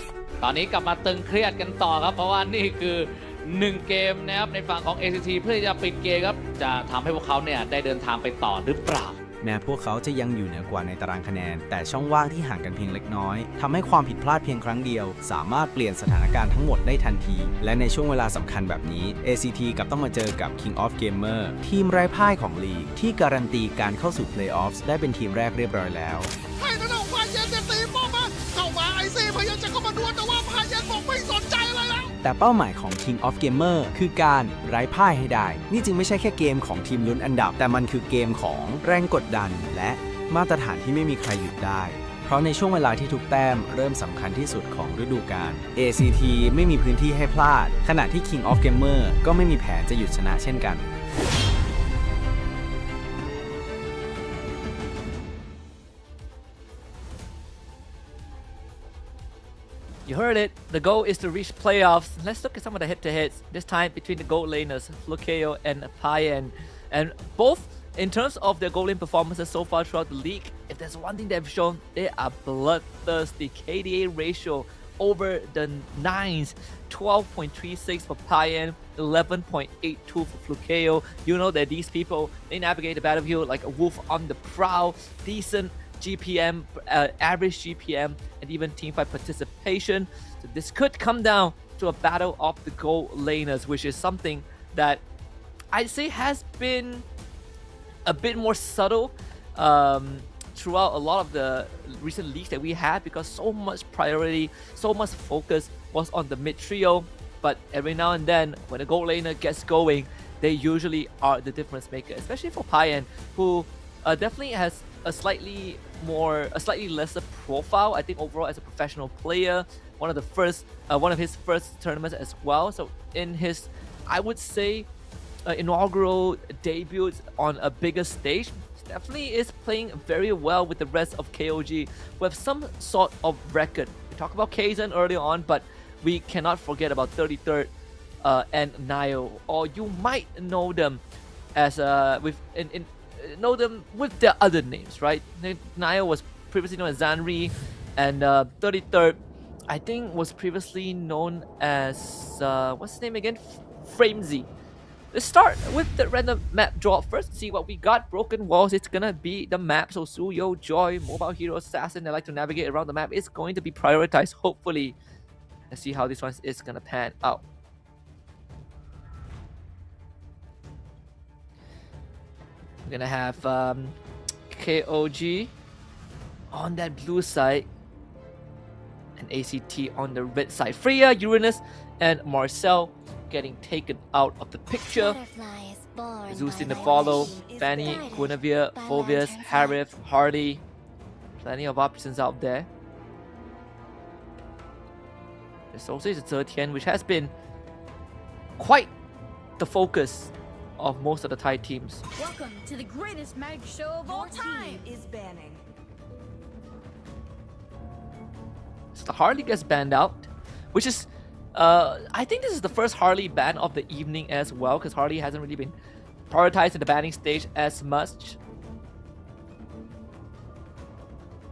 ตอนนี้กลับมาตึงเครียดกันต่อครับเพราะว่านี่คือ1เกมนะครับในฝั่งของ ACT เพื่อที่จะปิดเกมครับจะทำให้พวกเขาเนี่ยได้เดินทางไปต่อหรือเปล่า แม้พวกเขาจะยังอยู่เหนือกว่าในตารางคะแนนแต่ช่องว่างที่ห่างกันเพียงเล็กน้อยทำให้ความผิดพลาดเพียงครั้งเดียวสามารถเปลี่ยนสถานการณ์ทั้งหมดได้ทันทีและในช่วงเวลาสำคัญแบบนี้ ACT กลับต้องมาเจอกับ King of Gamer ทีมไร้พ่ายของลีกที่การันตีการเข้าสู่ Playoffs ได้เป็นทีมแรกเรียบร้อยแล้วให้นั่นเอาพาเย็นจะตีป้อมมาเข้ามาไอซีพยายามจะเข้ามาดวลแต่ว่าพาเย็นบอกไม่สนใจอะไรแล้วแต่เป้าหมายของ King of Gamer คือการไร้พ่ายให้ได้นี่จึงไม่ใช่แค่เกมของทีมลุ้นอันดับแต่มันคือเกมของแรงกดดันและมาตรฐานที่ไม่มีใครหยุดได้เพราะในช่วงเวลาที่ทุกแต้มเริ่มสำคัญที่สุดของฤดูกาล ACT ไม่มีพื้นที่ให้พลาดขณะที่ King of Gamer ก็ไม่มีแผนจะหยุดชนะเช่นกัน You heard it. The goal is to reach playoffs. Let's look at some of the head-to-heads. This time between the gold laners, Flukeo and Payan. And both, in terms of their goal lane performances so far throughout the league, if there's one thing they've shown, they are bloodthirsty. KDA ratio over the 9s. 12.36 for Payan, 11.82 for Flukeo. You know that these people, they navigate the battlefield like a wolf on the prowl. Decent GPM, average GPM, and even teamfight participation. So this could come down to a battle of the gold laners, which is something that I'd say has been a bit more subtle throughout a lot of the recent leagues that we had, because so much priority, so much focus was on the mid trio. But every now and then, when the gold laner gets going, they usually are the difference maker, especially for Payan, who definitely has a slightly lesser profile, I think, overall as a professional player. One of his first tournaments as well. So in his, I would say, inaugural debut on a bigger stage, definitely is playing very well with the rest of KOG, who have some sort of record. We talked about Kaizen earlier on, but we cannot forget about 33rd and Nio, or you might know them as know them with their other names, right? Nio was previously known as Zanri, and 33rd, I think, was previously known as what's his name again? Framesy. Let's start with the random map draw first. See what we got. Broken Walls, it's gonna be the map. So Suyo, Joy, Mobile Hero, Assassin, they like to navigate around the map. It's going to be prioritized, hopefully. Let's see how this one is gonna pan out. We're gonna have KOG on that blue side and ACT on the red side. Freya, Uranus, and Marcel getting taken out of the picture. Zeus in the follow, Fanny, Guinevere, Phobius, Harith, Hardy. Plenty of options out there. There's also the Zetian, which has been quite the focus of most of the Thai teams. Welcome to the greatest mag show of all time. Is banning. So the Harley gets banned out, which is, I think this is the first Harley ban of the evening as well, because Harley hasn't really been prioritized in the banning stage as much.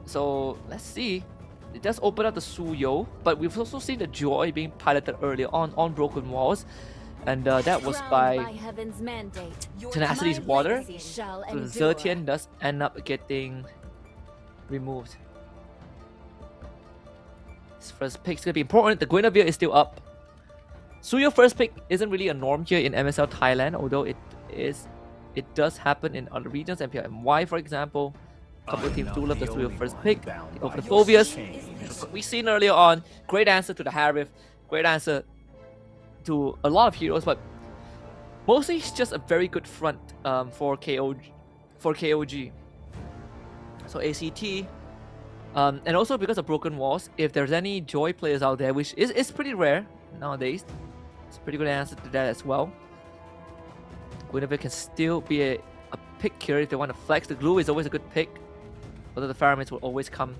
So let's see. It does open up the Suyo, but we've also seen the Joy being piloted earlier on Broken Walls, and that was by Tenacity's Water. So the Zetian does end up getting removed. His first pick is going to be important. The Guinevere is still up. Suyo first pick isn't really a norm here in MSL Thailand, although it does happen in other regions, MPLMY for example. A couple of teams do love the Suyo first pick. They go for the Phobius. We've seen earlier on, great answer to the Harith, great answer to a lot of heroes, but mostly it's just a very good front for KOG. So ACT, and also because of Broken Walls, if there's any Joy players out there, which is pretty rare nowadays, it's a pretty good answer to that as well. Guinevere can still be a pick here if they want to flex. The Glue is always a good pick, although the Pheromones will always come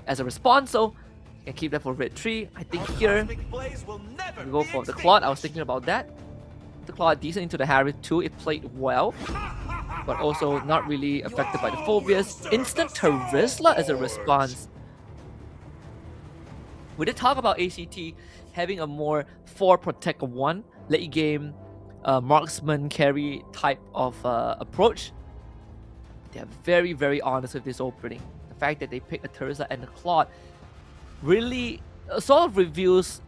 as a response, so you can keep that for Red 3. I think here we go for the Claude. I was thinking about that. The Claude decent into the Harith too. It played well, but also not really affected by the Phobius. Instant Terizla as a response. We did talk about ACT having a more 4 protect 1 late game marksman carry type of approach. They are very, very honest with this opening. The fact that they picked a Terizla and a Claude really sort of reveals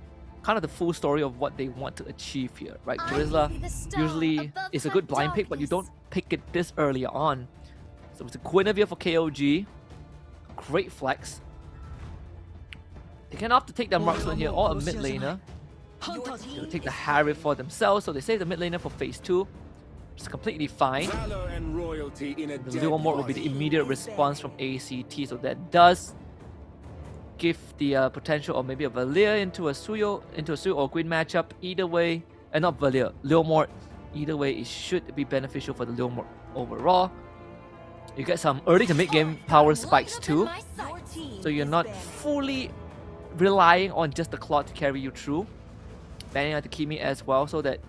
kind of the full story of what they want to achieve here, right? Terizla usually is a good blind pick, but you don't pick it this early on. So it's a Guinevere for KOG. Great flex. They can opt to take their marksman here or a mid laner. They'll take the Harith for themselves, so they save the mid laner for phase 2. Which is completely fine. The Leo Mort will be the immediate response from ACT, so that does give the potential of maybe a Valir into a Suyo or Gwyn matchup. Either way, and not Valir, Leo Mort. Either way, it should be beneficial for the Leo Mort overall. You get some early to mid game power spikes too, so you're not fully relying on just the Claude to carry you through. Banning out the Kimi as well, so that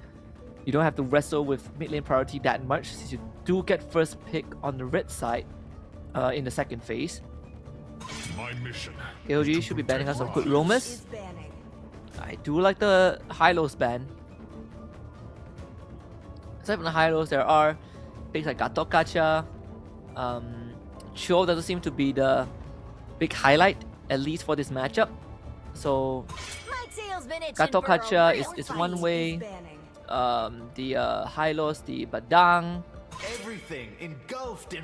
you don't have to wrestle with mid lane priority that much, since you do get first pick on the red side in the second phase. KOG should be banning us some good roamers. I do like the high-lows ban. Aside from the high-lows, there are things like Gatot Kacha. Cho doesn't seem to be the big highlight, at least for this matchup. So Gatot Kacha is one way. The high-lows, the Badang.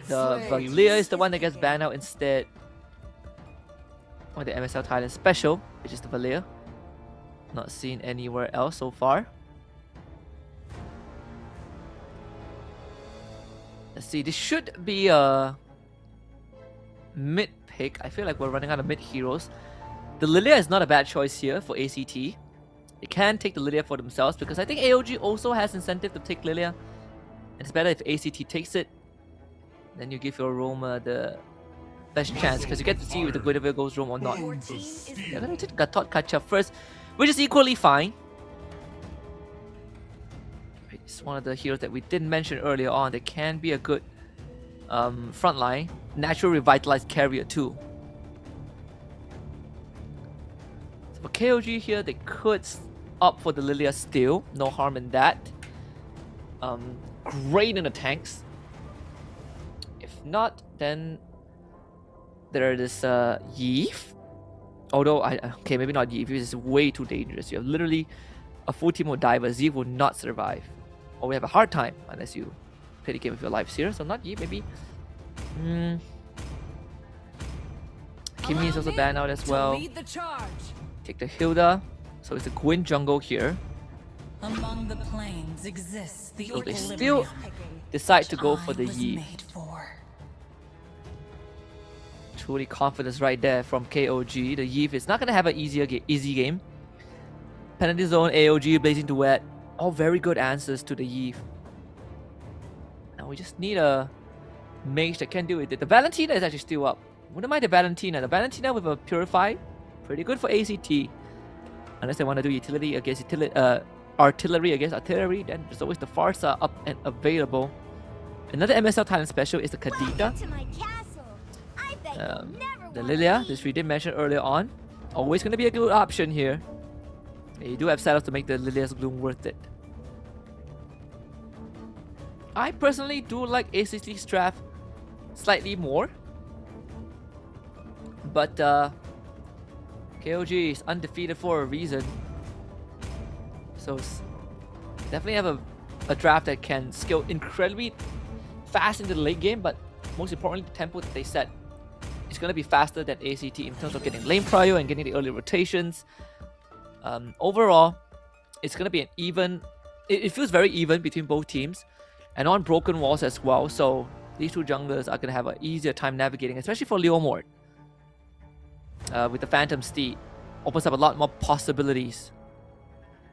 The Valir is the one that gets banned out instead. Or the MSL Thailand special, which is the Valir. Not seen anywhere else so far. Let's see, this should be a mid pick. I feel like we're running out of mid heroes. The Lilia is not a bad choice here for ACT. They can take the Lilia for themselves, because I think AOG also has incentive to take Lilia. And it's better if ACT takes it. Then you give your Roma the best chance, because you get to see if the Guinevere goes roam or not. They're gonna take Gatot Kacha first, which is equally fine. It's one of the heroes that we didn't mention earlier on. They can be a good frontline, natural revitalized carrier too. So for KOG here, they could opt for the Lilia still. No harm in that. Great in the tanks. If not, then there is Yeef. Although, okay, maybe not Yeef. This is way too dangerous. You have literally a full team will die, but Yeef will not survive. Or we have a hard time unless you play the game with your lives here. So not Yeef, maybe. Kimi is also banned out as well. Take the Hilda. So it's a Gwyn jungle here. Among the planes exists the So they equilibrium still decide to go for the I was Yi. made for. Truly confidence right there from KOG. The Yi is not going to have an easy game. Penalty Zone, AOG, Blazing Duet, all very good answers to the Yi. Now we just need a mage that can deal with it. The Valentina is actually still up. Wouldn't mind the Valentina. The Valentina with a Purify, pretty good for ACT. Unless they want to do utility against artillery against artillery, then there's always the Farsa up and available. Another MSL Thailand special is the Kadita. The Lilia, this we did mention earlier on. Always going to be a good option here. You do have setups to make the Lilia's Gloom worth it. I personally do like ACT's draft slightly more. But KOG is undefeated for a reason. So definitely have a draft that can scale incredibly fast into the late game, but most importantly, the tempo that they set is going to be faster than ACT in terms of getting lane prio and getting the early rotations. Overall, it's going to be an even... It feels very even between both teams, and on broken walls as well, so these two junglers are going to have an easier time navigating, especially for Leomord. With the Phantom Steed, opens up a lot more possibilities.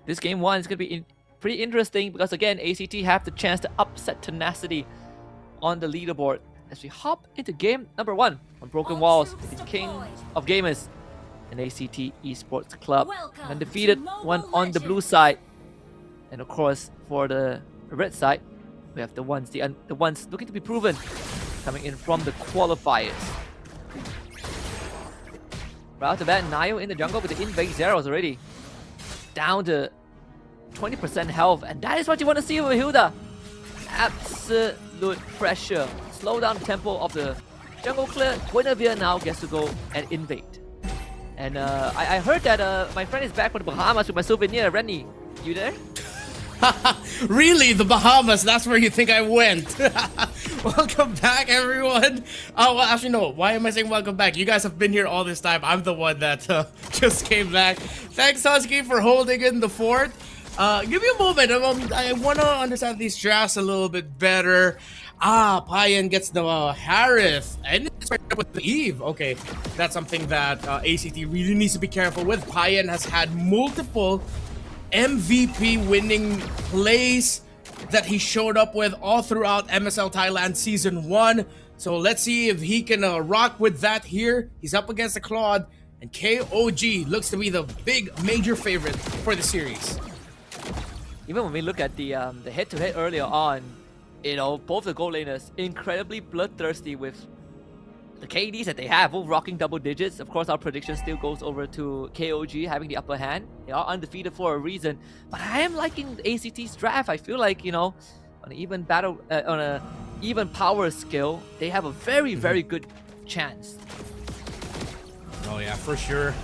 This game 1 is going to be pretty interesting because again, ACT have the chance to upset Tenacity on the leaderboard as we hop into game number 1 on Broken Walls with the King of Gamers and ACT Esports Club. Undefeated one on the blue side, and of course for the red side, we have the ones looking to be proven coming in from the qualifiers. Right off the bat, Nio in the jungle with the invade Zeros already down to 20% health, and that is what you want to see with Hilda. Absolute pressure. Slow down the tempo of the jungle clear. Guinevere now gets to go and invade. And I heard that my friend is back from the Bahamas with my souvenir. Rennie, you there? Really? The Bahamas? That's where you think I went. Welcome back, everyone. Oh, well, actually, no. Why am I saying welcome back? You guys have been here all this time. I'm the one that just came back. Thanks, Husky, for holding in the fort. Give me a moment. I want to understand these drafts a little bit better. Payan gets the Harith, and it's right up with the Eve. Okay, that's something that ACT really needs to be careful with. Payan has had multiple MVP winning plays that he showed up with all throughout MSL Thailand Season 1. So let's see if he can rock with that here. He's up against the Claude, and KOG looks to be the big major favorite for the series. Even when we look at the head-to-head earlier on, you know, both the gold laners incredibly bloodthirsty with the KDs that they have, both rocking double digits. Of course, our prediction still goes over to KOG having the upper hand. They are undefeated for a reason, but I am liking ACT's draft. I feel like, you know, on an even on a even power scale, they have a very, very good chance. Oh yeah, for sure.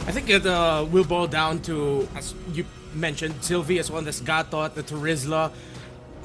I think it will boil down to, as you mentioned, Sylvie as well as Gatot, the Terizla.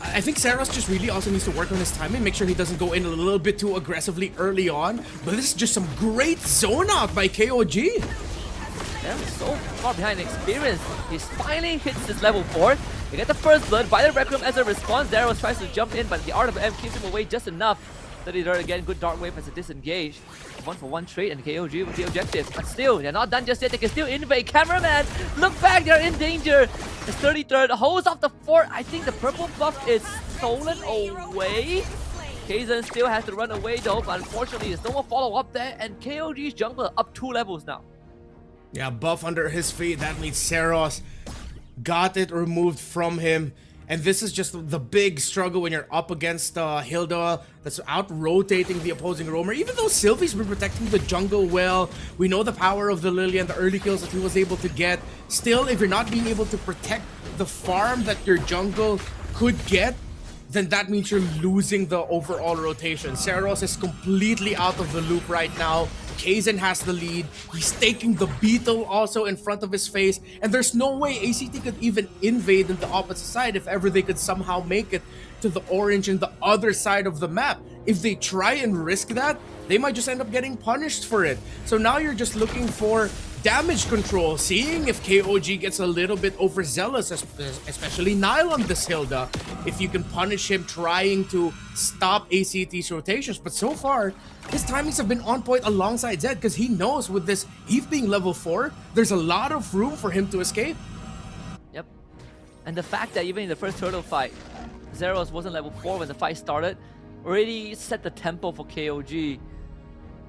I think Saros just really also needs to work on his timing, make sure he doesn't go in a little bit too aggressively early on. But this is just some great zone out by KOG. Yeah, so far behind in experience. He finally hits his level 4. They get the first blood by the Rec Room as a response. Daryl tries to jump in, but the Art of M keeps him away just enough. 33rd again, good Dark Wave as a disengage. 1-for-1 trade, and KOG with the objective. But still, they're not done just yet. They can still invade. Cameraman, look back, they're in danger. It's 33rd, holds off the fort. I think the purple buff is stolen away. Kazan still has to run away though, but unfortunately there's no more follow-up there, and KOG's jungler up 2 levels now. Yeah, buff under his feet. That means Saros got it removed from him. And this is just the big struggle when you're up against Hilda that's out-rotating the opposing roamer. Even though Sylvie's been protecting the jungle well, we know the power of the Lily and the early kills that he was able to get. Still, if you're not being able to protect the farm that your jungle could get, then that means you're losing the overall rotation. Saros is completely out of the loop right now. Kazan has the lead. He's taking the Beetle also in front of his face. And there's no way ACT could even invade in the opposite side if ever they could somehow make it to the orange and the other side of the map. If they try and risk that, they might just end up getting punished for it. So now you're just looking for damage control, seeing if KOG gets a little bit overzealous, especially Nile on this Hilda, if you can punish him trying to stop ACT's rotations. But so far, his timings have been on point alongside Zed, because he knows with this Eve being level 4, there's a lot of room for him to escape. Yep. And the fact that even in the first turtle fight, Zeros wasn't level 4 when the fight started, already set the tempo for KOG.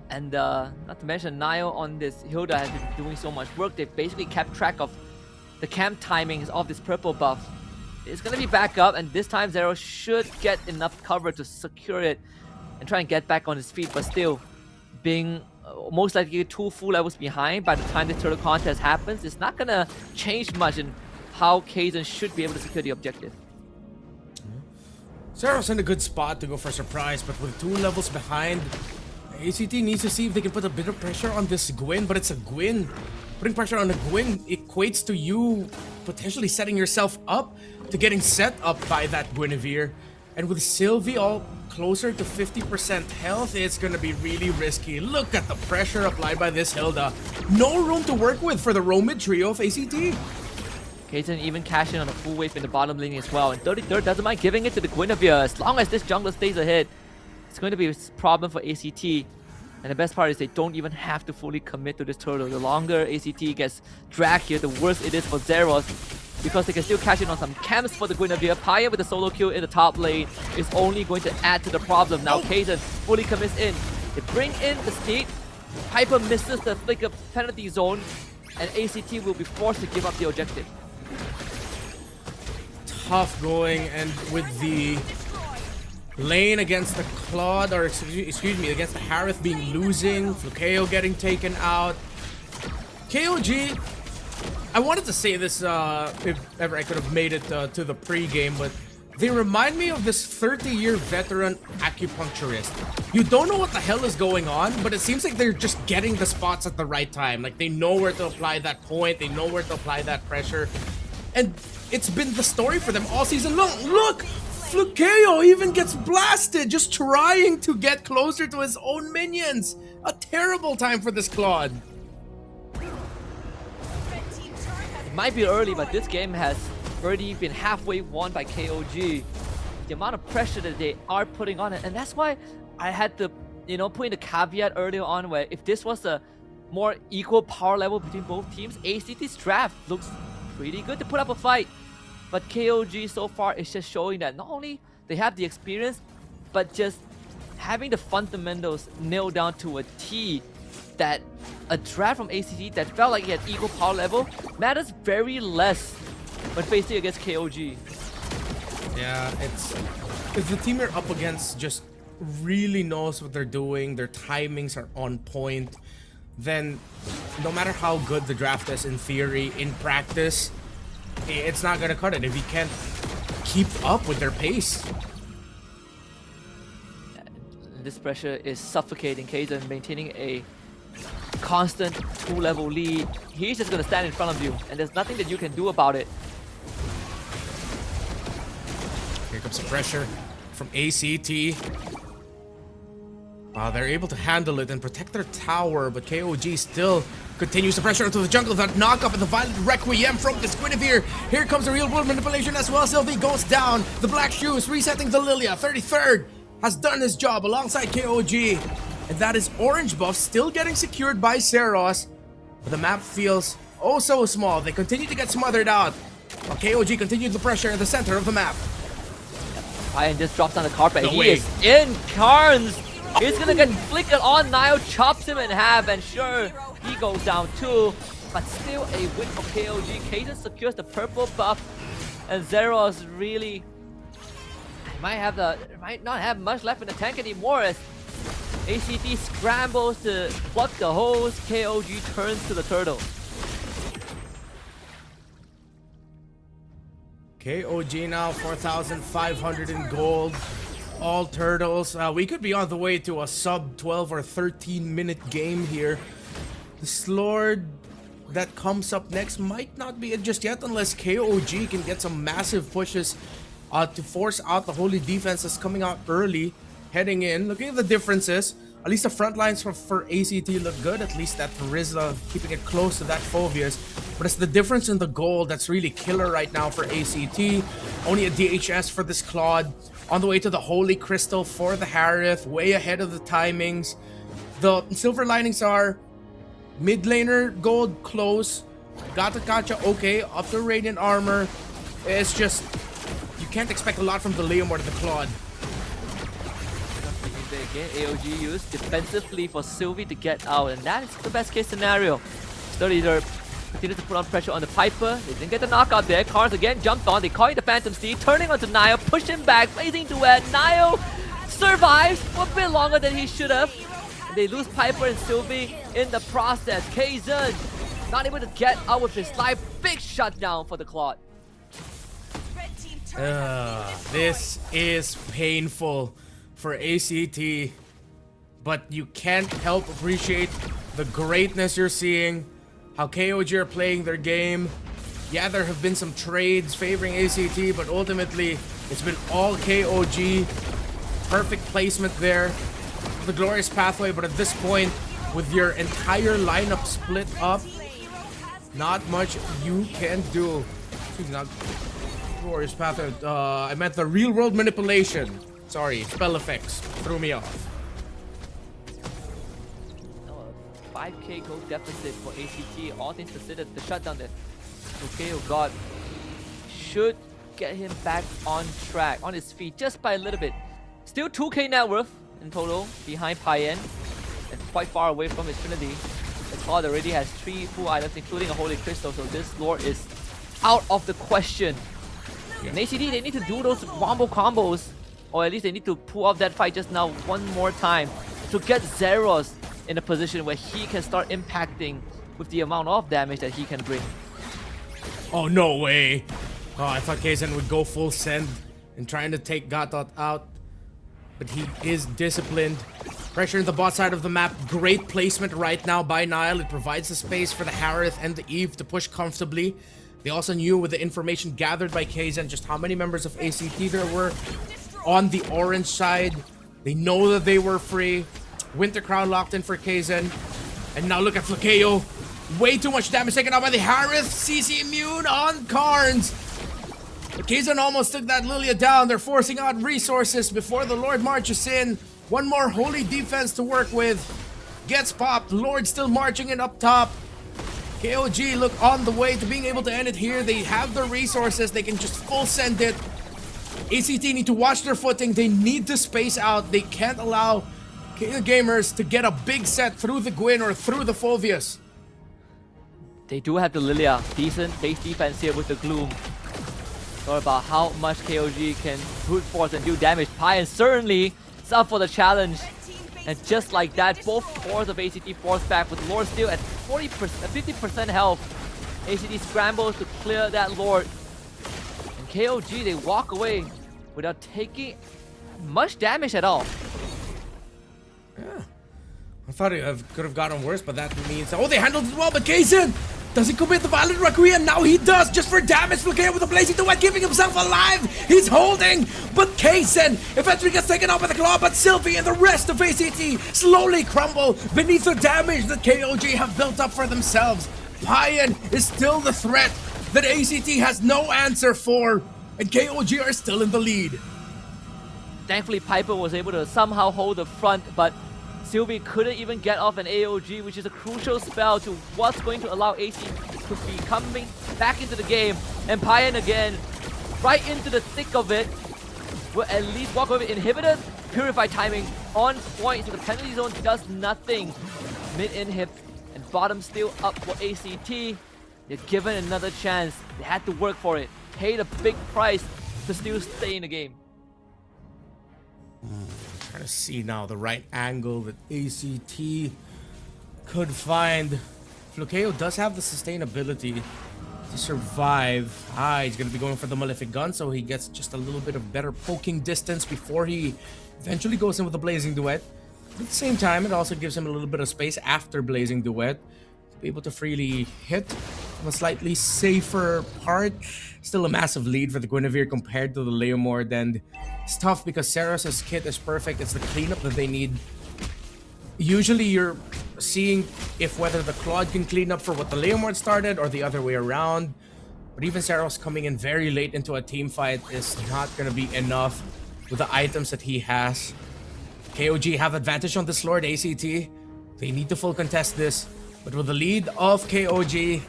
And not to mention, Nile on this Hilda has been doing so much work. They've basically kept track of the camp timings of this purple buff. It's going to be back up, and this time Zero should get enough cover to secure it and try and get back on his feet, but still being most likely 2 full levels behind by the time the turtle contest happens, it's not going to change much in how Kaizen should be able to secure the objective. Zero's in a good spot to go for a surprise, but with 2 levels behind, ACT needs to see if they can put a bit of pressure on this Gwyn, but it's a Gwyn. Putting pressure on a Gwyn equates to you potentially setting yourself up to getting set up by that Guinevere. And with Sylvie all closer to 50% health, it's gonna be really risky. Look at the pressure applied by this Hilda. No room to work with for the roaming trio of ACT. Kaizen even cashing on a full wave in the bottom lane as well. And 33rd doesn't mind giving it to the Guinevere. As long as this jungler stays ahead, it's going to be a problem for ACT. And the best part is they don't even have to fully commit to this turtle. The longer ACT gets dragged here, the worse it is for Zeros, because they can still cash in on some camps for the Guinevere. Paya with the solo kill in the top lane is only going to add to the problem. Now Kaizen fully commits in. They bring in the Steed. Piper misses the flicker penalty zone, and ACT will be forced to give up the objective. Tough going, and with the lane against the Claude, or excuse me, against the Harith being losing, Flukeo getting taken out. KOG, I wanted to say this if ever I could have made it to the pre-game, but they remind me of this 30-year veteran acupuncturist. You don't know what the hell is going on, but it seems like they're just getting the spots at the right time. Like, they know where to apply that point, they know where to apply that pressure. And it's been the story for them all season long. Look! Flukeo even gets blasted just trying to get closer to his own minions. A terrible time for this Claude. It might be early, but this game has already been halfway won by KOG. The amount of pressure that they are putting on it, and that's why I had to, put in the caveat earlier on where if this was a more equal power level between both teams, ACT's draft looks pretty good to put up a fight. But KOG so far is just showing that not only they have the experience, but just having the fundamentals nailed down to a T, that a draft from ACT that felt like it had equal power level matters very less when facing against KOG. Yeah, it's if the team you're up against just really knows what they're doing, their timings are on point, then no matter how good the draft is in theory, in practice, it's not gonna cut it if you can't keep up with their pace. This pressure is suffocating Kaizen, maintaining a constant 2-level lead. He's just gonna stand in front of you, and there's nothing that you can do about it. Here comes the pressure from ACT. They're able to handle it and protect their tower, but KOG still continues to pressure into the jungle. That knock up and the violent requiem from this Guinevere. Here comes the real world manipulation as well. Sylvie goes down. The black shoes resetting the Lilia. 33rd has done his job alongside KOG. And that is orange buff still getting secured by Seros. But the map feels oh so small. They continue to get smothered out. While KOG continued the pressure in the center of the map. Ryan just drops on the carpet. He is in Carnes. He's gonna get flickered on. Nile chops him in half, and sure, he goes down too. But still a win for KOG. Kaizen secures the purple buff, and Zeros really might not have much left in the tank anymore as ACT scrambles to plug the hose. KOG turns to the turtle. KOG now 4,500 in gold. All turtles. We could be on the way to a sub 12 or 13 minute game here. The Slord that comes up next might not be it just yet unless KOG can get some massive pushes to force out the Holy Defense that's coming out early, heading in. Looking at the differences, At least the front lines for ACT look good. At least that Rizla keeping it close to that Phobius. But it's the difference in the gold that's really killer right now for ACT. Only a DHS for this Claude. On the way to the Holy Crystal for the Harith. Way ahead of the timings. The silver linings are mid laner gold close. Gata Kacha okay. Up to Radiant Armor. It's just, you can't expect a lot from the Leomord and the Claude. Again, AOG used defensively for Sylvie to get out, and that is the best case scenario. Still either continue to put on pressure on the Piper. They didn't get the knockout there. Carnes again jumped on. They call it the Phantom Steed, turning onto Nile, push him back, blazing duet. Nile survives for a bit longer than he should have. And they lose Piper and Sylvie in the process. Kazan not able to get out with his life. Big shutdown for the Claude. This is painful for ACT, but you can't help appreciate the greatness you're seeing, how KOG are playing their game. Yeah, there have been some trades favoring ACT, but ultimately it's been all KOG. Perfect placement there, the glorious pathway, but at this point, with your entire lineup split up, not much you can do. Excuse me, not glorious pathway, I meant the real world manipulation. Sorry, spell effects threw me off. 5k gold deficit for ACT. All things considered, the shutdown that Lukeo got should get him back on track, on his feet, just by a little bit. Still 2k net worth in total, behind Payen, and quite far away from his Trinity. The Claude already has 3 full items, including a Holy Crystal, so this lore is out of the question. Yeah. And ACT, they need to do those wombo combos, or at least they need to pull off that fight just now one more time to get Zeros in a position where he can start impacting with the amount of damage that he can bring. Oh, no way. Oh, I thought Kazan would go full send and trying to take Gatot out. But he is disciplined. Pressure in the bot side of the map. Great placement right now by Nile. It provides the space for the Harith and the Eve to push comfortably. They also knew with the information gathered by Kazan just how many members of ACT there were on the orange side. They know that they were free. Winter Crown locked in for Kazan. And now look at Flakeo. Way too much damage taken out by the Harith. CC immune on Carnes. Kazan almost took that Lilia down. They're forcing out resources before the Lord marches in. One more holy defense to work with. Gets popped. Lord still marching in up top. KOG look on the way to being able to end it here. They have the resources. They can just full send it. ACT need to watch their footing. They need to space out. They can't allow Gamers to get a big set through the Gwyn or through the Phobius. They do have the Lilia. Decent base defense here with the Gloom. So about how much KOG can brute force and do damage. Payan certainly is up for the challenge. And just like that, both cores of ACT forced back with Lord still at 50% health. ACT scrambles to clear that Lord. And KOG, they walk away without taking much damage at all. Yeah. I thought it could have gotten worse, but that means... Oh, they handled it well, but Kazan! Does he commit the Violent Requiem? Now he does, just for damage. Flakeo with the Blazing Duet, keeping himself alive. He's holding, but Kazan eventually gets taken out by the Claw, but Sylvie and the rest of ACT slowly crumble beneath the damage that KOG have built up for themselves. Payan is still the threat that ACT has no answer for, and KOG are still in the lead. Thankfully, Piper was able to somehow hold the front, but Sylvie couldn't even get off an AOG, which is a crucial spell to what's going to allow AC to be coming back into the game. And Payan again, right into the thick of it, will at least walk over inhibitor, purify timing on point, so the penalty zone does nothing. Mid inhib and bottom still up for ACT. They're given another chance. They had to work for it, paid a big price to still stay in the game. Trying to see now the right angle that ACT could find. Flakeo does have the sustainability to survive. He's going to be going for the Malefic Gun, so he gets just a little bit of better poking distance before he eventually goes in with the Blazing Duet. But at the same time, it also gives him a little bit of space after Blazing Duet to be able to freely hit from a slightly safer part. Still a massive lead for the Guinevere compared to the Leomord, and it's tough because Saros' kit is perfect. It's the cleanup that they need. usually you're seeing if whether the Claude can clean up for what the Leomord started or the other way around. But even Saros coming in very late into a team fight is not going to be enough with the items that he has. KOG have advantage on this Lord ACT. They need to full contest this. But with the lead of KOG,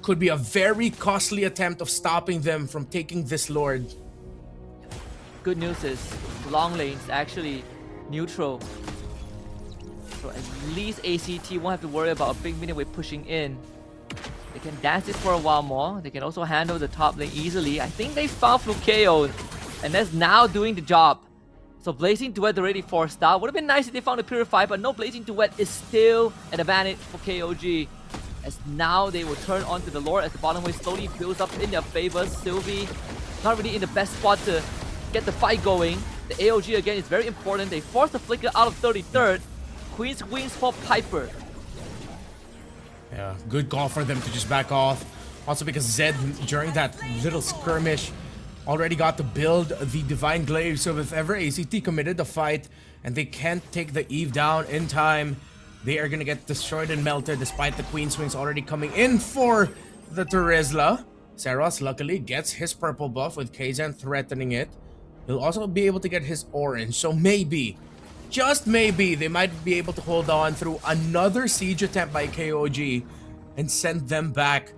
could be a very costly attempt of stopping them from taking this Lord. Good news is long lane's actually neutral. So at least ACT won't have to worry about a big minion wave pushing in. They can dance it for a while more. They can also handle the top lane easily. I think they found Flukeo, and that's now doing the job. So Blazing Duet already forced out. Would have been nice if they found a Purify, but no, Blazing Duet is still an advantage for KOG. As now they will turn onto the Lord as the bottom wave slowly builds up in their favor. Sylvie not really in the best spot to get the fight going. The AOG again is very important. They force the Flicker out of 33rd. Queen's Wings for Piper. Yeah, good call for them to just back off. Also because Zed, during that little skirmish, already got to build the Divine Glaive. So if ever ACT committed the fight and they can't take the Eve down in time, they are going to get destroyed and melted despite the Queen's Wings already coming in for the Terizla. Saros luckily gets his purple buff with Kazan threatening it. He'll also be able to get his orange. So maybe, just maybe, they might be able to hold on through another siege attempt by KOG and send them back.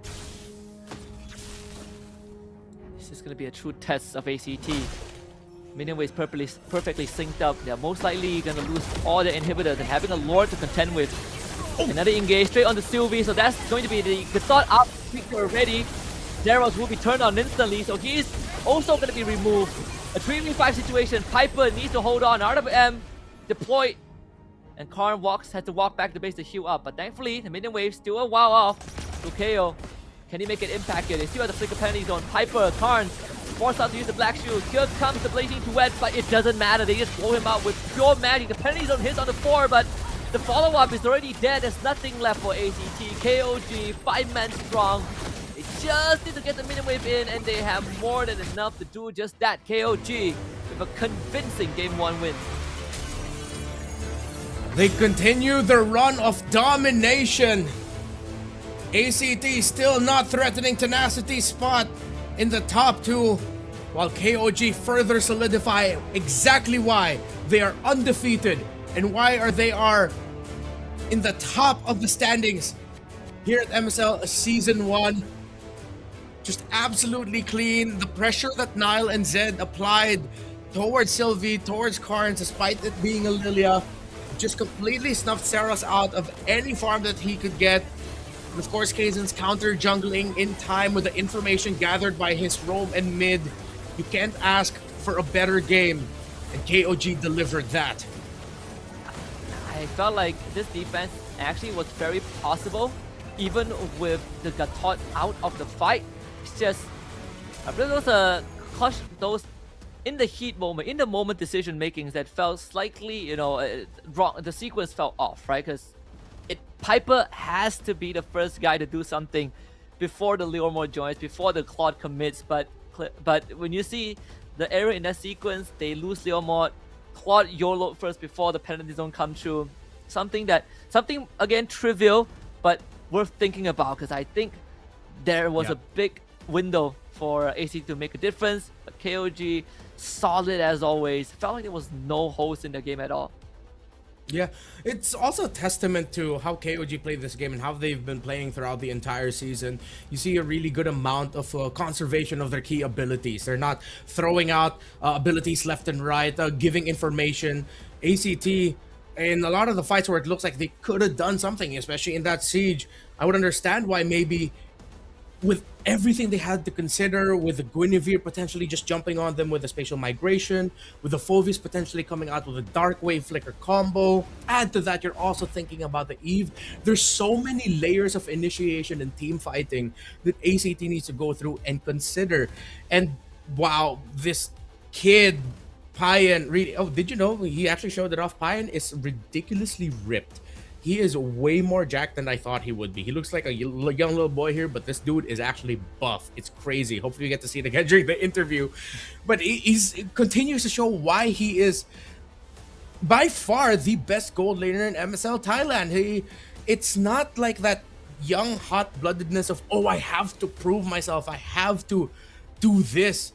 This is going to be a true test of ACT. Minion waves perfectly synced up. They're most likely going to lose all their inhibitors and having a Lord to contend with. Another engage straight on the Sylvie, so that's going to be the thought out picture already. Zeros will be turned on instantly, so he's also going to be removed. A 3v5 situation. Piper needs to hold on. RWM deployed, and Karn has to walk back to the base to heal up. But thankfully, the minion wave still a while off. Lukeo, can he make an impact here? They still have the flicker penalty zone. Piper, Karn, forced out to use the Black Shield. Here comes the Blazing Duet, but it doesn't matter. They just blow him out with pure magic. The penalty zone hits on the 4, but the follow-up is already dead. There's nothing left for ACT. KOG, 5-man strong. They just need to get the minion wave in, and they have more than enough to do just that. KOG with a convincing Game 1 win. They continue their run of domination. ACT still not threatening Tenacity's spot in the top 2, while KOG further solidify exactly why they are undefeated and why they are in the top of the standings here at MSL Season 1. Just absolutely clean. The pressure that Nile and Zed applied towards Sylvie, towards Karn, despite it being a Lilia, just completely snuffed Saros out of any farm that he could get. And of course, Kazan's counter jungling in time with the information gathered by his roam and mid. You can't ask for a better game, and KOG delivered that. I felt like this defense actually was very possible, even with the Gatot out of the fight. It's just, I believe those in the heat moment, in the moment decision makings that felt slightly, wrong. The sequence fell off, right? Because Piper has to be the first guy to do something before the Leomord joins, before the Claude commits. But when you see the error in that sequence, they lose Leomord. Claude YOLO first before the penalty zone comes through. Something again trivial, but worth thinking about, because I think there was a big window for AC to make a difference. But KOG, solid as always. Felt like there was no host in the game at all. Yeah, it's also a testament to how KOG played this game and how they've been playing throughout the entire season. You see a really good amount of conservation of their key abilities. They're not throwing out abilities left and right, giving information. ACT, in a lot of the fights where it looks like they could have done something, especially in that siege, I would understand why maybe with everything they had to consider, with the Guinevere potentially just jumping on them with a spatial migration, with the Phovis potentially coming out with a Dark Wave Flicker combo. Add to that, you're also thinking about the Eve. There's so many layers of initiation and team fighting that ACT needs to go through and consider. And wow, this kid, Payan, really, did you know he actually showed it off? Payan is ridiculously ripped. He is way more jacked than I thought he would be. He looks like a young little boy here, but this dude is actually buff. It's crazy. Hopefully we get to see it again during the interview. But he continues to show why he is by far the best gold laner in MSL Thailand. It's not like that young hot-bloodedness of, oh, I have to prove myself, I have to do this,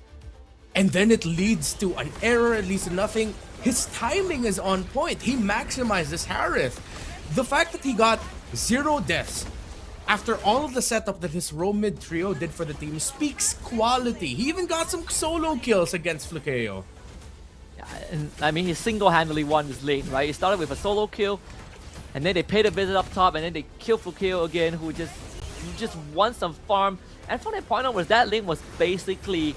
and then it leads to an error, it leads to nothing. His timing is on point. He maximized this Harith. The fact that he got 0 deaths after all of the setup that his roam mid trio did for the team speaks quality. He even got some solo kills against Flukeo. Yeah, and I mean, he single-handedly won this lane, right? He started with a solo kill, and then they paid a visit up top, and then they killed Flukeo again, who just won some farm. And from that point onwards, that lane was basically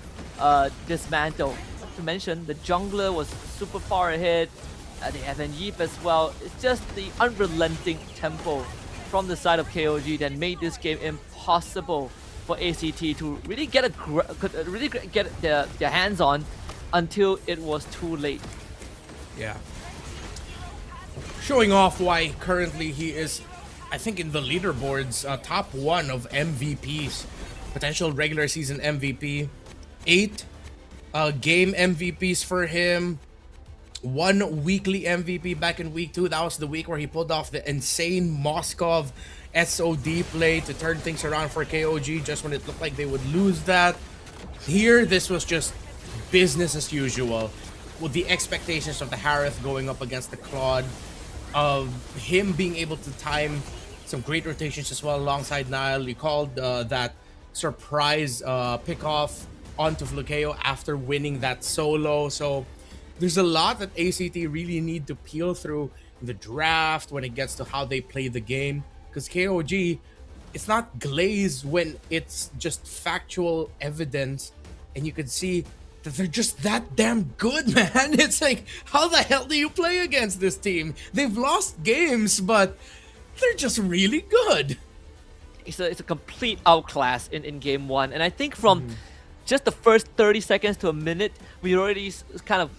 dismantled. Not to mention, the jungler was super far ahead. They have an Yeep as well. It's just the unrelenting tempo from the side of KOG that made this game impossible for ACT to really get their hands on until it was too late. Yeah. Showing off why currently he is, I think, in the leaderboards, top 1 of MVPs. Potential regular season MVP. 8 game MVPs for him. 1 weekly MVP back in week 2. That was the week where he pulled off the insane Moskov SOD play to turn things around for KOG just when it looked like they would lose that. Here, this was just business as usual, with the expectations of the Harith going up against the Claude, of him being able to time some great rotations as well alongside Nile. He called that surprise pick-off onto Flukeo after winning that solo. So there's a lot that ACT really need to peel through in the draft when it gets to how they play the game. Because KOG, it's not glaze when it's just factual evidence, and you can see that they're just that damn good, man. It's like, how the hell do you play against this team? They've lost games, but they're just really good. It's a complete outclass in game 1, and I think from just the first 30 seconds to a minute, we already kind of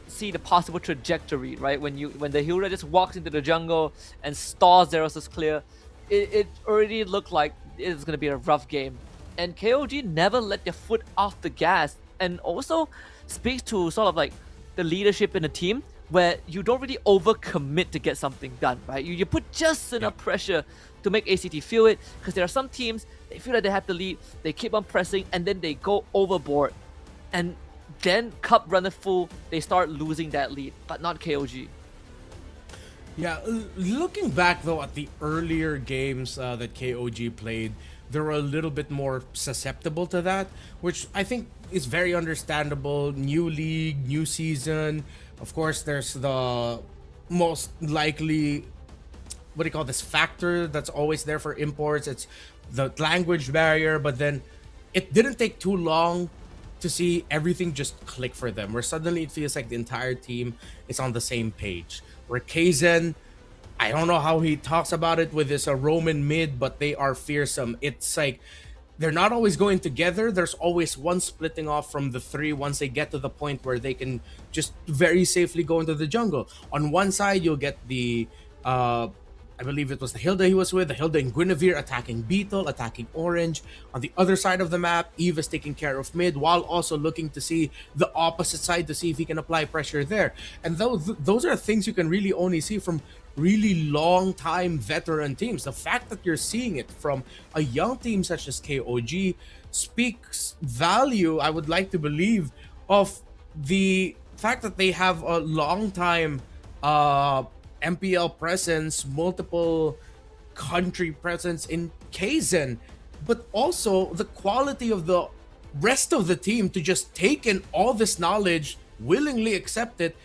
see the possible trajectory, right? When the hero just walks into the jungle and stalls Zeros' clear, it already looked like it's gonna be a rough game. And KOG never let their foot off the gas, and also speaks to sort of like the leadership in the team, where you don't really overcommit to get something done, right? You put just enough pressure to make ACT feel it, because there are some teams, they feel like they have the lead, they keep on pressing, and then they go overboard. And then cup runner full, they start losing that lead, but not KOG. Yeah, looking back though at the earlier games that KOG played, they were a little bit more susceptible to that, which I think is very understandable. New league, new season. Of course, there's the most likely, what do you call this, factor that's always there for imports. It's the language barrier, but then it didn't take too long to see everything just click for them, where suddenly it feels like the entire team is on the same page. Where Kaizen, I don't know how he talks about it with this Roman mid, but they are fearsome. It's like they're not always going together. There's always one splitting off from the 3 once they get to the point where they can just very safely go into the jungle. On one side, you'll get the I believe it was the Hilda he was with, the Hilda and Guinevere attacking Beetle, attacking Orange. On the other side of the map, Eve is taking care of mid, while also looking to see the opposite side to see if he can apply pressure there. And those are things you can really only see from really long-time veteran teams. The fact that you're seeing it from a young team such as KOG speaks value, I would like to believe, of the fact that they have a long-time MPL presence, multiple country presence in Kaizen, but also the quality of the rest of the team to just take in all this knowledge, willingly accept it,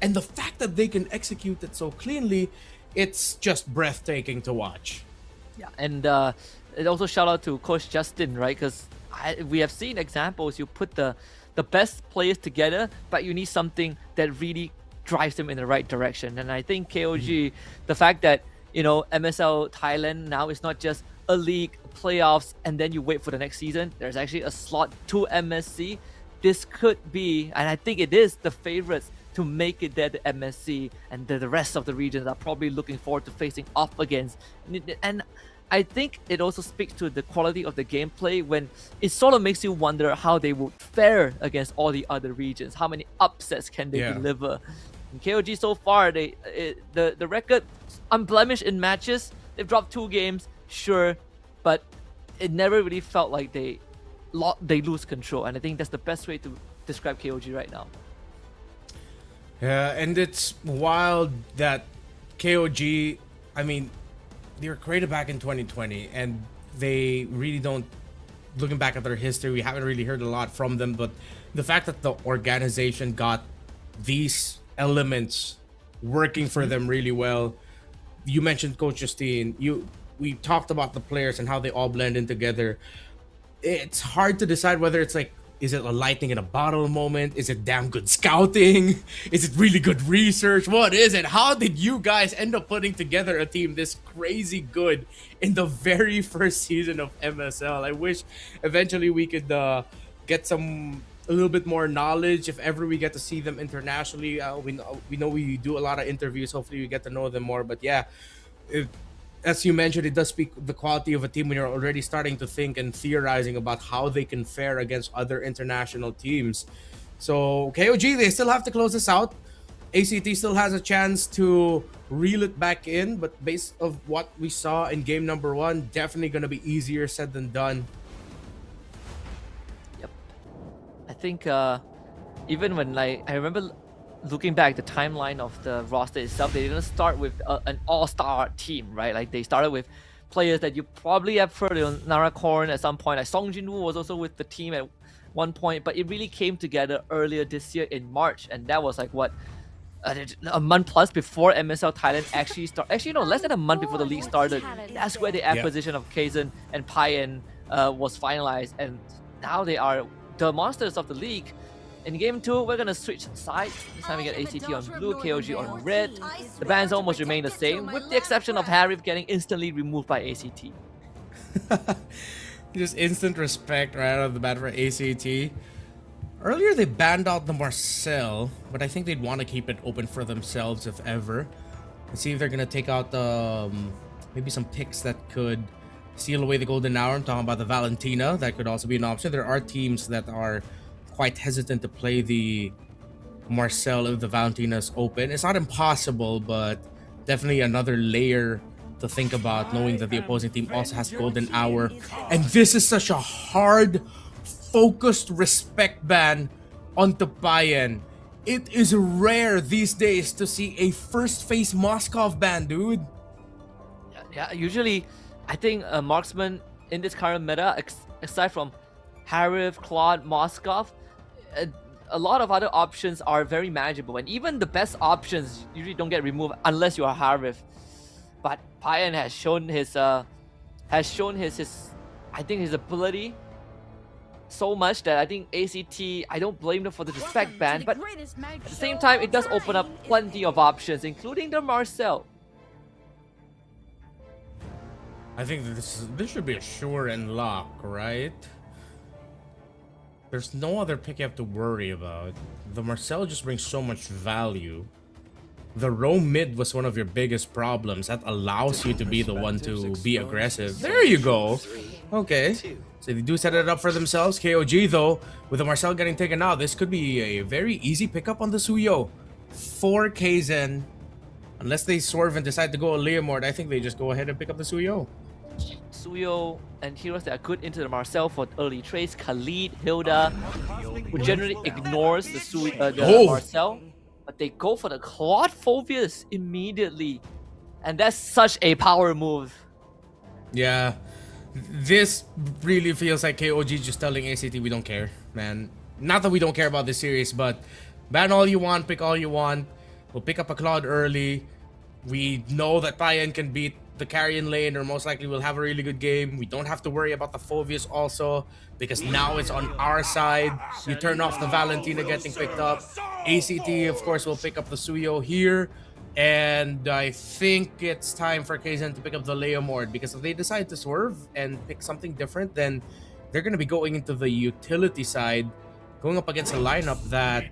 and the fact that they can execute it so cleanly, it's just breathtaking to watch. Yeah, and it also shout out to Coach Justin, right? Because we have seen examples, you put the best players together, but you need something that really drives them in the right direction. And I think KOG, the fact that, you know, MSL Thailand now is not just a league, playoffs, and then you wait for the next season. There's actually a slot to MSC. This could be, and I think it is, the favorites to make it there to MSC, and the rest of the regions are probably looking forward to facing off against. And I think it also speaks to the quality of the gameplay, when it sort of makes you wonder how they would fare against all the other regions. How many upsets can they deliver? And KOG so far, the record unblemished in matches. They've dropped 2 games, sure, but it never really felt like they lose control, and I think that's the best way to describe KOG right now. Yeah, and it's wild that KOG, I mean, they were created back in 2020, and they really don't, looking back at their history, we haven't really heard a lot from them, but the fact that the organization got these elements working for them really well. You mentioned Coach Justine. We talked about the players and how they all blend in together. It's hard to decide whether it's like, is it a lightning in a bottle moment? Is it damn good scouting? Is it really good research? What is it? How did you guys end up putting together a team this crazy good in the very first season of MSL? I wish eventually we could get a little bit more knowledge if ever we get to see them internationally. We know we do a lot of interviews. Hopefully we get to know them more. But yeah, as you mentioned, it does speak the quality of a team when you're already starting to think and theorizing about how they can fare against other international teams. So KOG, they still have to close this out. ACT still has a chance to reel it back in, but based of what we saw in game number 1, definitely going to be easier said than done. I think even when I remember looking back the timeline of the roster itself, they didn't start with an all-star team, right? Like they started with players that you probably have heard of. Narakorn at some point, like Song Jinwoo was also with the team at one point, but it really came together earlier this year in March, and that was like what, a month plus before MSL Thailand actually started. Actually, no, less than a month before the league started. That's where the acquisition of Kaizen and Payan was finalized, and now they are the monsters of the league. In game 2, we're gonna switch sides. This time we get ACT on blue, KOG on red. The bans almost remain the same, with the exception of Harif getting instantly removed by ACT. Just instant respect right out of the bat for ACT. Earlier they banned out the Marcel, but I think they'd want to keep it open for themselves if ever. And see if they're gonna take out maybe some picks that could steal away the golden hour. I'm talking about the Valentina. That could also be an option. There are teams that are quite hesitant to play the Marcel if the Valentina's open. It's not impossible, but definitely another layer to think about, knowing that the opposing team also has golden hour. And this is such a hard, focused respect ban onto Payan. It is rare these days to see a first phase Moskov ban, dude. Yeah, usually I think a marksman in this current meta, aside from Harif, Claude, Moskov, a lot of other options are very manageable, and even the best options usually don't get removed unless you are Harif. But Payan has shown his I think his ability so much that I think ACT, I don't blame them for the respect ban, but at the same time it does open up plenty of options, including the Marcel. I think this should be a sure and lock, right? There's no other pick you have to worry about. The Marcel just brings so much value. The roam mid was one of your biggest problems. That allows you to be the one to be aggressive. There you go. Okay. So they do set it up for themselves. KOG though, with the Marcel getting taken out, this could be a very easy pickup on the Suyo. 4 Kaizen. Unless they swerve and decide to go a Leomord, I think they just go ahead and pick up the Suyo. Suyo and heroes that are good into the Marcel for early trades. Khalid, Hilda, who generally ignores the Marcel, but they go for the Claude Phobius immediately. And that's such a power move. Yeah. This really feels like KOG just telling ACT we don't care, man. Not that we don't care about this series, but ban all you want, pick all you want. We'll pick up a Claude early. We know that Payan can beat the carrion lane, or most likely we'll have a really good game. We don't have to worry about the Phobius also, because now it's on our side. You turn off the Valentina getting picked up. ACT, of course, will pick up the Suyo here. And I think it's time for Kaizen to pick up the Leomord, because if they decide to swerve and pick something different, then they're going to be going into the utility side, going up against a lineup that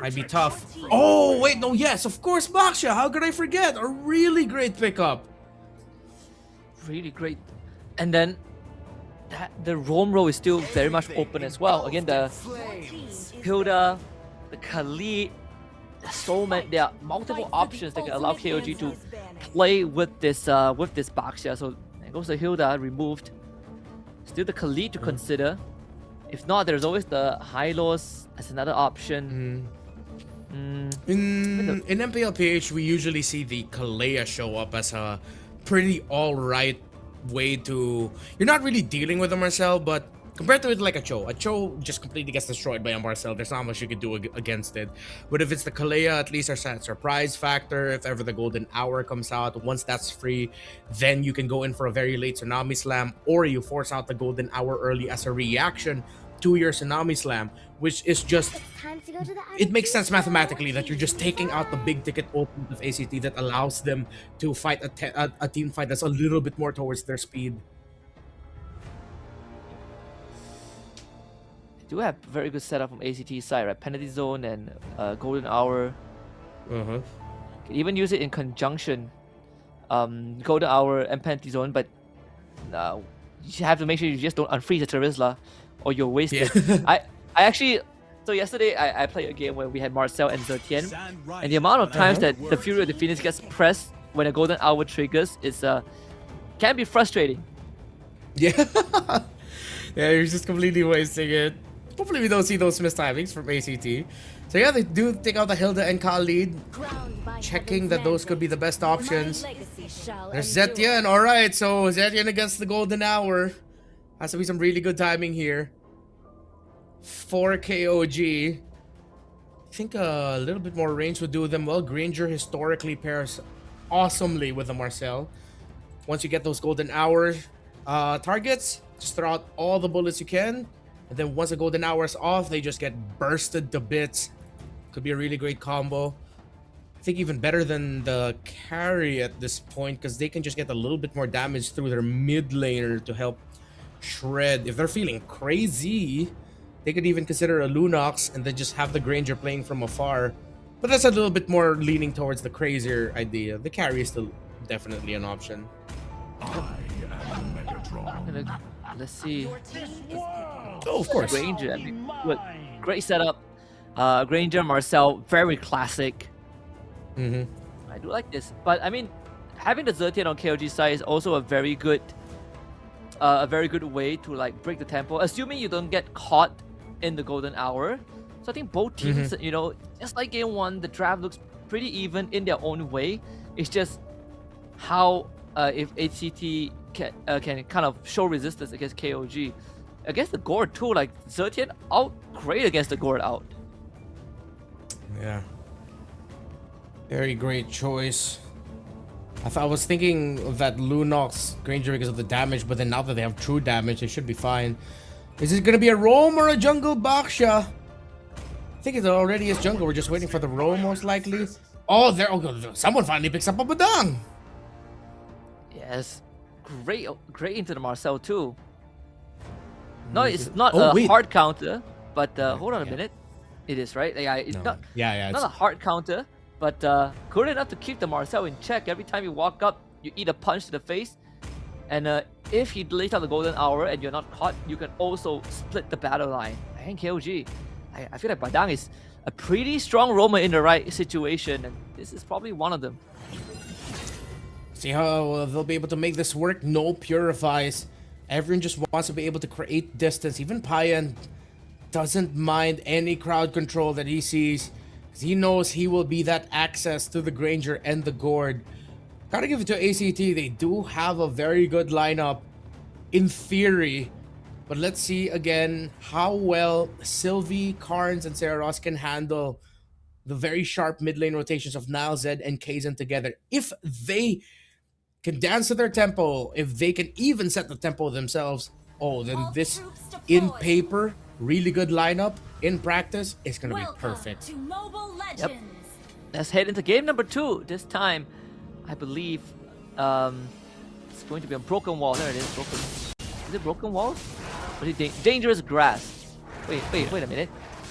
might be tough. Oh, wait, no, yes, of course, Baksha. How could I forget? A really great pickup. Really great. And then the roam row is still very much open as well. Again, the Hilda, the Khalid, so many. There are multiple options that can allow KOG to play with this Baxia. So there goes the Hilda removed. Still the Khalid to consider. If not, there's always the Hylos as another option. In MPLPH, we usually see the Kalea show up as a pretty alright way to... You're not really dealing with a Marcel, but compared to it like a Cho just completely gets destroyed by a Marcel. There's not much you can do against it. But if it's the Kalea, at least there's that surprise factor. If ever the Golden Hour comes out, once that's free, then you can go in for a very late Tsunami Slam, or you force out the Golden Hour early as a reaction to your Tsunami Slam, which is just... It makes sense mathematically that you're just taking out the big ticket ultimate of ACT that allows them to fight a team fight that's a little bit more towards their speed. Do have very good setup from ACT side, right? Penalty zone and Golden Hour. Can even use it in conjunction. Golden Hour and penalty zone, but you have to make sure you just don't unfreeze the Terizla, or you're wasted. I actually, so yesterday I played a game where we had Marcel and Zertian, and the amount of times that the Fury of the Phoenix gets pressed when a Golden Hour triggers is can be frustrating. Yeah, yeah, you're just completely wasting it. Hopefully we don't see those missed timings from ACT. So yeah, they do take out the Hilda and Khalid, checking that those could be the best options. There's Zetian, alright, so Zetian against the Golden Hour. Has to be some really good timing here for KOG. I think a little bit more range would do them well. Granger historically pairs awesomely with the Marcel. Once you get those Golden Hour targets, just throw out all the bullets you can. And then once the Golden Hour is off, they just get bursted to bits. Could be a really great combo. I think even better than the carry at this point, because they can just get a little bit more damage through their mid laner to help shred. If they're feeling crazy, they could even consider a Lunox and then just have the Granger playing from afar. But that's a little bit more leaning towards the crazier idea. The carry is still definitely an option. Let's see. Oh, of course. Granger, I mean, look, great setup. Granger, Marcel, very classic. I do like this, but I mean, having the Zertian on KOG side is also a very good way to like break the tempo, assuming you don't get caught in the Golden Hour. So I think both teams, you know, just like game one, the draft looks pretty even in their own way. It's just how if ACT can kind of show resistance against KOG. Against the Gord too, like Zertian out great against the Gord out. Yeah. Very great choice. I was thinking of that Lunox Granger because of the damage, but then now that they have true damage, they should be fine. Is it gonna be a roam or a jungle Baksha? I think it already is jungle. We're just waiting for the roam most likely. Oh, there! Oh, someone finally picks up a Badang. Yes, great into the Marcel too. No, it's not a hard counter, but hold on a minute. It is, right? Yeah, it's not a hard counter, but good enough to keep the Marcel in check. Every time you walk up, you eat a punch to the face. And if he delays out the Golden Hour and you're not caught, you can also split the battle line. I think KOG, I feel like Badang is a pretty strong roamer in the right situation, and this is probably one of them. See how they'll be able to make this work. No purifies. Everyone just wants to be able to create distance. Even Payan doesn't mind any crowd control that he sees, because he knows he will be that access to the Granger and the Gord. Gotta give it to ACT. They do have a very good lineup in theory, but let's see again how well Sylvie, Carnes, and Sarah Ross can handle the very sharp mid lane rotations of Nile Zed and Kaizen together. If they can dance to their tempo, if they can even set the tempo themselves, oh, then this in paper really good lineup in practice is gonna be perfect. Yep. Let's head into game number 2. This time, I believe it's going to be a broken wall. There it is. Broken. Is it broken walls? Or is it dangerous grass? Wait a minute.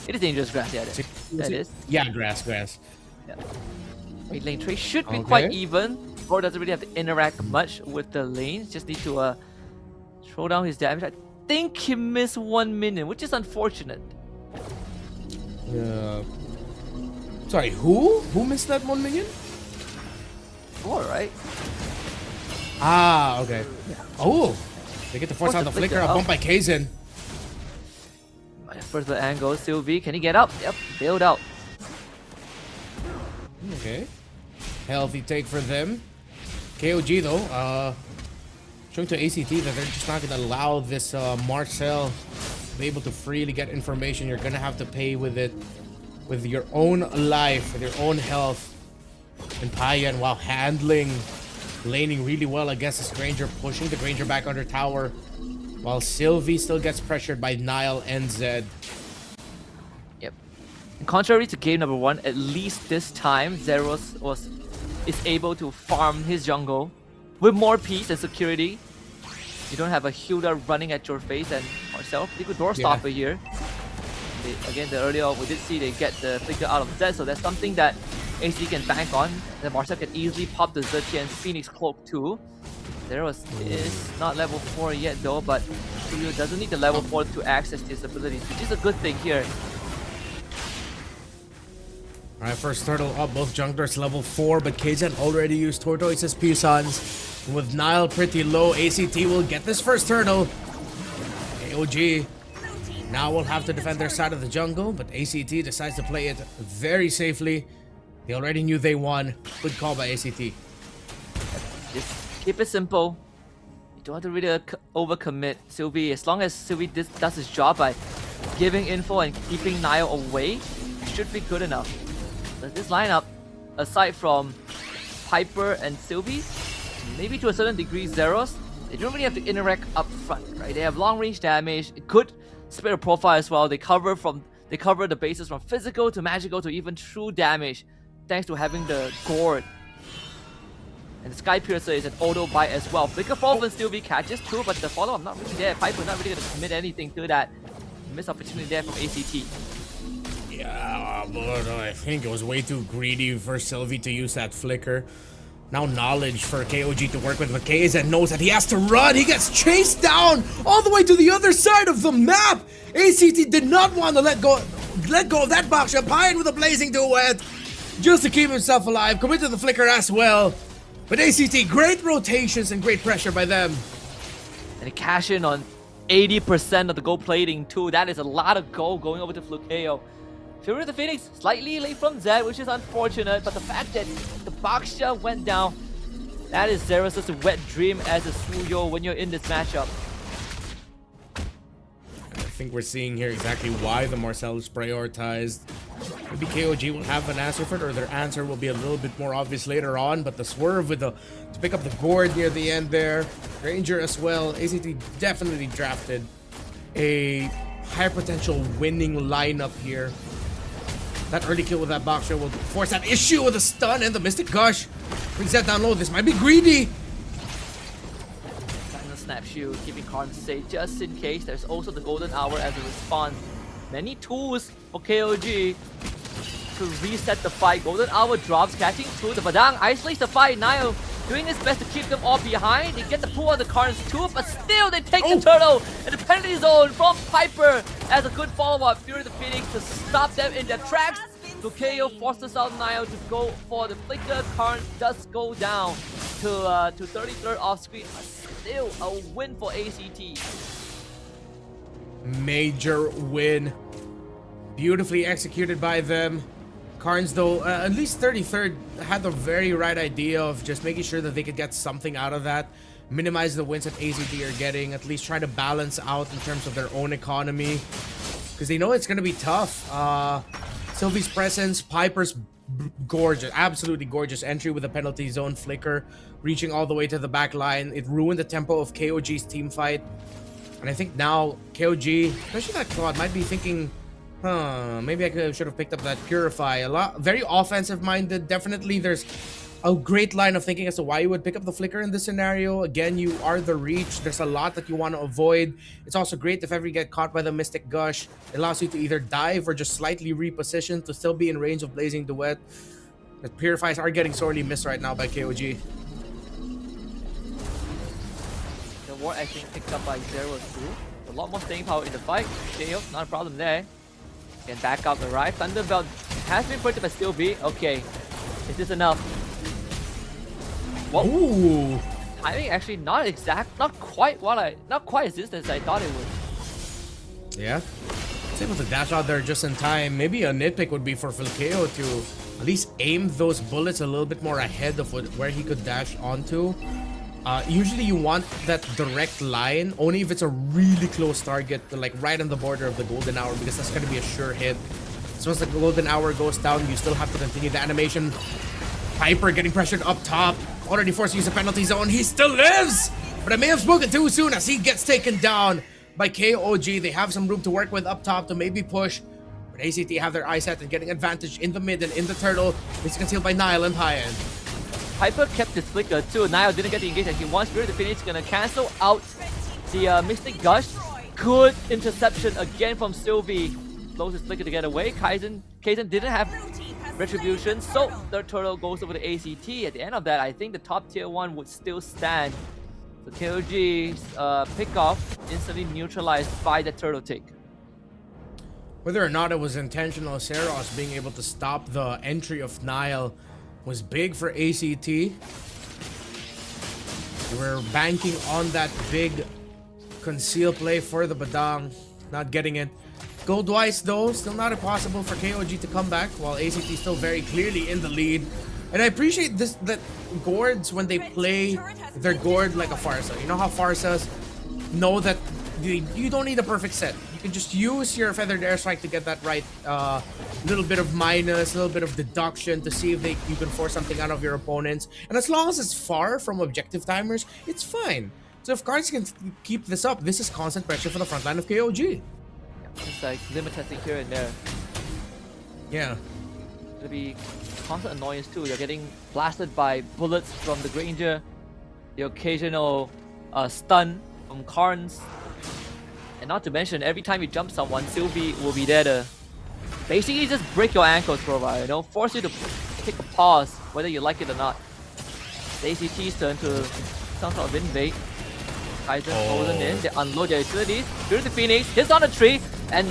It is dangerous grass. Yeah, it is. Yeah, grass. Yeah. Mid lane trade should be quite even. Gord doesn't really have to interact much with the lanes. Just need to throw down his damage. I think he missed 1 minute, which is unfortunate. Yeah. Sorry, who? Who missed that 1 million? 4, right? Ah, okay. Oh, they get to force out the flicker. A bump by Kaizen. Further angle, Sylvie, can he get up? Yep, bailed out. Okay. Healthy take for them. KOG though, showing to ACT that they're just not going to allow this Marcel to be able to freely get information. You're going to have to pay with it, with your own life, with your own health. And Payan, while laning really well against this Granger, pushing the Granger back under tower, while Sylvie still gets pressured by Nile and Zed. Yep. And contrary to game number 1, at least this time, Zeros is able to farm his jungle with more peace and security. You don't have a Hilda running at your face, and Marcel, pretty good door stopper here. Again, earlier on, we did see they get the flicker out of Zed, so that's something that AC can bank on. Then Marcel can easily pop the Zetian Phoenix Cloak too. Zeros is not level 4 yet though, but Studio doesn't need the level 4 to access his abilities, which is a good thing here. Alright, first turtle up, both junglers level 4, but Kaizen already used Tortoise's Pisons. With Nile pretty low, ACT will get this first turtle. AOG now will have to defend their side of the jungle, but ACT decides to play it very safely. They already knew they won. Good call by ACT. Just keep it simple. You don't have to really overcommit Sylvie. As long as Sylvie does his job by giving info and keeping Nile away, it should be good enough. But this lineup, aside from Piper and Sylvie, maybe to a certain degree Zeros, they don't really have to interact up front, right? They have long range damage, good spirit profile as well. They cover the bases from physical to magical to even true damage, thanks to having the Gourd. And the Sky Piercer is an auto bite as well. Flicker Fall and Sylvie catches too, but the follow-up not really there. Piper not really going to commit anything to that. Missed opportunity there from ACT. Yeah, but I think it was way too greedy for Sylvie to use that flicker. Now knowledge for KOG to work with, but KZ knows that he has to run. He gets chased down all the way to the other side of the map. ACT did not want to let go of that box. Payan with a blazing duet just to keep himself alive. Commit to the flicker as well. But ACT, great rotations and great pressure by them. And they cash in on 80% of the gold plating too. That is a lot of gold going over to Flukeo. Fury of the Phoenix slightly late from Zed, which is unfortunate, but the fact that the Baksha went down, that is Zeros' wet dream as a Suyo when you're in this matchup. I think we're seeing here exactly why the Marcel is prioritized. Maybe KOG will have an answer for it, or their answer will be a little bit more obvious later on, but the swerve with to pick up the Gourd near the end there. Ranger as well. ACT definitely drafted a high potential winning lineup here. That early kill with that Baksha will force that issue with a stun and the Mystic Gush. Brings that down low. This might be greedy. Final snap shield, keeping Karn safe just in case. There's also the Golden Hour as a response. Many tools for KOG to reset the fight. Golden Hour drops, catching through. The Badang isolates the fight. Nile doing his best to keep them all behind. They get the pull on the Karns too, but still they take the turtle and the penalty zone from Piper as a good follow-up. Fury of the Phoenix to stop them in their tracks. So KO forces out Nile to go for the flicker. Karn does go down to 33rd off screen. Still a win for ACT. Major win. Beautifully executed by them. Karns though, at least 33rd had the very right idea of just making sure that they could get something out of that. Minimize the wins that ACT are getting. At least try to balance out in terms of their own economy. Because they know it's going to be tough. Sylvie's presence, Piper's gorgeous, absolutely gorgeous entry with a penalty zone flicker. Reaching all the way to the back line. It ruined the tempo of KOG's team fight. And I think now KOG, especially that Claude, might be thinking, maybe I should have picked up that Purify. Very offensive minded. Definitely there's a great line of thinking as to why you would pick up the flicker in this scenario. Again, you are the reach. There's a lot that you want to avoid. It's also great if ever you get caught by the Mystic Gush. It allows you to either dive or just slightly reposition to still be in range of Blazing Duet. The Purifies are getting sorely missed right now by KOG. The ward actually picked up by Zeros too. A lot more staying power in the fight. KO, not a problem there. Can back up the right. Thunderbelt has been printed by Sylvie. Okay, is this enough? Whoa. Ooh. Timing actually not quite as instant as I thought it would. Yeah. It's able to dash out there just in time. Maybe a nitpick would be for Fulkeo to at least aim those bullets a little bit more ahead of where he could dash onto. Usually you want that direct line only if it's a really close target, like right on the border of the golden hour, because that's going to be a sure hit. So once the golden hour goes down, you still have to continue the animation. Piper getting pressured up top, already forced to use a penalty zone. He still lives, but I may have spoken too soon as he gets taken down by KOG. They have some room to work with up top to maybe push, but ACT have their eyes set and getting advantage in the mid and in the turtle. It's concealed by Nile and high end. Piper kept his flicker too. Nile didn't get the engage and he wants Spirit of the Phoenix gonna cancel out the Mystic Gush. Good interception again from Sylvie. Blows his flicker to get away. Kaizen didn't have retribution, so the turtle goes over to ACT. At the end of that, I think the top tier 1 would still stand. So KOG's pickoff instantly neutralized by the turtle take. Whether or not it was intentional, Seros being able to stop the entry of Nile was big for ACT. They were banking on that big conceal play for the Badang, not getting it. Gold-wise though, still not impossible for KOG to come back, while ACT still very clearly in the lead. And I appreciate this, that Gourds, when they play their Gourd like a Farsa. You know how Farsas know that you don't need a perfect set. You can just use your Feathered Airstrike to get that right little bit of minus, a little bit of deduction to see if you can force something out of your opponents. And as long as it's far from objective timers, it's fine. So if cards can keep this up, this is constant pressure for the front line of KOG. It's like limit testing here and there. Yeah. It'll be constant annoyance too. You're getting blasted by bullets from the Granger, the occasional stun from Karns, and not to mention every time you jump someone, Sylvie will be there to basically just break your ankles for a while, you know, force you to take a pause whether you like it or not. The ACT's turn to some sort of invade. Kaizen holding in, they unload their utilities. Spirit of the Phoenix hits on a tree, and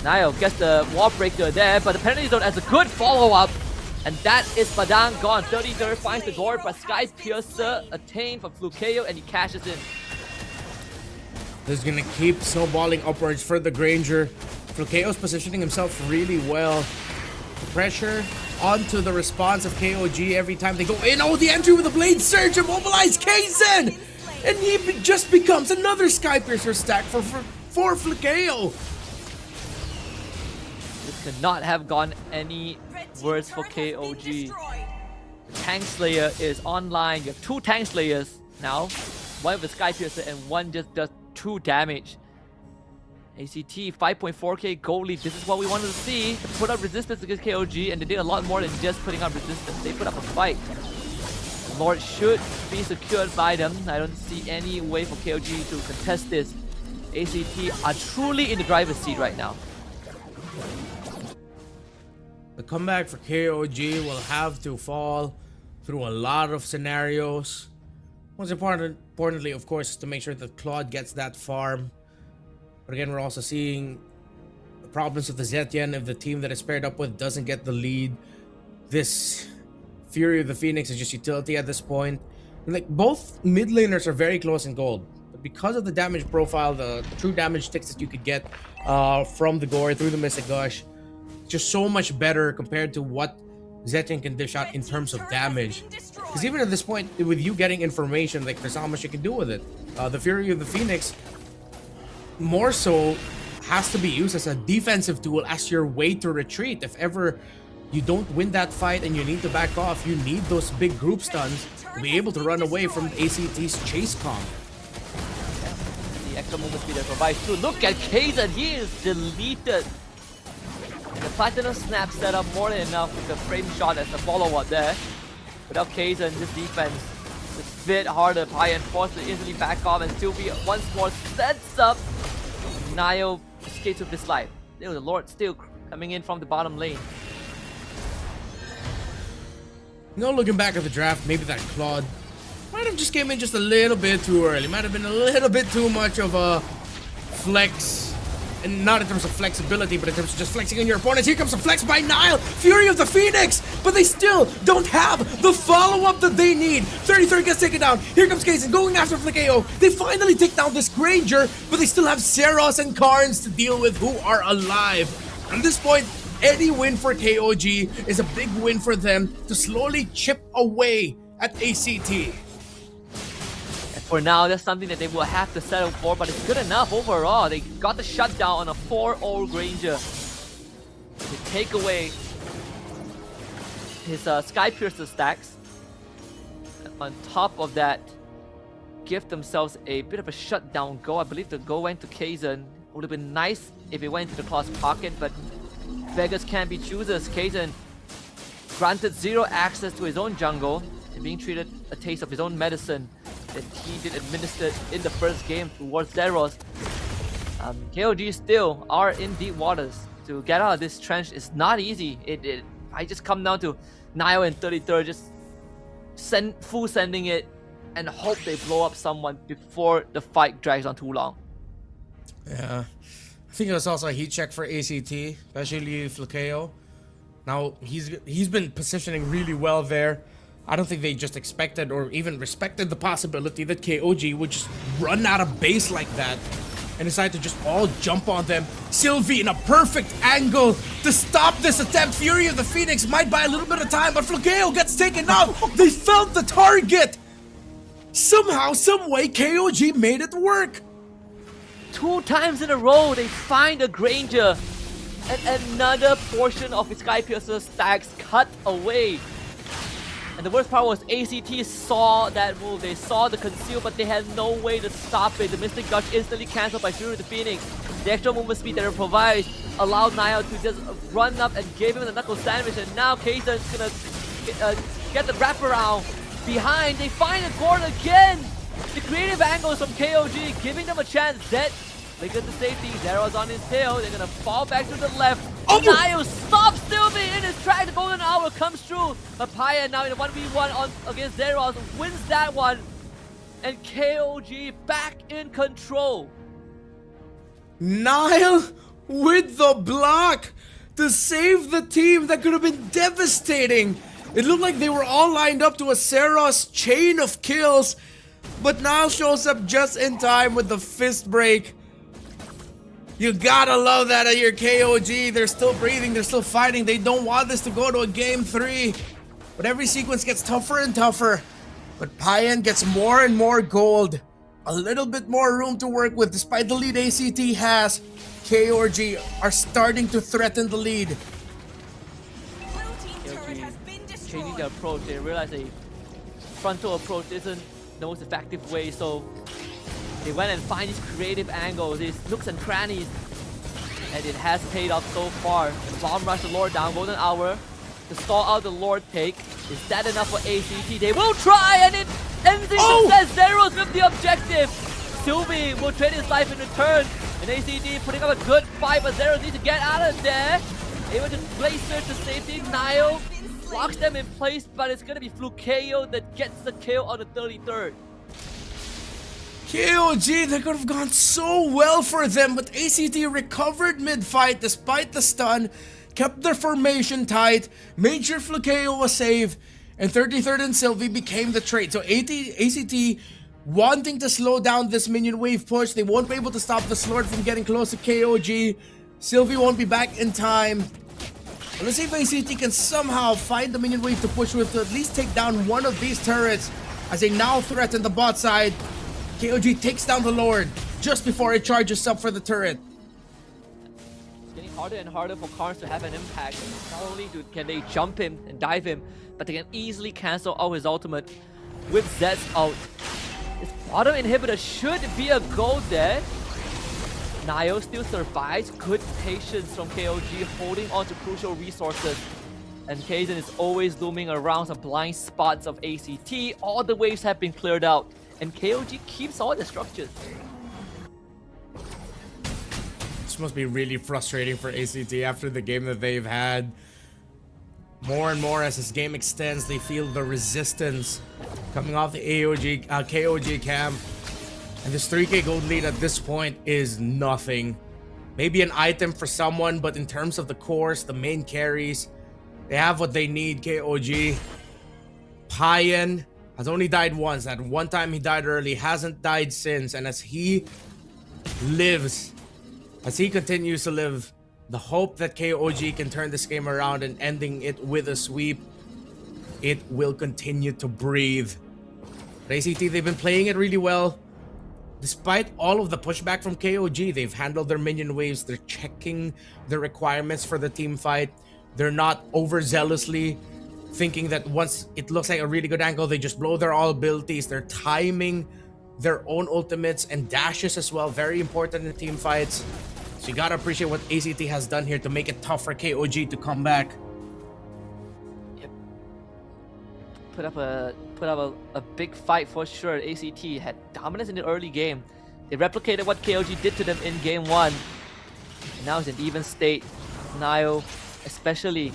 Nile gets the wall breaker there, but the penalty zone has a good follow-up. And that is Badang gone. 33rd finds the Gourd, but Sky Piercer attained from Fulkeo, and he cashes in. This is gonna keep snowballing upwards for the Granger. Fulkeo's positioning himself really well. Pressure onto the response of KOG every time they go in. Oh, the entry with the Blade Surge, immobilized Kaizen! And he just becomes another Sky Piercer stack for Fulkeo. This could not have gone any worse for KOG. The Tank Slayer is online. You have 2 Tank Slayers now. One with the Sky Piercer and one just does 2 damage. ACT 5.4k gold lead. This is what we wanted to see. To put up resistance against KOG, and they did a lot more than just putting up resistance. They put up a fight. Lord should be secured by them. I don't see any way for KOG to contest this. ACT are truly in the driver's seat right now. The comeback for KOG will have to fall through a lot of scenarios. Most importantly, of course, is to make sure that Claude gets that farm. But again, we're also seeing the problems with the Zetian if the team that it's paired up with doesn't get the lead. This Fury of the Phoenix is just utility at this point. And like, both mid laners are very close in gold. But because of the damage profile, the true damage ticks that you could get from the Gourd through the Mystic Gush, just so much better compared to what Zetian can dish out in terms of damage. Because even at this point, with you getting information, like, there's not much you can do with it. The Fury of the Phoenix more so has to be used as a defensive tool, as your way to retreat. If ever you don't win that fight and you need to back off, you need those big group stuns to be able to run away from ACT's chase comp. The extra movement speed that provides too. Look at Kaizen, he is deleted. The Platinum Snap set up more than enough with the frame shot as the follow-up there. Without Kaizen, this defense is a bit harder. Pi and forced to instantly back off, and Sylvie once more sets up. Nile escapes with his life. There was a Lord still coming in from the bottom lane. You know, looking back at the draft, maybe that Claude might have just came in just a little bit too early. Might have been a little bit too much of a flex and not in terms of flexibility, but in terms of just flexing on your opponents. Here comes a flex by Nile, Fury of the Phoenix, but they still don't have the follow-up that they need. 33rd gets taken down. Here comes Kaizen going after Flakeo. They finally take down this Granger, but they still have Zeros and Karns to deal with who are alive. At this point, any win for KOG is a big win for them to slowly chip away at ACT. And for now, that's something that they will have to settle for, but it's good enough overall. They got the shutdown on a 4-0 Granger to take away his Sky Piercer stacks. And on top of that, give themselves a bit of a shutdown go. I believe the go went to Kaizen. Would have been nice if it went to the Claw's pocket, but beggars can't be choosers. Kaizen granted 0 access to his own jungle and being treated a taste of his own medicine that he did administer in the first game towards Zeros. KOG still are in deep waters. To get out of this trench is not easy. I just come down to Nile and 33rd just sending it and hope they blow up someone before the fight drags on too long. Yeah, I think it was also a heat check for ACT, especially Flakeo. Now, he's been positioning really well there. I don't think they just expected or even respected the possibility that KOG would just run out of base like that and decide to just all jump on them. Sylvie in a perfect angle to stop this attempt. Fury of the Phoenix might buy a little bit of time, but Flakeo gets taken out. They felt the target. Somehow, someway, KOG made it work. 2 times in a row, they find a Granger and another portion of his Sky Piercer stacks cut away. And the worst part was ACT saw that move. They saw the conceal, but they had no way to stop it. The Mystic Gush instantly cancelled by Fury of the Phoenix. The extra movement speed that it provides allowed Nile to just run up and gave him the knuckle sandwich. And now Kaizen's gonna get the wraparound behind. They find a Gord again. The creative angles from KOG giving them a chance. Zed, they get the safety. Zero's on his tail. They're gonna fall back to the left. Oh! Nile stops Sylvie in his track. The golden hour comes through. But Paya now in a 1v1 against Zeros wins that one. And KOG back in control. Nile with the block to save the team that could have been devastating. It looked like they were all lined up to a Seros chain of kills, but Nile shows up just in time with the fist break. You gotta love that at your KOG. They're still breathing, they're still fighting. They don't want this to go to a game 3. But every sequence gets tougher and tougher. But Payan gets more and more gold. A little bit more room to work with despite the lead ACT has. KOG are starting to threaten the lead. Changing their approach, they realize a frontal approach isn't the most effective way, so they went and find these creative angles, these nooks and crannies, and it has paid off so far. The bomb rush the Lord down, golden hour to stall out the Lord take. Is that enough for ACT? They will try, and it ends in success. Zeros with the objective. Sylvie will trade his life in return, and ACT putting up a good fight, but Zeros need to get out of there. Able to place search to safety. Nile locks them in place, but it's gonna be Flukeo that gets the kill on the 33rd. KOG, that could have gone so well for them, but ACT recovered mid-fight despite the stun, kept their formation tight, made sure Flukeo was safe, and 33rd and Sylvie became the trade. So ACT wanting to slow down this minion wave push, they won't be able to stop the Slord from getting close to KOG. Sylvie won't be back in time. But let's see if ACT can somehow find the minion wave to push with to at least take down one of these turrets as they now threaten the bot side. KOG takes down the Lord just before it charges up for the turret. It's getting harder and harder for Karns to have an impact. Not only can they jump him and dive him, but they can easily cancel out his ultimate with Zed's ult. This bottom inhibitor should be a goal there. Nio still survives. Good patience from KOG holding on to crucial resources. And Kaizen is always looming around some blind spots of ACT. All the waves have been cleared out. And KOG keeps all the structures. This must be really frustrating for ACT after the game that they've had. More and more as this game extends, they feel the resistance coming off the KOG camp. And this 3k gold lead at this point is nothing. maybe an item for someone, but in terms of the cores, the main carries, they have what they need. KOG. Payan has only died once. That one time he died early, hasn't died since. And as he lives, as he continues to live, the hope that KOG can turn this game around and ending it with a sweep, it will continue to breathe. But ACT, they've been playing it really well. Despite all of the pushback from KOG, they've handled their minion waves. They're checking the requirements for the team fight. They're not overzealously thinking that once it looks like a really good angle, they just blow their all abilities. They're timing their own ultimates and dashes as well. Very important in team fights. So you gotta appreciate what ACT has done here to make it tough for KOG to come back. Yep. Put up a big fight for sure. ACT had dominance in the early game. They replicated what KOG did to them in game 1. And now it's an even state. Nile, especially,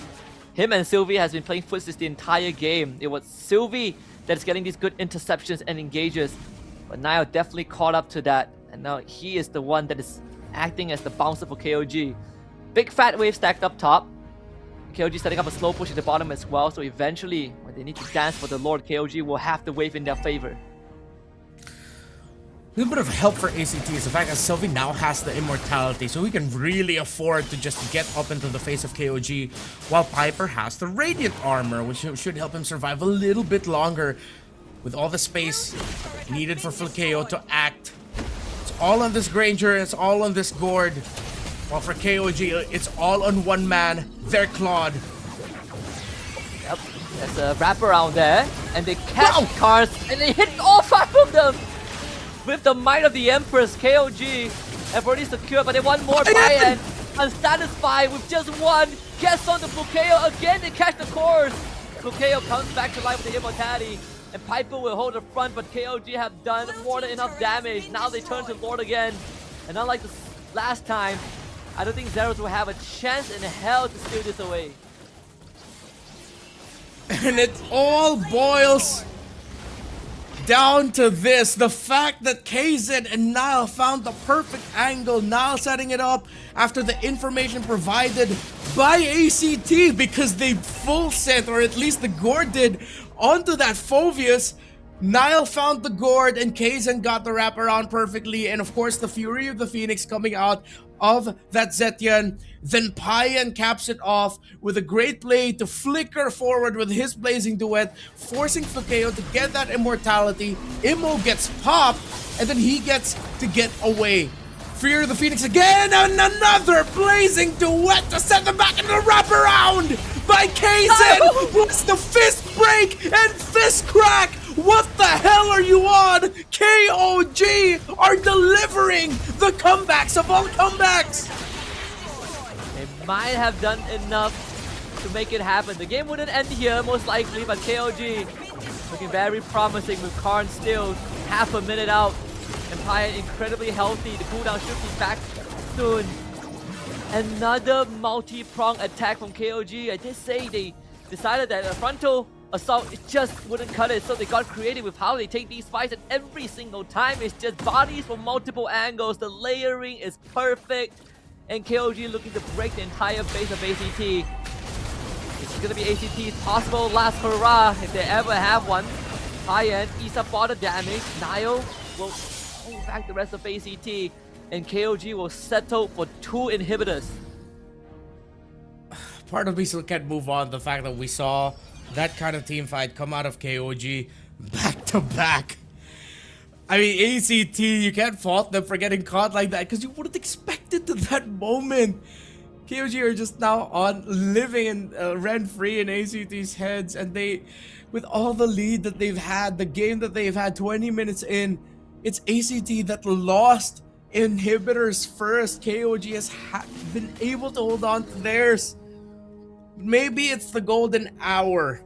him and Sylvie has been playing footsies the entire game. It was Sylvie that's getting these good interceptions and engages. But Nile definitely caught up to that. And now he is the one that is acting as the bouncer for KOG. Big fat wave stacked up top. KOG setting up a slow push at the bottom as well. So eventually, when they need to dance for the Lord, KOG will have the wave in their favor. A little bit of help for ACT is the fact that Sylvie now has the immortality, so he can really afford to just get up into the face of KOG, while Piper has the Radiant Armor, which should help him survive a little bit longer with all the space needed for Flakeo to act. It's all on this Granger, it's all on this Gord, while for KOG, it's all on one man, their Claude. Yep, there's a wraparound there, and they catch cars, and they hit all 5 of them! With the might of the Empress, KOG have already secured, but they want more buy-in. Unsatisfied with just one. Gets on the Flukeo again, they catch the course. Flukeo comes back to life with the immortality, and Piper will hold the front, but KOG have done more than enough damage. Now they turn to Lord again. And unlike the last time, I don't think Zeros will have a chance in hell to steal this away. And it all boils down to this, the fact that KZ and Nile found the perfect angle. Nile setting it up after the information provided by ACT, because they full set, or at least the Gord did, onto that Phoveus. Nile found the Gord and KZ got the wraparound perfectly, and of course the Fury of the Phoenix coming out of that Zetian. Then Payan caps it off with a great play to flicker forward with his Blazing Duet, forcing Flakeo to get that immortality. Immo gets popped, and then he gets to get away. Fury of the Phoenix again, and another Blazing Duet to send them back into the wraparound by KZ. Plus the fist break and fist crack. What the hell are you on? KOG are delivering the comebacks of all comebacks. They might have done enough to make it happen. The game wouldn't end here most likely, but KOG looking very promising with Karn still half a minute out. Empire incredibly healthy. The cooldown should be back soon. Another multi-pronged attack from KOG. I did say they decided that a frontal assault, it just wouldn't cut it, so they got creative with how they take these fights, and every single time it's just bodies from multiple angles. The layering is perfect, and KOG looking to break the entire base of ACT. It's gonna be ACT's possible last hurrah if they ever have one. High-end eats up all the damage. Nile will hold back the rest of ACT, and KOG will settle for 2 inhibitors. Part of me still can't move on the fact that we saw that kind of team fight come out of KOG back to back. I mean, ACT, you can't fault them for getting caught like that, because you wouldn't expect it to that moment. KOG are just now on living in rent-free in ACT's heads, and they, with all the lead that they've had, the game that they've had 20 minutes in, it's ACT that lost inhibitors first. KOG has been able to hold on to theirs. Maybe it's the golden hour,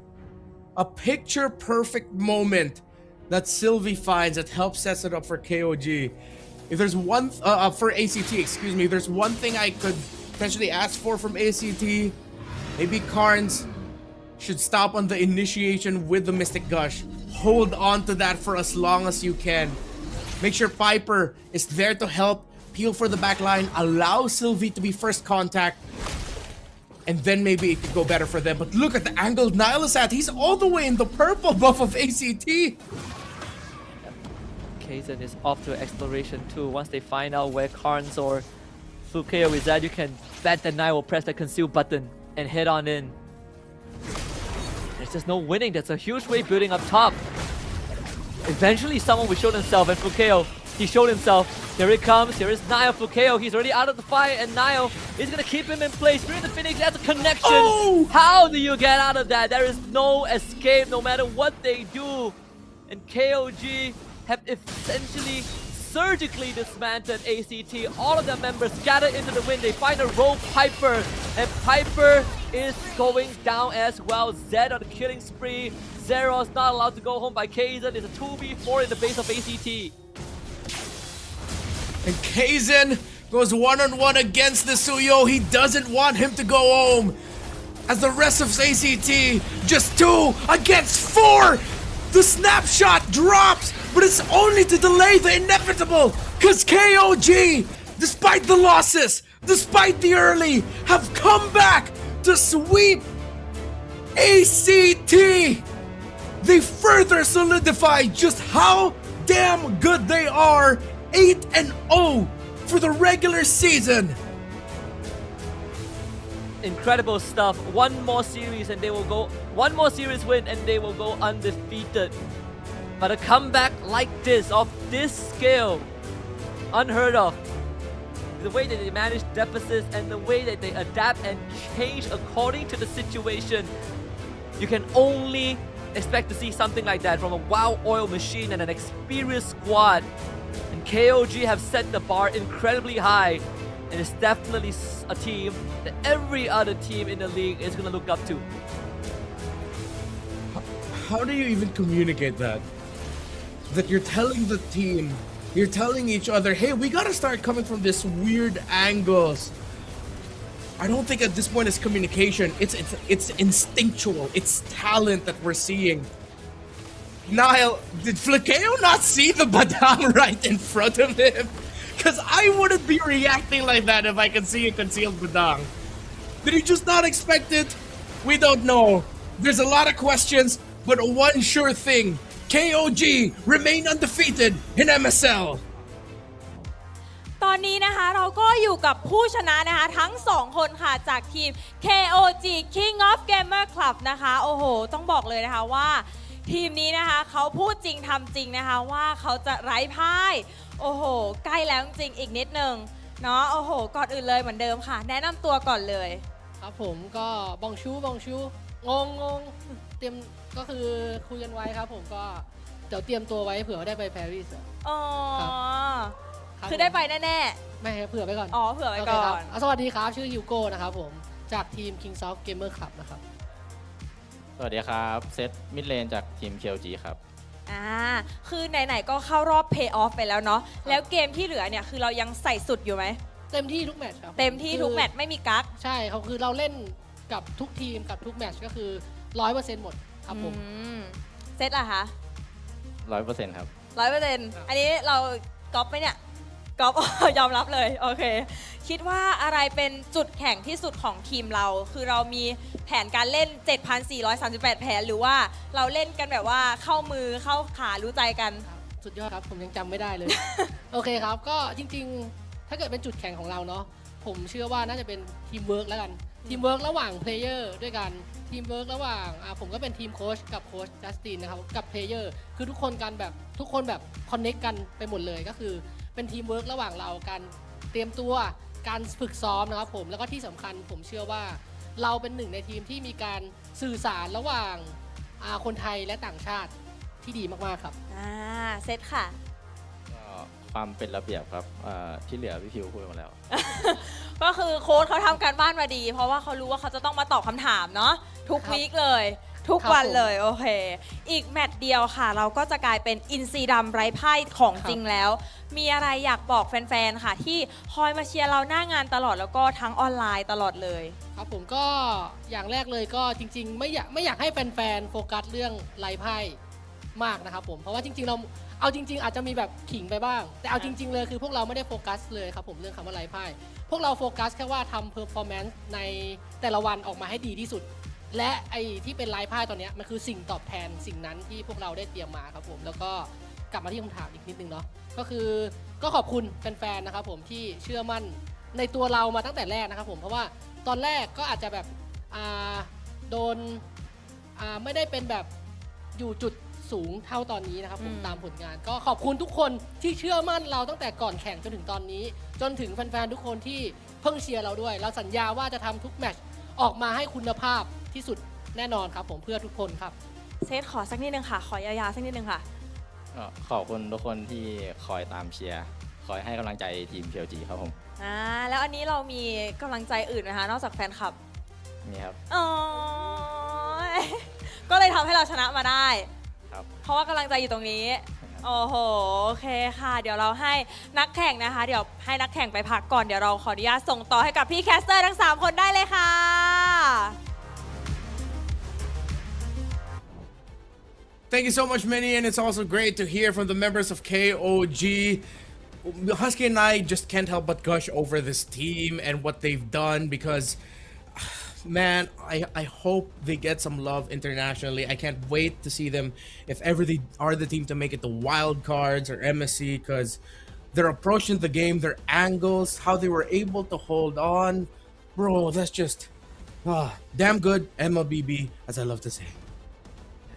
a picture-perfect moment that Sylvie finds that helps set it up for KOG. If there's one, for ACT, excuse me, if there's one thing I could potentially ask for from ACT, maybe Karns should stop on the initiation with the Mystic Gush. Hold on to that for as long as you can. Make sure Piper is there to help peel for the back line, allow Sylvie to be first contact, and then maybe it could go better for them. But look at the angle Nile is at. He's all the way in the purple buff of ACT. Kaizen is off to exploration too. Once they find out where Carnes or Fukeo is at, you can bet that Nile will press the conceal button and head on in. There's just no winning. That's a huge wave building up top. Eventually someone will show themselves, and Fukeo, he showed himself. Here it comes. Here is Nile. Fukeo, he's already out of the fight, and Nile is gonna keep him in place. Through the Phoenix, that's a connection. Oh! How do you get out of that? There is no escape no matter what they do. And KOG have essentially surgically dismantled ACT. All of their members scattered into the wind. They find a rogue Piper, and Piper is going down as well. Zed on the killing spree. Zeros not allowed to go home by Kaizen. It's a 2v4 in the base of ACT. And Kaizen goes one-on-one against the Suyo. He doesn't want him to go home. As the rest of ACT, just 2 against 4. The snapshot drops, but it's only to delay the inevitable. Because KOG, despite the losses, despite the early, have come back to sweep ACT. They further solidify just how damn good they are. 8-0 for the regular season. Incredible stuff. One more series and they will go, one more series win and they will go undefeated. But a comeback like this, of this scale, unheard of. The way that they manage deficits and the way that they adapt and change according to the situation, you can only expect to see something like that from a WoW oil machine and an experienced squad. And KOG have set the bar incredibly high, and it's definitely a team that every other team in the league is going to look up to. How do you even communicate that? That you're telling the team, you're telling each other, hey, we gotta start coming from this weird angles. I don't think at this point it's communication. It's instinctual. It's talent that we're seeing. Nile, did Fukeo not see the Badang right in front of him? Because I wouldn't be reacting like that if I could see a concealed Badang. Did he just not expect it? We don't know. There's a lot of questions, but one sure thing. KOG remain undefeated in MSL. ตอนนี้นะคะเราก็อยู่กับผู้ชนะนะคะทั้ง2คนค่ะจากทีม KOG King of Gamer Club นะคะโอ้โหต้องบอกเลยนะคะว่าทีมนี้นะคะเขาพูดจริงทำจริงนะคะว่าเขาจะไร้พ่ายโอ้โหใกล้แล้วจริงอีกนิดนึงเนาะโอ้โหก่อนอื่นเลยเหมือนเดิมค่ะแนะนำตัวก่อนเลยครับผมก็บองชูงงเตรียมก็คือคุยกันไว้ครับผมก็เดี๋ยวเตรียมตัวไว้เผื่อได้ไปปารีสอ๋อคือได้ไปแน่ๆไม่เผื่อไปก่อนอ๋อเผื่อไปก่อนสวัสดีครับชื่อฮิวโก้นะครับผมจากทีม King of Gamer Club นะครับสวัสดีครับเซตมิดเลนจากทีม KOG ครับคือไหนๆก็เข้ารอบ Pay Off ไปแล้วเนาะแล้วเกมที่เหลือเนี่ยคือเรายังใส่สุดอยู่ไหมเต็มที่ทุกแมตช์ครับเต็มที่ทุกแมตช์ไม่มีกั๊กใช่เขาคือเราเล่นกับทุกทีมกับทุกแมตช์ก็คือ 100% หมดครับผมเซตล่ะคะ 100% ครับ 100% อันนี้เราก๊อปไหมเนี่ยก๊อป ยอมรับเลยโอเคคิดว่าอะไรเป็นจุดแข็งที่สุดของทีมเราคือเรามีแผนการเล่น 7,438 แผนหรือว่าเราเล่นกันแบบว่าเข้ามือเข้าขารู้ใจกันสุดยอดครับผมยังจำไม่ได้เลย โอเคครับก็จริงๆถ้าเกิดเป็นจุดแข็งของเราเนาะผมเชื่อว่าน่าจะเป็นทีมเวิร์กแล้วกันทีมเวิร์กระหว่างเพลเยอร์ด้วยกันทีมเวิร์กระหว่างผมก็เป็นทีมโค้ชกับโค้ชจัสตินนะครับกับเพลเยอร์คือทุกคนแบบคอนเนคกันไปหมดเลยก็คือเป็นทีมเวิร์กระหว่างเราการเตรียมตัวการฝึกซ้อมนะครับผมแล้วก็ที่สำคัญผมเชื่อว่าเราเป็นหนึ่งในทีมที่มีการสื่อสารระหว่างคนไทยและต่างชาติที่ดีมากๆครับเซตค่ะความเป็นระเบียบครับที่เหลือพี่พิวพูดมาแล้ว ก็คือโค้ชเขาทำการบ้านมาดีเพราะว่าเขารู้ว่าเขาจะต้องมาตอบคำถามเนาะทุกวีคเลยทุกวันเลยโอเคอีกแมตช์เดียวค่ะเราก็จะกลายเป็นอินซีดำไร้พ่ายของจริงแล้วมีอะไรอยากบอกแฟนๆค่ะที่คอยมาเชียร์เราหน้างานตลอดแล้วก็ทั้งออนไลน์ตลอดเลยครับผมก็อย่างแรกเลยก็จริงๆไม่อยากให้แฟนๆโฟกัสเรื่องไร้พ่ายมากนะครับผมเพราะว่าจริงๆเรา เอาจริงๆอาจจะมีแบบขิงไปบ้างแต่เอาจริงๆเลยคือพวกเราไม่ได้โฟกัสเลยครับผมเรื่องคำว่าไร้พ่ายพวกเราโฟกัสแค่ว่าทำเพอร์ฟอร์แมนซ์ในแต่ละวันออกมาให้ดีที่สุดและไอ้ที่เป็นไร้พ่ายตอนนี้มันคือสิ่งตอบแทนสิ่งนั้นที่พวกเราได้เตรียมมาครับผมแล้วก็กลับมาที่คำถามอีกนิดนึงเนาะก็คือก็ขอบคุณแฟนๆนะครับผมที่เชื่อมั่นในตัวเรามาตั้งแต่แรกนะครับผมเพราะว่าตอนแรกก็อาจจะแบบโดนไม่ได้เป็นแบบอยู่จุดสูงเท่าตอนนี้นะครับผมตามผลงานก็ขอบคุณทุกคนที่เชื่อมั่นเราตั้งแต่ก่อนแข่งจนถึงตอนนี้จนถึงแฟนๆทุกคนที่เพิ่งเชียร์เราด้วยเราสัญญาว่าจะทำทุกแมตช์ออกมาให้คุณภาพที่สุดแน่นอนครับผมเพื่อทุกคนครับเซตขอสักนิดนึงค่ะขอยาวๆสักนิดนึงค่ะ ขอบคุณทุกคนที่คอยตามเชียร์คอยให้กำลังใจทีม VLTH ครับผม แล้วอันนี้เรามีกำลังใจอื่นไหมคะนอกจากแฟนคลับ นี่ครับ อ๋อ ก็เลยทำให้เราชนะมาได้ ครับ เพราะว่ากำลังใจอยู่ตรงนี้ โอ้โห โอเคค่ะ เดี๋ยวเราให้นักแข่งนะคะ เดี๋ยวให้นักแข่งไปพักก่อน เดี๋ยวเราขออนุญาตส่งต่อให้กับพี่แคสเตอร์ทั้ง 3 คนได้เลยค่ะ Thank you so much, Minnie, and it's also great to hear from the members of KOG. Husky and I just can't help but gush over this team and what they've done because, man, I hope they get some love internationally. I can't wait to see them if ever they are the team to make it to wild cards or MSC because their approach to the game, their angles, how they were able to hold on. Bro, that's just damn good MLBB, as I love to say.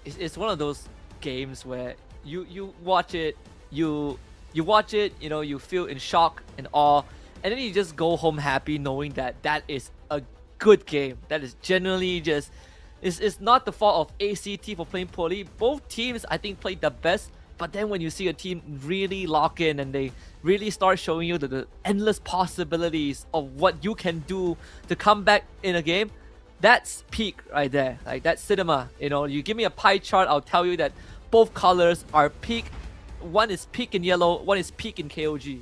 It's one of those games where you watch it, you watch it, you know, you feel in shock and awe, and then you just go home happy knowing that that is a good game. That is genuinely just, it's not the fault of ACT for playing poorly. Both teams, I think, played the best, but then when you see a team really lock in and they really start showing you the endless possibilities of what you can do to come back in a game, that's peak right there. Like, that's cinema. You know, you give me a pie chart, I'll tell you that both colors are peak. One is peak in yellow, one is peak in KOG.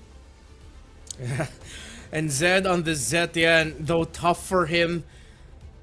And Zed on the Zetian, though tough for him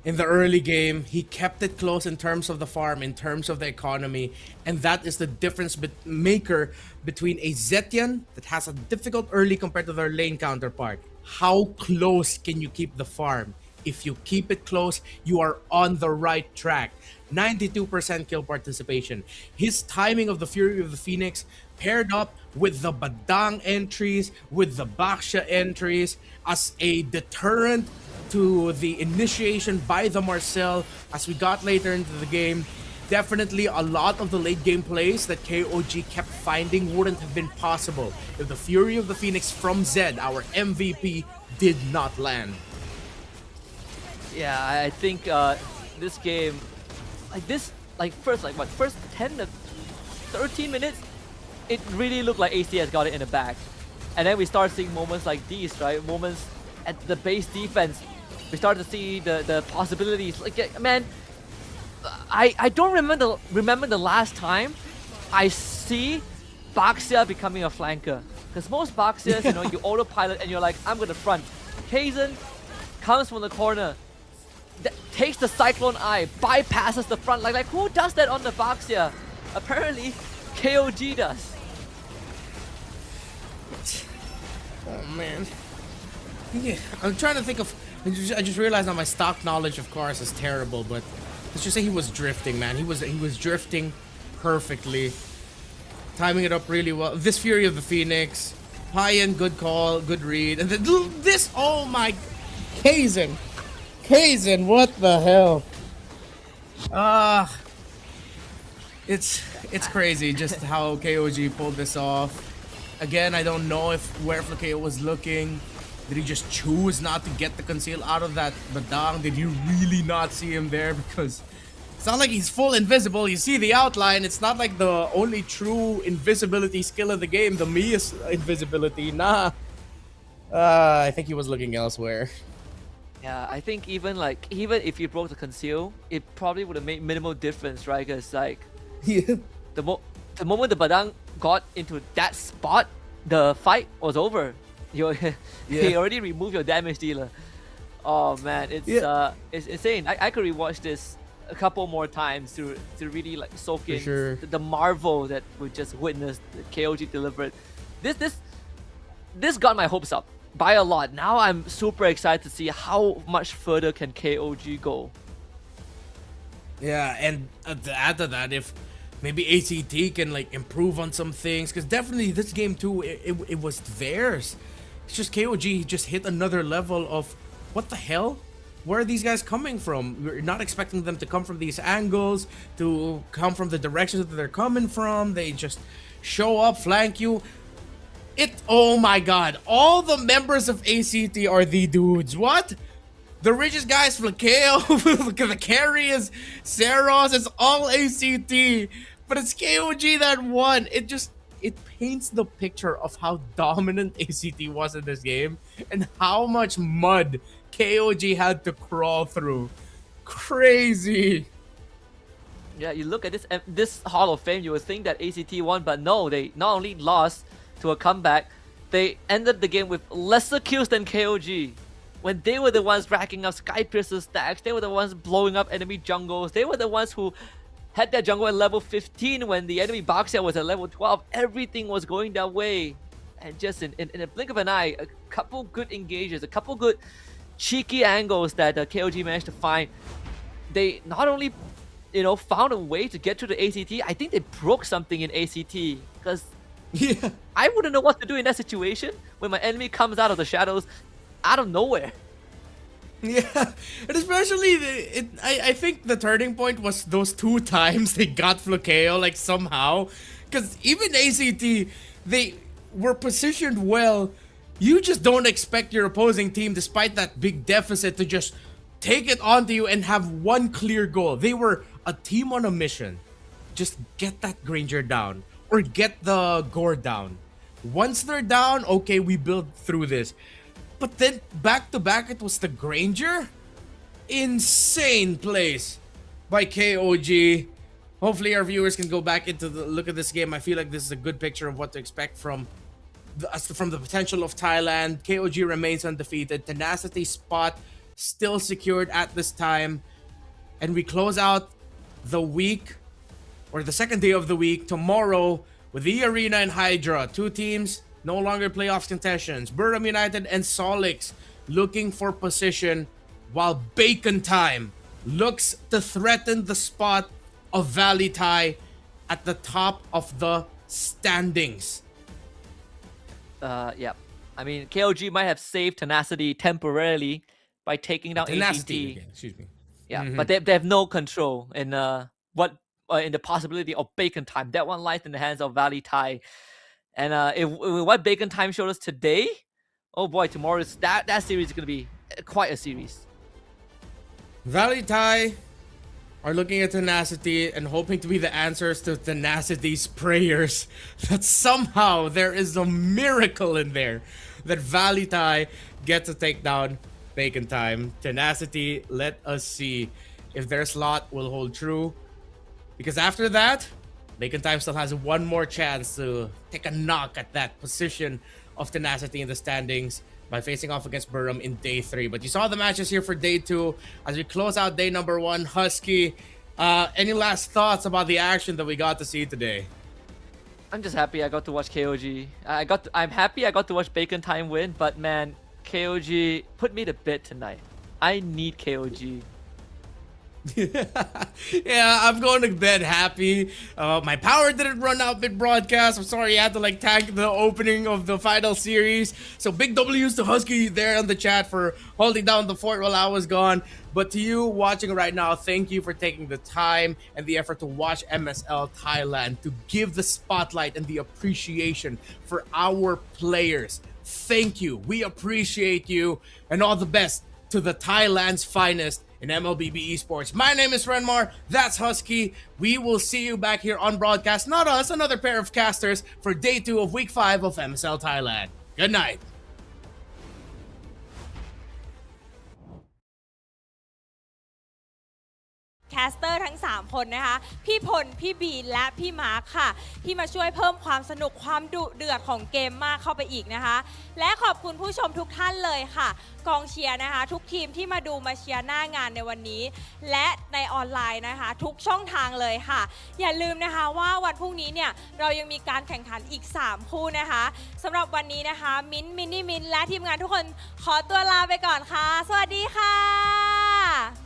in the early game, he kept it close in terms of the farm, in terms of the economy, and that is the difference maker between a Zetian that has a difficult early compared to their lane counterpart. How close can you keep the farm? If you keep it close, you are on the right track. 92% kill participation. His timing of the Fury of the Phoenix paired up with the Badang entries, with the Baksha entries as a deterrent to the initiation by the Marcel as we got later into the game. Definitely a lot of the late game plays that KOG kept finding wouldn't have been possible if the Fury of the Phoenix from Zed, our MVP, did not land. Yeah, I think this game, first 10 to 13 minutes, it really looked like AC has got it in the bag. And then we start seeing moments like these, right? Moments at the base defense. We start to see the possibilities. Like, man, I don't remember the last time I see Baxia becoming a flanker. Because most Baxias, you know, you autopilot and you're like, I'm gonna front. Hazen comes from the corner, takes the Cyclone Eye, bypasses the front. Like who does that on the Baxia? Apparently, KOG does. Oh man. Yeah, I'm trying to think of. I just realized now my stock knowledge of cars is terrible, but let's just say he was drifting, man. He was drifting perfectly, timing it up really well. This Fury of the Phoenix, high end, good call, good read, and then this. Oh my, Hazen, what the hell? It's crazy just how KOG pulled this off. Again, I don't know where Flakeo was looking. Did he just choose not to get the conceal out of that Badang? Did you really not see him there? Because it's not like he's full invisible. You see the outline. It's not like the only true invisibility skill of the game, the Mia's invisibility. Nah. I think he was looking elsewhere. Yeah, I think even if you broke the conceal, it probably would have made minimal difference, right? Because the moment the Badang got into that spot, the fight was over. You already removed your damage dealer. Oh man, it's insane. I could rewatch this a couple more times to really like soak in sure. the marvel that we just witnessed. That KOG delivered. This got my hopes up by a lot. Now I'm super excited to see how much further can KOG go. Yeah, and to add to that, if maybe ACT can like improve on some things, because definitely this game too, it was theirs. It's just KOG just hit another level of what the hell? Where are these guys coming from? We're not expecting them to come from these angles, to come from the directions that they're coming from. They just show up, flank you. Oh my god, all the members of ACT are the dudes. What? The richest guy is Flakeo, the carry is Saros, it's all ACT, but it's KOG that won. It paints the picture of how dominant ACT was in this game and how much mud KOG had to crawl through. Crazy. Yeah, you look at this Hall of Fame, you would think that ACT won, but no, they not only lost to a comeback, they ended the game with lesser kills than KOG. When they were the ones racking up Skypiercer stacks, they were the ones blowing up enemy jungles, they were the ones who had their jungle at level 15 when the enemy Boxer was at level 12. Everything was going their way. And just in a blink of an eye, a couple good engages, a couple good cheeky angles that KOG managed to find. They not only, found a way to get to the ACT, I think they broke something in ACT. Because I wouldn't know what to do in that situation when my enemy comes out of the shadows out of nowhere. Yeah, and especially I think the turning point was those 2 times they got Flakeo, like somehow, because even ACT, they were positioned well. You just don't expect your opposing team, despite that big deficit, to just take it onto you and have one clear goal. They were a team on a mission. Just get that Granger down or get the Gore down. Once they're down, okay, we build through this. But then back to back, it was the Granger. Insane plays by KOG. Hopefully our viewers can go back into the look at this game. I feel like this is a good picture of what to expect from the potential of Thailand. KOG remains undefeated. Tenacity spot still secured at this time. And we close out the week, or the second day of the week, tomorrow with the Arena and Hydra. 2 teams, no longer playoff contentions. Burram United and Solix looking for position, while Bacon Time looks to threaten the spot of Valley Thai at the top of the standings. Yeah. I mean, KOG might have saved Tenacity temporarily by taking down Tenacity, ACT. again, excuse me. Yeah, but they have no control in in the possibility of Bacon Time. That one lies in the hands of Valley Thai. And what Bacon Time showed us today, oh boy, tomorrow's that series is gonna be quite a series. Valley Thai are looking at Tenacity and hoping to be the answers to Tenacity's prayers that somehow there is a miracle in there that Valley Thai get to take down Bacon Time. Tenacity, let us see if their slot will hold true, because after that, Bacon Time still has one more chance to take a knock at that position of Tenacity in the standings by facing off against Burram in day 3. But you saw the matches here for day 2. As we close out day number 1, Husky, any last thoughts about the action that we got to see today? I'm just happy I got to watch KOG. I'm happy I got to watch Bacon Time win, but man, KOG put me to bed tonight. I need KOG. Yeah, I'm going to bed happy. My power didn't run out mid-broadcast. I'm sorry I had to tag the opening of the final series. So big W's to Husky there on the chat for holding down the fort while I was gone. But to you watching right now, thank you for taking the time and the effort to watch MSL Thailand, to give the spotlight and the appreciation for our players. Thank you. We appreciate you, and all the best to the Thailand's finest in MLBB Esports. My name is Renmar, that's Husky. We will see you back here on broadcast, not us, another pair of casters, for day 2 of week 5 of MSL Thailand. Good night. แคสเตอร์ทั้ง 3 คนนะคะ พี่พล พี่บีและพี่มาร์คค่ะ ที่มาช่วยเพิ่มความสนุกความดุเดือดของเกมมากเข้าไปอีกนะคะ และขอบคุณผู้ชมทุกท่านเลยค่ะ กองเชียร์นะคะ ทุกทีมที่มาดูมาเชียร์หน้างานในวันนี้ และในออนไลน์นะคะ ทุกช่องทางเลยค่ะ อย่าลืมนะคะว่าวันพรุ่งนี้เนี่ยเรายังมีการแข่งขันอีก 3 คู่นะคะสำหรับวันนี้นะคะมินท์มินนี่มินท์และทีมงานทุกคนขอตัวลาไปก่อนค่ะ สวัสดีค่ะ